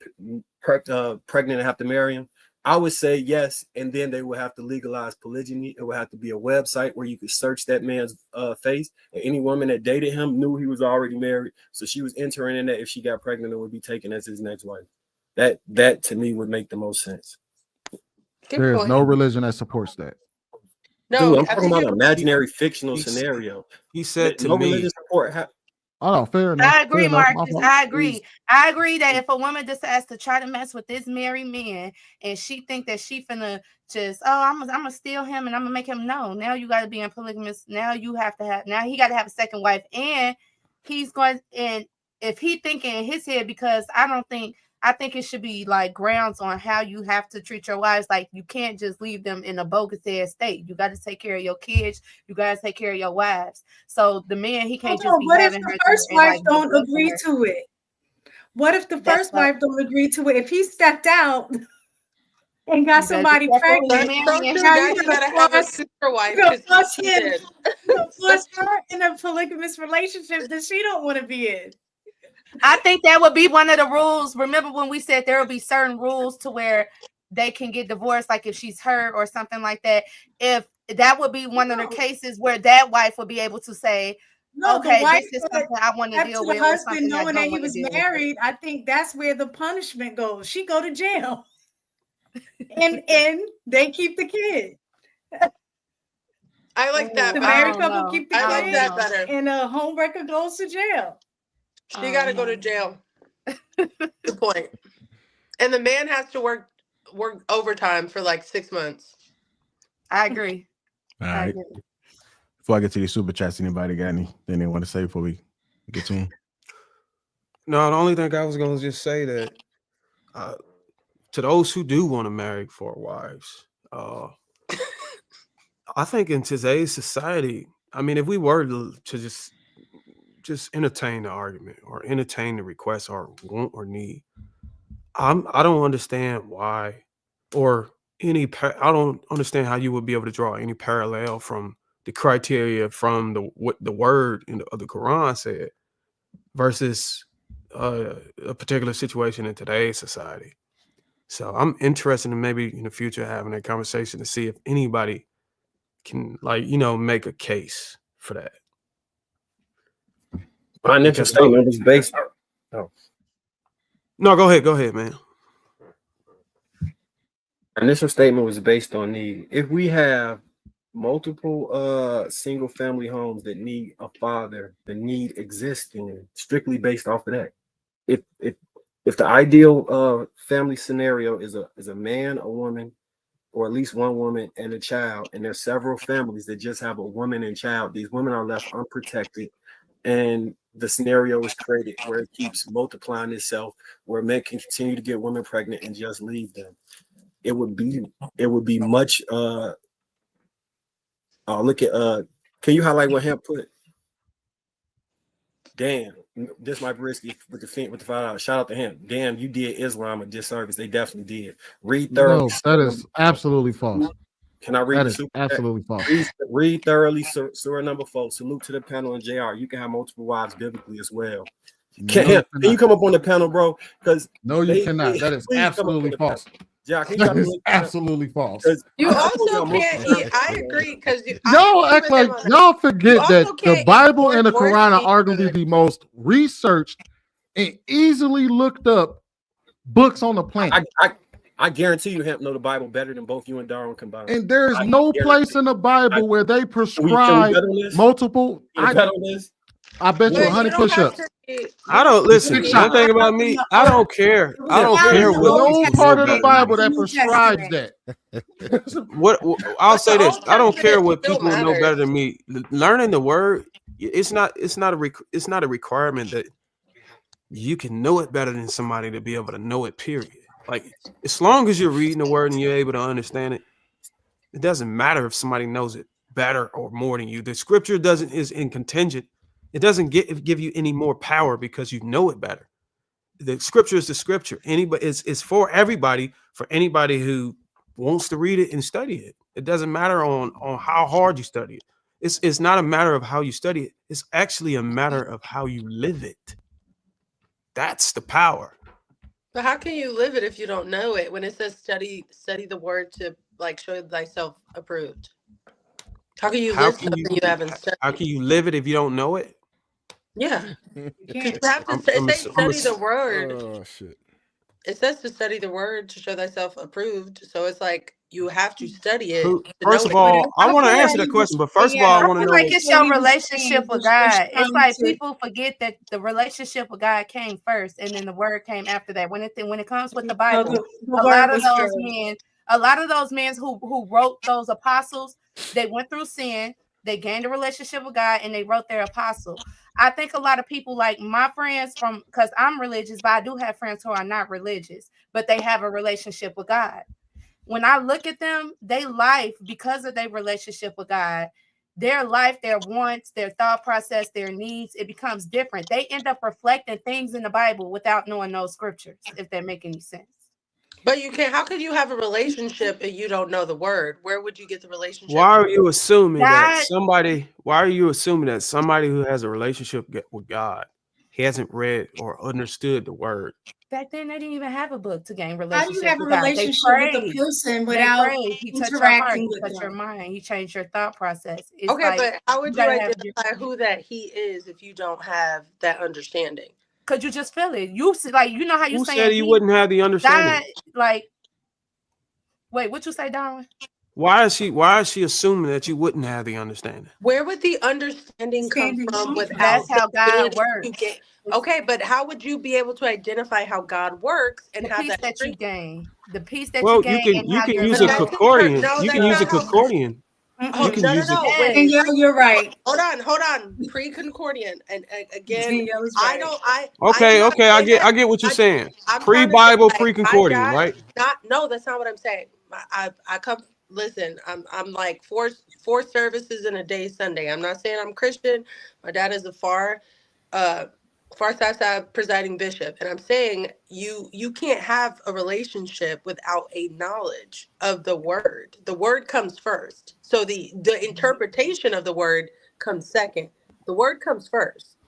[SPEAKER 11] pregnant and have to marry him? I would say yes, and then they would have to legalize polygyny. It would have to be a website where you could search that man's face, and any woman that dated him knew he was already married, so she was entering in that if she got pregnant, it would be taken as his next wife. That to me would make the most sense.
[SPEAKER 9] Good
[SPEAKER 2] There is
[SPEAKER 9] point.
[SPEAKER 2] no religion that supports that.
[SPEAKER 9] No,
[SPEAKER 11] Dude, I'm talking about an imaginary fictional
[SPEAKER 6] He
[SPEAKER 11] scenario.
[SPEAKER 6] said to
[SPEAKER 11] No
[SPEAKER 6] me,
[SPEAKER 11] religious support.
[SPEAKER 2] Oh, no, fair enough.
[SPEAKER 8] I agree,
[SPEAKER 2] Fair enough. My
[SPEAKER 8] Marcus.
[SPEAKER 2] fault.
[SPEAKER 8] I agree. I agree that if a woman decides to try to mess with this married man and she think that she finna just, I'm gonna steal him and I'm gonna make him know. Now you got to be in polygamous. Now you have to have. Now he got to have a second wife, and he's going. And if he thinking in his head, because I think it should be like grounds on how you have to treat your wives. Like you can't just leave them in a bogus ass state. You got to take care of your kids. You got to take care of your wives. So the man, he can't just be
[SPEAKER 3] What if
[SPEAKER 8] having
[SPEAKER 3] the
[SPEAKER 8] her
[SPEAKER 3] first
[SPEAKER 8] there and
[SPEAKER 3] wife
[SPEAKER 8] like
[SPEAKER 3] don't
[SPEAKER 8] neglecting
[SPEAKER 3] agree
[SPEAKER 8] her.
[SPEAKER 3] to it? What if the
[SPEAKER 8] That's
[SPEAKER 3] first
[SPEAKER 8] what
[SPEAKER 3] wife don't agree to it? If he stepped out and got
[SPEAKER 8] you better be
[SPEAKER 3] somebody
[SPEAKER 8] careful who you
[SPEAKER 3] pregnant,
[SPEAKER 8] marrying.
[SPEAKER 9] So
[SPEAKER 3] now
[SPEAKER 9] now
[SPEAKER 3] you
[SPEAKER 9] you
[SPEAKER 3] gonna
[SPEAKER 9] gotta have a sister wife because he
[SPEAKER 3] force him,
[SPEAKER 9] cheated.
[SPEAKER 3] you gonna force her in a polygamous relationship that she don't want to be in.
[SPEAKER 8] I think that would be one of the rules. Remember when we said there will be certain rules to where they can get divorced, like if she's hurt or something like that. If that would be one of the cases where that wife would be able to say,
[SPEAKER 3] No, the
[SPEAKER 8] okay,
[SPEAKER 3] wife
[SPEAKER 8] this is
[SPEAKER 3] that
[SPEAKER 8] something I want to
[SPEAKER 3] kept
[SPEAKER 8] deal
[SPEAKER 3] to the
[SPEAKER 8] with or
[SPEAKER 3] husband
[SPEAKER 8] something I
[SPEAKER 3] knowing that
[SPEAKER 8] don't
[SPEAKER 3] he
[SPEAKER 8] want to
[SPEAKER 3] was
[SPEAKER 8] deal with.
[SPEAKER 3] married, I think that's where the punishment goes. She go to jail. and they keep the kid.
[SPEAKER 9] I like that
[SPEAKER 3] The
[SPEAKER 9] better.
[SPEAKER 3] married couple keep the
[SPEAKER 9] I like
[SPEAKER 3] kid,
[SPEAKER 9] that better.
[SPEAKER 3] and a homewrecker goes to jail.
[SPEAKER 9] She got to go to jail. Good point. And the man has to work overtime for like 6 months.
[SPEAKER 8] I agree.
[SPEAKER 1] All right. Before I get to these super chats, anybody got anything they want to say before we get to them?
[SPEAKER 6] no, the only thing I was going to just say that to those who do want to marry 4 wives, I think in today's society, I mean, if we were to just entertain the argument or entertain the request or want or need, I don't understand why, or I don't understand how you would be able to draw any parallel from the criteria from what the word of the Quran said versus a particular situation in today's society. So I'm interested in maybe in the future having a conversation to see if anybody can, like, make a case for that.
[SPEAKER 11] My initial statement was based. Oh.
[SPEAKER 6] No, go ahead, man.
[SPEAKER 11] My initial statement was based on need. If we have multiple single family homes that need a father, the need exists in strictly based off of that. If the ideal family scenario is a man, a woman, or at least one woman and a child, and there's several families that just have a woman and child, these women are left unprotected, and the scenario is created where it keeps multiplying itself, where men can continue to get women pregnant and just leave them. It would be much look at can you highlight what Hemp put? Damn, this might be risky with the $5. Shout out to him. Damn, you did Islam a disservice. They definitely did. Read thoroughly.
[SPEAKER 2] No, that is absolutely false.
[SPEAKER 11] Can I read
[SPEAKER 2] that
[SPEAKER 11] the
[SPEAKER 2] is
[SPEAKER 11] super
[SPEAKER 2] absolutely false.
[SPEAKER 11] Read thoroughly surah number 4. Salute to the panel and JR. You can have multiple wives biblically as well. Can you come up on the panel, bro? Because
[SPEAKER 2] no, you cannot. That is absolutely false.
[SPEAKER 11] JR, can you
[SPEAKER 2] that is absolutely false.
[SPEAKER 9] You also can't. I agree because
[SPEAKER 2] y'all act like y'all forget that the Bible and the Quran are arguably the most researched and easily looked up books on the planet.
[SPEAKER 11] I guarantee you, Hemp know the Bible better than both you and Darwin combined.
[SPEAKER 2] And there's no place in the Bible where they prescribe multiple. I bet you 100 push-ups.
[SPEAKER 6] I don't listen. One thing about me, I don't care. I don't care what.
[SPEAKER 2] No part of the Bible that prescribes that.
[SPEAKER 6] What I'll say this: I don't care what people know better than me. Learning the word, it's not a requirement that you can know it better than somebody to be able to know it. Period. Like, as long as you're reading the word and you're able to understand it, it doesn't matter if somebody knows it better or more than you. The scripture is in contingent. It doesn't give you any more power because you know it better. The scripture is the scripture. Anybody it's for everybody, for anybody who wants to read it and study it. It doesn't matter on how hard you study it. It's not a matter of how you study it. It's actually a matter of how you live it. That's the power.
[SPEAKER 9] But how can you live it if you don't know it? When it says study the word to show thyself approved. How can you live something you haven't studied?
[SPEAKER 6] How can you live it if you don't know it?
[SPEAKER 9] Yeah. You have to study the word.
[SPEAKER 13] Oh shit.
[SPEAKER 9] It says to study the word to show thyself approved. So it's like you have to study it.
[SPEAKER 6] First of all, I want to answer that question, but first of all, I want to know.
[SPEAKER 8] Like it's your relationship with God. It's like people forget that the relationship with God came first, and then the word came after that. When it comes with the Bible, a lot of those men who wrote those apostles, they went through sin. They gained a relationship with God, and they wrote their apostle. I think a lot of people, like my friends, because I'm religious, but I do have friends who are not religious, but they have a relationship with God. When I look at them, they life, because of their relationship with God, their life, their wants, their thought process, their needs, it becomes different. They end up reflecting things in the Bible without knowing those scriptures, if that make any sense.
[SPEAKER 9] But you can't. How can you have a relationship if you don't know the word? Where would you get the relationship?
[SPEAKER 6] Why are you assuming that somebody? Why are you assuming that somebody who has a relationship with God hasn't read or understood the word?
[SPEAKER 8] Back then, they didn't even have a book to gain relationship.
[SPEAKER 3] How do you have a relationship with a person without
[SPEAKER 8] He touched your heart, he touched your mind, he changed your thought process. It's
[SPEAKER 9] okay, but how would you identify who that he is if you don't have that understanding?
[SPEAKER 8] Because you just feel it. You know how you
[SPEAKER 6] Who said you wouldn't have the understanding?
[SPEAKER 8] Wait, what you say, Darwin?
[SPEAKER 6] Why is she assuming that you wouldn't have the understanding?
[SPEAKER 9] Where would the understanding come from without?
[SPEAKER 8] That's how God works.
[SPEAKER 9] Okay, but how would you be able to identify how God works and
[SPEAKER 8] the
[SPEAKER 9] how
[SPEAKER 8] peace that you gain? The peace that
[SPEAKER 6] you
[SPEAKER 8] gain.
[SPEAKER 6] You can use a concordance. You can use a concordance.
[SPEAKER 9] No. Wait. You're right. Hold on. Pre-concordant, and again,
[SPEAKER 6] Okay. I get what you're saying. Pre-Bible, pre-concordant, right?
[SPEAKER 9] No, that's not what I'm saying. I come. Listen, I'm like four services in a day Sunday. I'm not saying I'm Christian. My dad is a far side presiding bishop, and I'm saying you can't have a relationship without a knowledge of the word. The word comes first, so the interpretation of the word comes second. The word comes first.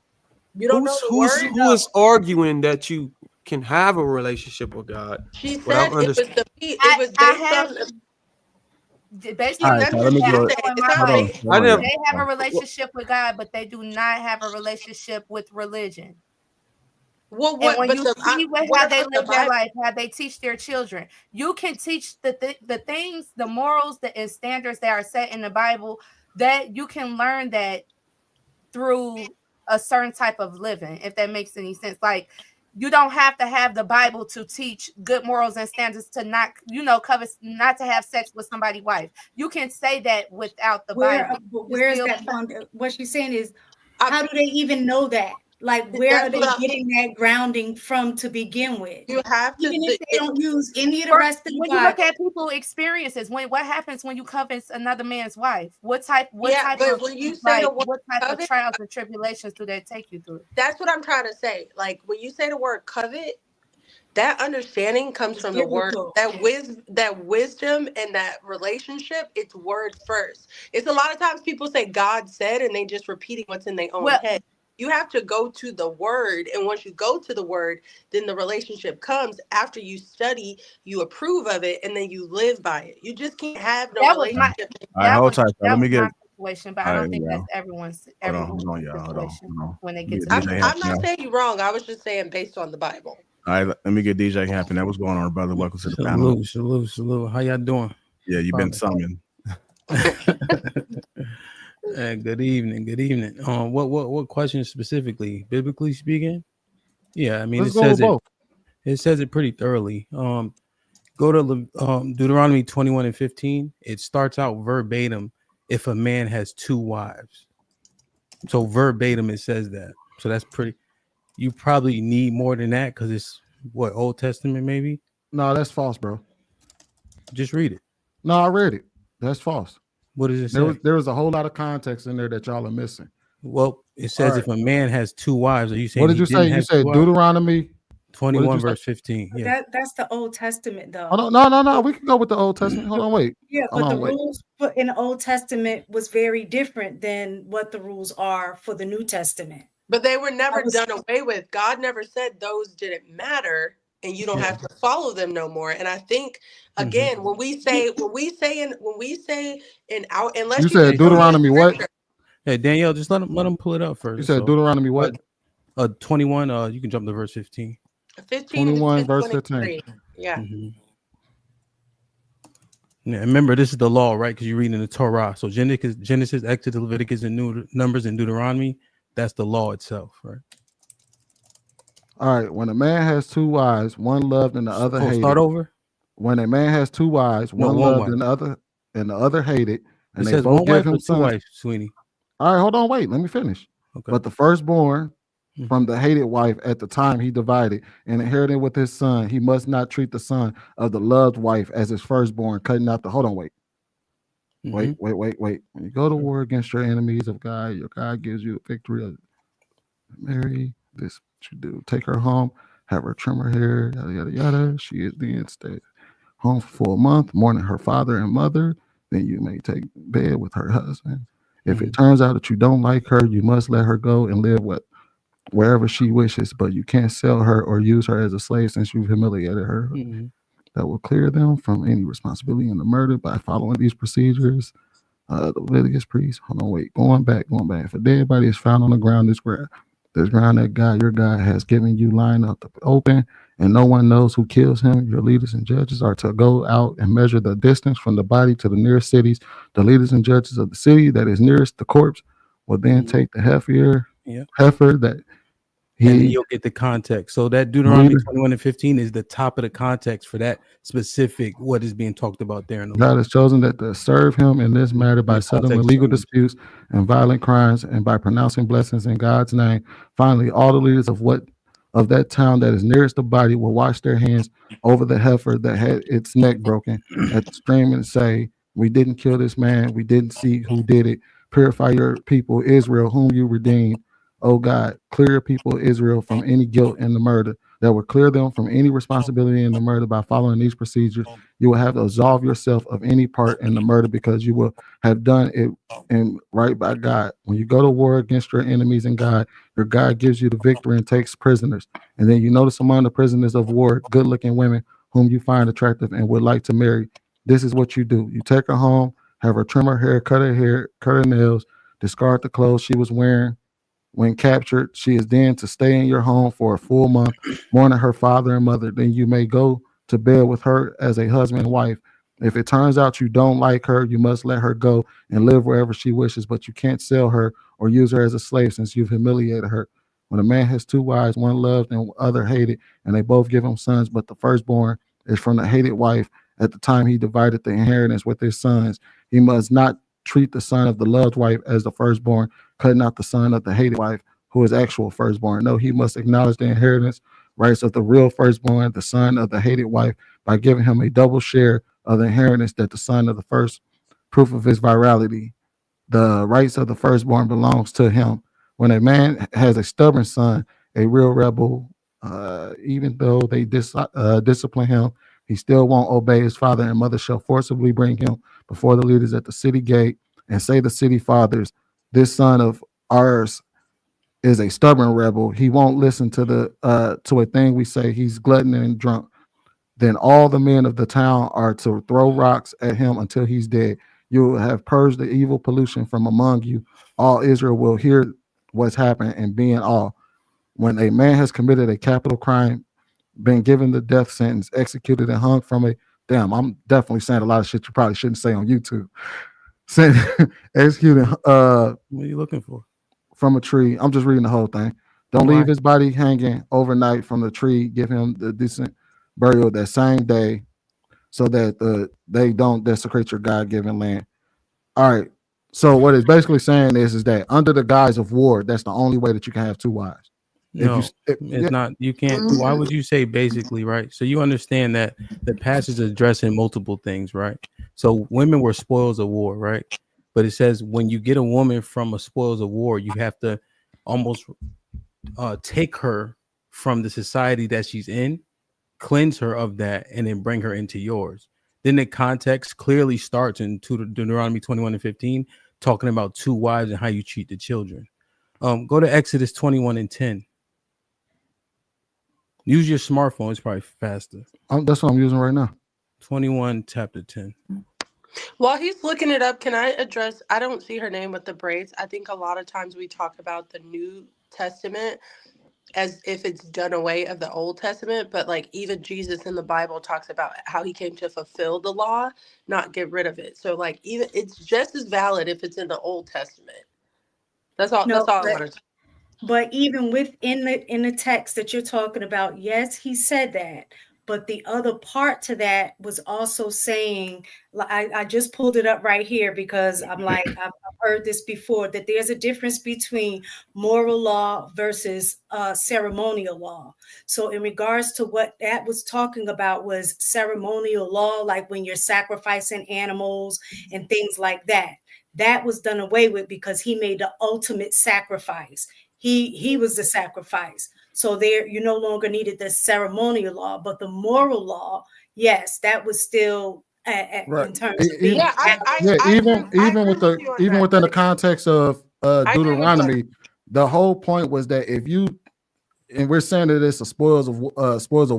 [SPEAKER 9] You don't know the word?
[SPEAKER 6] Who is arguing that you can have a relationship with God
[SPEAKER 9] She
[SPEAKER 6] without
[SPEAKER 9] said it was
[SPEAKER 6] understanding?
[SPEAKER 9] it was based on
[SPEAKER 8] based
[SPEAKER 1] All
[SPEAKER 8] on
[SPEAKER 1] right,
[SPEAKER 9] that's
[SPEAKER 1] so
[SPEAKER 8] nothing
[SPEAKER 1] let
[SPEAKER 9] what
[SPEAKER 1] me
[SPEAKER 8] that
[SPEAKER 9] she
[SPEAKER 8] I
[SPEAKER 1] go.
[SPEAKER 9] said.
[SPEAKER 8] know in
[SPEAKER 9] It's
[SPEAKER 8] my
[SPEAKER 9] not
[SPEAKER 1] Hold on,
[SPEAKER 8] life.
[SPEAKER 9] based.
[SPEAKER 1] hold
[SPEAKER 6] I
[SPEAKER 1] on,
[SPEAKER 6] never.
[SPEAKER 1] y'all.
[SPEAKER 8] They have a
[SPEAKER 1] Hold
[SPEAKER 8] relationship with God, but they do not have a relationship with religion.
[SPEAKER 9] Well,
[SPEAKER 8] And
[SPEAKER 9] what?
[SPEAKER 8] when
[SPEAKER 9] But
[SPEAKER 8] you see
[SPEAKER 9] what
[SPEAKER 8] how they
[SPEAKER 9] about the
[SPEAKER 8] live their
[SPEAKER 9] Bible?
[SPEAKER 8] life, how they teach their children, you can teach the things, the morals, and standards that are set in the Bible. That you can learn that through a certain type of living, if that makes any sense. Like, you don't have to have the Bible to teach good morals and standards to not, covet, not to have sex with somebody's wife. You can say that without the Bible.
[SPEAKER 3] Where is
[SPEAKER 8] Still,
[SPEAKER 3] that from? What she's saying is, how do they even know that? Like, where are
[SPEAKER 9] That's
[SPEAKER 3] they
[SPEAKER 9] what
[SPEAKER 3] getting that grounding from to begin with?
[SPEAKER 9] you have to.
[SPEAKER 3] Even if they don't use any of the rest of the
[SPEAKER 8] when you look
[SPEAKER 3] Bible.
[SPEAKER 8] at people's experiences, what happens when you covet another man's wife? What type
[SPEAKER 9] Yeah, but
[SPEAKER 8] of
[SPEAKER 9] when you say the
[SPEAKER 8] like
[SPEAKER 9] word
[SPEAKER 8] what type of
[SPEAKER 9] covet,
[SPEAKER 8] trials and tribulations do they take you through?
[SPEAKER 9] that's what I'm trying to say. Like when you say the word covet, that understanding comes
[SPEAKER 3] It's
[SPEAKER 9] from the word
[SPEAKER 3] biblical.
[SPEAKER 9] that wisdom and that relationship. It's word first. It's a lot of times people say God said and they just repeating what's in their own
[SPEAKER 8] Well,
[SPEAKER 9] head. You have to go to the word, and once you go to the word, then the relationship comes after you study, you approve of it, and then you live by it. You just can't have no
[SPEAKER 8] that was my
[SPEAKER 9] relationship.
[SPEAKER 1] All right, hold tight. So let me get.
[SPEAKER 8] situation, but I
[SPEAKER 1] All right,
[SPEAKER 8] don't think that's
[SPEAKER 1] y'all.
[SPEAKER 8] everyone's
[SPEAKER 1] Hold on, y'all.
[SPEAKER 8] situation
[SPEAKER 1] Hold on.
[SPEAKER 8] when they
[SPEAKER 1] Let
[SPEAKER 8] get
[SPEAKER 1] me
[SPEAKER 8] to
[SPEAKER 1] get
[SPEAKER 8] the
[SPEAKER 1] DJ
[SPEAKER 9] I'm
[SPEAKER 1] Hampton
[SPEAKER 9] not
[SPEAKER 1] now.
[SPEAKER 9] saying you're wrong. I was just saying based on the Bible.
[SPEAKER 1] All right, let me get DJ Hampton. That was going on, brother. Welcome to the panel.
[SPEAKER 16] Salute. How y'all doing?
[SPEAKER 1] Yeah, you've been summoned.
[SPEAKER 16] Good evening. What question specifically? Biblically speaking? Yeah, I mean
[SPEAKER 2] Let's go with both.
[SPEAKER 16] It says it pretty thoroughly. Go to Deuteronomy 21:15. It starts out verbatim. If a man has two wives, so verbatim it says that. So that's pretty. You probably need more than that because it's what, Old Testament maybe.
[SPEAKER 2] No, that's false, bro.
[SPEAKER 16] Just read it.
[SPEAKER 2] No, I read it. That's false.
[SPEAKER 16] What does it say?
[SPEAKER 2] There was a whole lot of context in there that y'all are missing.
[SPEAKER 16] Well, it says if a man has two wives, are you saying
[SPEAKER 2] What did
[SPEAKER 16] he
[SPEAKER 2] you
[SPEAKER 16] didn't
[SPEAKER 2] say? You
[SPEAKER 16] have two
[SPEAKER 2] said
[SPEAKER 16] wives?
[SPEAKER 2] Deuteronomy
[SPEAKER 16] 21
[SPEAKER 2] you say?
[SPEAKER 16] verse 15. Yeah.
[SPEAKER 3] That's the Old Testament, though.
[SPEAKER 2] Hold on, no. We can go with the Old Testament. Hold on, wait.
[SPEAKER 3] Yeah,
[SPEAKER 2] Hold
[SPEAKER 3] but the
[SPEAKER 2] on, wait.
[SPEAKER 3] rules put in the Old Testament was very different than what the rules are for the New Testament.
[SPEAKER 9] But they were never done away with. God never said those didn't matter and you don't have to follow them no more. And I think again, when we say in out, unless
[SPEAKER 2] You
[SPEAKER 9] you
[SPEAKER 2] said
[SPEAKER 9] just show me a
[SPEAKER 2] Deuteronomy what?
[SPEAKER 9] scripture.
[SPEAKER 16] Hey, Danielle, just let him pull it up first.
[SPEAKER 2] You said Deuteronomy what?
[SPEAKER 16] 21. You can jump to verse 15.
[SPEAKER 9] 15
[SPEAKER 2] 21 verse
[SPEAKER 9] 23.
[SPEAKER 2] 15.
[SPEAKER 9] Yeah.
[SPEAKER 16] Mm-hmm. Yeah, remember this is the law, right? Because you're reading the Torah. So Genesis, Exodus, Leviticus, and Numbers and Deuteronomy. That's the law itself, right?
[SPEAKER 2] All right. When a man has two wives, one loved and the other hated.
[SPEAKER 16] Start over.
[SPEAKER 2] When a man has two wives, one loved and the other hated, and
[SPEAKER 16] it
[SPEAKER 2] they
[SPEAKER 16] says
[SPEAKER 2] both
[SPEAKER 16] one
[SPEAKER 2] give
[SPEAKER 16] wife
[SPEAKER 2] him
[SPEAKER 16] or two
[SPEAKER 2] sons.
[SPEAKER 16] wives, Sweeney.
[SPEAKER 2] All right, hold on, wait. Let me finish.
[SPEAKER 16] Okay.
[SPEAKER 2] But the firstborn from the hated wife at the time he divided and inherited with his son, he must not treat the son of the loved wife as his firstborn, cutting out the hold on, wait. Wait. When you go to war against your enemies of God, your God gives you a victory. Mary, this you do. Take her home, have her trim her hair, yada yada yada. She is then stay home for a month, mourning her father and mother. Then you may take bed with her husband. If it turns out that you don't like her, you must let her go and live wherever she wishes, but you can't sell her or use her as a slave since you've humiliated her. That will clear them from any responsibility in the murder by following these procedures. The Leviticus priest, hold on, wait, going back. If a dead body is found on the ground, this ground that God, your God, has given you lying up open, and no one knows who kills him, your leaders and judges are to go out and measure the distance from the body to the nearest cities. The leaders and judges of the city that is nearest the corpse will then take the heifer that
[SPEAKER 16] and then you'll get the context. So that Deuteronomy 21:15 is the top of the context for that specific what is being talked about there in the
[SPEAKER 2] God
[SPEAKER 16] law.
[SPEAKER 2] has chosen that to serve him in this matter by settling legal disputes and violent crimes and by pronouncing blessings in God's name. Finally, all the leaders of that town that is nearest the body will wash their hands over the heifer that had its neck broken at the stream and say, we didn't kill this man. We didn't see who did it. Purify your people, Israel, whom you redeemed. Oh God, clear your people, Israel, from any guilt in the murder. that will clear them from any responsibility in the murder. By following these procedures, you will have to absolve yourself of any part in the murder because you will have done it and right by God. When you go to war against your enemies and God, your God gives you the victory and takes prisoners. And then you notice among the prisoners of war, good-looking women whom you find attractive and would like to marry. This is what you do. You take her home, have her trim her hair, cut her nails, discard the clothes she was wearing. When captured, she is then to stay in your home for a full month, mourning her father and mother. Then you may go to bed with her as a husband and wife. If it turns out you don't like her, you must let her go and live wherever she wishes, but you can't sell her or use her as a slave since you've humiliated her. When a man has two wives, one loved and the other hated, and they both give him sons, but the firstborn is from the hated wife, at the time he divided the inheritance with his sons, he must not treat the son of the loved wife as the firstborn, cutting out the son of the hated wife, who is actual firstborn. No, he must acknowledge the inheritance rights of the real firstborn, the son of the hated wife, by giving him a double share of the inheritance that the son of the first, proof of his virality. The rights of the firstborn belongs to him. When a man has a stubborn son, a real rebel, even though they discipline him, he still won't obey his father and mother shall forcibly bring him before the leaders at the city gate and say the city fathers, this son of ours is a stubborn rebel. He won't listen to a thing we say. He's glutton and drunk. Then all the men of the town are to throw rocks at him until he's dead. You will have purged the evil pollution from among you. All Israel will hear what's happened and be in awe. When a man has committed a capital crime, been given the death sentence, executed and hung from a damn, I'm definitely saying a lot of shit you probably shouldn't say on YouTube. Executed
[SPEAKER 16] what are you looking for?
[SPEAKER 2] From a tree. I'm just reading the whole thing. Don't
[SPEAKER 16] Why?
[SPEAKER 2] leave his body hanging overnight from the tree. Give him the decent burial that same day so that they don't desecrate your God-given land. All right. So what it's basically saying is that under the guise of war, that's the only way that you can have two wives.
[SPEAKER 16] No, it's not. You can't. Why would you say basically, right? So you understand that the passage is addressing multiple things, right? So women were spoils of war, right? But it says when you get a woman from a spoils of war, you have to almost take her from the society that she's in, cleanse her of that, and then bring her into yours. Then the context clearly starts in Deuteronomy 21 and 15, talking about two wives and how you treat the children. Go to Exodus 21 and 10. Use your smartphone. It's probably faster.
[SPEAKER 2] That's what I'm using right now.
[SPEAKER 16] 21 chapter 10.
[SPEAKER 9] While he's looking it up, can I address? I don't see her name with the braids. I think a lot of times we talk about the New Testament as if it's done away of the Old Testament, but like even Jesus in the Bible talks about how he came to fulfill the law, not get rid of it. So like even it's just as valid if it's in the Old Testament. That's all.
[SPEAKER 3] No,
[SPEAKER 9] That's all I wanted to.
[SPEAKER 3] but even within the text that you're talking about, yes, he said that. But the other part to that was also saying, I just pulled it up right here because I'm like, I've heard this before, that there's a difference between moral law versus ceremonial law. So in regards to what that was talking about was ceremonial law, like when you're sacrificing animals and things like that. That was done away with because he made the ultimate sacrifice. He was the sacrifice. So there you no longer needed the ceremonial law, but the moral law, yes, that was still
[SPEAKER 2] Right.
[SPEAKER 3] in terms of being
[SPEAKER 2] Even within the context of Deuteronomy, the whole point was that if you, and we're saying that it's a spoils of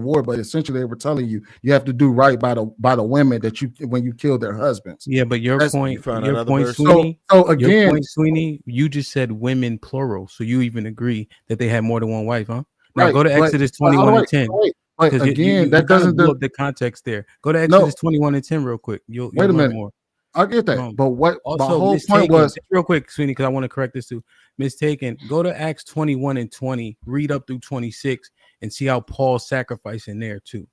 [SPEAKER 2] war, but essentially they were telling you have to do right by the women that you when you kill their husbands.
[SPEAKER 16] Yeah, but your point,
[SPEAKER 2] verse.
[SPEAKER 16] Sweeney.
[SPEAKER 2] So again,
[SPEAKER 16] your point, Sweeney, you just said women plural, so you even agree that they had more than one wife, huh? Now
[SPEAKER 2] right,
[SPEAKER 16] go to Exodus 21 and 10.
[SPEAKER 2] But again, that doesn't
[SPEAKER 16] blow up the context there. Go to Exodus 21 and 10 real quick. You'll
[SPEAKER 2] wait a
[SPEAKER 16] learn
[SPEAKER 2] minute.
[SPEAKER 16] more.
[SPEAKER 2] I get that, but what
[SPEAKER 16] also,
[SPEAKER 2] the whole
[SPEAKER 16] mistaken,
[SPEAKER 2] point was
[SPEAKER 16] real quick, Sweeney, because I want to correct this too. Mistaken. Go to Acts 21 and 20. Read up through 26 and see how Paul's sacrificing there too.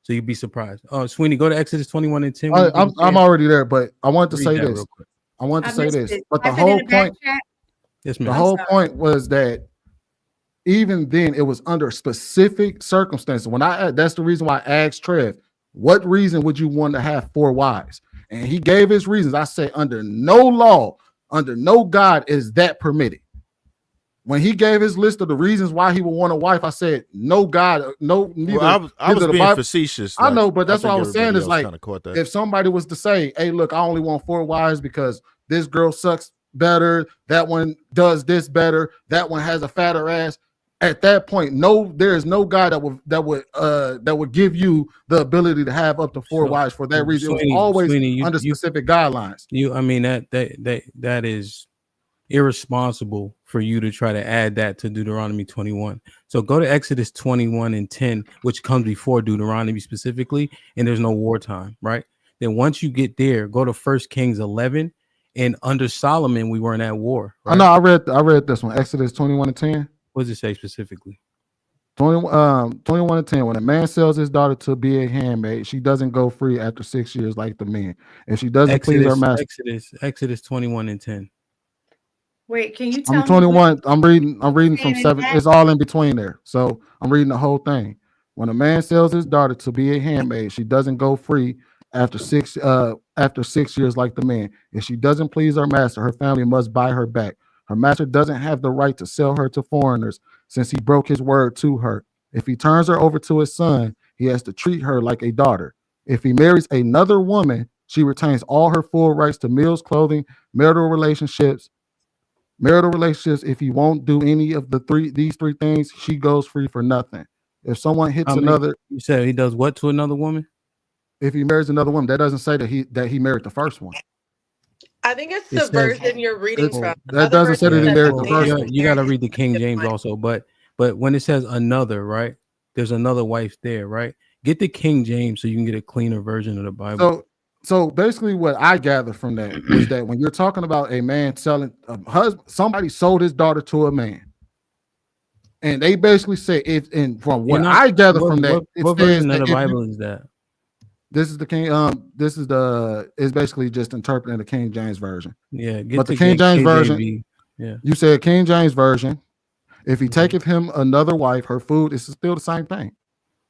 [SPEAKER 16] So you'd be surprised. Sweeney, go to Exodus 21 and 10.
[SPEAKER 2] I'm already there, but I want to
[SPEAKER 16] Read
[SPEAKER 2] say
[SPEAKER 16] that
[SPEAKER 2] this.
[SPEAKER 16] real quick.
[SPEAKER 2] I want to say this,
[SPEAKER 3] it.
[SPEAKER 2] but the
[SPEAKER 3] Type it in
[SPEAKER 2] whole
[SPEAKER 3] the back
[SPEAKER 2] point,
[SPEAKER 3] chat.
[SPEAKER 16] Yes,
[SPEAKER 2] the
[SPEAKER 16] ma'am.
[SPEAKER 2] whole point was that even then it was under specific circumstances. That's the reason why I asked Trev, what reason would you want to have 4 wives? And he gave his reasons. I say under no law, under no God is that permitted. When he gave his list of the reasons why he would want a wife, I said, no God, no, neither.
[SPEAKER 13] Well, I was
[SPEAKER 2] neither the
[SPEAKER 13] being
[SPEAKER 2] Bible.
[SPEAKER 13] facetious.
[SPEAKER 2] I
[SPEAKER 13] Like,
[SPEAKER 2] know, but that's what
[SPEAKER 13] think
[SPEAKER 2] I was saying
[SPEAKER 13] everybody
[SPEAKER 2] is
[SPEAKER 13] else
[SPEAKER 2] like,
[SPEAKER 13] kind of caught that.
[SPEAKER 2] if somebody was to say, hey, look, I only want 4 wives because this girl sucks better, that one does this better, that one has a fatter ass. At that point, no, there is no God that would give you the ability to have up to 4 wives for that reason. It was always under specific guidelines.
[SPEAKER 16] I mean, that is irresponsible for you to try to add that to Deuteronomy 21. So go to Exodus 21 and 10, which comes before Deuteronomy specifically, and there's no wartime, right? Then once you get there, go to 1 Kings 11, and under Solomon, we weren't at war. Right?
[SPEAKER 2] I know. I read this one, Exodus 21 and 10.
[SPEAKER 16] What does it say specifically?
[SPEAKER 2] 21 and 10. When a man sells his daughter to be a handmaid, she doesn't go free after 6 years like the men. If she doesn't please her master.
[SPEAKER 16] Exodus 21 and 10.
[SPEAKER 3] Wait, can you tell
[SPEAKER 2] I'm 21. I'm reading from 7. It's all in between there. So I'm reading the whole thing. When a man sells his daughter to be a handmaid, she doesn't go free after 6 years like the man. If she doesn't please her master, her family must buy her back. Her master doesn't have the right to sell her to foreigners since he broke his word to her. If he turns her over to his son, he has to treat her like a daughter. If he marries another woman, she retains all her full rights to meals, clothing, marital relationships. If he won't do any of these three things, she goes free for nothing. If someone hits another,
[SPEAKER 16] you said he does what to another woman?
[SPEAKER 2] If he marries another woman, that doesn't say that he married the first one.
[SPEAKER 9] I think it's the version you're reading from.
[SPEAKER 2] That doesn't say that he married the first one.
[SPEAKER 16] You got to read the King James also, but when it says another, right? There's another wife there, right? Get the King James so you can get a cleaner version of the Bible.
[SPEAKER 2] So basically, what I gather from that was that when you're talking about a man selling a husband, somebody sold his daughter to a man, and they basically say it. And from what I gather from that,
[SPEAKER 16] what version of the Bible is that?
[SPEAKER 2] This is the King. It's basically just interpreting the King James version.
[SPEAKER 16] Yeah,
[SPEAKER 2] but the King James version.
[SPEAKER 16] Yeah,
[SPEAKER 2] you said King James version. If he taketh him another wife, her food is still the same thing.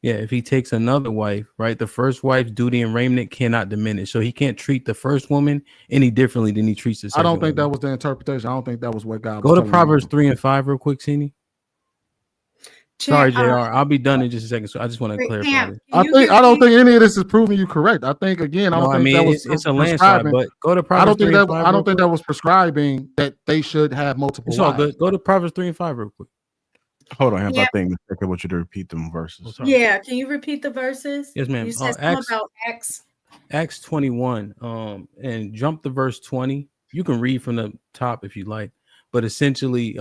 [SPEAKER 16] Yeah, if he takes another wife, right, the first wife's duty and raiment cannot diminish. So he can't treat the first woman any differently than he treats the second.
[SPEAKER 2] I don't think that was the interpretation. I don't think that was what God.
[SPEAKER 16] Go to Proverbs 3 and 5 real quick, Sini. Sorry, JR. I'll be done in just a second. So I just want to clarify this.
[SPEAKER 2] I don't think any of this is proving you correct. I think again, that was
[SPEAKER 16] it's a landslide. But go to Proverbs 3 and 5.
[SPEAKER 2] I don't think that was prescribing that they should have multiple.
[SPEAKER 16] It's all good. Go to Proverbs 3 and 5 real quick.
[SPEAKER 1] Hold on, I think I want you to repeat them verses.
[SPEAKER 3] Yeah, can you repeat the verses?
[SPEAKER 16] Yes, ma'am.
[SPEAKER 3] You said something about Acts.
[SPEAKER 16] Acts 21, and jump to verse 20. You can read from the top if you like, but essentially,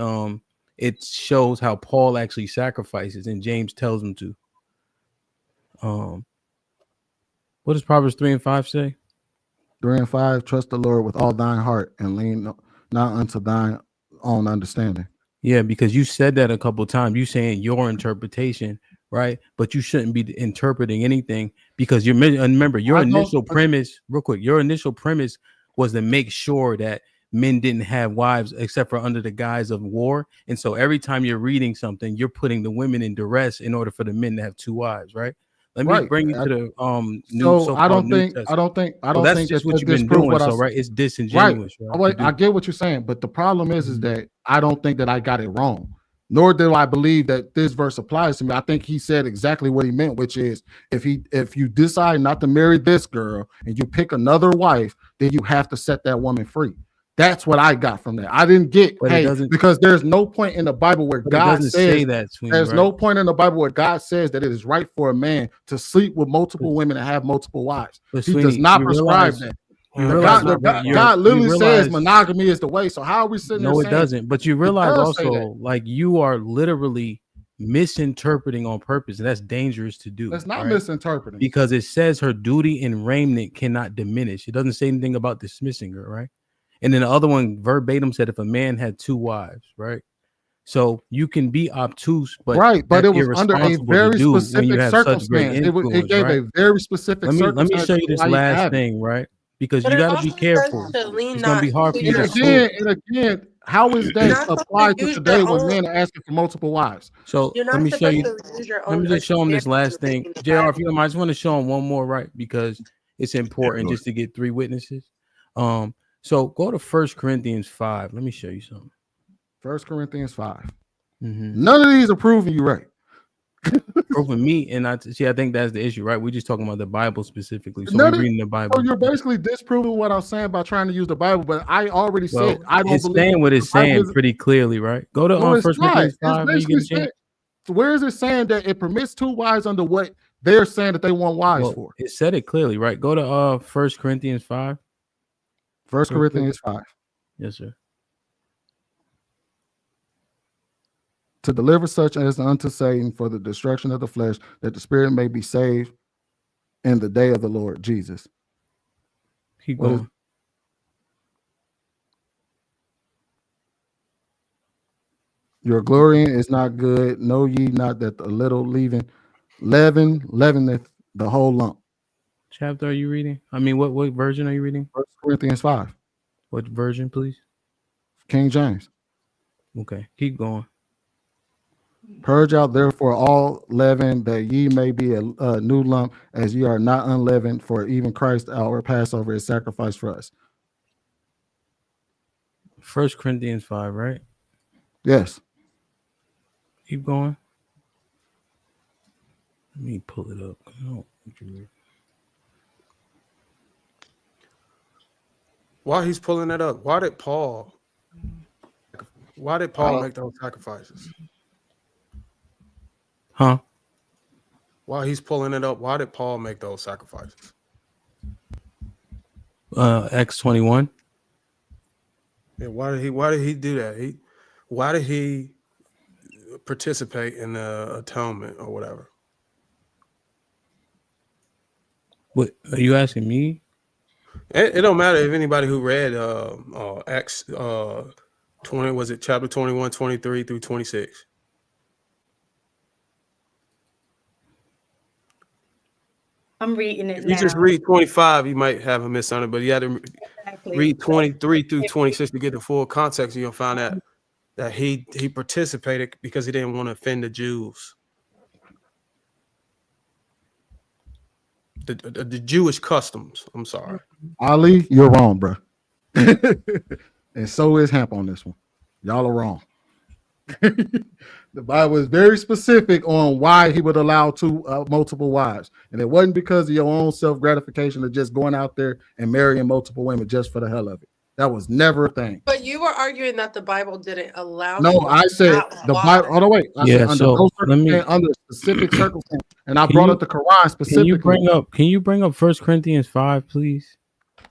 [SPEAKER 16] it shows how Paul actually sacrifices, and James tells him to. What does Proverbs 3 and 5 say?
[SPEAKER 2] 3 and 5, trust the Lord with all thine heart and lean not unto thine own understanding.
[SPEAKER 16] Yeah, because you said that a couple of times. You saying your interpretation, right? But you shouldn't be interpreting anything because remember your initial premise, real quick. Your initial premise was to make sure that men didn't have wives except for under the guise of war. And so every time you're reading something, you're putting the women in duress in order for the men to have 2 wives, right? Let me bring you to the new.
[SPEAKER 2] So I don't think
[SPEAKER 16] that's just what you've been doing. So right, it's disingenuous.
[SPEAKER 2] Right? I get what you're saying, but the problem is that I don't think that I got it wrong. Nor do I believe that this verse applies to me. I think he said exactly what he meant, which is if you decide not to marry this girl and you pick another wife, then you have to set that woman free. That's what I got from that. I didn't get because there's no point in the Bible where God says that. There's no point in the Bible where God says that it is right for a man to sleep with multiple women and have multiple wives. He does not prescribe that. God literally says monogamy is the way. So how are we sitting there?
[SPEAKER 16] No, it doesn't. But you realize also, like, you are literally misinterpreting on purpose, and that's dangerous to do.
[SPEAKER 2] That's not misinterpreting,
[SPEAKER 16] because it says her duty and raiment cannot diminish. It doesn't say anything about dismissing her, right? And then the other one verbatim said if a man had 2 wives, right? So you can be obtuse, but
[SPEAKER 2] but it was under a very specific circumstance. It gave a very specific circumstance.
[SPEAKER 16] Let me show you this last thing, right? Because you got to be careful. It's going to be hard for you to.
[SPEAKER 2] And again, how is that applied to today when men are asking for multiple wives?
[SPEAKER 16] So let me show you. Let me just show them this last thing. JR, if you don't mind, I just want to show them one more, right? Because it's important just to get 3 witnesses. So go to 1 Corinthians 5. Let me show you something.
[SPEAKER 2] 1 Corinthians 5.
[SPEAKER 16] Mm-hmm.
[SPEAKER 2] None of these are proving you right.
[SPEAKER 16] Proving me, and I think that's the issue, right? We're just talking about the Bible specifically. So
[SPEAKER 2] None
[SPEAKER 16] we're
[SPEAKER 2] of,
[SPEAKER 16] reading the Bible.
[SPEAKER 2] so you're basically disproving what I'm saying by trying to use the Bible, but I already
[SPEAKER 16] Well,
[SPEAKER 2] said I don't
[SPEAKER 16] it's
[SPEAKER 2] believe
[SPEAKER 16] saying what it's
[SPEAKER 2] the Bible
[SPEAKER 16] saying
[SPEAKER 2] isn't-
[SPEAKER 16] pretty clearly, right? Go to
[SPEAKER 2] No, it's
[SPEAKER 16] 1
[SPEAKER 2] not.
[SPEAKER 16] Corinthians
[SPEAKER 2] It's
[SPEAKER 16] 5 when you get
[SPEAKER 2] basically
[SPEAKER 16] a chance.
[SPEAKER 2] saying, where is it saying that it permits 2 wives under what they're saying that they want wives
[SPEAKER 16] Well,
[SPEAKER 2] for?
[SPEAKER 16] it said it clearly, right? Go to 1 Corinthians 5.
[SPEAKER 2] 1 Corinthians 5.
[SPEAKER 16] Yes, sir.
[SPEAKER 2] To deliver such as unto Satan for the destruction of the flesh, that the spirit may be saved in the day of the Lord Jesus.
[SPEAKER 16] Keep
[SPEAKER 2] What is-
[SPEAKER 16] going.
[SPEAKER 2] Your glorying is not good. Know ye not that a little leaveneth the whole lump.
[SPEAKER 16] Chapter are you reading? I mean, what version are you reading?
[SPEAKER 2] 1 Corinthians 5.
[SPEAKER 16] What version, please?
[SPEAKER 2] King James.
[SPEAKER 16] Okay, keep going.
[SPEAKER 2] Purge out therefore all leaven, that ye may be a new lump, as ye are not unleavened. For even Christ our Passover is sacrificed for us.
[SPEAKER 16] 1 Corinthians 5, right?
[SPEAKER 2] Yes.
[SPEAKER 16] Keep going. Let me pull it up.
[SPEAKER 6] While he's pulling it up, why did Paul make those sacrifices?
[SPEAKER 16] Huh?
[SPEAKER 6] While he's pulling it up, why did Paul make those sacrifices?
[SPEAKER 16] Acts 21.
[SPEAKER 6] Yeah, why did he do that? Why did he participate in the atonement or whatever?
[SPEAKER 16] What are you asking me?
[SPEAKER 6] It don't matter if anybody who read Acts 20, was it chapter 21, 23 through 26?
[SPEAKER 3] I'm reading it
[SPEAKER 6] If
[SPEAKER 3] now.
[SPEAKER 6] you just read 25, you might have a miss on it, but you had to read 23 through 26 to get the full context, and you'll find out that he participated because he didn't want to offend the Jews. The Jewish customs. I'm sorry.
[SPEAKER 2] Ali, you're wrong, bro. And so is Hamp on this one. Y'all are wrong. The Bible is very specific on why he would allow multiple wives. And it wasn't because of your own self-gratification of just going out there and marrying multiple women just for the hell of it. That was never a thing.
[SPEAKER 9] But you were arguing that the Bible didn't allow.
[SPEAKER 2] No, I said the Bible. Hold on, wait. I said under those under specific circumstances, and I brought up the Quran specifically.
[SPEAKER 16] Can you bring up 1 Corinthians 5, please?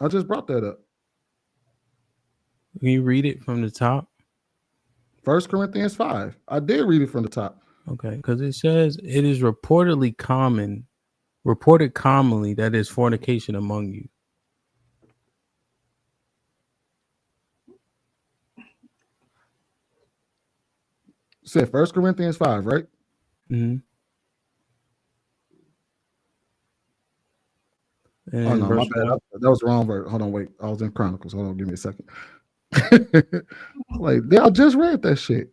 [SPEAKER 2] I just brought that up.
[SPEAKER 16] Can you read it from the top?
[SPEAKER 2] 1 Corinthians 5. I did read it from the top.
[SPEAKER 16] Okay, because it says it is reported commonly that is fornication among you.
[SPEAKER 2] Said 1 Corinthians 5, right?
[SPEAKER 16] Mm-hmm.
[SPEAKER 2] Oh no, my bad. That was the wrong verse. Hold on, wait. I was in Chronicles. Hold on, give me a second. Like, I just read that shit.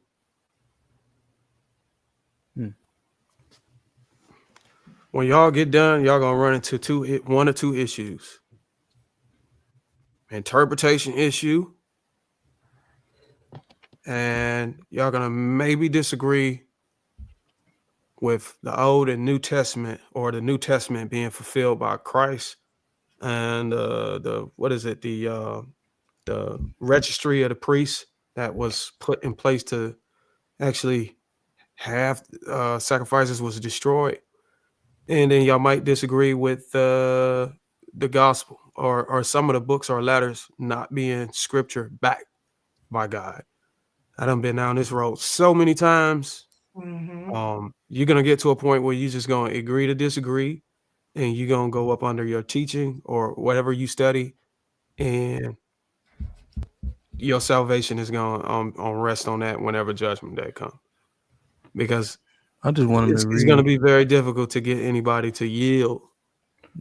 [SPEAKER 6] When y'all get done, y'all gonna run into one or two issues. Interpretation issue, and y'all gonna maybe disagree with the Old and New Testament, or the New Testament being fulfilled by Christ, and the registry of the priests that was put in place to actually have sacrifices was destroyed. And then y'all might disagree with the gospel or some of the books or letters not being scripture backed by God. I done been down this road so many times.
[SPEAKER 3] Mm-hmm.
[SPEAKER 6] You're gonna get to a point where you just gonna agree to disagree, and you're gonna go up under your teaching or whatever you study, and your salvation is gonna rest on that whenever judgment day comes. Because
[SPEAKER 16] I just want him to read.
[SPEAKER 6] It's going to be very difficult to get anybody to yield.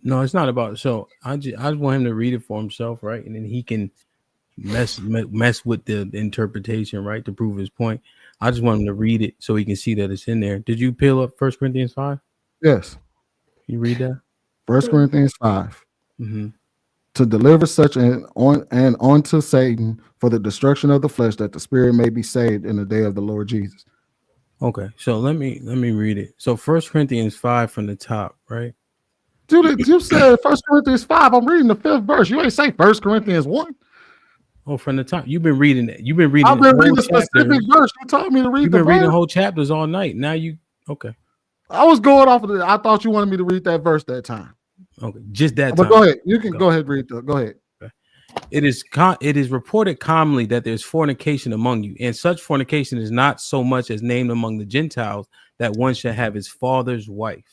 [SPEAKER 16] No, it's not about. So I just want him to read it for himself, right? And then he can mess with the interpretation, right, to prove his point. I just want him to read it so he can see that it's in there. Did you peel up 1 Corinthians 5?
[SPEAKER 2] Yes.
[SPEAKER 16] You read that?
[SPEAKER 2] 1 Corinthians 5.
[SPEAKER 16] Mm-hmm.
[SPEAKER 2] to deliver such and onto Satan for the destruction of the flesh, that the spirit may be saved in the day of the Lord Jesus.
[SPEAKER 16] Okay, so let me read it. So 1 Corinthians 5 from the top, right?
[SPEAKER 2] Dude, you said 1 Corinthians 5. I'm reading the 5th verse. You ain't say 1 Corinthians 1.
[SPEAKER 16] Oh, from the top. You've been reading it. You've been reading.
[SPEAKER 2] I've been reading a specific verse. You told me to read.
[SPEAKER 16] You've
[SPEAKER 2] the
[SPEAKER 16] been
[SPEAKER 2] verse.
[SPEAKER 16] reading whole chapters all night. Now you okay?
[SPEAKER 2] I was going off of the. I thought you wanted me to read that verse that time.
[SPEAKER 16] Okay, just that
[SPEAKER 2] But
[SPEAKER 16] time.
[SPEAKER 2] go ahead. You can go ahead and read. Go ahead.
[SPEAKER 16] Okay. It is reported commonly that there's fornication among you, and such fornication is not so much as named among the Gentiles, that one should have his father's wife.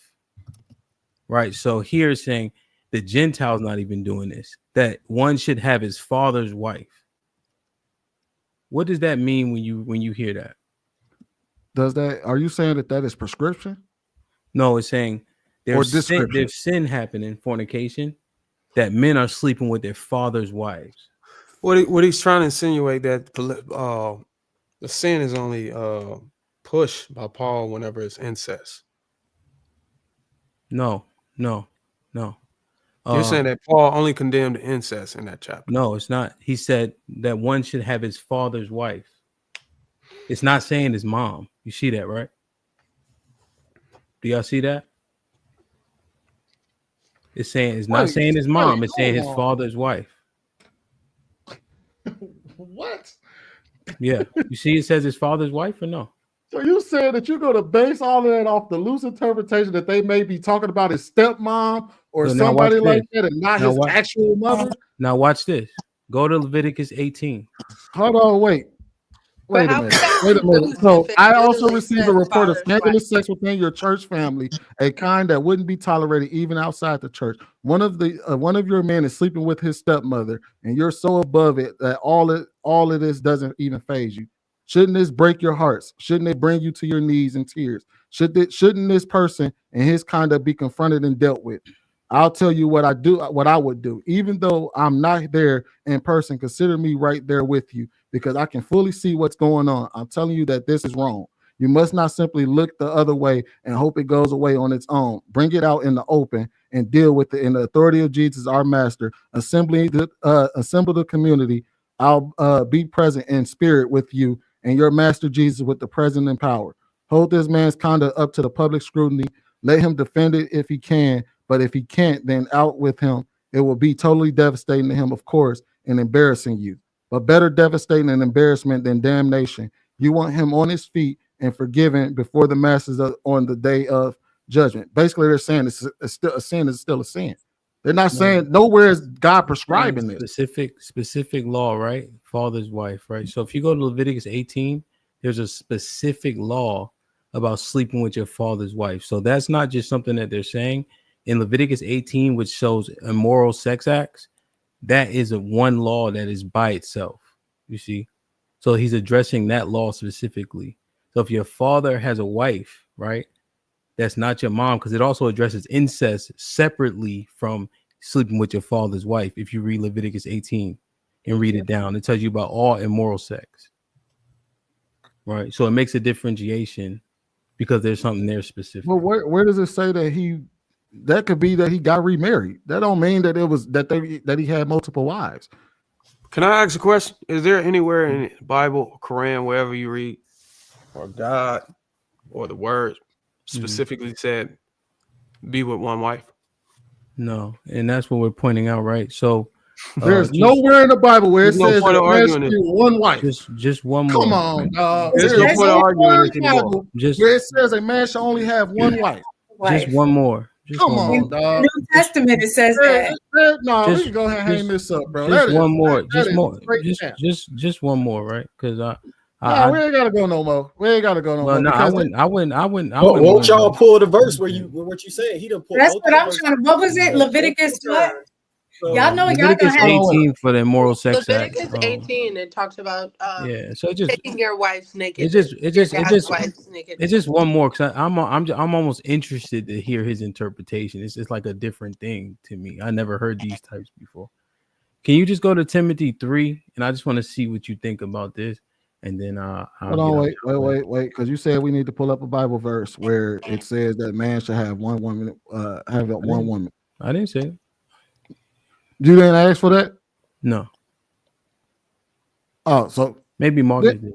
[SPEAKER 16] Right. So here it's saying the Gentiles not even doing this, that one should have his father's wife. What does that mean when you hear that?
[SPEAKER 2] Are you saying that is prescription?
[SPEAKER 16] No, it's saying there's sin happening, fornication, that men are sleeping with their father's wives.
[SPEAKER 6] What he's trying to insinuate that the sin is only pushed by Paul whenever it's incest.
[SPEAKER 16] No.
[SPEAKER 6] You're saying that Paul only condemned incest in that chapter.
[SPEAKER 16] No, it's not. He said that one should have his father's wife. It's not saying his mom. You see that, right? Do y'all see that? It's not saying his mom. It's saying his father's wife.
[SPEAKER 2] What?
[SPEAKER 16] Yeah. You see it says his father's wife or no?
[SPEAKER 2] So you said that you're going to base all of that off the loose interpretation that they may be talking about his stepmom or somebody like that and not his actual mother?
[SPEAKER 16] Now watch this. Go to Leviticus 18.
[SPEAKER 2] Hold on, wait a minute. So I also received a report of scandalous sex within your church family, a kind that wouldn't be tolerated even outside the church. One of your men is sleeping with his stepmother, and you're so above it that all of this doesn't even faze you. Shouldn't this break your hearts? Shouldn't it bring you to your knees in tears? Shouldn't this person and his conduct be confronted and dealt with? I'll tell you what I would do. Even though I'm not there in person, consider me right there with you, because I can fully see what's going on. I'm telling you that this is wrong. You must not simply look the other way and hope it goes away on its own. Bring it out in the open and deal with it in the authority of Jesus, our master. Assemble the community. I'll be present in spirit with you and your master Jesus with the presence and power. Hold this man's conduct up to the public scrutiny. Let him defend it if he can, but if he can't, then out with him. It will be totally devastating to him, of course, and embarrassing you. But better devastating and embarrassment than damnation. You want him on his feet and forgiven before the masses on the day of judgment. Basically, they're saying a sin is still a sin. They're not saying nowhere is God prescribing this.
[SPEAKER 16] Specific law, right? Father's wife, right? So if you go to Leviticus 18, there's a specific law about sleeping with your father's wife. So that's not just something that they're saying. In Leviticus 18, which shows immoral sex acts, that is one law that is by itself. You see? So he's addressing that law specifically. So if your father has a wife, right, that's not your mom, because it also addresses incest separately from sleeping with your father's wife. If you read Leviticus 18 and read it down, it tells you about all immoral sex. Right. So it makes a differentiation because there's something there specific.
[SPEAKER 2] Well, where does it say that could be that he got remarried? That don't mean that it was that he had multiple wives.
[SPEAKER 6] Can I ask a question? Is there anywhere in the Bible, Quran, wherever you read, or God, or the word specifically said, be with one wife?
[SPEAKER 16] No, and that's what we're pointing out, right? So
[SPEAKER 2] there's nowhere in the Bible where it says one wife.
[SPEAKER 16] Just one more.
[SPEAKER 2] Come on, dog.
[SPEAKER 6] There's no point of arguing this anymore.
[SPEAKER 2] Where it says a man should only have one wife.
[SPEAKER 16] Just one more.
[SPEAKER 2] Come on, dog.
[SPEAKER 3] New Testament it says that.
[SPEAKER 2] No, we can go ahead and hang this up, bro.
[SPEAKER 16] Just one more. Just one more, right? Because
[SPEAKER 2] we ain't gotta go no more. We ain't gotta go no more.
[SPEAKER 16] No, I wouldn't.
[SPEAKER 17] Won't y'all pull the verse where what you saying? He done pulled.
[SPEAKER 3] That's what I'm trying to. What was it? Leviticus what? Y'all know y'all
[SPEAKER 16] Leviticus
[SPEAKER 3] gonna have
[SPEAKER 16] 18 for the immoral sex act.
[SPEAKER 9] Leviticus 18. It talks about
[SPEAKER 16] so it just
[SPEAKER 9] taking your wife's naked.
[SPEAKER 16] It's just one more because I'm almost interested to hear his interpretation. It's just like a different thing to me. I never heard these types before. Can you just go to Timothy 3 and I just want to see what you think about this, and then
[SPEAKER 2] hold on, wait, because you said we need to pull up a Bible verse where it says that man should have one woman, one woman.
[SPEAKER 16] I didn't say it.
[SPEAKER 2] You didn't ask for that?
[SPEAKER 16] No.
[SPEAKER 2] Oh, so
[SPEAKER 16] maybe Marcus did.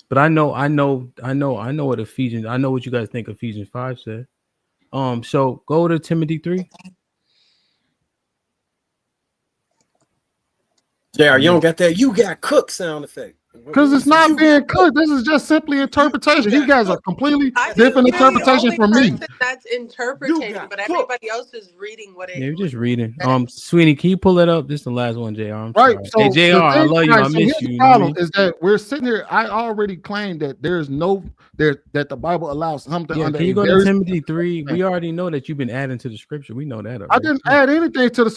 [SPEAKER 16] But I know what Ephesians. I know what you guys think Ephesians 5 said. So go to Timothy 3.
[SPEAKER 17] JR, you don't got that. You got cook sound effect.
[SPEAKER 2] Because it's not being cooked. This is just simply interpretation. You guys are completely different interpretation from me.
[SPEAKER 9] That's interpreting, but everybody else is reading what it.
[SPEAKER 16] Yeah, you're just reading. Sweetie, can you pull it up? This is the last one, JR. I'm
[SPEAKER 2] Right.
[SPEAKER 16] sorry.
[SPEAKER 2] So
[SPEAKER 16] Hey, JR, I love you. I miss
[SPEAKER 2] here's
[SPEAKER 16] you.
[SPEAKER 2] The
[SPEAKER 16] You know what I
[SPEAKER 2] problem
[SPEAKER 16] mean?
[SPEAKER 2] is that we're sitting here. I already claimed that there's that the Bible allows something
[SPEAKER 16] Yeah,
[SPEAKER 2] under
[SPEAKER 16] can you
[SPEAKER 2] a
[SPEAKER 16] go to
[SPEAKER 2] very
[SPEAKER 16] Timothy 3? We already know that you've been adding to the scripture. We know that already.
[SPEAKER 2] I didn't add anything to the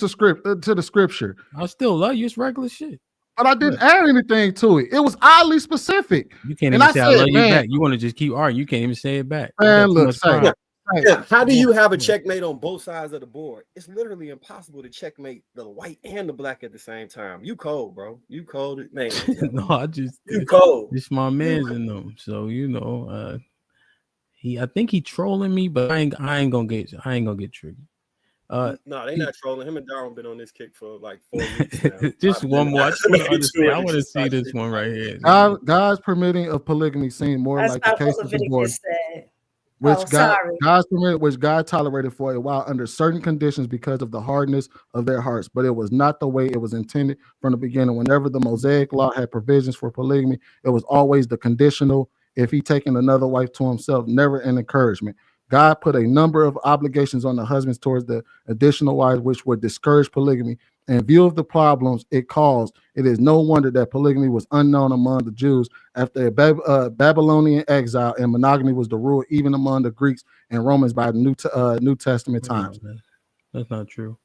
[SPEAKER 2] scripture.
[SPEAKER 16] I still love you. It's regular shit.
[SPEAKER 2] But I didn't add anything to it. It was oddly specific.
[SPEAKER 16] You can't
[SPEAKER 2] And
[SPEAKER 16] even
[SPEAKER 2] I
[SPEAKER 16] say
[SPEAKER 2] said,
[SPEAKER 16] I love you
[SPEAKER 2] man,
[SPEAKER 16] back. You want to just keep arguing. You can't even say it back. You
[SPEAKER 2] man,
[SPEAKER 16] got too
[SPEAKER 2] look,
[SPEAKER 16] much
[SPEAKER 2] say,
[SPEAKER 16] pride.
[SPEAKER 17] Yeah, how do you have a checkmate on both sides of the board? It's literally impossible to checkmate the white and the black at the same time. You cold, bro. You cold, man.
[SPEAKER 16] No, I just
[SPEAKER 17] you cold.
[SPEAKER 16] This my man's in them. So I think he trolling me, but I ain't gonna get triggered.
[SPEAKER 17] No, they not trolling. Him and Darwin been on this kick for like 4 weeks now.
[SPEAKER 16] Just one more. I just want to understand. I want to see this one right here.
[SPEAKER 2] God's permitting of polygamy seemed more
[SPEAKER 3] That's
[SPEAKER 2] like the
[SPEAKER 3] not
[SPEAKER 2] case
[SPEAKER 3] what
[SPEAKER 2] of divorce,
[SPEAKER 3] Leviticus said.
[SPEAKER 2] which God tolerated for a while under certain conditions because of the hardness of their hearts, but it was not the way it was intended from the beginning. Whenever the Mosaic law had provisions for polygamy, it was always the conditional, if he taken another wife to himself, never an encouragement. God put a number of obligations on the husbands towards the additional wives, which would discourage polygamy. In view of the problems it caused, it is no wonder that polygamy was unknown among the Jews after a Babylonian exile, and monogamy was the rule even among the Greeks and Romans by the New Testament times.
[SPEAKER 16] That's not true,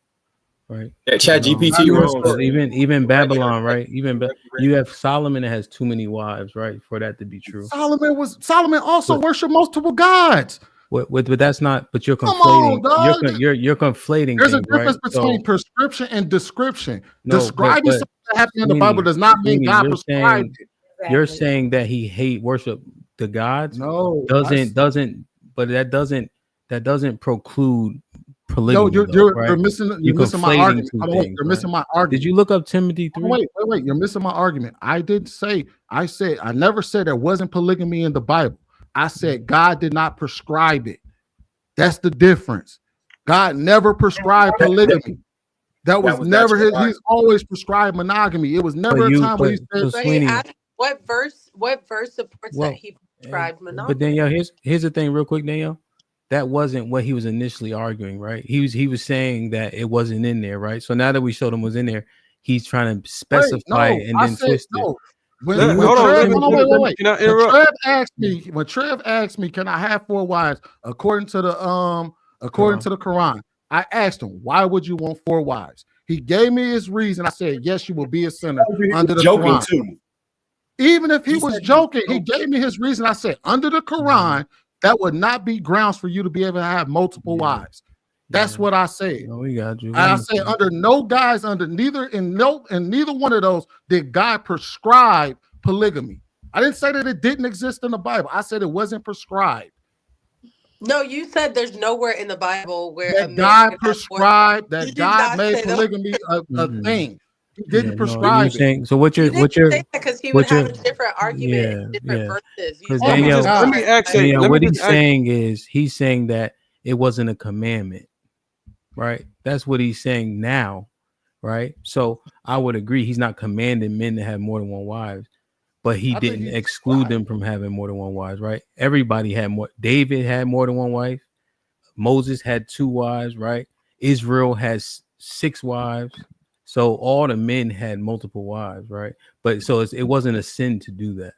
[SPEAKER 16] right?
[SPEAKER 17] Yeah, ChatGPT wrong.
[SPEAKER 16] Even Babylon, right? You have Solomon that has too many wives, right? For that to be true.
[SPEAKER 2] Solomon also worshiped multiple gods.
[SPEAKER 16] But that's not. But you're
[SPEAKER 2] Come on,
[SPEAKER 16] conflating.
[SPEAKER 2] dog.
[SPEAKER 16] You're conflating.
[SPEAKER 2] There's
[SPEAKER 16] things,
[SPEAKER 2] a difference
[SPEAKER 16] right?
[SPEAKER 2] between prescription and description.
[SPEAKER 16] No,
[SPEAKER 2] Describing
[SPEAKER 16] but
[SPEAKER 2] something that happened in the Bible does not mean God prescribed it.
[SPEAKER 16] You're saying that he worship the gods.
[SPEAKER 2] No,
[SPEAKER 16] but that doesn't preclude polygamy.
[SPEAKER 2] No, you're missing my argument. You're missing my argument.
[SPEAKER 16] Did you look up Timothy 3?
[SPEAKER 2] Wait. You're missing my argument. I never said there wasn't polygamy in the Bible. I said God did not prescribe it. That's the difference. God never prescribed polygamy. That was never his. He's always prescribed monogamy. It was never a time where he said.
[SPEAKER 9] What verse supports that he prescribed monogamy?
[SPEAKER 16] But Danielle, here's the thing, real quick, Danielle. That wasn't what he was initially arguing, right? He was saying that it wasn't in there, right? So now that we showed him was in there, he's trying to specify it and then twist it.
[SPEAKER 2] When Trev asked me, can I have 4 wives according to the Quran? I asked him, why would you want 4 wives? He gave me his reason. I said, yes, you will be a sinner under the Quran. Too. Even if he was joking, he gave me his reason. I said, under the Quran, that would not be grounds for you to be able to have multiple wives. That's what I said.
[SPEAKER 16] Oh, we got you.
[SPEAKER 2] I said under no guise, neither one of those did God prescribe polygamy. I didn't say that it didn't exist in the Bible. I said it wasn't prescribed.
[SPEAKER 9] No, you said there's nowhere in the Bible where
[SPEAKER 2] that God prescribed that God made polygamy a thing. He didn't prescribe it.
[SPEAKER 16] So what you're
[SPEAKER 9] because he would have a different argument, different verses.
[SPEAKER 16] Danielle, what he's saying is he's saying that it wasn't a commandment. Right, that's what he's saying now, right? So I would agree he's not commanding men to have more than one wife, but he didn't exclude them from having more than one wife, right? Everybody had more. David had more than one wife. Moses had 2 wives, right? Israel has 6 wives. So all the men had multiple wives, right? But so it wasn't a sin to do that.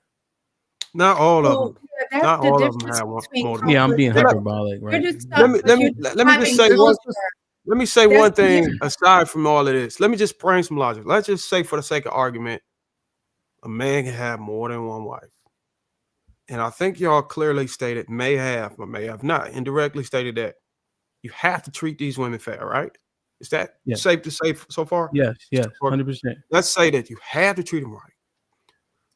[SPEAKER 6] Not all of them. Not all of them have more.
[SPEAKER 16] Yeah, I'm being hyperbolic, right?
[SPEAKER 6] Let me just say one. Let me say one thing aside from all of this. Let me just bring some logic. Let's just say, for the sake of argument, a man can have more than one wife. And I think y'all clearly stated may have, or may have not, indirectly stated that you have to treat these women fair, right? Is that safe to say so far?
[SPEAKER 16] Yes, 100%.
[SPEAKER 6] Let's say that you have to treat them right.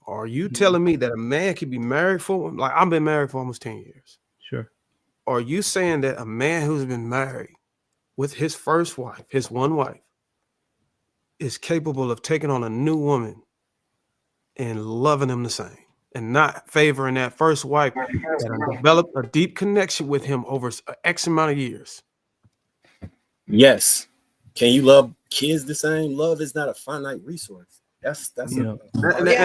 [SPEAKER 6] Are you telling me that a man can be married for, like I've been married for almost 10 years?
[SPEAKER 16] Sure.
[SPEAKER 6] Are you saying that a man who's been married with his first wife, his one wife, is capable of taking on a new woman and loving them the same and not favoring that first wife that developed a deep connection with him over X amount of years?
[SPEAKER 17] Yes. Can you love kids the same? Love is not a finite resource. That's
[SPEAKER 6] and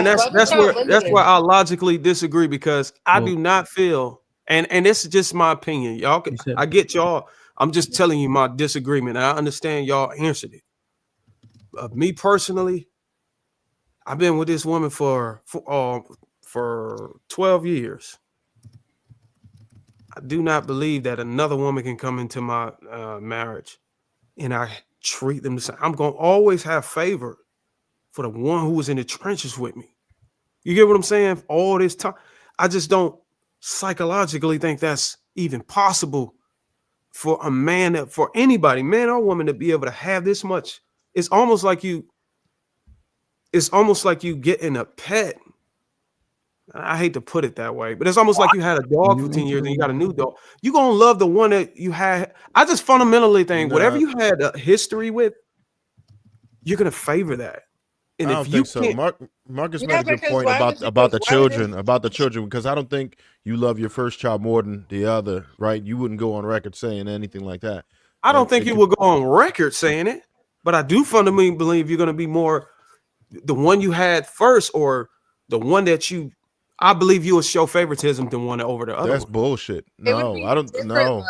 [SPEAKER 6] that's where I logically disagree, because I do not feel, and this is just my opinion. Y'all, I get y'all. I'm just telling you my disagreement. I understand y'all answered it. Me personally, I've been with this woman for 12 years. I do not believe that another woman can come into my marriage and I treat them the same. I'm going to always have favor for the one who was in the trenches with me. You get what I'm saying? All this time, I just don't psychologically think that's even possible for a man, for anybody, man or woman, to be able to have this much. It's almost like you getting a pet. I hate to put it that way, but it's almost like you had a dog for 10 years and you got a new dog. You're going to love the one that you had. I just fundamentally think whatever you had a history with, you're going to favor that. And
[SPEAKER 13] I don't think so. Marcus made a good point about the children, because I don't think you love your first child more than the other, right? You wouldn't go on record saying anything like that.
[SPEAKER 6] I don't think you would go on record saying it, but I do fundamentally believe you're going to be more the one you had first, or the one that I believe you will show favoritism than one over the other.
[SPEAKER 13] That's bullshit. No, I don't know.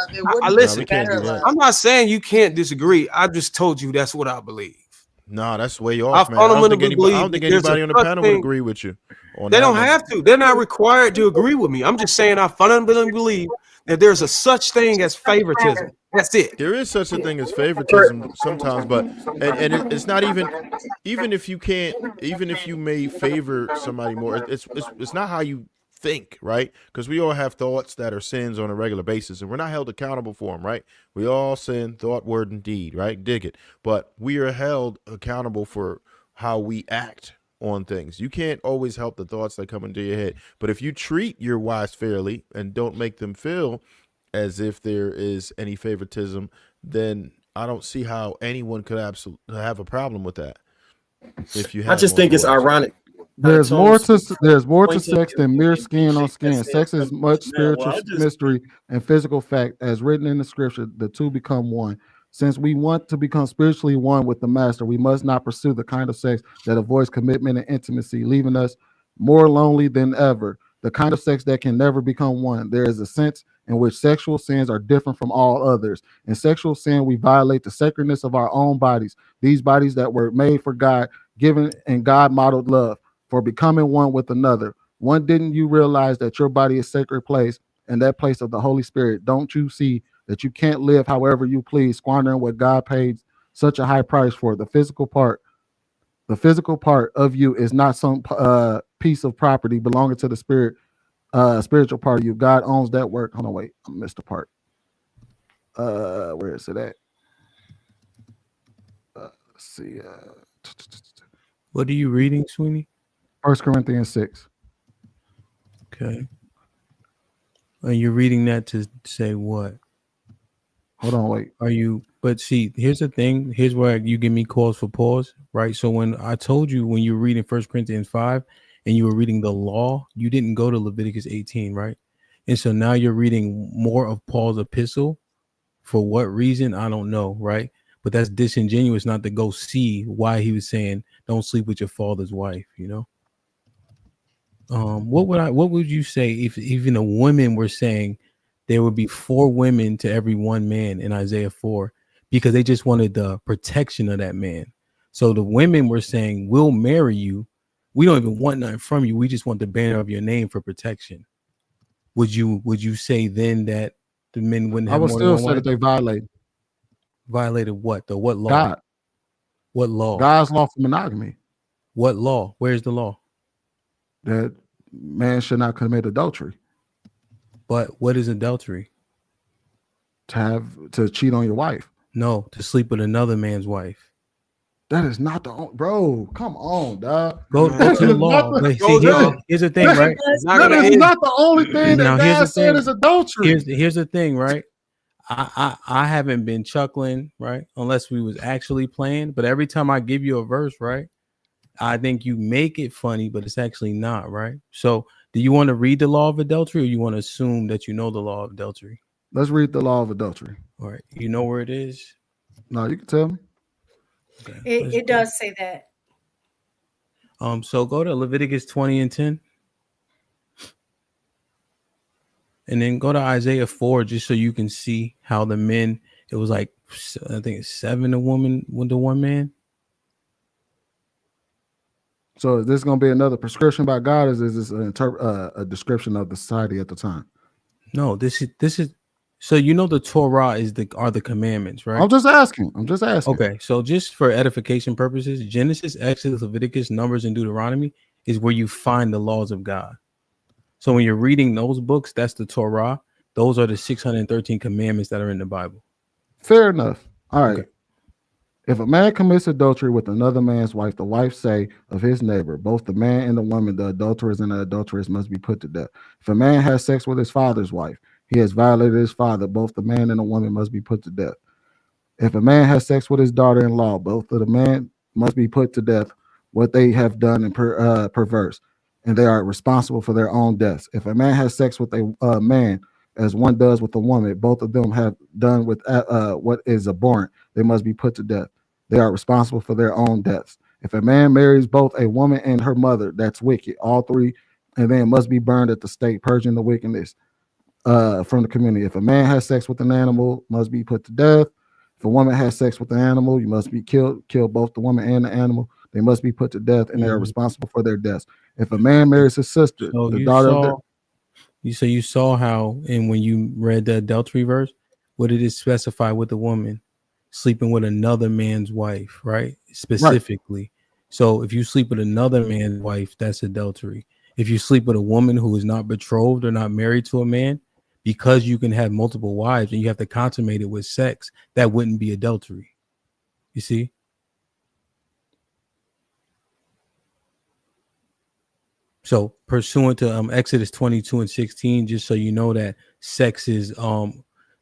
[SPEAKER 6] Listen, I'm not saying you can't disagree. I just told you that's what I believe.
[SPEAKER 13] No, that's way off, man. I don't think anybody on the panel would agree with you.
[SPEAKER 6] They don't have to. They're not required to agree with me. I'm just saying I fundamentally believe that there's a such thing as favoritism. That's it.
[SPEAKER 13] There is such a thing as favoritism sometimes, but it's not even if you may favor somebody more, it's not how you think, right? Because we all have thoughts that are sins on a regular basis, and we're not held accountable for them, right? We all sin, thought, word, and deed, right? Dig it. But we are held accountable for how we act on things. You can't always help the thoughts that come into your head, but if you treat your wives fairly and don't make them feel as if there is any favoritism, then I don't see how anyone could absolutely have a problem with that. If you,
[SPEAKER 17] I just think it's ironic.
[SPEAKER 2] There's more to sex than mere skin on skin. Sex is much spiritual mystery and physical fact, as written in the scripture. The two become one. Since we want to become spiritually one with the master, we must not pursue the kind of sex that avoids commitment and intimacy, leaving us more lonely than ever. The kind of sex that can never become one. There is a sense in which sexual sins are different from all others. In sexual sin, we violate the sacredness of our own bodies, these bodies that were made for God, given in God-modeled love, for becoming one with another. One, didn't you realize that your body is a sacred place and that place of the Holy Spirit? Don't you see that you can't live however you please, squandering what God paid such a high price for? The physical part of you is not some piece of property belonging to the spiritual part of you. God owns that work. Hold on, wait, I missed a part. Where is it at? Let's see.
[SPEAKER 16] What are you reading, Sweeney?
[SPEAKER 2] 1 Corinthians 6.
[SPEAKER 16] Okay. And you're reading that to say what?
[SPEAKER 2] Hold on, wait.
[SPEAKER 16] But see, here's the thing. Here's where you give me cause for pause, right? So when I told you, when you were reading 1 Corinthians 5 and you were reading the law, you didn't go to Leviticus 18, right? And so now you're reading more of Paul's epistle. For what reason? I don't know, right? But that's disingenuous not to go see why he was saying, don't sleep with your father's wife, you know? What would you say if even a woman were saying there would be 4 women to every one man in Isaiah 4, because they just wanted the protection of that man? So the women were saying, we'll marry you. We don't even want nothing from you. We just want the banner of your name for protection. Would you say then that the men wouldn't have?
[SPEAKER 2] I would still say that they
[SPEAKER 16] violated what? The what law?
[SPEAKER 2] God.
[SPEAKER 16] What law?
[SPEAKER 2] God's law for monogamy.
[SPEAKER 16] What law? Where's the law?
[SPEAKER 2] That man should not commit adultery.
[SPEAKER 16] But what is adultery?
[SPEAKER 2] To cheat on your wife.
[SPEAKER 16] No, to sleep with another man's wife.
[SPEAKER 2] That is not the only, bro. Come on, dog.
[SPEAKER 16] Go to the law. Here's the thing, right?
[SPEAKER 2] That is not the only thing that God said is adultery.
[SPEAKER 16] Here's the thing, right? I haven't been chuckling, right? Unless we was actually playing. But every time I give you a verse, right, I think you make it funny, but it's actually not, right? So do you want to read the law of adultery, or you want to assume that you know the law of adultery?
[SPEAKER 2] Let's read the law of adultery.
[SPEAKER 16] All right. You know where it is?
[SPEAKER 2] No, you can tell me.
[SPEAKER 16] Okay.
[SPEAKER 3] It does say that.
[SPEAKER 16] So go to Leviticus 20 and 10. And then go to Isaiah 4 just so you can see how the men, it was like, I think it's 7 a woman to 1 man.
[SPEAKER 2] So is this going to be another prescription by God, or is this a description of the society at the time?
[SPEAKER 16] No, this is so you know the Torah are the commandments, right?
[SPEAKER 2] I'm just asking.
[SPEAKER 16] Okay, so just for edification purposes, Genesis, Exodus, Leviticus, Numbers, and Deuteronomy is where you find the laws of God. So when you're reading those books, that's the Torah. Those are the 613 commandments that are in the Bible.
[SPEAKER 2] Fair enough. All right.
[SPEAKER 16] Okay.
[SPEAKER 2] If a man commits adultery with another man's wife, the wife say of his neighbor, both the man and the woman, the adulterers and the adulteress, must be put to death. If a man has sex with his father's wife, he has violated his father. Both the man and the woman must be put to death. If a man has sex with his daughter-in-law, both of the man must be put to death. What they have done and perverse, and they are responsible for their own deaths. If a man has sex with a man, as one does with a woman, both of them have done with what is abhorrent. They must be put to death. They are responsible for their own deaths. If a man marries both a woman and her mother, that's wicked. All three, and then must be burned at the stake, purging the wickedness from the community. If a man has sex with an animal, must be put to death. If a woman has sex with an animal, you must be killed. Kill both the woman and the animal. They must be put to death, and they are responsible for their deaths. If a man marries his sister,
[SPEAKER 16] So
[SPEAKER 2] the daughter of their
[SPEAKER 16] you saw how, and when you read the adultery verse, what did it specify with the woman sleeping with another man's wife, right? Specifically. Right. So if you sleep with another man's wife, that's adultery. If you sleep with a woman who is not betrothed or not married to a man, because you can have multiple wives and you have to consummate it with sex, that wouldn't be adultery. You see? So pursuant to Exodus 22 and 16, just so you know that sex is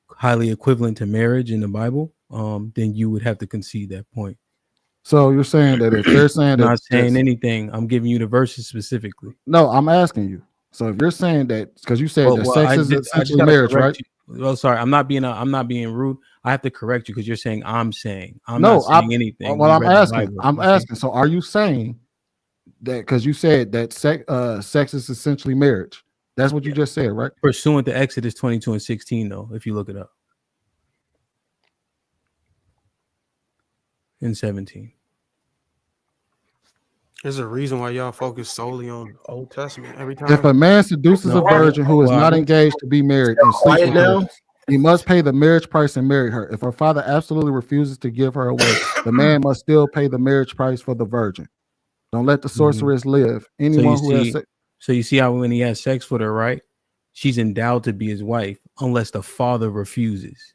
[SPEAKER 16] highly equivalent to marriage in the Bible, then you would have to concede that point.
[SPEAKER 2] So you're saying that if they're saying
[SPEAKER 16] I'm
[SPEAKER 2] that,
[SPEAKER 16] not saying anything, I'm giving you the verses specifically.
[SPEAKER 2] No, I'm asking you. So if you're saying that, because you said that sex is essentially marriage, right?
[SPEAKER 16] Well, sorry, I'm not being rude. I have to correct you because you're saying I'm not saying anything.
[SPEAKER 2] Well, I'm asking. So are you saying that because you said that sex is essentially marriage? That's what you just said, right?
[SPEAKER 16] Pursuant to Exodus 22 and 16, though, if you look it up. In 17.
[SPEAKER 6] There's a reason why y'all focus solely on Old Testament every time.
[SPEAKER 2] If a man seduces a virgin who is not engaged to be married and sleeps with her, he must pay the marriage price and marry her. If her father absolutely refuses to give her away, the man must still pay the marriage price for the virgin. Don't let the sorceress live. Anyone who has sex.
[SPEAKER 16] So you see how when he has sex with her, right? She's endowed to be his wife unless the father refuses.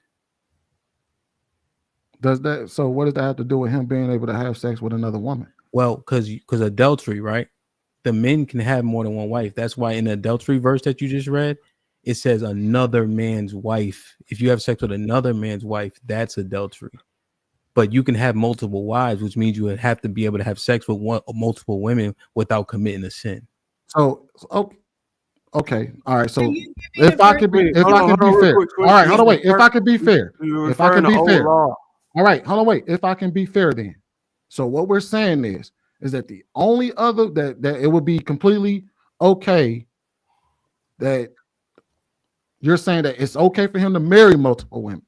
[SPEAKER 2] Does that? So what does that have to do with him being able to have sex with another woman?
[SPEAKER 16] Well, because adultery, right? The men can have more than one wife. That's why in the adultery verse that you just read, it says another man's wife. If you have sex with another man's wife, that's adultery. But you can have multiple wives, which means you would have to be able to have sex with multiple women without committing a sin.
[SPEAKER 2] So, okay, all right. So if I could be fair, all right, hold on, wait. If I could be fair, all right, hold on, wait. If I can be fair, then. So what we're saying is that the only other that it would be completely okay that you're saying that it's okay for him to marry multiple women.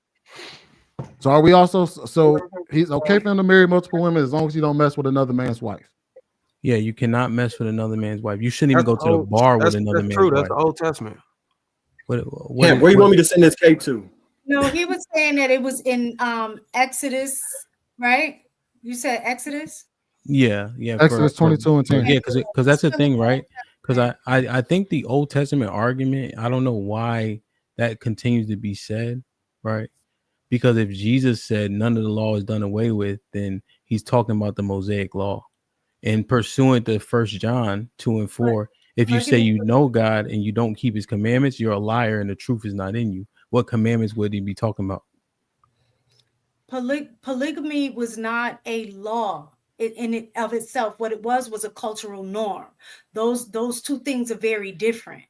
[SPEAKER 2] So are we also he's okay for him to marry multiple women as long as he don't mess with another man's wife?
[SPEAKER 16] Yeah, you cannot mess with another man's wife. You shouldn't even go to the bar with another man's wife.
[SPEAKER 6] That's the Old Testament.
[SPEAKER 17] Where do you want me to send this cape to?
[SPEAKER 3] No, he was saying that it was in Exodus, right? You said Exodus?
[SPEAKER 16] Yeah.
[SPEAKER 2] Exodus 22 and 10.
[SPEAKER 16] Yeah, because that's the thing, right? Because I think the Old Testament argument, I don't know why that continues to be said, right? Because if Jesus said none of the law is done away with, then he's talking about the Mosaic law. And pursuant to 1 John 2 and 4, if you say you know God and you don't keep his commandments, you're a liar and the truth is not in you. what commandments would he be talking about?
[SPEAKER 3] Polygamy was not a law in it of itself. What it was a cultural norm. Those two things are very different.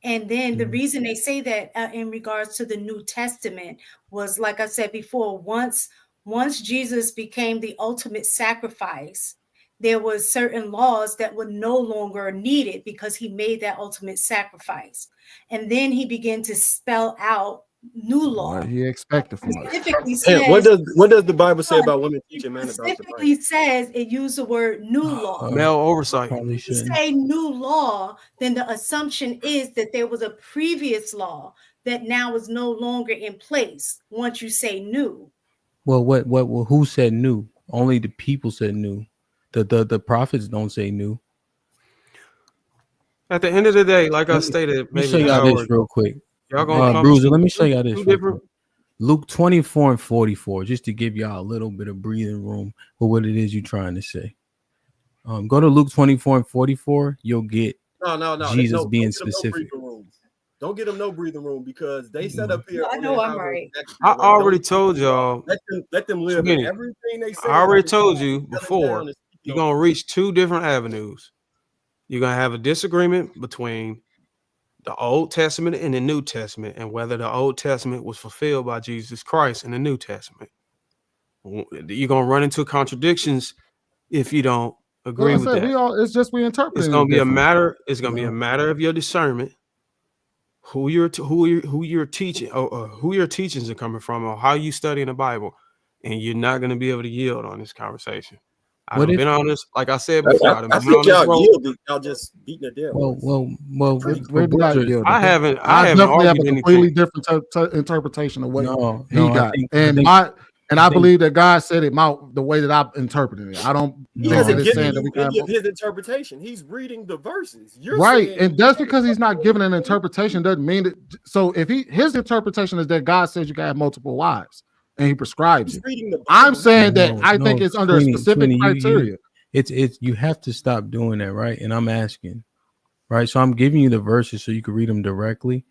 [SPEAKER 3] And then the reason they say that in regards to the New Testament was, like I said before, once Jesus became the ultimate sacrifice, there was certain laws that were no longer needed because he made that ultimate sacrifice. And then he began to spell out new law.
[SPEAKER 2] What he expected from us.
[SPEAKER 3] Specifically
[SPEAKER 17] Hey, what
[SPEAKER 3] says,
[SPEAKER 17] does the Bible say about women teaching men about the Bible?
[SPEAKER 3] specifically says it used the word new law.
[SPEAKER 6] Male oversight.
[SPEAKER 16] Probably
[SPEAKER 3] If you
[SPEAKER 16] shouldn't.
[SPEAKER 3] say new law, then the assumption is that there was a previous law that now is no longer in place once you say new.
[SPEAKER 16] Well, who said new? Only the people said new. The prophets don't say new.
[SPEAKER 6] At the end of the day, like I stated,
[SPEAKER 16] Let me
[SPEAKER 6] maybe
[SPEAKER 16] show
[SPEAKER 6] an
[SPEAKER 16] y'all
[SPEAKER 6] hour
[SPEAKER 16] this
[SPEAKER 6] ago,
[SPEAKER 16] real quick.
[SPEAKER 6] y'all gonna come
[SPEAKER 16] Bruiser,
[SPEAKER 6] to
[SPEAKER 16] let me show y'all this
[SPEAKER 6] two
[SPEAKER 16] real
[SPEAKER 6] different.
[SPEAKER 16] quick. Luke 24 and 44, just to give y'all a little bit of breathing room for what it is you're trying to say. Go to Luke 24 and 44. You'll get
[SPEAKER 17] No.
[SPEAKER 16] Jesus being
[SPEAKER 17] Don't
[SPEAKER 16] specific.
[SPEAKER 17] Don't get them no breathing room because they set up here.
[SPEAKER 3] I know I'm right.
[SPEAKER 6] I already told y'all.
[SPEAKER 17] Let them live
[SPEAKER 6] Sweeney,
[SPEAKER 17] in everything they say.
[SPEAKER 6] I already told you before. You're gonna reach two different avenues. You're gonna have a disagreement between the Old Testament and the New Testament, and whether the Old Testament was fulfilled by Jesus Christ in the New Testament. You're gonna run into contradictions if you don't agree with that.
[SPEAKER 2] We interpret
[SPEAKER 6] It's
[SPEAKER 2] it
[SPEAKER 6] gonna be a
[SPEAKER 2] different.
[SPEAKER 6] matter. It's gonna be a matter of your discernment, who you're teaching, or who your teachings are coming from, or how you studying the Bible, and you're not gonna be able to yield on this conversation. I've been honest, like I said before.
[SPEAKER 17] I think y'all yielded. Y'all just beating a dead horse.
[SPEAKER 2] We're not yielding.
[SPEAKER 6] I haven't
[SPEAKER 2] definitely have a
[SPEAKER 6] argued
[SPEAKER 2] completely
[SPEAKER 6] anything.
[SPEAKER 2] different interpretation of what he
[SPEAKER 16] I
[SPEAKER 2] got,
[SPEAKER 16] think-
[SPEAKER 2] I believe that God said it the way that I'm interpreting it. I don't
[SPEAKER 17] He
[SPEAKER 2] think that
[SPEAKER 17] hasn't
[SPEAKER 2] it's
[SPEAKER 17] given
[SPEAKER 2] saying that
[SPEAKER 17] you
[SPEAKER 2] we
[SPEAKER 17] any
[SPEAKER 2] can
[SPEAKER 17] of his interpretation. He's reading the verses. You're
[SPEAKER 2] right,
[SPEAKER 17] saying
[SPEAKER 2] and just because he's not giving an interpretation doesn't mean that. So if his interpretation is that God says you can have multiple wives and he prescribes it, I'm saying that I think it's under a specific criteria.
[SPEAKER 16] It's you have to stop doing that, right? And I'm asking, right? So I'm giving you the verses so you can read them directly.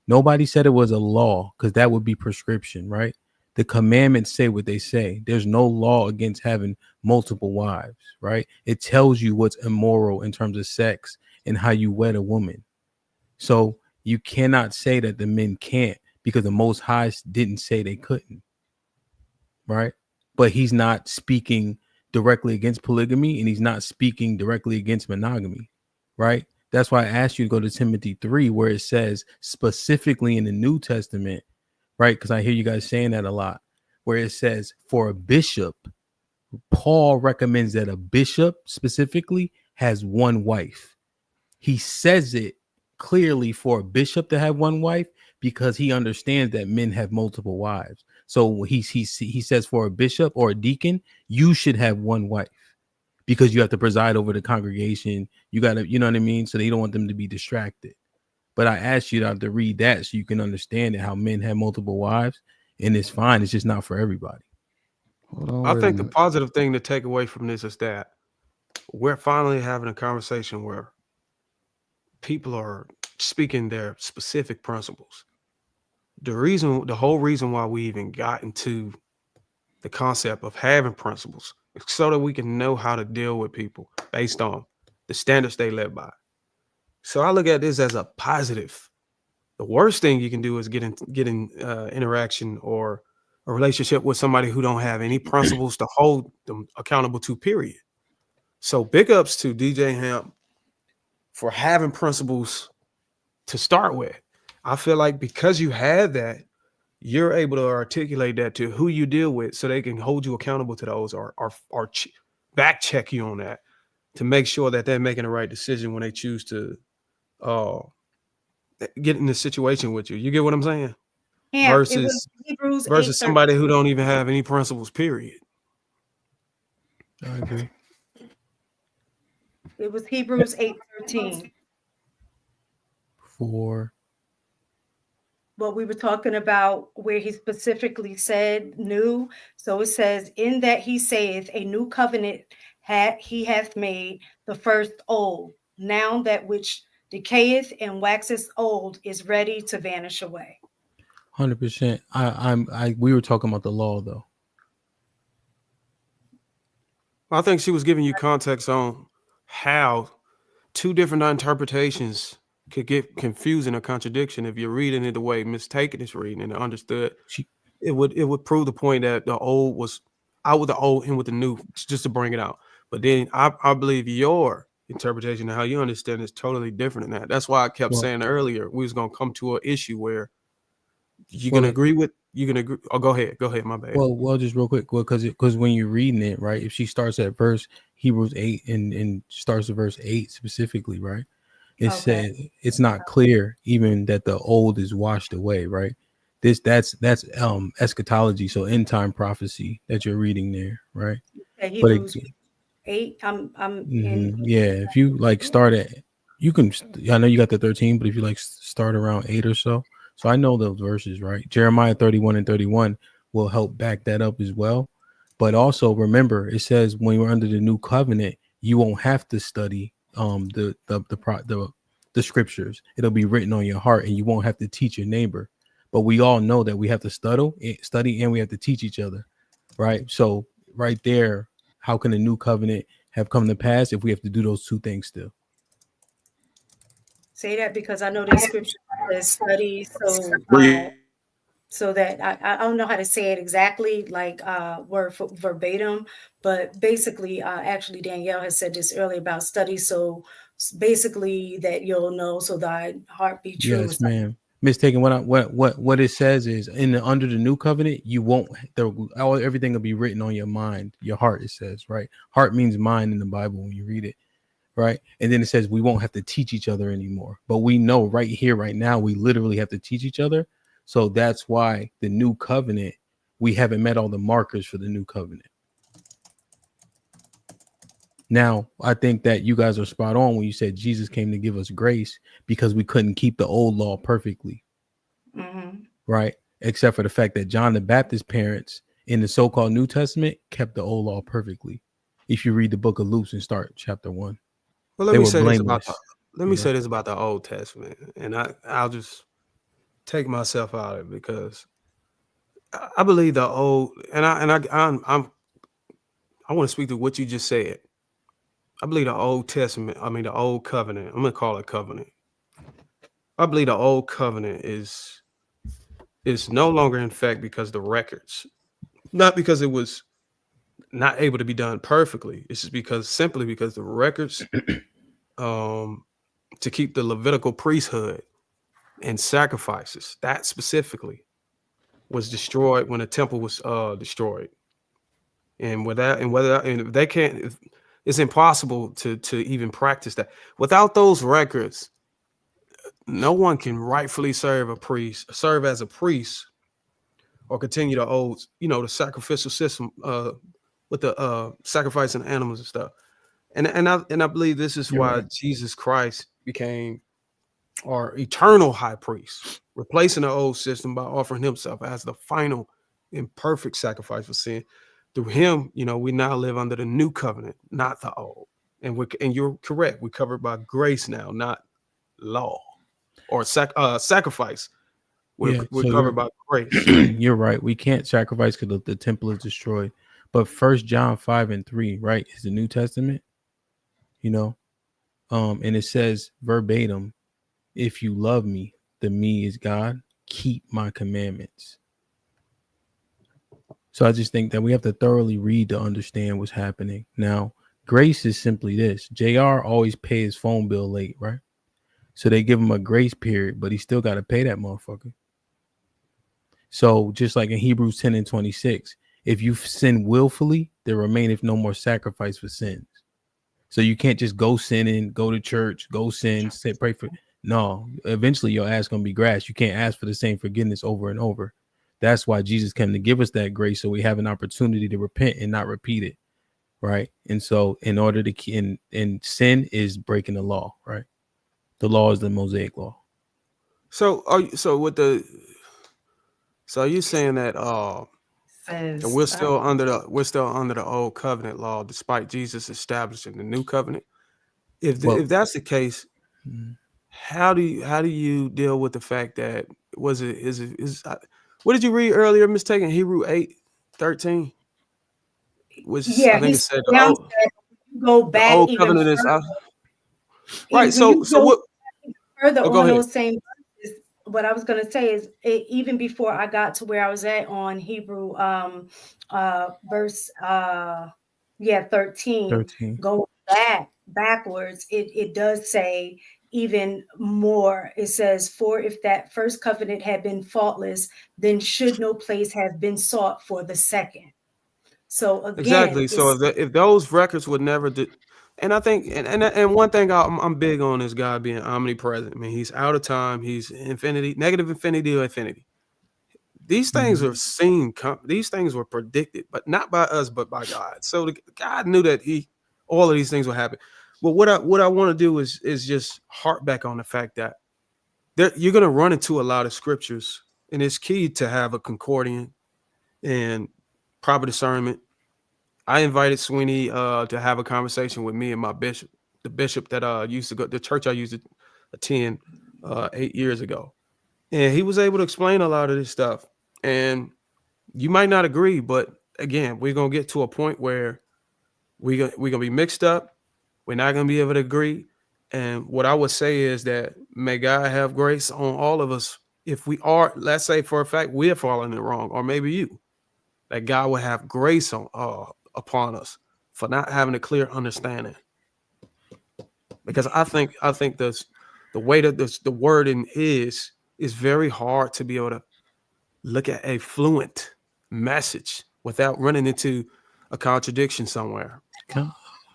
[SPEAKER 16] Nobody said it was a law because that would be prescription, right? The commandments say what they say. There's no law against having multiple wives, right? It tells you what's immoral in terms of sex and how you wed a woman. So you cannot say that the men can't because the Most High didn't say they couldn't, right? But he's not speaking directly against polygamy and he's not speaking directly against monogamy, right? That's why I asked you to go to Timothy 3, where it says specifically in the New Testament, right? Because I hear you guys saying that a lot, where it says for a bishop, Paul recommends that a bishop specifically has one wife. He says it clearly for a bishop to have one wife because he understands that men have multiple wives. So he says for a bishop or a deacon, you should have one wife because you have to preside over the congregation. You got to, you know what I mean? So they don't want them to be distracted. But I asked you to read that so you can understand it, how men have multiple wives, and it's fine. It's just not for everybody.
[SPEAKER 6] I think the positive thing to take away from this is that we're finally having a conversation where people are speaking their specific principles. The whole reason why we even got into the concept of having principles is so that we can know how to deal with people based on the standards they live by. So I look at this as a positive. The worst thing you can do is get in interaction or a relationship with somebody who don't have any principles to hold them accountable to, period. So big ups to DJ Hamp for having principles to start with. I feel like because you have that, you're able to articulate that to who you deal with so they can hold you accountable to those or back check you on that to make sure that they're making the right decision when they choose to get in this situation with you. You get what I'm saying?
[SPEAKER 3] Yeah, it was Hebrews
[SPEAKER 6] Versus somebody who don't even have any principles, period.
[SPEAKER 16] I agree.
[SPEAKER 3] It was Hebrews 8:13.
[SPEAKER 16] For
[SPEAKER 3] what we were talking about, where he specifically said new. So it says, in that he saith, a new covenant he hath made, the first old. Now that which decayeth and waxeth old is ready to vanish away.
[SPEAKER 16] 100%. We were talking about the law though.
[SPEAKER 6] I think she was giving you context on how two different interpretations could get confusing or contradiction if you're reading it the way mistaken is reading and understood. It would prove the point that the old was out with the old and with the new, just to bring it out. But then I believe your interpretation and how you understand is totally different than that. That's why I kept saying earlier we was gonna come to an issue where you're gonna agree. Oh, go ahead, my bad.
[SPEAKER 16] Well, just real quick, because when you're reading it, right, if she starts at verse Hebrews 8 and starts at verse 8 specifically, right, it said it's not clear even that the old is washed away, right? That's eschatology, so end time prophecy that you're reading there, right?
[SPEAKER 3] Hebrews 8. I'm in.
[SPEAKER 16] Yeah, if you like start at, you can. I know you got the 13, but if you like start around 8 or so. So I know those verses, right? Jeremiah 31 and 31 will help back that up as well. But also remember, it says when you're under the new covenant, you won't have to study the scriptures. It'll be written on your heart, and you won't have to teach your neighbor. But we all know that we have to study, and we have to teach each other, right? So right there, how can the new covenant have come to pass if we have to do those two things still?
[SPEAKER 3] Say that because I know the scripture says study, so that I don't know how to say it exactly, like word for verbatim, but basically, actually Danielle has said this earlier about study. So basically, that you'll know, so thy heart be true.
[SPEAKER 16] Yes, ma'am. Mistaken. What it says is under the new covenant, you won't. Everything will be written on your mind, your heart. It says, right. Heart means mind in the Bible when you read it. Right. And then it says we won't have to teach each other anymore. But we know right here, right now, we literally have to teach each other. So that's why the new covenant, we haven't met all the markers for the new covenant. Now, I think that you guys are spot on when you said Jesus came to give us grace because we couldn't keep the old law perfectly. Right. Except for the fact that John the Baptist's parents in the so-called New Testament kept the old law perfectly. If you read the book of Luke and start chapter 1.
[SPEAKER 6] Well, let me say this about the Old Testament, and I'll just take myself out of it because I believe the old, and I want to speak to what you just said. I believe the Old Testament, the Old Covenant, I'm gonna call it covenant. I believe the Old Covenant is no longer in effect because the records, not because it was not able to be done perfectly. It's just simply because the records to keep the Levitical priesthood and sacrifices, that specifically was destroyed when the temple was destroyed. And if they can't, it's impossible to even practice that. Without those records, no one can rightfully serve as a priest, or continue the old, the sacrificial system with the sacrificing animals and stuff. And I believe this is why Jesus Christ became our eternal high priest, replacing the old system by offering himself as the final and perfect sacrifice for sin. Through him, we now live under the new covenant, not the old. And you're correct. We're covered by grace now, not law or sacrifice. We're covered by grace.
[SPEAKER 16] You're right. We can't sacrifice because the temple is destroyed. But 1 John 5 and 3, right, is the New Testament. And it says verbatim, if you love me, the me is God, keep my commandments. So I just think that we have to thoroughly read to understand what's happening. Now, grace is simply this. JR always pays his phone bill late, right? So they give him a grace period, but he still got to pay that motherfucker. So just like in Hebrews 10 and 26, if you sin willfully, there remaineth no more sacrifice for sins. So you can't just go sinning, go to church, go sin, say, pray for. No, eventually your ass going to be grass. You can't ask for the same forgiveness over and over. That's why Jesus came to give us that grace, so we have an opportunity to repent and not repeat it, right? And so in order to, and sin is breaking the law, right? The law is the Mosaic law.
[SPEAKER 6] So are you saying that we're still under the old covenant law despite Jesus establishing the new covenant? If that's the case, how do you deal with the fact that what did you read earlier, mistaken? Hebrew 8:13, which I
[SPEAKER 3] Yeah,
[SPEAKER 6] think
[SPEAKER 3] he
[SPEAKER 6] it said
[SPEAKER 3] now said you go
[SPEAKER 6] the
[SPEAKER 3] back
[SPEAKER 6] old
[SPEAKER 3] even
[SPEAKER 6] covenant is
[SPEAKER 3] further.
[SPEAKER 6] right.
[SPEAKER 3] When you
[SPEAKER 6] So
[SPEAKER 3] go
[SPEAKER 6] what?
[SPEAKER 3] further
[SPEAKER 6] Oh, go
[SPEAKER 3] on
[SPEAKER 6] ahead.
[SPEAKER 3] those same verses, what I was going to say is even before I got to where I was at on Hebrew verse 13,
[SPEAKER 16] 13.
[SPEAKER 3] going backwards, it does say even more. It says, for if that first covenant had been faultless, then should no place have been sought for the second. So again,
[SPEAKER 6] Exactly. So
[SPEAKER 3] it's
[SPEAKER 6] if those records would never do, and I think, and one thing I'm big on is God being omnipresent. I mean, He's out of time. He's infinity, negative infinity to infinity. These things are seen. These things were predicted, but not by us, but by God. So God knew that all of these things would happen. But what I want to do is just harp back on the fact that you're going to run into a lot of scriptures, and it's key to have a concordant and proper discernment. I invited Sweeney to have a conversation with me and my bishop, the bishop that used to go, the church I used to attend 8 years ago. And he was able to explain a lot of this stuff. And you might not agree, but again, we're going to get to a point where we're going to be mixed up. We're not going to be able to agree. And what I would say is that may God have grace on all of us. If we are, let's say for a fact, we're following it wrong, or maybe you, that God will have grace on upon us for not having a clear understanding. Because I think the way that the wording is very hard to be able to look at a fluent message without running into a contradiction somewhere.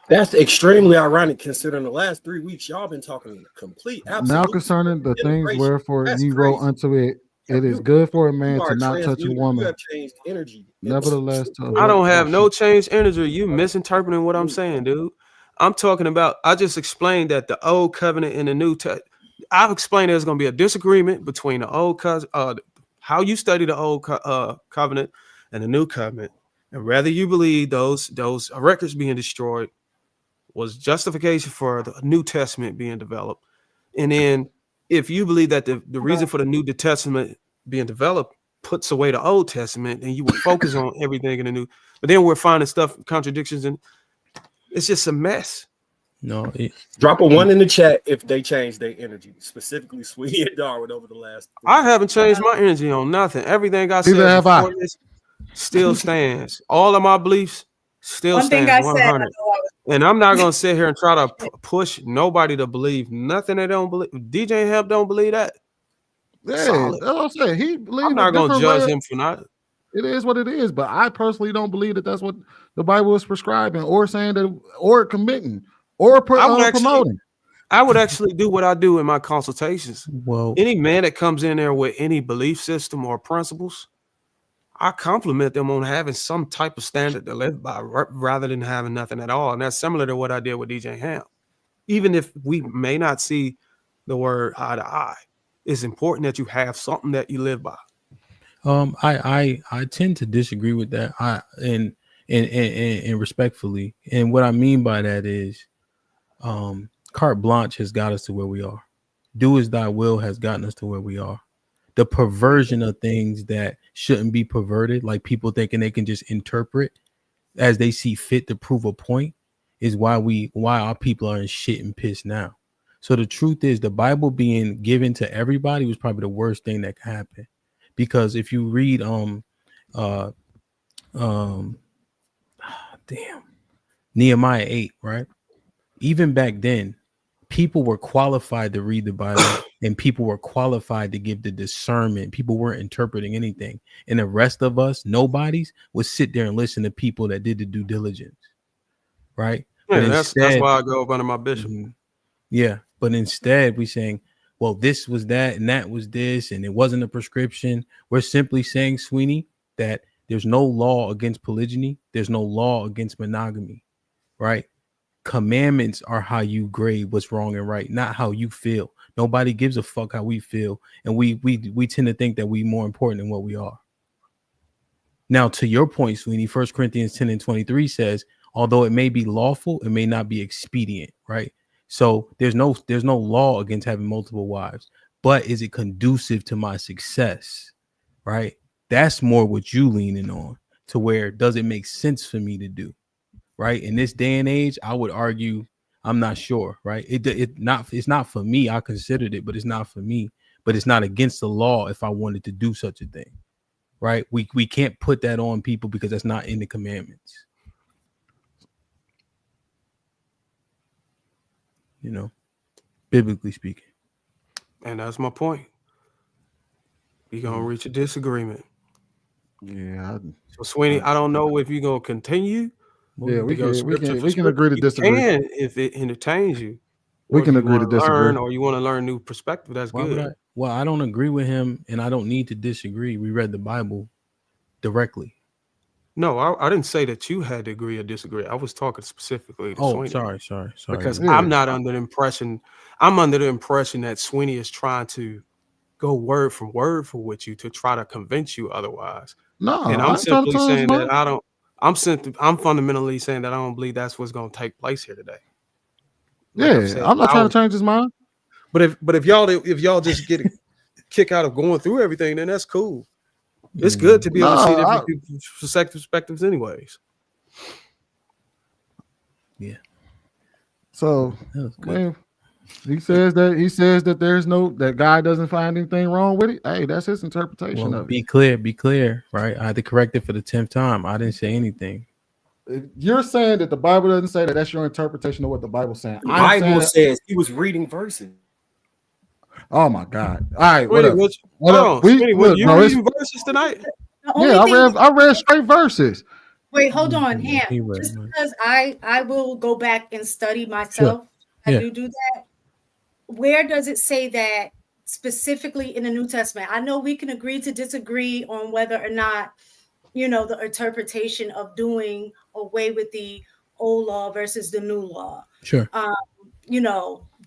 [SPEAKER 17] That's extremely ironic considering the last 3 weeks y'all been talking complete
[SPEAKER 2] Now
[SPEAKER 17] absolute
[SPEAKER 2] concerning the things
[SPEAKER 17] integration.
[SPEAKER 2] wherefore
[SPEAKER 17] That's
[SPEAKER 2] ye wrote
[SPEAKER 17] crazy.
[SPEAKER 2] unto it, it is
[SPEAKER 17] You
[SPEAKER 2] good for a man
[SPEAKER 17] are
[SPEAKER 2] to not touch a
[SPEAKER 17] transmuted. You
[SPEAKER 2] woman.
[SPEAKER 17] have changed energy.
[SPEAKER 2] Nevertheless, to
[SPEAKER 6] I
[SPEAKER 2] avoid
[SPEAKER 6] don't have
[SPEAKER 2] corruption.
[SPEAKER 6] no changed energy. You misinterpreting what I'm saying, dude. I'm talking about, I just explained that the old covenant and the new I've explained there's going to be a disagreement between the old how you study the old covenant and the new covenant, and whether you believe those records being destroyed was justification for the New Testament being developed. And then if you believe that the reason for the New Testament being developed puts away the Old Testament, and you will focus on everything in the new, but then we're finding stuff, contradictions, and it's just a mess.
[SPEAKER 16] No,
[SPEAKER 17] drop a 1 in the chat if they change their energy, specifically Sweetie and Darwin over the last.
[SPEAKER 6] I haven't changed my energy on nothing. Everything I
[SPEAKER 2] Neither
[SPEAKER 6] said
[SPEAKER 2] have I.
[SPEAKER 6] before this still stands. All of my beliefs still
[SPEAKER 3] one thing
[SPEAKER 6] stands
[SPEAKER 3] I said.
[SPEAKER 6] 100. And I'm not gonna sit here and try to push nobody to believe nothing they don't believe. DJ Help don't believe that.
[SPEAKER 2] Yeah,
[SPEAKER 6] Solid.
[SPEAKER 2] that's what I'm saying. He
[SPEAKER 6] I'm
[SPEAKER 2] believes a
[SPEAKER 6] not gonna
[SPEAKER 2] different
[SPEAKER 6] judge
[SPEAKER 2] way.
[SPEAKER 6] him for not.
[SPEAKER 2] It is what it is, but I personally don't believe that that's what the Bible is prescribing or saying that or committing or promoting.
[SPEAKER 6] I would actually do what I do in my consultations.
[SPEAKER 16] Well,
[SPEAKER 6] Any man that comes in there with any belief system or principles, I compliment them on having some type of standard to live by rather than having nothing at all. And that's similar to what I did with DJ Ham. Even if we may not see the word eye to eye, it's important that you have something that you live by.
[SPEAKER 16] I tend to disagree with that. And respectfully, and what I mean by that is, carte blanche has got us to where we are. Do as thy will has gotten us to where we are. The perversion of things that shouldn't be perverted, like people thinking they can just interpret as they see fit to prove a point, is why our people are in shit and piss now. So the truth is, the Bible being given to everybody was probably the worst thing that could happen. Because if you read Nehemiah 8, right? Even back then, people were qualified to read the Bible and people were qualified to give the discernment. People weren't interpreting anything. And the rest of us, nobodies, would sit there and listen to people that did the due diligence. Right?
[SPEAKER 6] Yeah,
[SPEAKER 16] But
[SPEAKER 6] that's why I go up under my bishop.
[SPEAKER 16] Yeah, but instead we're saying, well, this was that and that was this, and it wasn't a prescription. We're simply saying, Sweeney, that there's no law against polygyny. There's no law against monogamy, right? Commandments are how you grade what's wrong and right, not how you feel. Nobody gives a fuck how we feel, and we tend to think that we're more important than what we are. Now, to your point, Sweeney, 1 Corinthians 10 and 23 says, although it may be lawful, it may not be expedient, right? So there's no law against having multiple wives, but is it conducive to my success? Right? That's more what you leaning on, to where does it make sense for me to do? Right? In this day and age, I would argue I'm not sure, right? It's not for me. I considered it, but it's not for me. But it's not against the law if I wanted to do such a thing. Right? We can't put that on people because that's not in the commandments. You know, biblically speaking.
[SPEAKER 6] And that's my point. We're gonna reach a disagreement.
[SPEAKER 2] Yeah.
[SPEAKER 6] So Sweeney, I don't know if you're gonna continue.
[SPEAKER 2] Yeah, we can
[SPEAKER 6] Scripture,
[SPEAKER 2] agree to
[SPEAKER 6] you
[SPEAKER 2] disagree.
[SPEAKER 6] can if it entertains you.
[SPEAKER 2] We
[SPEAKER 6] Or
[SPEAKER 2] can
[SPEAKER 6] if you
[SPEAKER 2] agree to
[SPEAKER 6] wanna
[SPEAKER 2] disagree.
[SPEAKER 6] learn, or you want to learn new perspective. That's
[SPEAKER 16] Why would
[SPEAKER 6] good.
[SPEAKER 16] I? Well, I don't agree with him, and I don't need to disagree. We read the Bible directly.
[SPEAKER 6] No, I didn't say that you had to agree or disagree. I was talking specifically to
[SPEAKER 16] Oh,
[SPEAKER 6] Sweeney.
[SPEAKER 16] sorry.
[SPEAKER 6] Because
[SPEAKER 16] Yeah.
[SPEAKER 6] I'm not under the impression. I'm under the impression that Sweeney is trying to go word for word for with you to try to convince you otherwise.
[SPEAKER 2] No,
[SPEAKER 6] And
[SPEAKER 2] I
[SPEAKER 6] I'm
[SPEAKER 2] ain't trying to
[SPEAKER 6] simply
[SPEAKER 2] tell
[SPEAKER 6] saying
[SPEAKER 2] you,
[SPEAKER 6] that I don't. I'm fundamentally saying that I don't believe that's what's going to take place here today. Like I've
[SPEAKER 2] Yeah,
[SPEAKER 6] said,
[SPEAKER 2] I'm not trying to change his mind.
[SPEAKER 6] But if y'all just get a kick out of going through everything, then that's cool. It's good to be able to see different people's perspectives, anyways.
[SPEAKER 16] Yeah.
[SPEAKER 2] So man, he says that there's that guy doesn't find anything wrong with it. Hey, that's his interpretation
[SPEAKER 16] Well,
[SPEAKER 2] of it.
[SPEAKER 16] be clear, right? I had to correct it for the 10th time. I didn't say anything.
[SPEAKER 2] If you're saying that the Bible doesn't say that, that's your interpretation of what the Bible's saying.
[SPEAKER 17] The Bible says he was reading verses.
[SPEAKER 2] Oh my God! All right,
[SPEAKER 6] Wait,
[SPEAKER 2] whatever.
[SPEAKER 6] hold on, Sweeney,
[SPEAKER 2] Look,
[SPEAKER 6] you
[SPEAKER 2] no,
[SPEAKER 6] reading verses tonight?
[SPEAKER 2] yeah, I read straight verses.
[SPEAKER 3] Wait, hold on,
[SPEAKER 16] He
[SPEAKER 3] Ham.
[SPEAKER 16] read,
[SPEAKER 3] Just
[SPEAKER 16] right.
[SPEAKER 3] because I will go back and study myself. I
[SPEAKER 16] Yeah.
[SPEAKER 3] do that. Where does it say that specifically in the New Testament? I know we can agree to disagree on whether or not, the interpretation of doing away with the old law versus the new law.
[SPEAKER 16] Sure.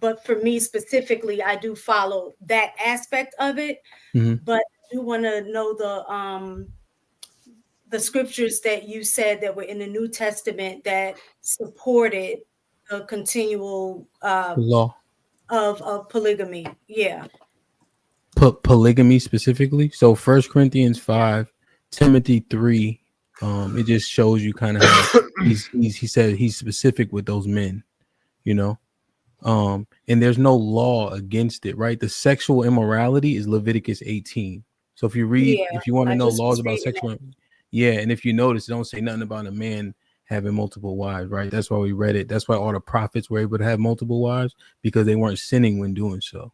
[SPEAKER 3] But for me specifically, I do follow that aspect of it.
[SPEAKER 16] Mhm.
[SPEAKER 3] But I do want to know the scriptures that you said that were in the New Testament that supported the continual
[SPEAKER 16] The law.
[SPEAKER 3] of polygamy. Yeah.
[SPEAKER 16] Polygamy specifically. So 1 Corinthians 5, Timothy 3. It just shows you kind of how he said he's specific with those men, and there's no law against it, right? The sexual immorality is Leviticus 18. So if you read, if you want to know laws about sexual, and if you notice, it don't say nothing about a man having multiple wives, right? That's why we read it. That's why all the prophets were able to have multiple wives, because they weren't sinning when doing so.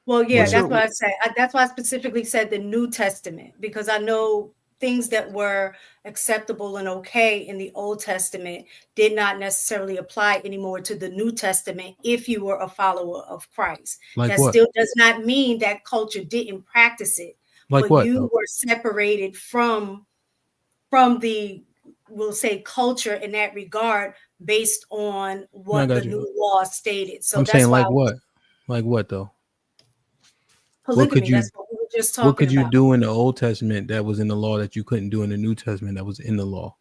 [SPEAKER 3] Well, yeah, that's why I said. That's why I specifically said the New Testament, because I know things that were acceptable and okay in the Old Testament did not necessarily apply anymore to the New Testament if you were a follower of Christ.
[SPEAKER 16] Like
[SPEAKER 3] that
[SPEAKER 16] what?
[SPEAKER 3] still does not mean that culture didn't practice it.
[SPEAKER 16] Like
[SPEAKER 3] but
[SPEAKER 16] what,
[SPEAKER 3] you
[SPEAKER 16] though?
[SPEAKER 3] were separated from the, we'll say, culture in that regard based on what the new law stated. So
[SPEAKER 16] I'm
[SPEAKER 3] that's
[SPEAKER 16] saying
[SPEAKER 3] why
[SPEAKER 16] like what? Like what though?
[SPEAKER 3] polygamy. That's what we were just talking about.
[SPEAKER 16] What could you do in the Old Testament that was in the law that you couldn't do in the New Testament that was in the law?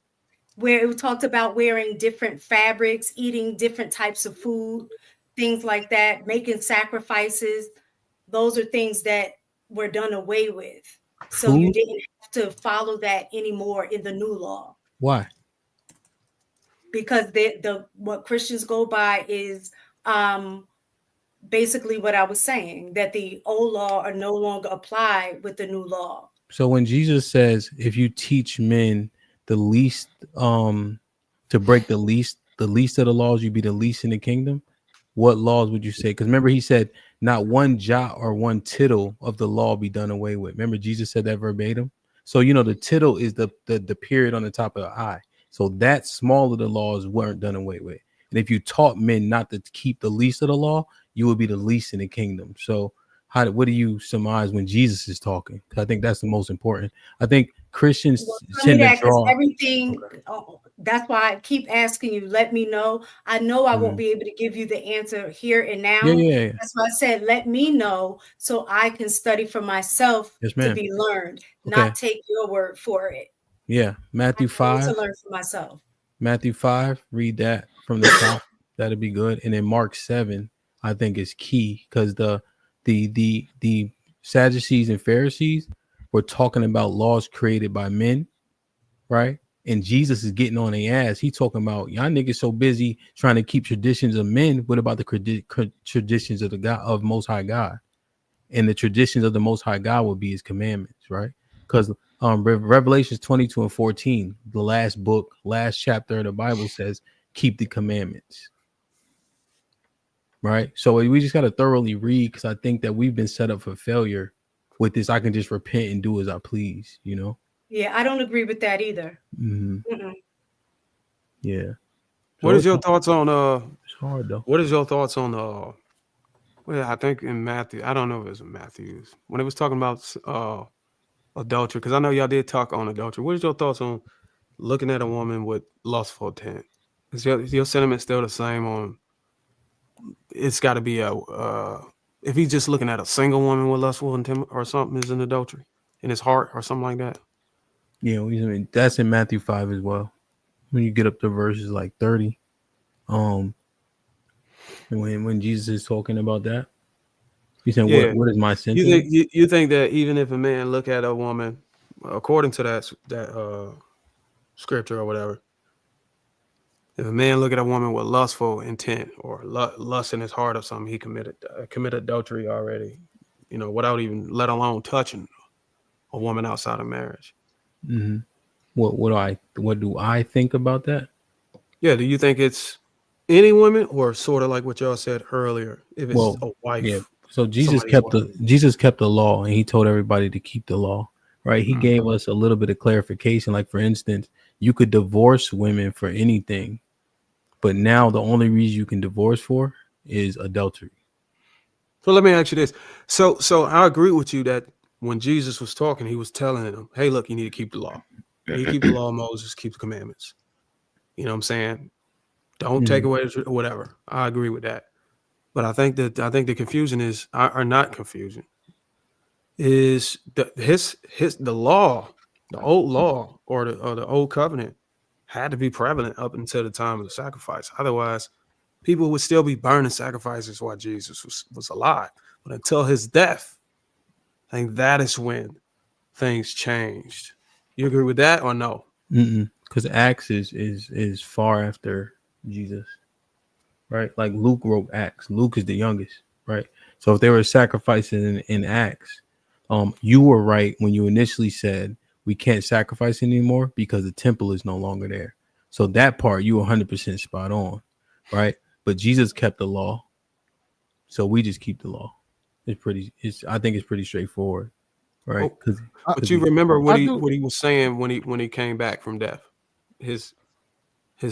[SPEAKER 3] Where it talked about wearing different fabrics, eating different types of food, things like that, making sacrifices. Those are things that were done away with. So you
[SPEAKER 16] Food?
[SPEAKER 3] didn't have to follow that anymore in the new law.
[SPEAKER 16] Why?
[SPEAKER 3] Because what Christians go by is basically what I was saying, that the old law are no longer applied with the new law.
[SPEAKER 16] So when Jesus says, if you teach men the least, to break the least of the laws, you be the least in the kingdom, what laws would you say? Because remember, he said, not one jot or one tittle of the law be done away with. Remember, Jesus said that verbatim. So, the tittle is the period on the top of the I. So that small of the laws weren't done away with. And if you taught men not to keep the least of the law, you would be the least in the kingdom. So what do you surmise when Jesus is talking? I think that's the most important. I think Christians tend to draw
[SPEAKER 3] everything. That's why I keep asking you, let me know. I know I won't be able to give you the answer here and now.
[SPEAKER 16] Yeah.
[SPEAKER 3] That's why I said, let me know so I can study for myself to be learned, not take your word for it.
[SPEAKER 16] Yeah. Matthew 5.
[SPEAKER 3] To learn for myself.
[SPEAKER 16] Matthew 5. Read that from the top. That'd be good. And then Mark 7, I think is key because the Sadducees and Pharisees were talking about laws created by men, right? And Jesus is getting on their ass. He talking about y'all niggas so busy trying to keep traditions of men. What about the traditions of the God of Most High God? And the traditions of the Most High God would be His commandments, right? Because Revelations 22 and 14, the last book, last chapter of the Bible says, keep the commandments. Right. So we just got to thoroughly read because I think that we've been set up for failure with this. I can just repent and do as I please, you know?
[SPEAKER 3] Yeah, I don't agree with that either.
[SPEAKER 16] Mm-hmm. Yeah.
[SPEAKER 6] What is your thoughts on
[SPEAKER 16] it's hard though.
[SPEAKER 6] What is your thoughts on well, I think in Matthew, I don't know if it's in Matthews, when it was talking about adultery, because I know y'all did talk on adultery. What is your thoughts on looking at a woman with lustful intent? Is your sentiment still the same on it's got to be if he's just looking at a single woman with lustful intent or something is an adultery in his heart or something like that?
[SPEAKER 16] Yeah, I mean, that's in Matthew 5 as well. When you get up to verses like 30, when Jesus is talking about that, he said,
[SPEAKER 6] Yeah.
[SPEAKER 16] what is my sentence?
[SPEAKER 6] You think that even if a man look at a woman, according to that scripture or whatever, if a man look at a woman with lustful intent or lust in his heart or something, he committed adultery already, you know, without even let alone touching a woman outside of marriage.
[SPEAKER 16] Mm-hmm. What do I think about that?
[SPEAKER 6] Yeah, do you think it's any woman or sort of like what y'all said earlier? If it's a wife,
[SPEAKER 16] yeah. So Jesus kept the law, and He told everybody to keep the law, right? He gave us a little bit of clarification. Like for instance, you could divorce women for anything, but now the only reason you can divorce for is adultery.
[SPEAKER 6] So let me ask you this. So I agree with you that when Jesus was talking, He was telling them, hey, look, you need to keep the law. You need to keep the law of Moses, keep the commandments. You know what I'm saying? Don't take away whatever. I agree with that. But I think the confusion is, or not confusion, is the law, the old law or the old covenant had to be prevalent up until the time of the sacrifice. Otherwise, people would still be burning sacrifices while Jesus was alive. But until His death, I think that is when things changed. You agree with that or no?
[SPEAKER 16] Because Acts is far after Jesus, right? Like Luke wrote Acts. Luke is the youngest, right? So if they were sacrificing in Acts, you were right when you initially said we can't sacrifice anymore because the temple is no longer there. So that part you 100% spot on, right? But Jesus kept the law, so we just keep the law. I think it's pretty straightforward, right?
[SPEAKER 6] But you remember what he was saying when he came back from death, his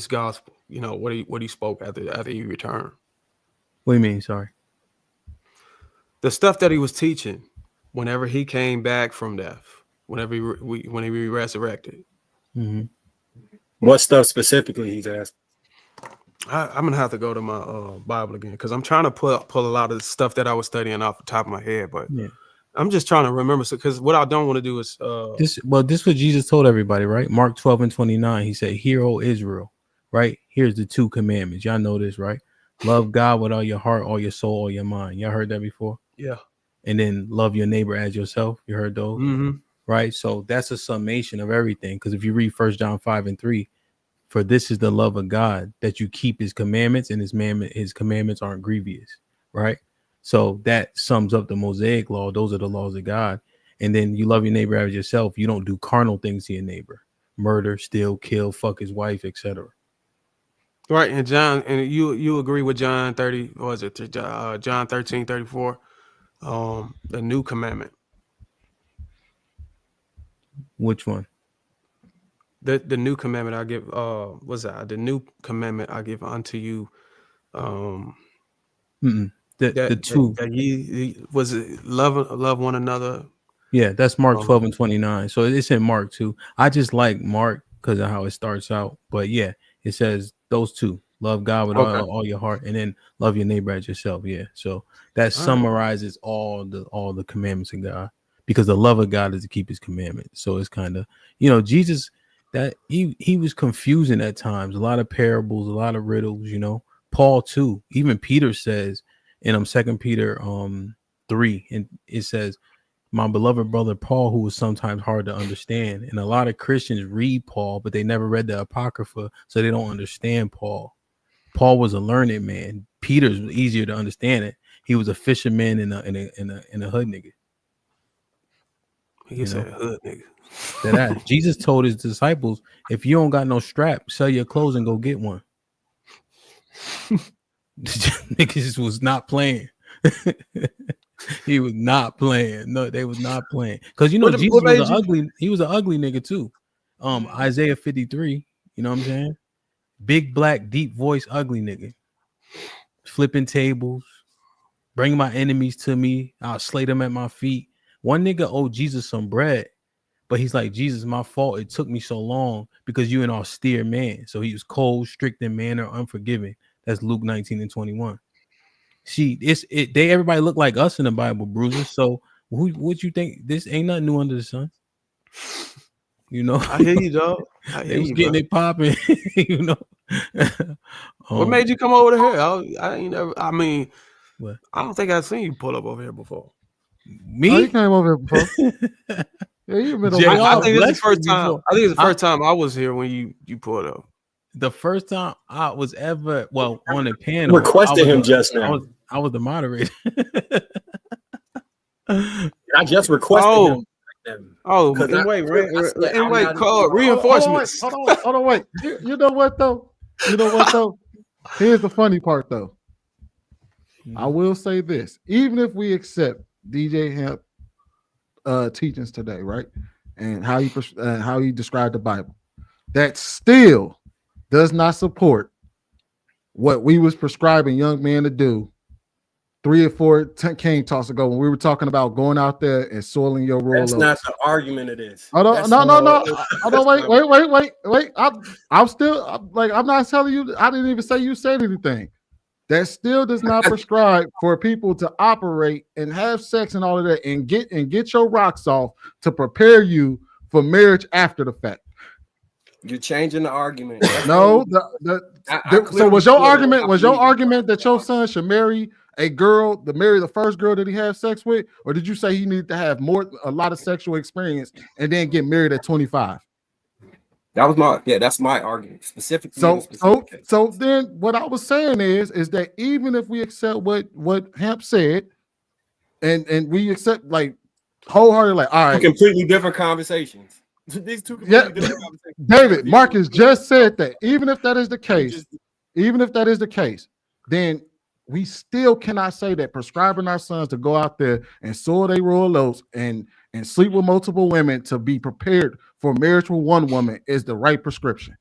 [SPEAKER 6] gospel. You know what he spoke after he returned.
[SPEAKER 16] What do you mean? Sorry.
[SPEAKER 6] The stuff that he was teaching whenever he came back from death, when he resurrected.
[SPEAKER 16] Mm-hmm.
[SPEAKER 17] What stuff specifically he's asking?
[SPEAKER 6] I'm gonna have to go to my Bible again because I'm trying to pull a lot of the stuff that I was studying off the top of my head, but I'm just trying to remember. Because what I don't want to do is
[SPEAKER 16] this what Jesus told everybody, right? Mark 12 and 29. He said, "Hear, O Israel." Right? Here's the 2 commandments. Y'all know this, right? Love God with all your heart, all your soul, all your mind. Y'all heard that before?
[SPEAKER 6] Yeah.
[SPEAKER 16] And then love your neighbor as yourself. You heard those?
[SPEAKER 6] Mm-hmm.
[SPEAKER 16] Right? So that's a summation of everything. Because if you read 1 John 5 and 3, for this is the love of God, that you keep His commandments, and His commandments aren't grievous. Right? So that sums up the Mosaic law. Those are the laws of God. And then you love your neighbor as yourself. You don't do carnal things to your neighbor. Murder, steal, kill, fuck his wife, etc.
[SPEAKER 6] Right, and John, and you agree with John 30, or was it John 13:34, the new commandment?
[SPEAKER 16] Which one?
[SPEAKER 6] The new commandment I give, the new commandment I give unto you.
[SPEAKER 16] The 2
[SPEAKER 6] that ye was it love one another.
[SPEAKER 16] Yeah, that's Mark 12 and 29. So it's in Mark 2. I just like Mark because of how it starts out. But yeah, it says those 2. Love God with all your heart, and then love your neighbor as yourself. Yeah. So that summarizes all the commandments of God, because the love of God is to keep His commandments. So it's kind of, Jesus, that he was confusing at times, a lot of parables, a lot of riddles, Paul too. Even Peter says in 2 Peter 3, and it says, my beloved brother Paul, who was sometimes hard to understand. And a lot of Christians read Paul, but they never read the Apocrypha, so they don't understand Paul. Paul was a learned man. Peter's easier to understand it. He was a fisherman and a hood nigga.
[SPEAKER 6] He said hood nigga.
[SPEAKER 16] That Jesus told his disciples, if you don't got no strap, sell your clothes and go get one. Niggas was not playing. He was not playing. No, they was not playing. Because Jesus was he was an ugly nigga too. Isaiah 53, you know what I'm saying? Big black, deep voice, ugly nigga. Flipping tables, bring my enemies to me. I'll slay them at my feet. One nigga owed Jesus some bread, but he's like, Jesus, my fault. It took me so long because you an austere man. So he was cold, strict in manner, unforgiving. That's Luke 19:21. They everybody look like us in the Bible, bruises. So what you think? This ain't nothing new under the sun. You know,
[SPEAKER 6] I hear you, dog.
[SPEAKER 16] They was getting it popping. You know,
[SPEAKER 6] what made you come over here? I ain't never. I mean, what? I don't think I've seen you pull up over here before.
[SPEAKER 16] Me?
[SPEAKER 2] Oh, you came over here before. Yeah, you've been over.
[SPEAKER 6] I think this is the first time. I think it's the first time I was here when you pulled up.
[SPEAKER 16] The first time I was ever on the panel.
[SPEAKER 17] Requested him just now.
[SPEAKER 16] I was the moderator.
[SPEAKER 17] I just requested him.
[SPEAKER 6] Wait, call reinforcements.
[SPEAKER 2] Hold on, wait. You know what though? Here's the funny part though. I will say this: even if we accept DJ Hemp teachings today, right, and how he described the Bible, that still does not support what we was prescribing young men to do 3 or 4 cane toss ago when we were talking about going out there and soiling your role.
[SPEAKER 17] That's not the argument of this.
[SPEAKER 2] No. Wait. I'm not telling you. I didn't even say you said anything. That still does not prescribe for people to operate and have sex and all of that and get your rocks off to prepare you for marriage after the fact.
[SPEAKER 17] You're changing the argument.
[SPEAKER 2] So was your argument that your son should marry the first girl that he had sex with, or did you say he needed to have a lot of sexual experience and then get married at 25?
[SPEAKER 17] That's my argument specifically.
[SPEAKER 2] So then what I was saying is that even if we accept what Hemp said, and we accept like wholeheartedly, like, all right,
[SPEAKER 17] completely different conversations. These two completely different conversations.
[SPEAKER 2] David Marcus just said that even if that is the case, then we still cannot say that prescribing our sons to go out there and soil their royal oats and sleep with multiple women to be prepared for marriage with one woman is the right prescription.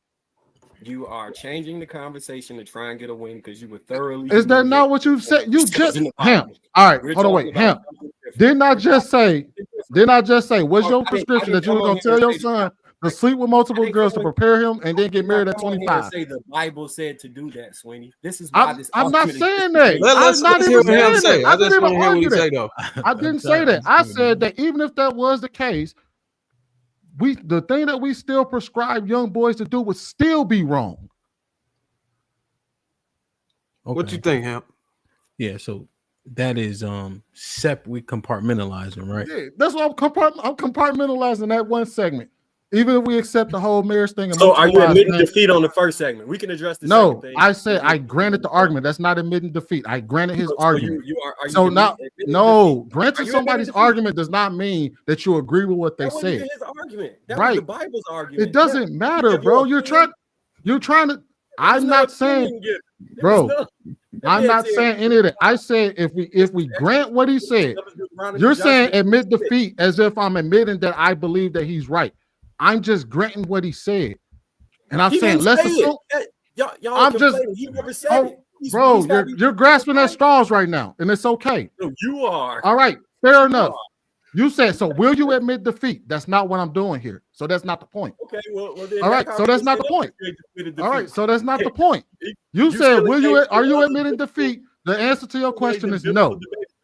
[SPEAKER 17] You are changing the conversation to try and get a win because you were thoroughly.
[SPEAKER 2] Is that not what you said? You just Hemp. All right, hold on, wait, Hemp. Didn't I just say? What's your prescription that you were going to tell your son to sleep with multiple girls to prepare him and then get married at 25?
[SPEAKER 17] Say the Bible said to do that, Sweeney. This is why
[SPEAKER 2] I'm not saying that.
[SPEAKER 6] Let's hear what him say. I just want to hear what he say though.
[SPEAKER 2] I didn't say that. I said that even if that was the case, the thing that we still prescribe young boys to do would still be wrong.
[SPEAKER 16] Okay.
[SPEAKER 6] What you think, Hemp?
[SPEAKER 16] Yeah, so that is we compartmentalizing, right?
[SPEAKER 2] Yeah, that's what I'm compartmentalizing that one segment. Even if we accept the whole marriage thing.
[SPEAKER 17] So are you admitting defeat on the first segment? We can address the second thing.
[SPEAKER 2] I said I granted the argument. That's not admitting defeat. I granted his argument. Granting somebody's argument does not mean that you agree with what they said.
[SPEAKER 17] His argument. That was the Bible's argument.
[SPEAKER 2] It doesn't matter, bro. You're trying to. I'm not saying, bro. I'm not saying any of that. I said if we grant what he said, you're saying admit defeat as if I'm admitting that I believe that he's right. I'm just granting what he said, and I'm saying let's assume. I'm just,
[SPEAKER 17] he never said it.
[SPEAKER 2] Bro, you're grasping at straws right now, and it's okay.
[SPEAKER 17] No, you are.
[SPEAKER 2] All right, fair enough. You said so. Will you admit defeat? That's not what I'm doing here. So that's not the point.
[SPEAKER 17] Okay, well then
[SPEAKER 2] all right. So that's not the point. All right. So that's not the point. You said, are you admitting defeat? The answer to your question is no.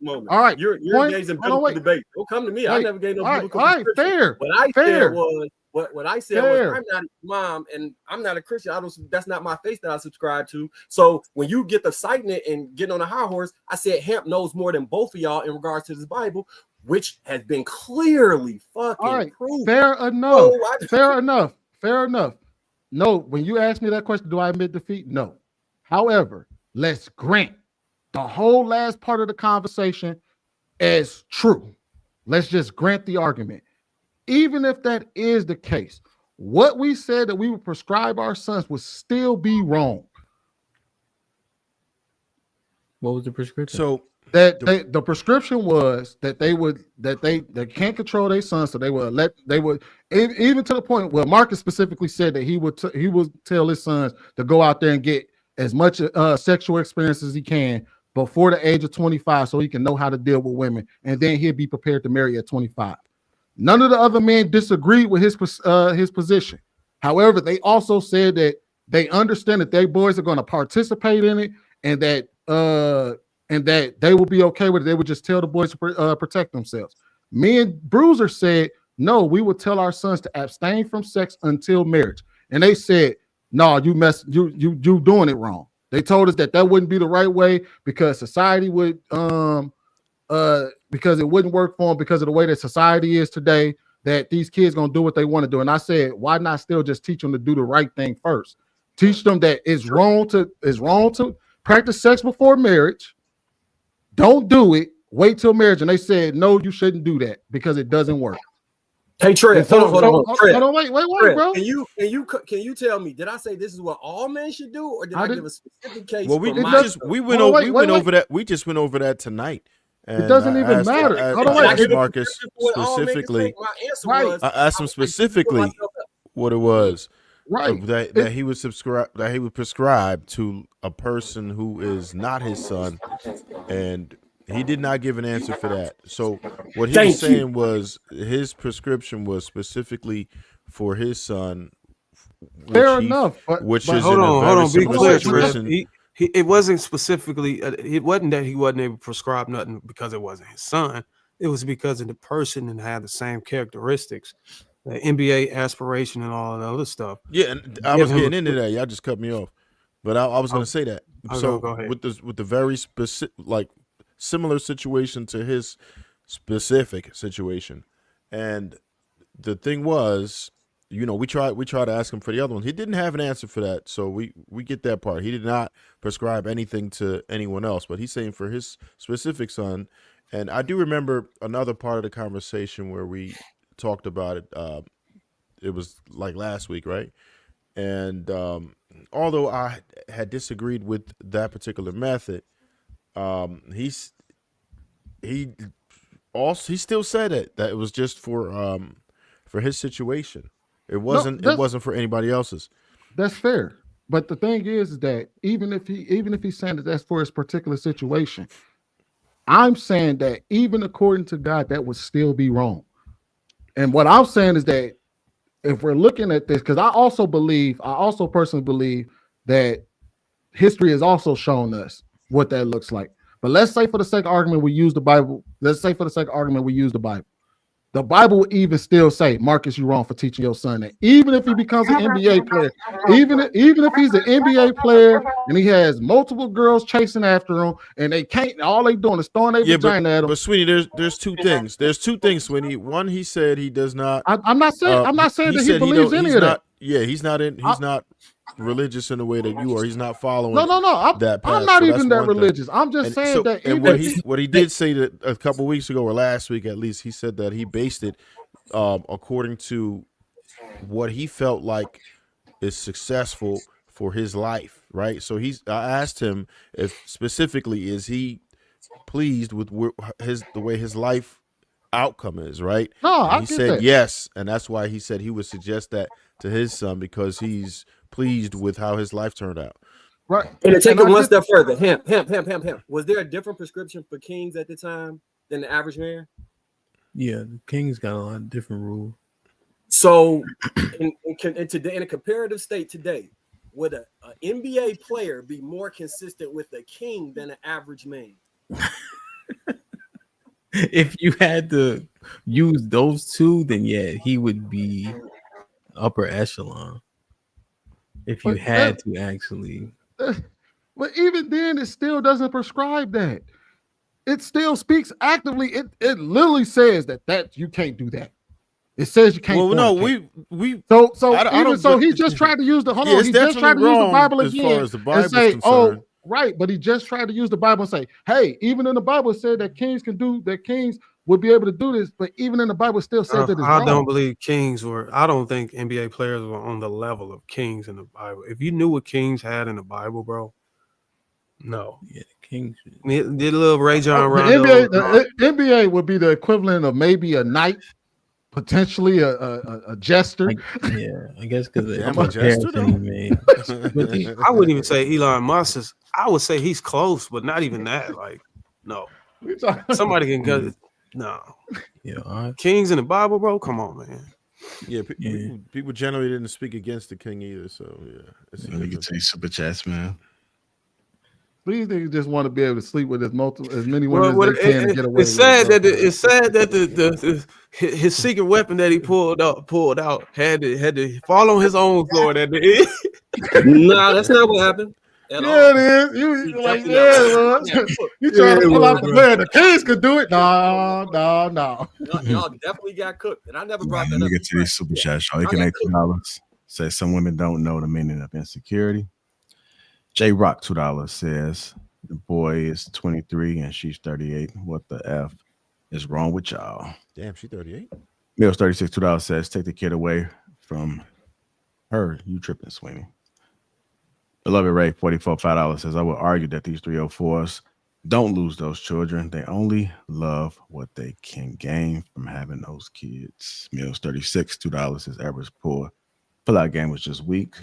[SPEAKER 2] All right.
[SPEAKER 17] You're engaged in biblical debate. Don't come to me. I never gave no biblical
[SPEAKER 2] All right. Fair.
[SPEAKER 17] What I said was What I said was, I'm not a mom and I'm not a Christian. That's not my faith that I subscribe to. So when you get the citing it and getting on a high horse, I said Hemp knows more than both of y'all in regards to this Bible, which has been clearly fucking proved.
[SPEAKER 2] Fair enough. Fair enough. No, when you ask me that question, do I admit defeat? No. However, let's grant the whole last part of the conversation as true. Let's just grant the argument. Even if that is the case, what we said that we would prescribe our sons would still be wrong.
[SPEAKER 16] What was the prescription?
[SPEAKER 2] So that the prescription was that they can't control their sons, so they would even to the point where Marcus specifically said that he would tell his sons to go out there and get as much sexual experience as he can before the age of 25, so he can know how to deal with women, and then he'll be prepared to marry at 25. None of the other men disagreed with his position. However, they also said that they understand that their boys are going to participate in it, and that they will be okay with it. They would just tell the boys to protect themselves. Me and Bruiser said, no, we would tell our sons to abstain from sex until marriage. And they said, no, you doing it wrong. They told us that wouldn't be the right way because society would because it wouldn't work for them because of the way that society is today, that these kids gonna do what they want to do. And I said, why not still just teach them to do the right thing first? Teach them that it's wrong to practice sex before marriage. Don't do it. Wait till marriage. And they said, no, you shouldn't do that because it doesn't work.
[SPEAKER 17] Hey, Trey, hold on,
[SPEAKER 2] wait, bro.
[SPEAKER 17] Can you tell me? Did I say this is what all men should do, or did I give a specific case?
[SPEAKER 13] Well, we went over that. We just went over that tonight.
[SPEAKER 2] And it doesn't even matter.
[SPEAKER 13] I asked Marcus specifically. I asked him specifically what it was.
[SPEAKER 2] Right.
[SPEAKER 13] That he would prescribe to a person who is not his son, and he did not give an answer for that. So what he was saying was his prescription was specifically for his son.
[SPEAKER 2] Fair enough.
[SPEAKER 13] Which
[SPEAKER 6] but
[SPEAKER 13] is
[SPEAKER 6] hold on, be clear.
[SPEAKER 13] situation.
[SPEAKER 6] It wasn't specifically. It wasn't that he wasn't able to prescribe nothing because it wasn't his son. It was because of the person and had the same characteristics, the NBA aspiration and all the other stuff.
[SPEAKER 13] Yeah, and I was getting into that. Y'all just cut me off, but I was going to say that. So
[SPEAKER 6] go ahead.
[SPEAKER 13] with the very specific, similar situation to his specific situation, and the thing was, we tried to ask him for the other one. He didn't have an answer for that, so we get that part. He did not prescribe anything to anyone else, but he's saying for his specific son. And I do remember another part of the conversation where we talked about it. It was like last week, right? And although I had disagreed with that particular method, he still said that it was just for his situation. It wasn't for anybody else's.
[SPEAKER 2] That's fair. But the thing is that even if he's saying that that's for his particular situation, I'm saying that even according to God, that would still be wrong. And what I'm saying is that if we're looking at this, because I also personally believe that history has also shown us what that looks like. But let's say for the sake of argument, we use the Bible. The Bible will even still say, Marcus, you're wrong for teaching your son that. Even if he becomes an NBA player, even if he's an NBA player and he has multiple girls chasing after him and all they doing is throwing their vagina at him.
[SPEAKER 13] But Sweeney, there's two things. There's two things, Sweeney. One, he said he does not.
[SPEAKER 2] I'm not saying that he believes any of that.
[SPEAKER 13] Yeah, he's not religious in the way that you are. He's not following.
[SPEAKER 2] No.
[SPEAKER 13] That path.
[SPEAKER 2] I'm not even that religious. I'm just saying that.
[SPEAKER 13] And what he did say that a couple weeks ago or last week, at least, he said that he based it according to what he felt like is successful for his life, right? So I asked him if specifically is he pleased with the way his life outcome is, right?
[SPEAKER 2] No,
[SPEAKER 13] and he said yes, and that's why he said he would suggest that to his son because he's pleased with how his life turned out.
[SPEAKER 2] Right.
[SPEAKER 17] And to take it one step further, hemp. Was there a different prescription for kings at the time than the average man?
[SPEAKER 16] Yeah, the kings got a lot of different rules.
[SPEAKER 17] So, in a comparative state today, would an NBA player be more consistent with a king than an average man?
[SPEAKER 16] If you had to use those two, then yeah, he would be upper echelon. If you
[SPEAKER 2] But
[SPEAKER 16] had to actually,
[SPEAKER 2] but even then, it still doesn't prescribe that. It still speaks actively. It literally says that you can't do that. It says you can't.
[SPEAKER 13] Well, no,
[SPEAKER 2] fornicate.
[SPEAKER 13] we.
[SPEAKER 2] So
[SPEAKER 13] I
[SPEAKER 2] even
[SPEAKER 13] don't.
[SPEAKER 2] so, he just tried to use the hold
[SPEAKER 13] Yeah,
[SPEAKER 2] on.
[SPEAKER 13] it's
[SPEAKER 2] He just tried
[SPEAKER 13] definitely
[SPEAKER 2] to use the
[SPEAKER 13] wrong
[SPEAKER 2] Bible
[SPEAKER 13] as far
[SPEAKER 2] again
[SPEAKER 13] as the
[SPEAKER 2] and
[SPEAKER 13] Bible's
[SPEAKER 2] say,
[SPEAKER 13] concerned.
[SPEAKER 2] "Oh, right," but he just tried to use the Bible and say, "Hey, even in the Bible, it said that kings can do that. Kings would be able to do this, but even in the Bible, it still says that it's
[SPEAKER 6] I
[SPEAKER 2] wrong."
[SPEAKER 6] don't believe kings were. I don't think NBA players were on the level of kings in the Bible. If you knew what kings had in the Bible, bro, no.
[SPEAKER 16] Yeah, the Kings
[SPEAKER 6] did a little Ray John
[SPEAKER 2] The
[SPEAKER 6] Rondo.
[SPEAKER 2] NBA would be the equivalent of maybe a knight, potentially a jester.
[SPEAKER 16] I guess because the
[SPEAKER 13] Damn, a jester
[SPEAKER 16] comparison he made.
[SPEAKER 6] But I wouldn't even say Elon Musk is. I would say he's close, but not even that. Like, no, somebody can go. No,
[SPEAKER 16] yeah,
[SPEAKER 6] kings in the Bible, bro. Come on, man.
[SPEAKER 13] Yeah, people generally didn't speak against the king either. So yeah,
[SPEAKER 1] You can say super chats, man.
[SPEAKER 2] These niggas just want to be able to sleep with as many
[SPEAKER 6] Well,
[SPEAKER 2] women as they can and get away
[SPEAKER 6] it's
[SPEAKER 2] with
[SPEAKER 6] sad
[SPEAKER 2] it.
[SPEAKER 6] that it's sad that his secret weapon that he pulled out had to fall on his own floor at the end.
[SPEAKER 17] Nah, that's not what happened. At all.
[SPEAKER 2] Yeah, it is. You like, yeah, Lord. You trying to pull out the man. The kids could do it. No.
[SPEAKER 17] Y'all definitely got cooked, and I never brought that
[SPEAKER 1] Let me
[SPEAKER 17] up.
[SPEAKER 1] get to these super chats, y'all. You
[SPEAKER 17] I
[SPEAKER 1] can
[SPEAKER 17] got
[SPEAKER 1] $8. Say some women don't know the meaning of insecurity. J Rock $2 says the boy is 23 and she's 38. What the F is wrong with y'all?
[SPEAKER 13] Damn, she 38.
[SPEAKER 1] Mills 36 $2 says take the kid away from her. You tripping, Sweeney. Beloved Ray 44 $5 says I would argue that these 304s don't lose those children. They only love what they can gain from having those kids. Mills 36 $2 says average poor. Pull-out game was just weak.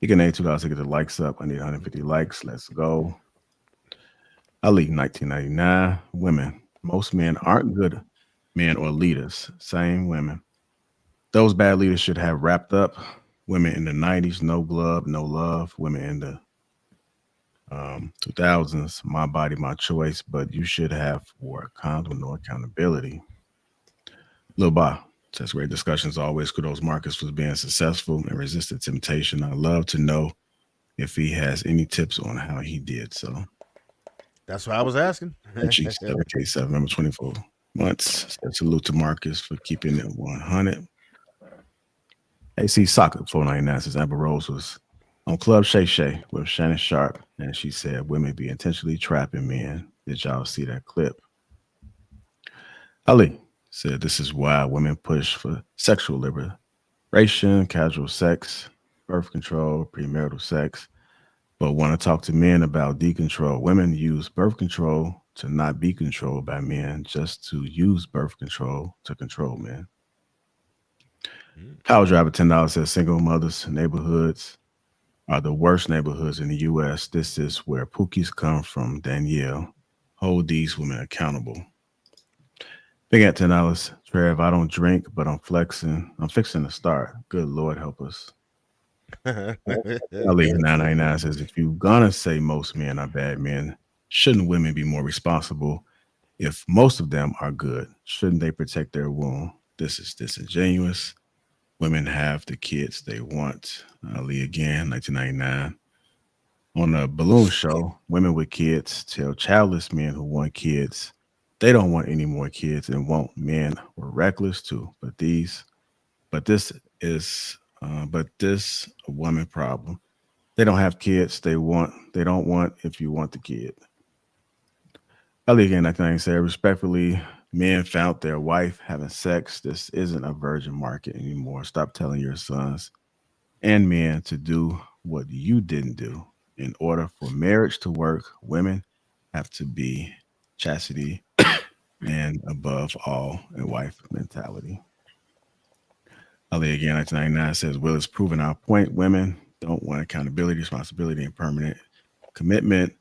[SPEAKER 1] You can name $2 to get the likes up. I need 150 likes. Let's go. Ali, 1999. Women. Most men aren't good men or leaders. Same women. Those bad leaders should have wrapped up. Women in the 90s, no glove, no love. Women in the 2000s, my body, my choice. But you should have wore a condom, no accountability. Lil Ba. Such great discussions always. Kudos Marcus for being successful and resisted temptation. I love to know if he has any tips on how he did so.
[SPEAKER 13] That's what I was asking.
[SPEAKER 1] G7K7, remember 24 months. Salute to Marcus for keeping it 100. AC Soccer 499 says Amber Rose was on Club Shay Shay with Shannon Sharp, and she said women be intentionally trapping men. Did y'all see that clip? Ali said this is why women push for sexual liberation, casual sex, birth control, premarital sex, but want to talk to men about decontrol. Women use birth control to not be controlled by men, just to use birth control to control men. Power Driver $10 says single mothers neighborhoods are the worst neighborhoods in the U.S. This is where Pookies come from. Danielle, hold these women accountable. Big at $10. Trev, I don't drink, but I'm flexing. I'm fixing to start. Good Lord help us. Ali 999 says if you're gonna say most men are bad men, shouldn't women be more responsible? If most of them are good, shouldn't they protect their womb? This is disingenuous. Women have the kids they want. Ali again, 1999. On a balloon show, women with kids tell childless men who want kids they don't want any more kids and want men were reckless too. But this is a woman problem. They don't have kids. They don't want if you want the kid. Ali again, I think say respectfully, men found their wife having sex. This isn't a virgin market anymore. Stop telling your sons and men to do what you didn't do. In order for marriage to work, women have to be chastity and above all, a wife mentality. Ali again, 1999 says, Will is proving our point. Women don't want accountability, responsibility, and permanent commitment,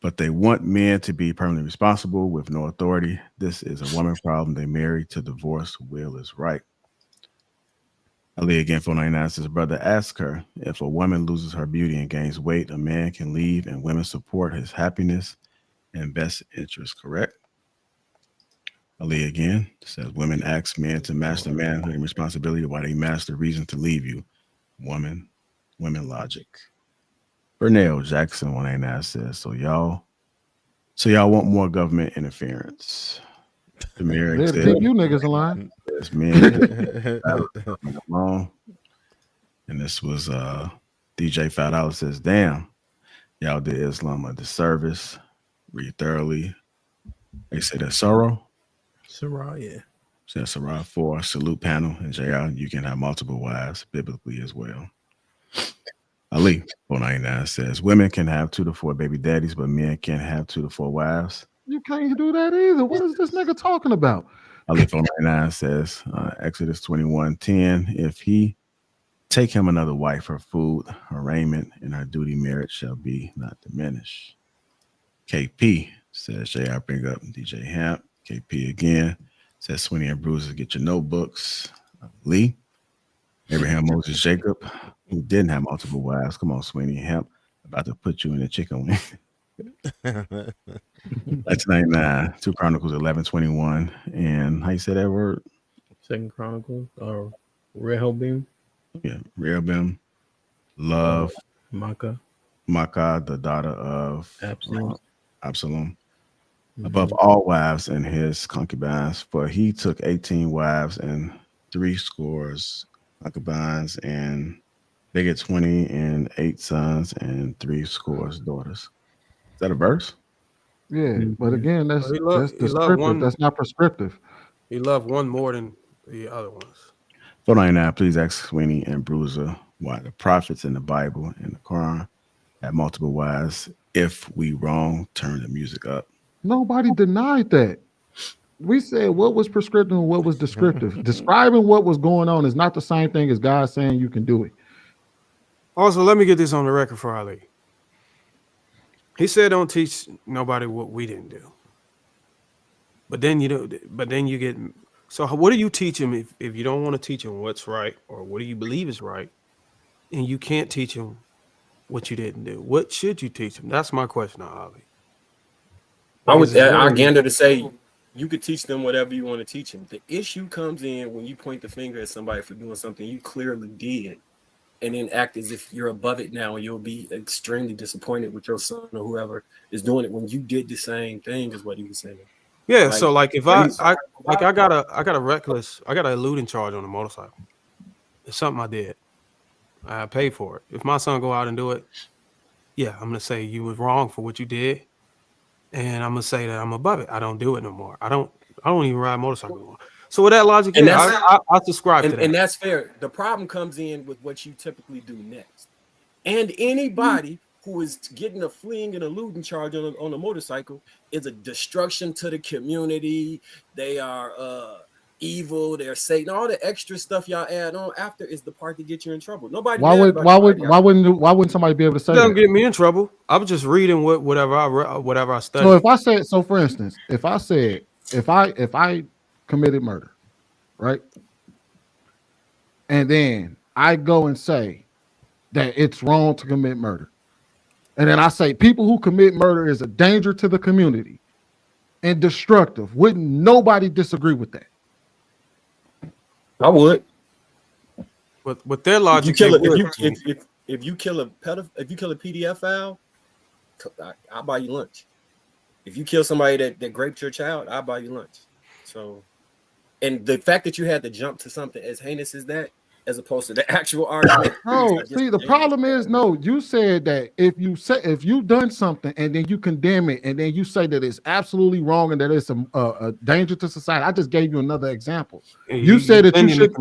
[SPEAKER 1] but they want men to be permanently responsible with no authority. This is a woman problem. They married to divorce. Will is right. Ali again, 499 says, Brother, ask her if a woman loses her beauty and gains weight, a man can leave and women support his happiness and best interest, correct? Ali again says women ask men to master manhood and responsibility while they master reason to leave you. Women logic. Bernell Jackson 189 says, so y'all want more government interference. Demir
[SPEAKER 2] Yeah, to
[SPEAKER 1] said
[SPEAKER 2] keep you niggas in line.
[SPEAKER 1] yes, men alone. And this was DJ $5 says, damn, y'all did Islam a disservice. Read thoroughly. They said that sorrow.
[SPEAKER 16] Sarah, yeah.
[SPEAKER 1] Said Sarah 4, salute panel, and JR, you can have multiple wives biblically as well. Ali 499 says women can have 2 to 4 baby daddies, but men can't have 2 to 4 wives.
[SPEAKER 2] You can't do that either. What is this nigga talking about?
[SPEAKER 1] Ali 499 says Exodus 21:10, if he take him another wife, her food, her raiment, and her duty merit shall be not diminished. KP says, JR bring up DJ Hamp. KP again says, Sweeney and Bruises, get your notebooks. Lee, Abraham Moses Jacob, who didn't have multiple wives. Come on, Sweeney Hamp, about to put you in the chicken wing. That's 99. 2 Chronicles 11:21. And how you say that word?
[SPEAKER 16] 2 Chronicles or Rehoboam.
[SPEAKER 1] Yeah, Rehoboam. Love.
[SPEAKER 16] Makkah,
[SPEAKER 1] the daughter of
[SPEAKER 16] Absalom.
[SPEAKER 1] Above all wives and his concubines, for he took 18 wives and 70 concubines, and they get 20 and 8 sons and 70 daughters. Is that a verse?
[SPEAKER 2] Yeah, but again, that's
[SPEAKER 6] He loved
[SPEAKER 2] descriptive.
[SPEAKER 6] one.
[SPEAKER 2] That's not prescriptive.
[SPEAKER 6] He loved one more than the other ones.
[SPEAKER 1] 499, please ask Sweeney and Bruiser why the prophets in the Bible and the Quran have multiple wives. If we wrong, turn the music up.
[SPEAKER 2] Nobody denied that. We said what was prescriptive and what was descriptive. Describing what was going on is not the same thing as God saying you can do it.
[SPEAKER 6] Also, let me get this on the record for Ali. He said, "Don't teach nobody what we didn't do." But then you get. So what do you teach him if you don't want to teach him what's right or what do you believe is right, and you can't teach him what you didn't do? What should you teach him? That's my question, Ali.
[SPEAKER 17] I gander to say you could teach them whatever you want to teach them. The issue comes in when you point the finger at somebody for doing something you clearly did, and then act as if you're above it now, and you'll be extremely disappointed with your son or whoever is doing it when you did the same thing, is what he was saying.
[SPEAKER 6] Yeah, so like if I got a eluding charge on a motorcycle. It's something I did. I paid for it. If my son go out and do it, yeah, I'm gonna say you was wrong for what you did, and I'm gonna say that I'm above it. I don't do it no more. I don't even ride motorcycle anymore. So with that logic,
[SPEAKER 17] And
[SPEAKER 6] I subscribe to that.
[SPEAKER 17] And that's fair. The problem comes in with what you typically do next. And anybody who is getting a fleeing and eluding charge on a motorcycle is a destruction to the community. They are evil. They're Satan. All the extra stuff y'all add on after is the part that gets you in trouble. Nobody.
[SPEAKER 2] Why wouldn't somebody be able to say
[SPEAKER 6] It doesn't
[SPEAKER 2] that?
[SPEAKER 6] get me in trouble. I was just reading whatever I studied.
[SPEAKER 2] So if I said, so for instance, if I committed murder, right, and then I go and say that it's wrong to commit murder, and then I say people who commit murder is a danger to the community and destructive, wouldn't nobody disagree with that?
[SPEAKER 17] I would.
[SPEAKER 6] With their logic,
[SPEAKER 17] if you kill a PDF file, I'll buy you lunch. If you kill somebody that raped your child, I'll buy you lunch. So, and the fact that you had to jump to something as heinous as that, as opposed to the actual argument.
[SPEAKER 2] No, see, the problem is, no, you said that if you've done something and then you condemn it and then you say that it's absolutely wrong and that it's a danger to society. I just gave you another example. You said that you should.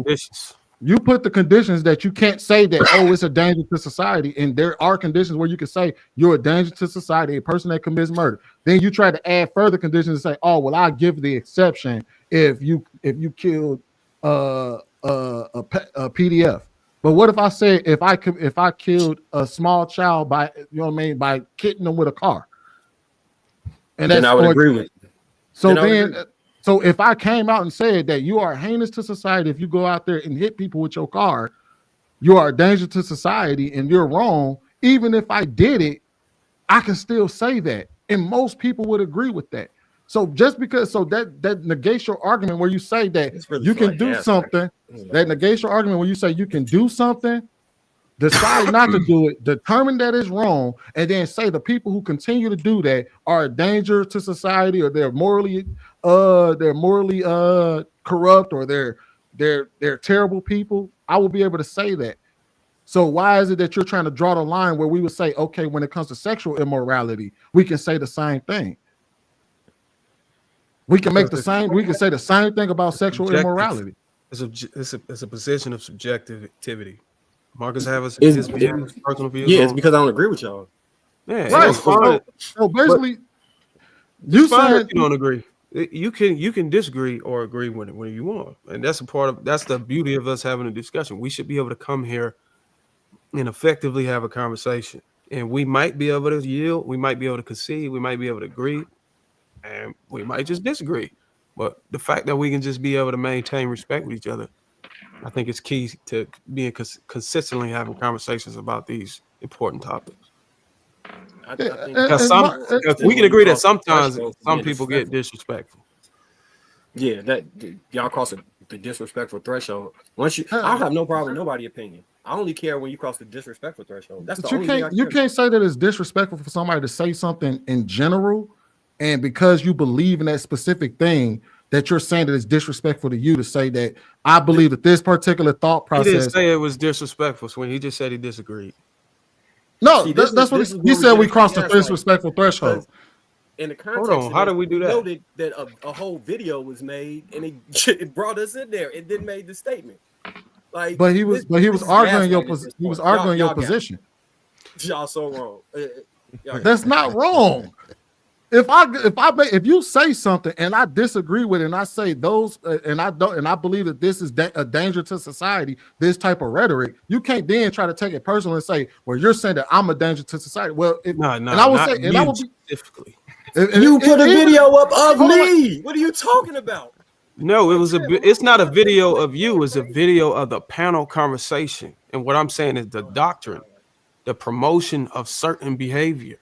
[SPEAKER 2] You put the conditions that you can't say that, oh, it's a danger to society. And there are conditions where you can say you're a danger to society, a person that commits murder. Then you try to add further conditions and say, oh, well, I'll give the exception if you killed a PDF. But what if I say if I killed a small child by, you know what I mean, by hitting them with a car? And
[SPEAKER 17] then I would agree with you.
[SPEAKER 2] So if I came out and said that you are heinous to society if you go out there and hit people with your car, you are a danger to society and you're wrong, even if I did it, I can still say that. And most people would agree with that. So just because, so that negates your argument where you say that
[SPEAKER 17] really
[SPEAKER 2] you can
[SPEAKER 17] like
[SPEAKER 2] do
[SPEAKER 17] gas,
[SPEAKER 2] something. That negates your argument when you say you can do something, decide not to do it, determine that it's wrong, and then say the people who continue to do that are a danger to society, or they're morally corrupt, or they're terrible people. I will be able to say that. So why is it that you're trying to draw the line where we would say, okay, when it comes to sexual immorality, we can say the same thing? We can make the same. We can say the same thing about sexual immorality.
[SPEAKER 6] It's a position of subjectivity. Marcus has his views, personal views.
[SPEAKER 17] Yeah, it's because I don't agree with y'all.
[SPEAKER 6] Yeah,
[SPEAKER 2] right. So basically, you
[SPEAKER 6] saying you don't agree. You can disagree or agree when you want, and that's the beauty of us having a discussion. We should be able to come here and effectively have a conversation, and we might be able to yield, we might be able to concede, we might be able to agree, and we might just disagree. But the fact that we can just be able to maintain respect with each other, I think it's key to being consistently having conversations about these important topics.
[SPEAKER 17] I think
[SPEAKER 6] we can agree that sometimes some people get disrespectful.
[SPEAKER 17] Yeah, that y'all cross the disrespectful threshold. Once you, I have no problem with nobody's opinion. I only care when you cross the disrespectful threshold. That's the only thing I care.
[SPEAKER 2] You can't say that it's disrespectful for somebody to say something in general, and because you believe in that specific thing, that you're saying that it's disrespectful to you to say that I believe that this particular thought process.
[SPEAKER 6] He didn't say it was disrespectful when he just said he disagreed.
[SPEAKER 2] No, that's what he said. We crossed the disrespectful threshold.
[SPEAKER 17] In the context,
[SPEAKER 6] hold on, how did we do that?
[SPEAKER 17] Noted that a whole video was made, and it brought us in there. It didn't make the statement. Like,
[SPEAKER 2] but he was arguing your position. He was arguing your position.
[SPEAKER 17] Y'all so wrong.
[SPEAKER 2] That's not wrong. If you say something and I disagree with it, and I say those, and I believe that this is a danger to society, this type of rhetoric, you can't then try to take it personal and say, well, you're saying that I'm a danger to society. Well, I would say specifically.
[SPEAKER 17] You put a video up of me. What are you talking about?
[SPEAKER 6] No, it's not a video of you. It's a video of the panel conversation. And what I'm saying is the doctrine, the promotion of certain behavior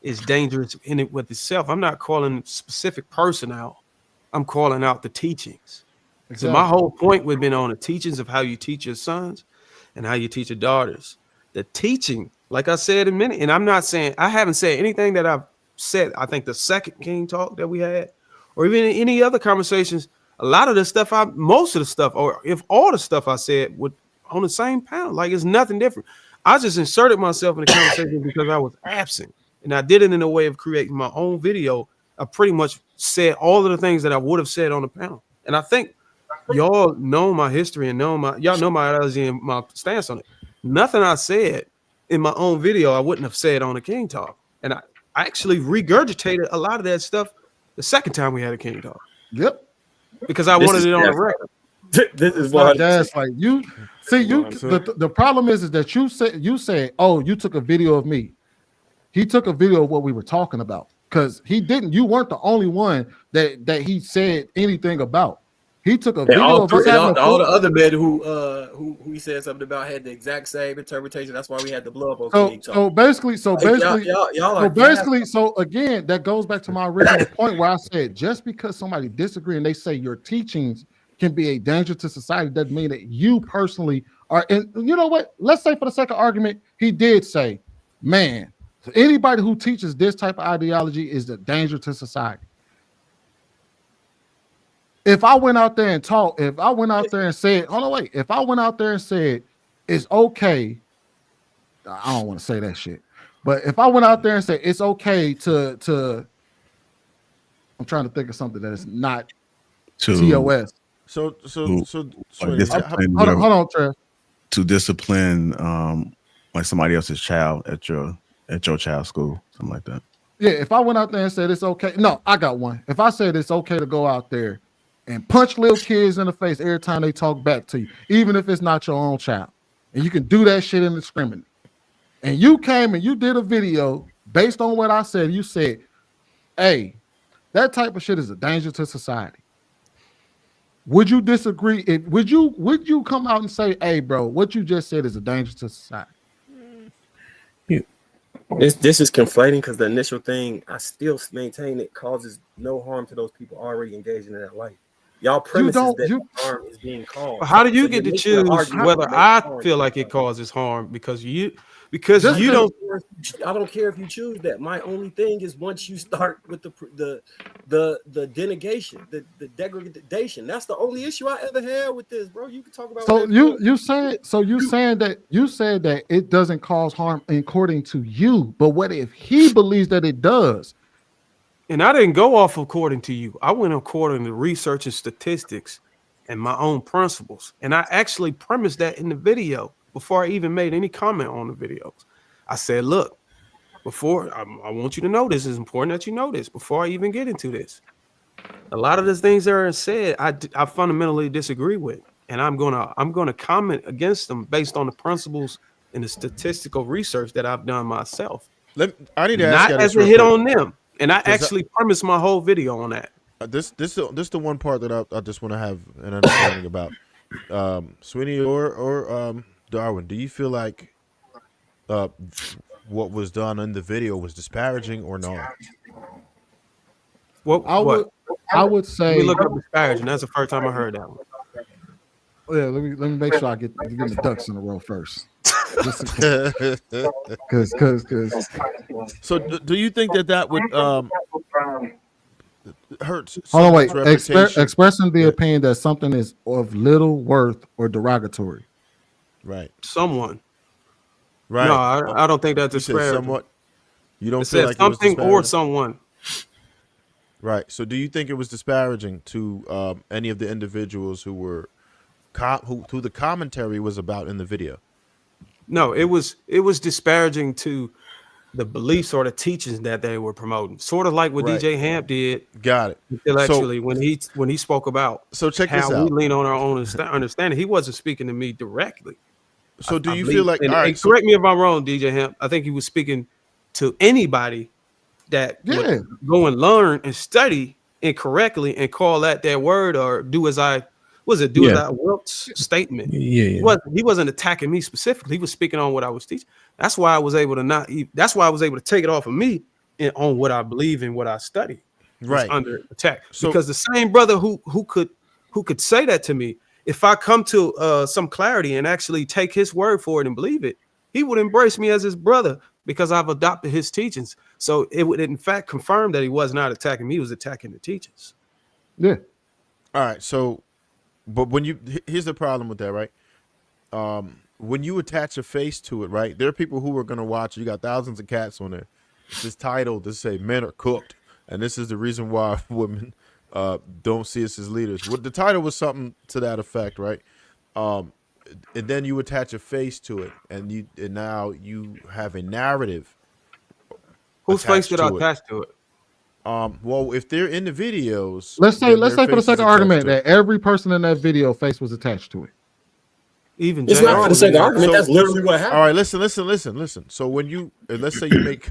[SPEAKER 6] is dangerous in it with itself. I'm not calling a specific person out. I'm calling out the teachings. Exactly. So my whole point would have been on the teachings of how you teach your sons and how you teach your daughters. The teaching, like I said a minute, and I haven't said anything that I've said. I think the second King talk that we had, or even any other conversations, a lot of the stuff most of the stuff, or if all the stuff I said would on the same panel, like it's nothing different. I just inserted myself in the conversation because I was absent. And I did it in a way of creating my own video. I pretty much said all of the things that I would have said on the panel. And I think y'all know my history and y'all know my ideology and my stance on it. Nothing I said in my own video I wouldn't have said on the King Talk. And I actually regurgitated a lot of that stuff the second time we had a King Talk.
[SPEAKER 2] Yep.
[SPEAKER 6] Because I wanted it on the record.
[SPEAKER 2] This is what that's like. You see, the problem is that you said, oh, you took a video of me. He took a video of what we were talking about, because you weren't the only one that he said anything about. He took a video of us having
[SPEAKER 17] all the other men who he said something about had the exact same interpretation. That's why we had the blow up on King Talk.
[SPEAKER 2] So again, that goes back to my original point where I said, just because somebody disagrees and they say your teachings can be a danger to society doesn't mean that you personally are. And you know what? Let's say for the sake of argument, he did say, man, anybody who teaches this type of ideology is a danger to society. If I went out there and talked, if I went out there and said, if I went out there and said, it's okay, I don't want to say that shit, but if I went out there and said, it's okay to I'm trying to think of something that is not TOS.
[SPEAKER 1] Hold
[SPEAKER 2] on, Trev.
[SPEAKER 1] To discipline like somebody else's child at your child's school, something like that.
[SPEAKER 2] Yeah, if I went out there and said it's okay. No, I got one. If I said it's okay to go out there and punch little kids in the face every time they talk back to you, even if it's not your own child, and you can do that shit indiscriminately, and you came and you did a video based on what I said, you said, hey, that type of shit is a danger to society. Would you disagree? Would you come out and say, hey, bro, what you just said is a danger to society?
[SPEAKER 17] This is conflating because the initial thing, I still maintain it causes no harm to those people already engaging in that life. Y'all premises that harm is being caused.
[SPEAKER 6] How do you
[SPEAKER 17] So
[SPEAKER 6] get to
[SPEAKER 17] making an
[SPEAKER 6] choose
[SPEAKER 17] argument
[SPEAKER 6] whether
[SPEAKER 17] that makes
[SPEAKER 6] I
[SPEAKER 17] harm.
[SPEAKER 6] feel like it causes harm because you
[SPEAKER 17] I don't care if you choose that. My only thing is once you start with the denegation, the degradation. That's the only issue I ever had with this, bro. You can talk about
[SPEAKER 2] So
[SPEAKER 17] whatever you want.
[SPEAKER 2] you saying that you said that it doesn't cause harm according to you, but what if he believes that it does?
[SPEAKER 6] And I didn't go off according to you. I went according to research and statistics and my own principles. And I actually premised that in the video before I even made any comment on the videos. I said, look, I want you to know this is important that you know this before I even get into this. A lot of the things that are said, I fundamentally disagree with. And I'm gonna comment against them based on the principles and the statistical research that I've done myself.
[SPEAKER 13] I need to ask you
[SPEAKER 6] Not
[SPEAKER 13] this
[SPEAKER 6] as a
[SPEAKER 13] real
[SPEAKER 6] hit
[SPEAKER 13] quick.
[SPEAKER 6] on them. And I actually premised my whole video on that.
[SPEAKER 13] This the one part that I just want to have an understanding about. Sweeney or Darwin, do you feel like what was done in the video was disparaging or no?
[SPEAKER 2] I would say.
[SPEAKER 6] Let me look up disparaging. That's the first time I heard that one.
[SPEAKER 2] Yeah, let me make sure I get the ducks in a row first. Because
[SPEAKER 13] So do you think that would hurt?
[SPEAKER 2] Hold on, wait.
[SPEAKER 13] Reputation?
[SPEAKER 2] Expressing the opinion that something is of little worth or derogatory.
[SPEAKER 13] Right.
[SPEAKER 6] Someone.
[SPEAKER 13] Right.
[SPEAKER 6] No, I don't think that's disparaging.
[SPEAKER 13] Somewhat. You don't
[SPEAKER 6] it
[SPEAKER 13] feel
[SPEAKER 6] says
[SPEAKER 13] like
[SPEAKER 6] something
[SPEAKER 13] it was
[SPEAKER 6] or someone.
[SPEAKER 13] Right. So do you think it was disparaging to any of the individuals who were who the commentary was about in the video?
[SPEAKER 6] No, it was disparaging to the beliefs or the teachings that they were promoting. Sort of like what
[SPEAKER 13] Right.
[SPEAKER 6] DJ Hamp did.
[SPEAKER 13] Got it.
[SPEAKER 6] Intellectually, when he spoke about
[SPEAKER 13] check
[SPEAKER 6] how
[SPEAKER 13] this out.
[SPEAKER 6] we lean on our own understanding, he wasn't speaking to me directly.
[SPEAKER 13] So do you feel like
[SPEAKER 6] and correct me if I'm wrong, DJ Hamp, I think he was speaking to anybody that would go and learn and study incorrectly and call that their word or do as I Wilt's statement.
[SPEAKER 16] Yeah.
[SPEAKER 6] He wasn't attacking me specifically. He was speaking on what I was teaching. That's why I was able to take it off of me and on what I believe and what I study.
[SPEAKER 13] Right.
[SPEAKER 6] Under attack. Because the same brother who could say that to me, if I come to some clarity and actually take his word for it and believe it, he would embrace me as his brother because I've adopted his teachings. So it would in fact confirm that he was not attacking me, he was attacking the teachings.
[SPEAKER 2] Yeah.
[SPEAKER 13] All right. So, but here's the problem with that, right? When you attach a face to it, right? There are people who are going to watch. You got thousands of cats on there. It's this title to say men are cooked. And this is the reason why women don't see us as leaders. Well, the title was something to that effect, right? And then you attach a face to it, and now you have a narrative.
[SPEAKER 6] Whose face did I attach to it?
[SPEAKER 13] Well, if they're in the videos,
[SPEAKER 2] let's say for the sake of argument that every person in that video face was attached to it.
[SPEAKER 6] Even
[SPEAKER 17] it's not for the sake of argument. That's literally what happened.
[SPEAKER 13] All right, listen. So when let's say you make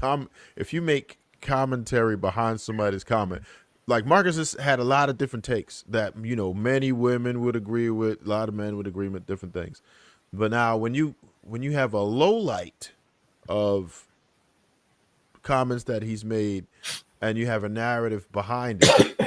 [SPEAKER 13] if you make commentary behind somebody's comment, like Marcus has had a lot of different takes that many women would agree with, a lot of men would agree with different things. But now when you have a low light of comments that he's made and you have a narrative behind it,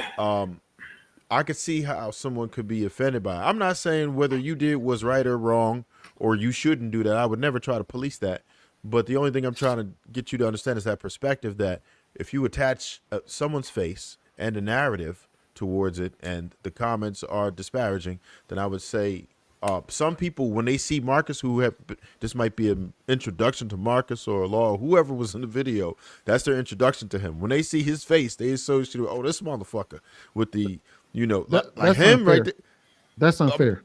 [SPEAKER 13] I could see how someone could be offended by it. I'm not saying whether you did was right or wrong or you shouldn't do that. I would never try to police that. But the only thing I'm trying to get you to understand is that perspective that if you attach someone's face and a narrative towards it and the comments are disparaging, then I would say some people, when they see Marcus, this might be an introduction to Marcus or Law, or whoever was in the video, that's their introduction to him. When they see his face, they associate, oh, this motherfucker with the, like him
[SPEAKER 2] unfair.
[SPEAKER 13] right there.
[SPEAKER 2] That's unfair.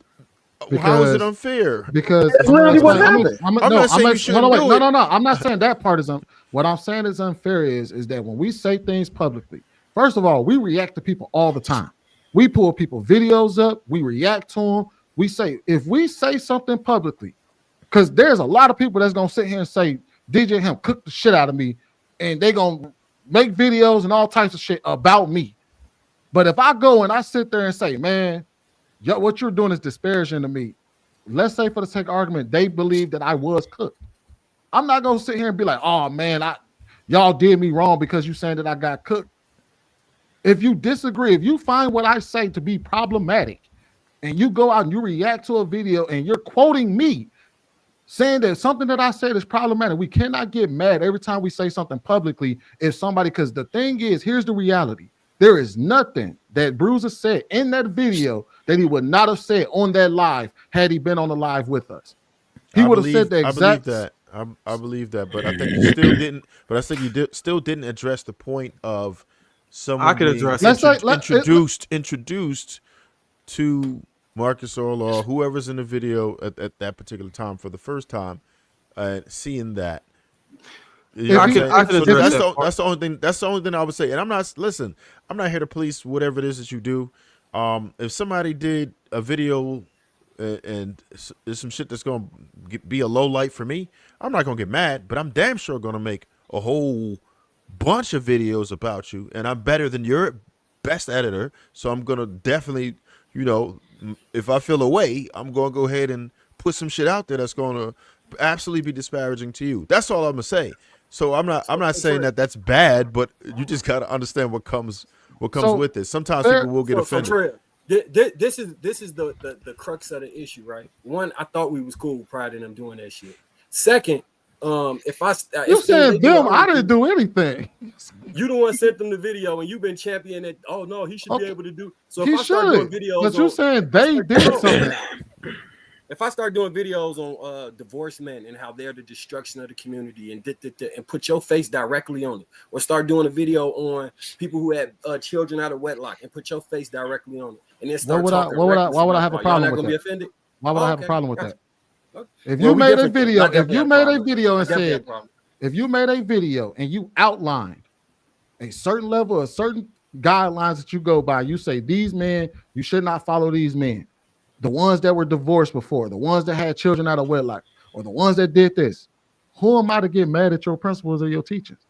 [SPEAKER 13] How is it unfair?
[SPEAKER 2] Because
[SPEAKER 13] that's literally what happened. I'm not saying you shouldn't do it.
[SPEAKER 2] No. I'm not saying that part is what I'm saying is unfair is that when we say things publicly, first of all, we react to people all the time. We pull people videos up, we react to them. If we say something publicly, because there's a lot of people that's gonna sit here and say DJ Hemp cooked the shit out of me, and they gonna make videos and all types of shit about me. But if I go and I sit there and say, man, what you're doing is disparaging to me. Let's say for the sake of argument, they believe that I was cooked. I'm not gonna sit here and be like, oh man, y'all did me wrong because you saying that I got cooked. If you disagree, if you find what I say to be problematic, and you go out and you react to a video and you're quoting me saying that something that I said is problematic, we cannot get mad every time we say something publicly. If somebody, because the thing is, here's the reality. There is nothing that Bruiser said in that video that he would not have said on that live had he been on the live with us. He would have said the exact.
[SPEAKER 13] I believe that, but I think you still didn't. But I think you still didn't address the point of someone being introduced to Marcus Earl or whoever's in the video at that particular time for the first time, seeing that.
[SPEAKER 6] I can address that.
[SPEAKER 13] That's the only thing. That's the only thing I would say. And I'm not here to police whatever it is that you do. If somebody did a video and there's some shit that's going to be a low light for me, I'm not going to get mad, but I'm damn sure going to make a whole bunch of videos about you, and I'm better than your best editor, so I'm going to definitely, if I feel a way, I'm going to go ahead and put some shit out there that's going to absolutely be disparaging to you. That's all I'm going to say. So I'm not saying that that's bad, but you just got to understand what comes with it. Sometimes people will get offended.
[SPEAKER 17] This is the crux of the issue, right? One, I thought we was cool prior to them doing that shit. Second,
[SPEAKER 2] you said them, I didn't do anything.
[SPEAKER 17] You the one sent them the video, and you've been championing it. Oh no, he should be able to do. So if
[SPEAKER 2] he
[SPEAKER 17] I start doing videos,
[SPEAKER 2] but you saying they did something.
[SPEAKER 17] If I start doing videos on divorced men and how they're the destruction of the community and put your face directly on it, or start doing a video on people who had children out of wedlock and put your face directly on it, and then start talking.
[SPEAKER 2] Why would I have a problem with that?
[SPEAKER 17] Be offended?
[SPEAKER 2] Why would I have a problem with that? If you made a video, if you made a video and you outlined a certain level, a certain guidelines that you go by, you say these men, you should not follow these men. The ones that were divorced before, the ones that had children out of wedlock, or the ones that did this. Who am I to get mad at your principles or your teachings?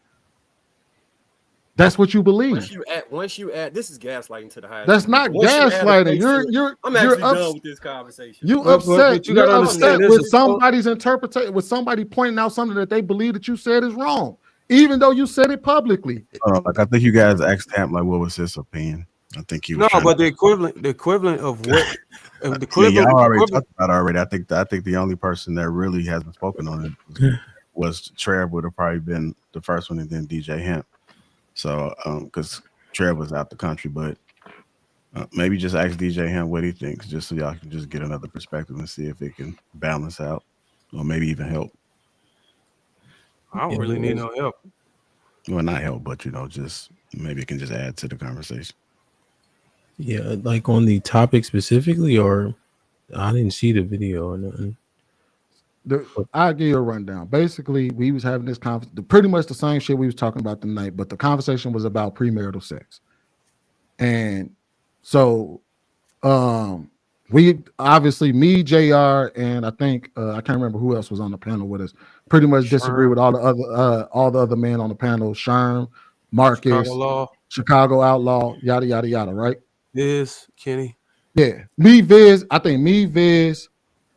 [SPEAKER 2] That's what you believe.
[SPEAKER 17] Once you add, this is gaslighting to the highest.
[SPEAKER 2] That's not gaslighting.
[SPEAKER 17] I'm actually done with this conversation.
[SPEAKER 2] You're upset with somebody's interpretation, with somebody pointing out something that they believe that you said is wrong, even though you said it publicly.
[SPEAKER 1] I think you guys asked him like, what was his opinion? I think he was
[SPEAKER 6] but the equivalent of what
[SPEAKER 1] y'all already talked about already. I think the only person that really hasn't spoken on it was Trev. Would have probably been the first one, and then DJ Hemp. So because Trev was out the country, but maybe just ask DJ Hemp what he thinks, just so y'all can just get another perspective and see if it can balance out or maybe even help.
[SPEAKER 6] I don't really need no help.
[SPEAKER 1] Well, not help, but just maybe it can just add to the conversation.
[SPEAKER 16] Yeah, like on the topic specifically, or I didn't see the video or nothing.
[SPEAKER 2] I'll give you a rundown. Basically, we was having this pretty much the same shit we was talking about tonight, but the conversation was about premarital sex. And so we obviously, me, JR, and I think I can't remember who else was on the panel with us, pretty much disagree with all the other men on the panel, Sherm, Marcus, Chicago Outlaw, yada yada yada, right?
[SPEAKER 6] Viz, Kenny.
[SPEAKER 2] Yeah. Viz,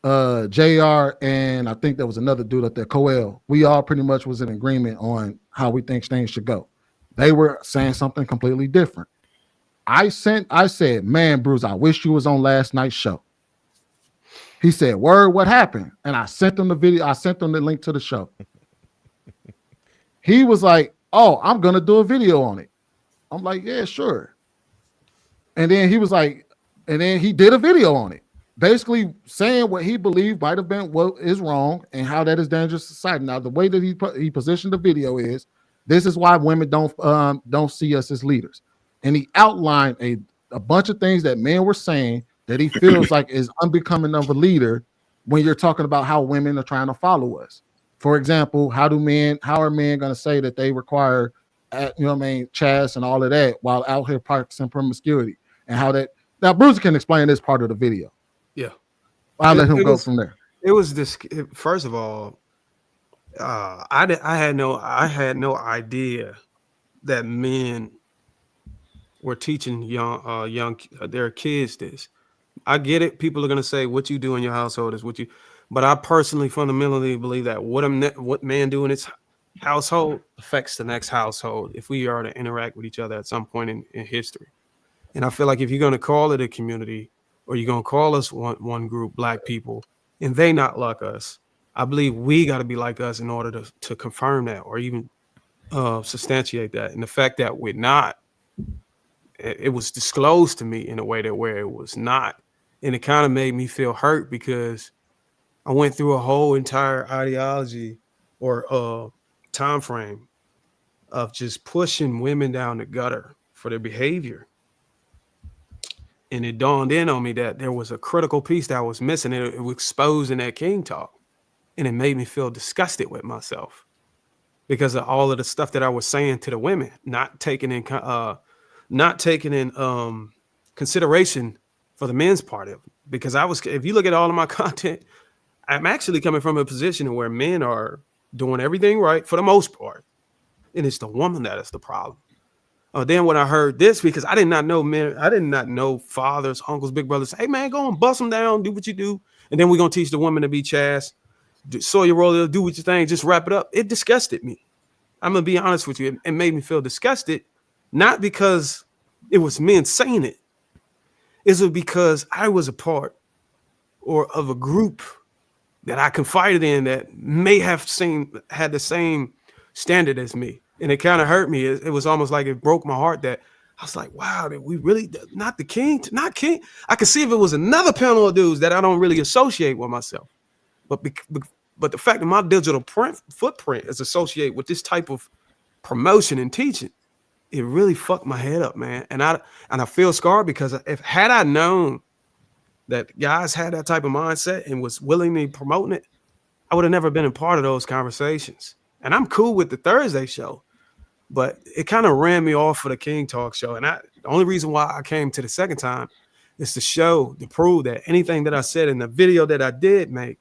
[SPEAKER 2] JR, and I think there was another dude up there, Coel. We all pretty much was in agreement on how we think things should go. They were saying something completely different. I said, man, Bruce, I wish you was on last night's show. He said, word, what happened? And I sent him the video. I sent him the link to the show. He was like, oh, I'm going to do a video on it. I'm like, yeah, sure. And then he was like, and then he did a video on it, basically saying what he believed might have been what is wrong and how that is dangerous to society. Now, the way that he positioned the video is, this is why women don't see us as leaders. And he outlined a bunch of things that men were saying that he feels like is unbecoming of a leader when you're talking about how women are trying to follow us. For example, how are men going to say that they require, chasts and all of that while out here practicing promiscuity, and how that. Now, Bruce can explain this part of the video.
[SPEAKER 6] Yeah.
[SPEAKER 2] I'll let him go from there.
[SPEAKER 6] It was this. First of all, I had no idea that men were teaching young their kids this. I get it. People are gonna say what you do in your household is what you, But I personally fundamentally believe that what man do in his household affects the next household if we are to interact with each other at some point in history. And I feel like if you're going to call it a community, or you're going to call us one group, Black people, and they not like us, I believe we got to be like us in order to confirm that, or even substantiate that. And the fact that we're not, it was disclosed to me in a way that where it was not. And it kind of made me feel hurt, because I went through a whole entire ideology or time frame of just pushing women down the gutter for their behavior. And it dawned in on me that there was a critical piece that was missing. It was exposed in that King talk. And it made me feel disgusted with myself because of all of the stuff that I was saying to the women, not taking in consideration for the men's part of it. Because if you look at all of my content, I'm actually coming from a position where men are doing everything right for the most part. And it's the woman that is the problem. Then when I heard this, because I did not know men, I did not know fathers, uncles, big brothers, hey man, go and bust them down, do what you do. And then we're going to teach the woman to be Chaz, sow your role, do what you thing, just wrap it up. It disgusted me. I'm going to be honest with you. It made me feel disgusted, not because it was men saying it. It was because I was a part of a group that I confided in that may have had the same standard as me. And it kind of hurt me. It was almost like it broke my heart that I was like, wow, that we really, not King. I could see if it was another panel of dudes that I don't really associate with myself. But the fact that my digital footprint is associated with this type of promotion and teaching, it really fucked my head up, man. And I feel scarred, because had I known that guys had that type of mindset and was willingly promoting it, I would have never been a part of those conversations. And I'm cool with the Thursday show, but it kind of ran me off for the King Talk show. And the only reason why I came to the second time is to prove that anything that I said in the video that I did make,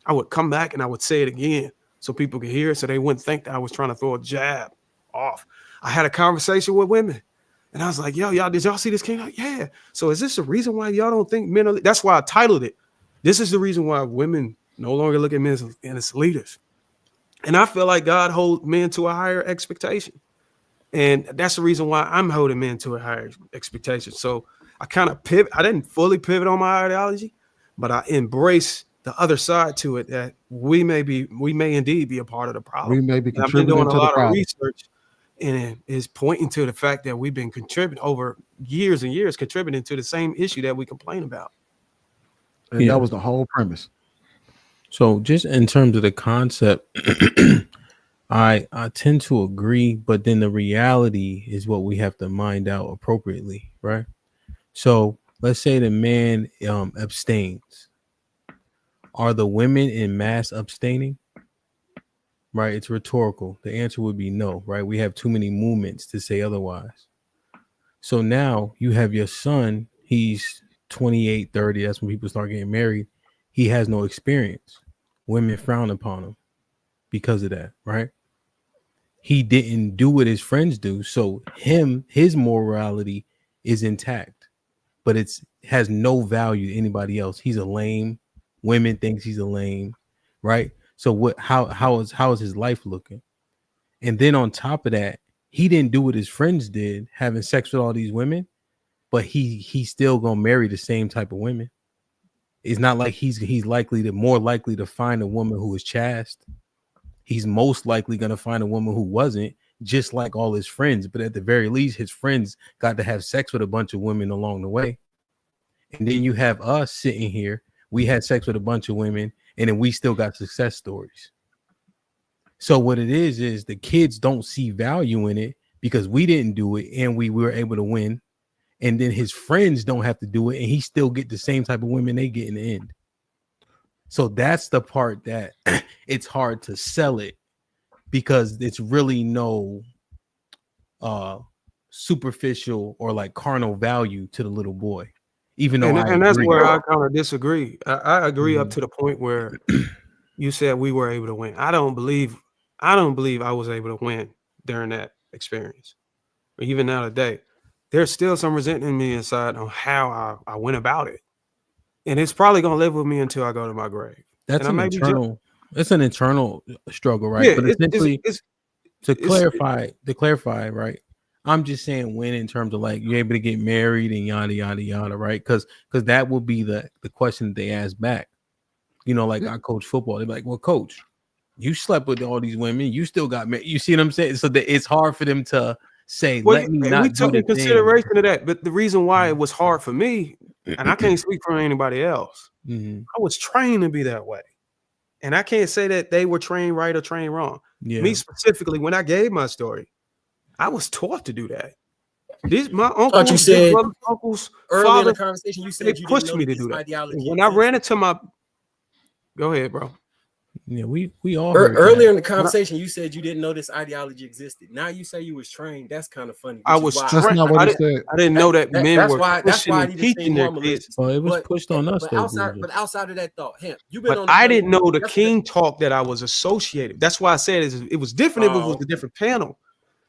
[SPEAKER 6] I would come back and I would say it again so people could hear it, so they wouldn't think that I was trying to throw a jab off. I had a conversation with women, and I was like, yo, y'all, did y'all see this King? Like, yeah. So is this the reason why y'all don't think men are? That's why I titled it. This is the reason why women no longer look at men as leaders. And I feel like God holds men to a higher expectation. And that's the reason why I'm holding men to a higher expectation. So I kind of pivot. I didn't fully pivot on my ideology, but I embrace the other side to it, that we may indeed be a part of the problem.
[SPEAKER 2] We may be
[SPEAKER 6] And I've been
[SPEAKER 2] contributing
[SPEAKER 6] doing
[SPEAKER 2] to
[SPEAKER 6] a
[SPEAKER 2] the
[SPEAKER 6] lot of
[SPEAKER 2] problem.
[SPEAKER 6] research, and it is pointing to the fact that we've been contributing over years and years, contributing to the same issue that we complain about.
[SPEAKER 2] And that was the whole premise.
[SPEAKER 16] So just in terms of the concept, I tend to agree, but then the reality is what we have to mind out appropriately, right? So let's say the man abstains. Are the women in mass abstaining? Right? It's rhetorical. The answer would be no, right? We have too many movements to say otherwise. So now you have your son, he's 28, 30. That's when people start getting married. He has no experience. Women frown upon him because of that, right? He didn't do what his friends do. So his morality is intact, but it has no value to anybody else. He's a lame. Women thinks he's a lame, right? So how is his life looking? And then on top of that, he didn't do what his friends did, having sex with all these women, but he's still gonna marry the same type of women. It's not like he's more likely to find a woman who is chaste. He's most likely gonna find a woman who wasn't, just like all his friends. But at the very least, his friends got to have sex with a bunch of women along the way. And then you have us sitting here. We had sex with a bunch of women, and then we still got success stories. So what it is the kids don't see value in it because we didn't do it and we were able to win. And then his friends don't have to do it, and he still get the same type of women they get in the end. So that's the part that it's hard to sell it, because it's really no superficial or like carnal value to the little boy. Even though
[SPEAKER 6] and that's where I kind of disagree. I agree up to the point where you said we were able to win. I don't believe I was able to win during that experience. Or even now today, there's still some resentment in me inside on how I went about it. And it's probably gonna live with me until I go to my grave.
[SPEAKER 16] That's
[SPEAKER 6] and
[SPEAKER 16] an
[SPEAKER 6] I may be just,
[SPEAKER 16] internal. It's an internal struggle, right?
[SPEAKER 6] yeah.
[SPEAKER 16] But essentially, to
[SPEAKER 6] it's
[SPEAKER 16] clarify, right? I'm just saying when in terms of like you're able to get married and yada yada yada, right? Because that will be the question that they ask back. You know, like I coach football. They're like, well, coach, you slept with all these women, you still got married. You see what I'm saying? So that it's hard for them to say,
[SPEAKER 6] well,
[SPEAKER 16] let me
[SPEAKER 6] and we
[SPEAKER 16] not do
[SPEAKER 6] took
[SPEAKER 16] the
[SPEAKER 6] in
[SPEAKER 16] thing.
[SPEAKER 6] consideration of that. But the reason why it was hard for me, and I can't speak for anybody else,
[SPEAKER 16] Mm-hmm.
[SPEAKER 6] I was trained to be that way. And I can't say that they were trained right or trained wrong.
[SPEAKER 16] Yeah.
[SPEAKER 6] Me specifically, when I gave my story, I was taught to do that. My
[SPEAKER 17] thought you
[SPEAKER 6] uncles,
[SPEAKER 17] said
[SPEAKER 6] big brothers, uncles,
[SPEAKER 17] earlier in
[SPEAKER 6] father,
[SPEAKER 17] the conversation you said
[SPEAKER 6] they
[SPEAKER 17] you didn't
[SPEAKER 6] pushed
[SPEAKER 17] know
[SPEAKER 6] me
[SPEAKER 17] that
[SPEAKER 6] to
[SPEAKER 17] this
[SPEAKER 6] do that.
[SPEAKER 17] ideology
[SPEAKER 6] And when I ran into my, go ahead, bro.
[SPEAKER 16] Yeah, we all heard
[SPEAKER 17] earlier
[SPEAKER 16] that.
[SPEAKER 17] in the conversation you said you didn't know this ideology existed. Now you say you was trained. That's kind of funny.
[SPEAKER 6] I was
[SPEAKER 2] That's
[SPEAKER 6] trained.
[SPEAKER 2] not what
[SPEAKER 6] I
[SPEAKER 2] he
[SPEAKER 6] didn't,
[SPEAKER 2] said.
[SPEAKER 6] I didn't know that men
[SPEAKER 17] That's
[SPEAKER 6] were
[SPEAKER 17] why
[SPEAKER 6] pushing
[SPEAKER 17] I
[SPEAKER 6] and
[SPEAKER 17] need to seem
[SPEAKER 6] teaching
[SPEAKER 17] more
[SPEAKER 6] their
[SPEAKER 17] malicious.
[SPEAKER 6] kids.
[SPEAKER 16] Oh, it was pushed on us, though,
[SPEAKER 17] but outside of that thought, him, you've been
[SPEAKER 6] But
[SPEAKER 17] on the
[SPEAKER 6] I
[SPEAKER 17] panel
[SPEAKER 6] didn't know the
[SPEAKER 17] yesterday.
[SPEAKER 6] King talk that I was associated. That's why I said it was different if it was a different panel.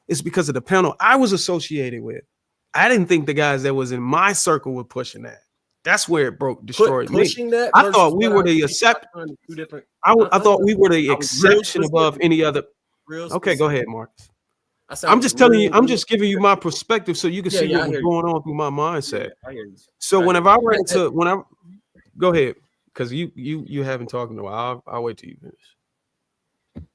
[SPEAKER 6] It's because of the panel I was associated with. I didn't think the guys that was in my circle were pushing that. That's where it destroyed
[SPEAKER 17] pushing
[SPEAKER 6] me.
[SPEAKER 17] that
[SPEAKER 6] I
[SPEAKER 17] versus
[SPEAKER 6] thought we
[SPEAKER 17] what
[SPEAKER 6] were the except.
[SPEAKER 17] two different.
[SPEAKER 6] I thought we were the
[SPEAKER 17] I was real
[SPEAKER 6] exception above
[SPEAKER 17] specific.
[SPEAKER 6] any other.
[SPEAKER 17] Real
[SPEAKER 6] Okay, go
[SPEAKER 17] specific.
[SPEAKER 6] ahead, Marcus.
[SPEAKER 17] I
[SPEAKER 6] I'm
[SPEAKER 17] was
[SPEAKER 6] just telling you.
[SPEAKER 17] real,
[SPEAKER 6] I'm
[SPEAKER 17] real
[SPEAKER 6] just giving you my perspective so you can see
[SPEAKER 17] Yeah,
[SPEAKER 6] what
[SPEAKER 17] I
[SPEAKER 6] was
[SPEAKER 17] hear you.
[SPEAKER 6] going on through my mindset.
[SPEAKER 17] I hear you.
[SPEAKER 6] So
[SPEAKER 17] I
[SPEAKER 6] whenever
[SPEAKER 17] hear
[SPEAKER 6] I
[SPEAKER 17] you.
[SPEAKER 6] ran into go ahead because you haven't talked in a while. I'll wait till you finish.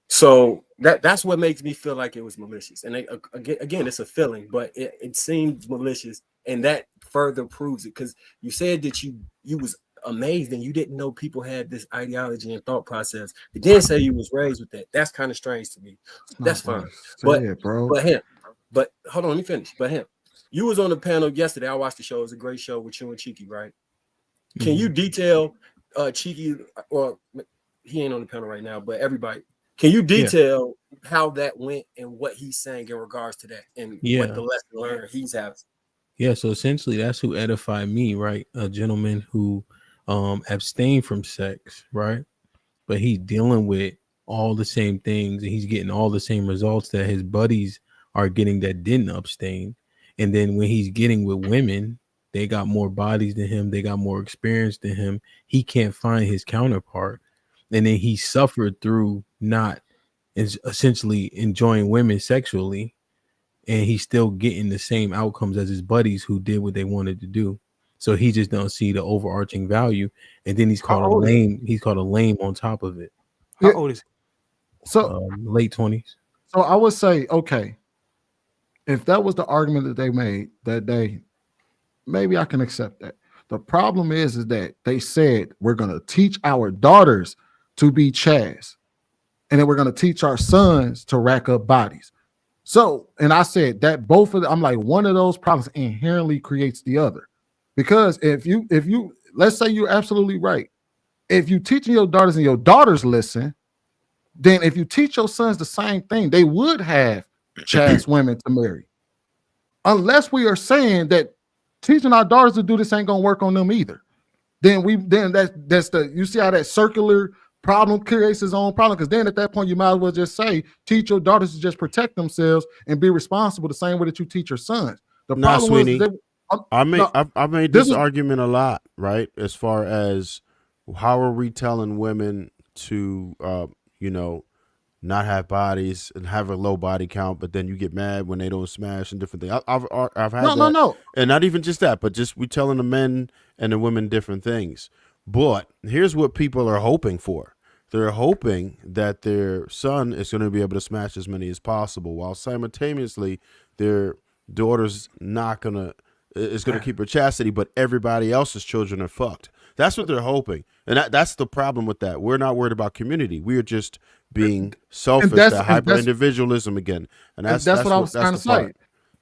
[SPEAKER 17] So that's what makes me feel like it was malicious. And again, it's a feeling, but it seemed malicious, and that further proves it. Because you said that you was amazed and you didn't know people had this ideology and thought process. You didn't say you was raised with that. That's kind of strange to me. That's fine. But hold on, let me finish. But him, you was on the panel yesterday. I watched the show. It was a great show with you and Cheeky, right? Can you detail Cheeky, or he ain't on the panel right now, but everybody. Can you detail how that went and what he's saying in regards to that and what the lesson learned he's having?
[SPEAKER 16] Yeah, so essentially that's who edified me, right? A gentleman who abstained from sex, right? But he's dealing with all the same things and he's getting all the same results that his buddies are getting that didn't abstain. And then when he's getting with women, they got more bodies than him, they got more experience than him. He can't find his counterpart. And then he suffered through not essentially enjoying women sexually, and he's still getting the same outcomes as his buddies who did what they wanted to do. So he just don't see the overarching value, and then he's called a lame. He's called a lame on top of it.
[SPEAKER 6] How old is he?
[SPEAKER 2] So
[SPEAKER 16] late 20s.
[SPEAKER 2] So I would say, okay, if that was the argument that they made that day, maybe I can accept that. The problem is that they said we're going to teach our daughters to be Chaz, and then we're going to teach our sons to rack up bodies. So, and I said that both of them, I'm like, one of those problems inherently creates the other. Because if you, let's say you're absolutely right. If you teaching your daughters and your daughters listen, then if you teach your sons the same thing, they would have Chaz women to marry. Unless we are saying that teaching our daughters to do this ain't gonna work on them either. Then that's the, you see how that circular problem creates its own problem, because then at that point you might as well just say teach your daughters to just protect themselves and be responsible the same way that you teach your sons. The problem
[SPEAKER 13] Sweeney,
[SPEAKER 2] was
[SPEAKER 13] I made this argument a lot, right? As far as how are we telling women to not have bodies and have a low body count, but then you get mad when they don't smash and different things. I've had that. And not even just that, but just we telling the men and the women different things. But here's what people are hoping for. They're hoping that their son is going to be able to smash as many as possible, while simultaneously their daughter's not going to is going to keep her chastity, but everybody else's children are fucked. That's what they're hoping. And that's the problem with that. We're not worried about community. We are just being selfish, that hyper individualism again. And that's
[SPEAKER 2] what I was trying to say.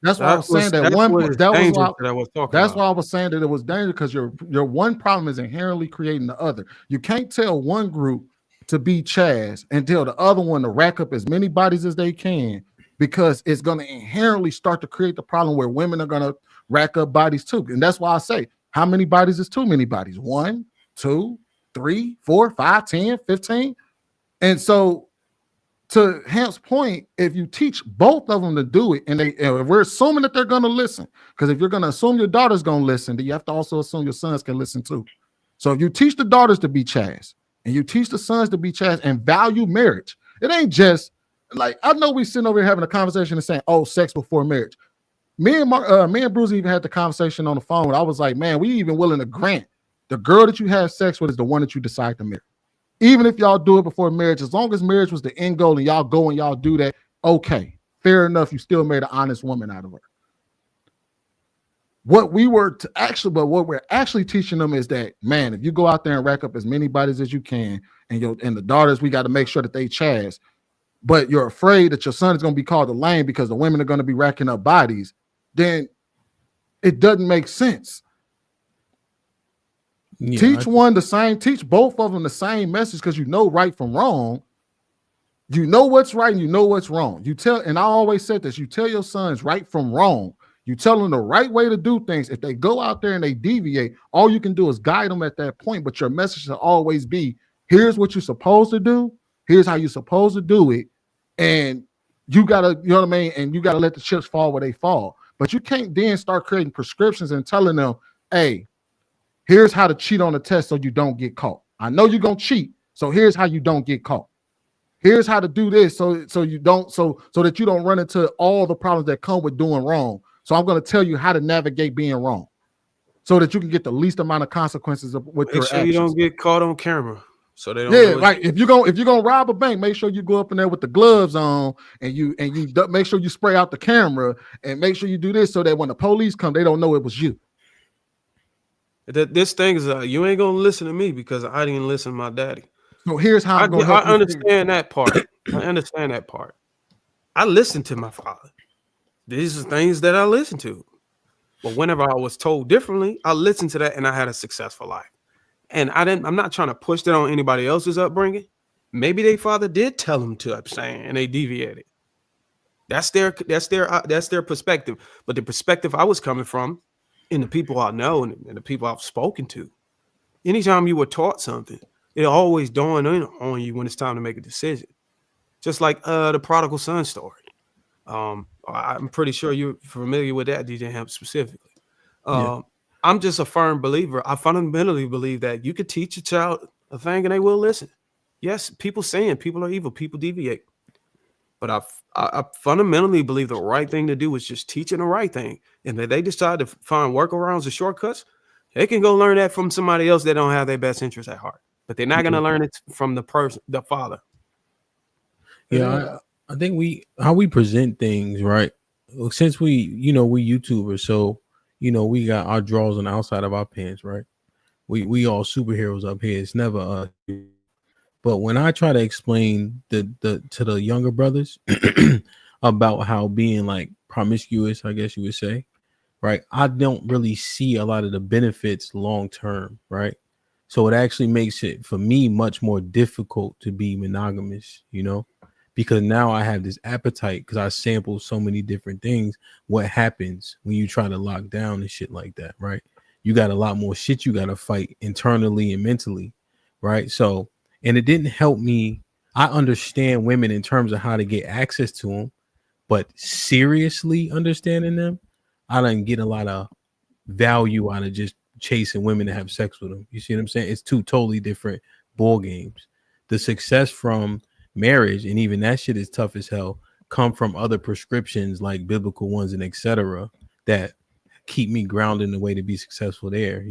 [SPEAKER 2] That's why I was saying that that's why I was saying that it was dangerous, because your one problem is inherently creating the other. You can't tell one group to be Chaz and tell the other one to rack up as many bodies as they can, because it's going to inherently start to create the problem where women are going to rack up bodies too. And that's why I say, how many bodies is too many bodies? 1, 2, 3, 4, 5, 10, 15. And so to Hamp's point, if you teach both of them to do it, and we're assuming that they're going to listen, because if you're going to assume your daughter's going to listen, then you have to also assume your sons can listen too. So if you teach the daughters to be Chaz, and you teach the sons to be chastity and value marriage. It ain't just like, I know we sitting over here having a conversation and saying, "Oh, sex before marriage." Me and Bruce even had the conversation on the phone. I was like, man, we even willing to grant the girl that you have sex with is the one that you decide to marry. Even if y'all do it before marriage, as long as marriage was the end goal and y'all go and y'all do that, okay, fair enough. You still made an honest woman out of her. What we're actually teaching them is that, man, if you go out there and rack up as many bodies as you can, and the daughters, we got to make sure that they chaz, but you're afraid that your son is going to be called a lame because the women are going to be racking up bodies, then it doesn't make sense.
[SPEAKER 16] Yeah,
[SPEAKER 2] Teach both of them the same message, because you know right from wrong. You know what's right and you know what's wrong. And I always said this, you tell your sons right from wrong. You tell them the right way to do things. If they go out there and they deviate, all you can do is guide them at that point. But your message should always be, here's what you're supposed to do. Here's how you're supposed to do it. And you gotta, you know what I mean? And you gotta let the chips fall where they fall. But you can't then start creating prescriptions and telling them, hey, here's how to cheat on the test so you don't get caught. I know you're gonna cheat, so here's how you don't get caught. Here's how to do this so that you don't run into all the problems that come with doing wrong. So I'm going to tell you how to navigate being wrong, so that you can get the least amount of consequences with your actions.
[SPEAKER 6] You don't get caught on camera, so they don't.
[SPEAKER 2] Yeah, like if you're gonna rob a bank, make sure you go up in there with the gloves on, and you make sure you spray out the camera, and make sure you do this so that when the police come, they don't know it was you.
[SPEAKER 6] This thing is you ain't gonna listen to me because I didn't listen to my daddy.
[SPEAKER 2] So here's how I'm going to help you.
[SPEAKER 6] I understand that part. I understand that part. I listened to my father. These are things that I listened to. But whenever I was told differently, I listened to that and I had a successful life. And I'm not trying to push that on anybody else's upbringing. Maybe their father did tell them to abstain and they deviated. That's their perspective. But the perspective I was coming from, and the people I know and the people I've spoken to, anytime you were taught something, it always dawned on you when it's time to make a decision. Just like the prodigal son story. I'm pretty sure you're familiar with that, DJ Hemp, specifically. I'm just a firm believer. I fundamentally believe that you could teach a child a thing and they will listen. Yes, people saying people are evil, people deviate. But I fundamentally believe the right thing to do is just teaching the right thing. And if they decide to find workarounds or shortcuts, they can go learn that from somebody else that don't have their best interests at heart. But they're not going to learn it from the father.
[SPEAKER 16] Yeah, I think how we present things, right? Since we YouTubers, so we got our drawers on the outside of our pants, right? We all superheroes up here. It's never us. But when I try to explain to the younger brothers about how being like promiscuous, I guess you would say, right? I don't really see a lot of the benefits long term, right? So it actually makes it for me much more difficult to be monogamous, because now I have this appetite because I sample so many different things. What happens when you try to lock down and shit like that, right? You got a lot more shit you got to fight internally and mentally, right? So, and it didn't help me. I understand women in terms of how to get access to them, but seriously understanding them, I didn't get a lot of value out of just chasing women to have sex with them. You see what I'm saying? It's two totally different ball games. The success from marriage, and even that shit is tough as hell, come from other prescriptions like biblical ones and etc. that keep me grounded in the way to be successful there,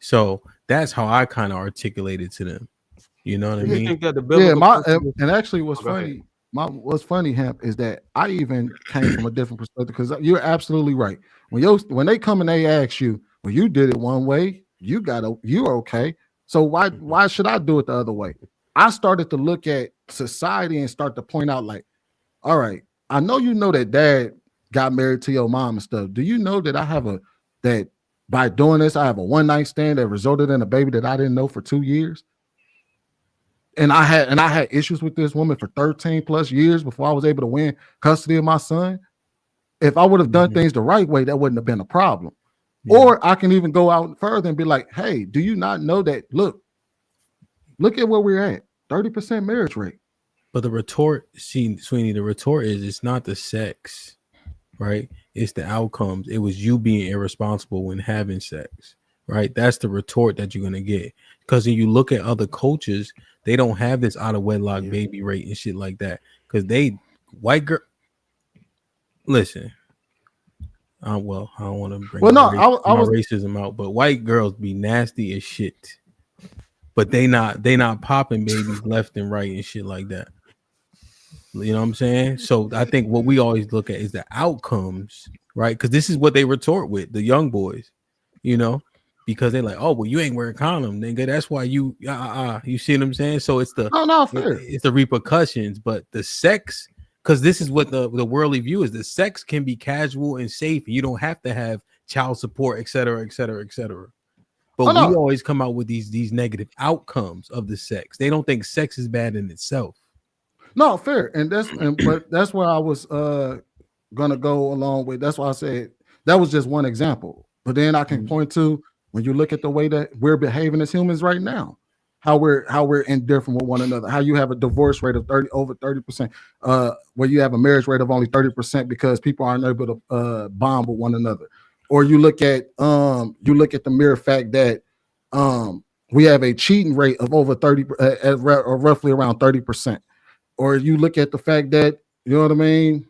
[SPEAKER 16] So that's how I kind of articulated to them. You know what I mean?
[SPEAKER 2] And actually what's funny, Hemp, is that I even came from a different perspective, because you're absolutely right. When they come and they ask you, well, you did it one way, you're okay. So why should I do it the other way? I started to look at society and start to point out, like, all right, I know that dad got married to your mom and stuff. Do you know that that by doing this, I have a one-night stand that resulted in a baby that I didn't know for 2 years? And I had issues with this woman for 13 plus years before I was able to win custody of my son. If I would have done things the right way, that wouldn't have been a problem. Yeah. Or I can even go out further and be like, hey, do you not know that? Look at where we're at, 30% marriage rate.
[SPEAKER 16] But the retort, Sweeney, is it's not the sex, right? It's the outcomes. It was you being irresponsible when having sex, right? That's the retort that you're gonna get. Because when you look at other cultures, they don't have this out of wedlock baby rate and shit like that. Because they white girl. Listen, well, I don't want to bring my racism out, but white girls be nasty as shit. But they not popping babies left and right and shit like that. You know what I'm saying? So I think what we always look at is the outcomes, right? Because this is what they retort with, the young boys, you know, because they're like, oh, well, you ain't wearing condom, nigga. That's why you you see what I'm saying? So it's the it's the repercussions, but the sex, because this is what the worldly view is. The sex can be casual and safe. You don't have to have child support, et cetera, et cetera, et cetera. But we always come out with these negative outcomes of the sex. They don't think sex is bad in itself.
[SPEAKER 2] No, fair. But that's where I was gonna go along with. That's why I said that was just one example. But then I can point to when you look at the way that we're behaving as humans right now, how we're indifferent with one another, how you have a divorce rate of over 30%, where you have a marriage rate of only 30% because people aren't able to bond with one another. Or you look at the mere fact that we have a cheating rate of over 30 or roughly around 30%. Or you look at the fact that, you know what I mean,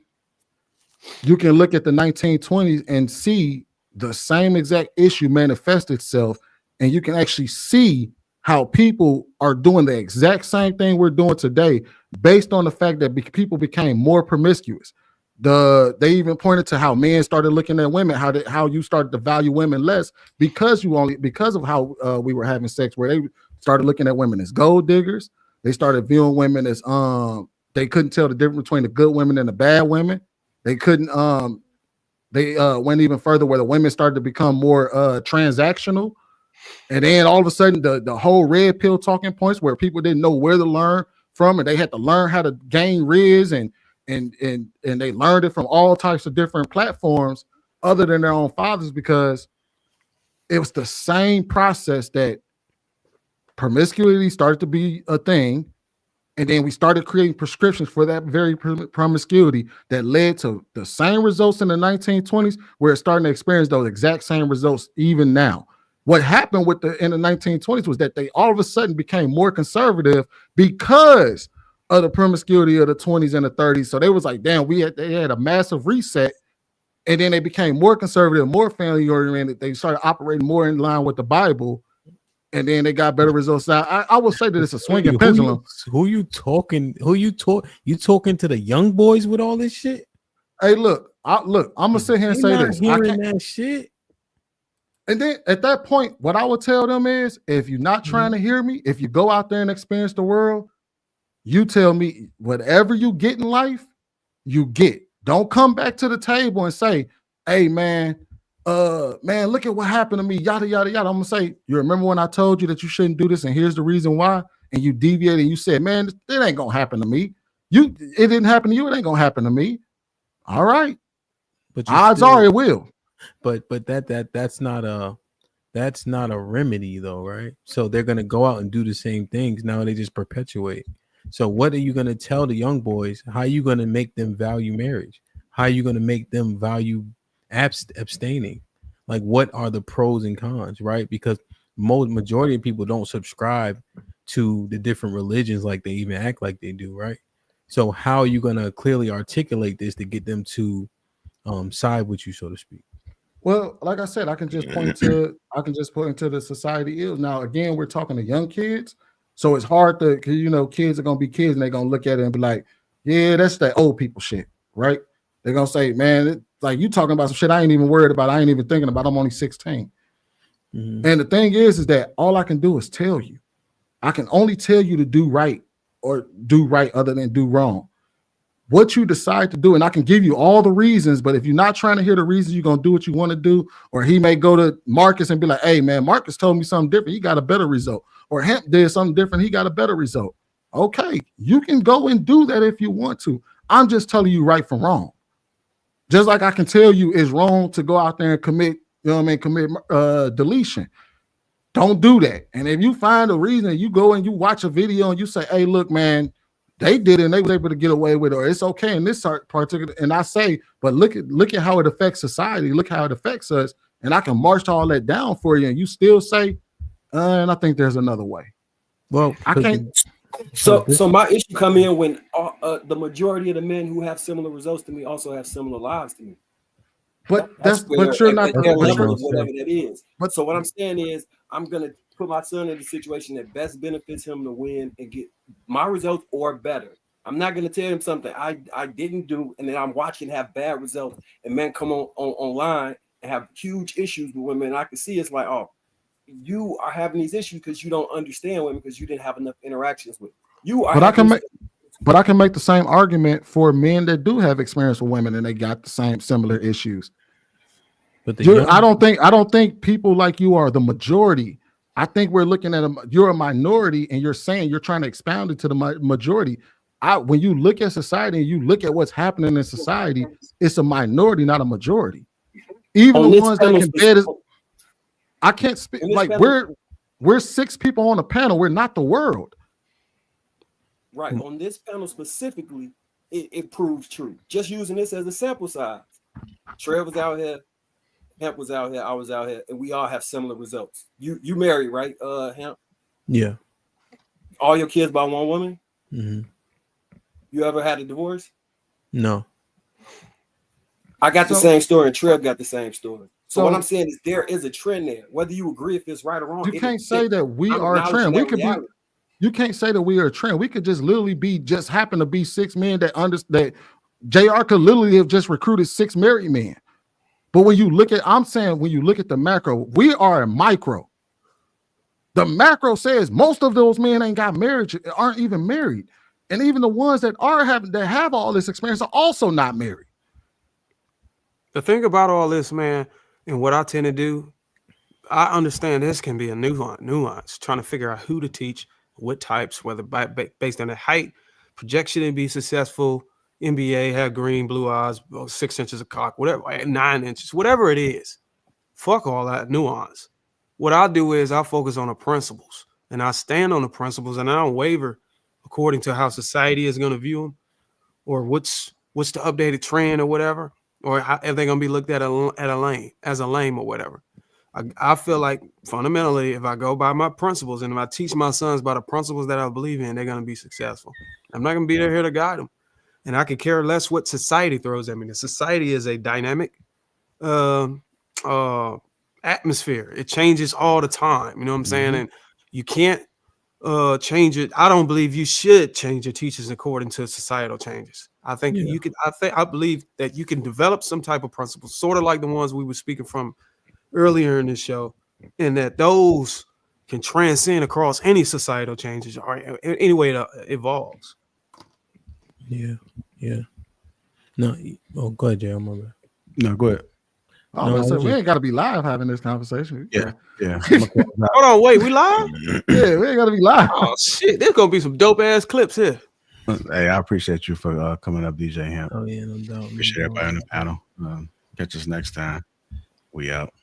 [SPEAKER 2] you can look at the 1920s and see the same exact issue manifest itself, and you can actually see how people are doing the exact same thing we're doing today based on the fact that people became more promiscuous. They even pointed to how men started looking at women, how you started to value women less because of how we were having sex, where they started looking at women as gold diggers. They started viewing women as they couldn't tell the difference between the good women and the bad women. They couldn't they went even further where the women started to become more transactional. And then all of a sudden the whole red pill talking points where people didn't know where to learn from, and they had to learn how to gain riz and they learned it from all types of different platforms other than their own fathers, because it was the same process that promiscuity started to be a thing, and then we started creating prescriptions for that very promiscuity that led to the same results in the 1920s. We're starting to experience those exact same results even now. What happened in the 1920s was that they all of a sudden became more conservative because of the promiscuity of the 20s and the 30s. So they was like, damn, they had a massive reset, and then they became more conservative, more family oriented. They started operating more in line with the Bible, and then they got better results. Now, I will say that it's a swinging pendulum.
[SPEAKER 16] You talking to the young boys with all this shit?
[SPEAKER 2] Hey, look, I'm gonna sit here and say this.
[SPEAKER 16] Hearing that shit.
[SPEAKER 2] And then at that point, what I would tell them is, if you're not trying to hear me, if you go out there and experience the world, you tell me whatever you get in life, you get. Don't come back to the table and say, hey, man, look at what happened to me, yada, yada, yada. I'm gonna say, you remember when I told you that you shouldn't do this, and here's the reason why, and you deviated and you said, man, it ain't gonna happen to me. It didn't happen to you, it ain't gonna happen to me. All right. But odds are it will.
[SPEAKER 16] But that's not a remedy though, right? So they're gonna go out and do the same things. Now they just perpetuate. So what are you gonna tell the young boys? How are you gonna make them value marriage? How are you gonna make them value abstaining? Like, what are the pros and cons, right? Because majority of people don't subscribe to the different religions like they even act like they do, right? So how are you gonna clearly articulate this to get them to side with you, so to speak?
[SPEAKER 2] Well, like I said, I can just point to the society ills. Now, again, we're talking to young kids, so it's hard to, kids are gonna be kids and they're gonna look at it and be like, yeah, that's that old people shit, right? They're gonna say, man, like, you talking about some shit I ain't even worried about, I ain't even thinking about. I'm only 16. Mm-hmm. And the thing is that all I can do is tell you. I can only tell you to do right or do right other than do wrong. What you decide to do, and I can give you all the reasons, but if you're not trying to hear the reasons, you're going to do what you want to do. Or he may go to Marcus and be like, hey, man, Marcus told me something different. He got a better result. Or Hemp did something different. He got a better result. Okay, you can go and do that if you want to. I'm just telling you right from wrong. Just like I can tell you it's wrong to go out there and commit deletion. Don't do that. And if you find a reason, you go and you watch a video and you say, hey, look, man, they did it and they were able to get away with it, or it's okay in this particular. And I say, but look at how it affects society. Look how it affects us. and I can march all that down for you, and you still say, and I think there's another way.
[SPEAKER 16] Well,
[SPEAKER 2] I can't.
[SPEAKER 17] So my issue come in when the majority of the men who have similar results to me also have similar lives to me.
[SPEAKER 2] But but you're not
[SPEAKER 17] their level of whatever that is. So what I'm saying is I'm gonna put my son in the situation that best benefits him to win and get my results or better. I'm not gonna tell him something I didn't do, and then I'm watching have bad results, and men come online and have huge issues with women. And I can see it's like, oh, you are having these issues because you don't understand women because you didn't have enough interactions with. You are.
[SPEAKER 2] But I can make the same argument for men that do have experience with women and they got the same similar issues.
[SPEAKER 16] But
[SPEAKER 2] I don't think people like you are the majority. I think we're looking at you're a minority, and you're saying you're trying to expound it to the majority. When you look at society and you look at what's happening in society, it's a minority, not a majority. Even the ones that can bet is. I can't speak like we're 6 people on a panel. We're not the world.
[SPEAKER 17] Right. On this panel specifically, it proves true. Just using this as a sample size. Trev was out here, Hemp was out here, I was out here, and we all have similar results. You married, right, Hemp?
[SPEAKER 16] Yeah.
[SPEAKER 17] All your kids by one woman?
[SPEAKER 16] Mm-hmm.
[SPEAKER 17] You ever had a divorce?
[SPEAKER 16] No.
[SPEAKER 17] I got the same story, and Trev got the same story. So what I'm saying is there is a trend there. Whether you agree if it's right or wrong.
[SPEAKER 2] You can't say that we are a trend. We could be. You can't say that we are a trend. We could just literally be happen to be 6 men that understand that JR could literally have just recruited 6 married men. But when you look at, I'm saying when you look at the macro, we are a micro. The macro says most of those men ain't got marriage, aren't even married. And even the ones that have all this experience are also not married.
[SPEAKER 6] The thing about all this, man, and what I tend to do, I understand this can be a nuance, trying to figure out who to teach, what types, whether based on the height, projection to be successful, NBA, have green, blue eyes, 6 inches of cock, whatever, 9 inches, whatever it is. Fuck all that nuance. What I do is I focus on the principles, and I stand on the principles, and I don't waver according to how society is going to view them, or what's the updated trend or whatever, or how, if they're going to be looked at as a lame or whatever. I feel like fundamentally, if I go by my principles and if I teach my sons by the principles that I believe in, they're going to be successful. I'm not going to be here to guide them. And I could care less what society throws at me. The society is a dynamic atmosphere. It changes all the time. You know what I'm saying? And you can't change it. I don't believe you should change your teachers according to societal changes. I think you could. I believe that you can develop some type of principles, sort of like the ones we were speaking from earlier in the show, and that those can transcend across any societal changes or any way it evolves.
[SPEAKER 16] Yeah. No, go ahead, Jay.
[SPEAKER 1] No, go ahead.
[SPEAKER 2] We ain't got to be live having this conversation.
[SPEAKER 1] Yeah.
[SPEAKER 6] Hold on, wait, we live?
[SPEAKER 2] Yeah, we ain't got to be live.
[SPEAKER 6] Oh shit, there's gonna be some dope ass clips here.
[SPEAKER 1] Hey, I appreciate you for coming up, DJ Hemp.
[SPEAKER 16] Oh yeah, no doubt.
[SPEAKER 1] Appreciate everybody on the panel. Catch us next time. We out.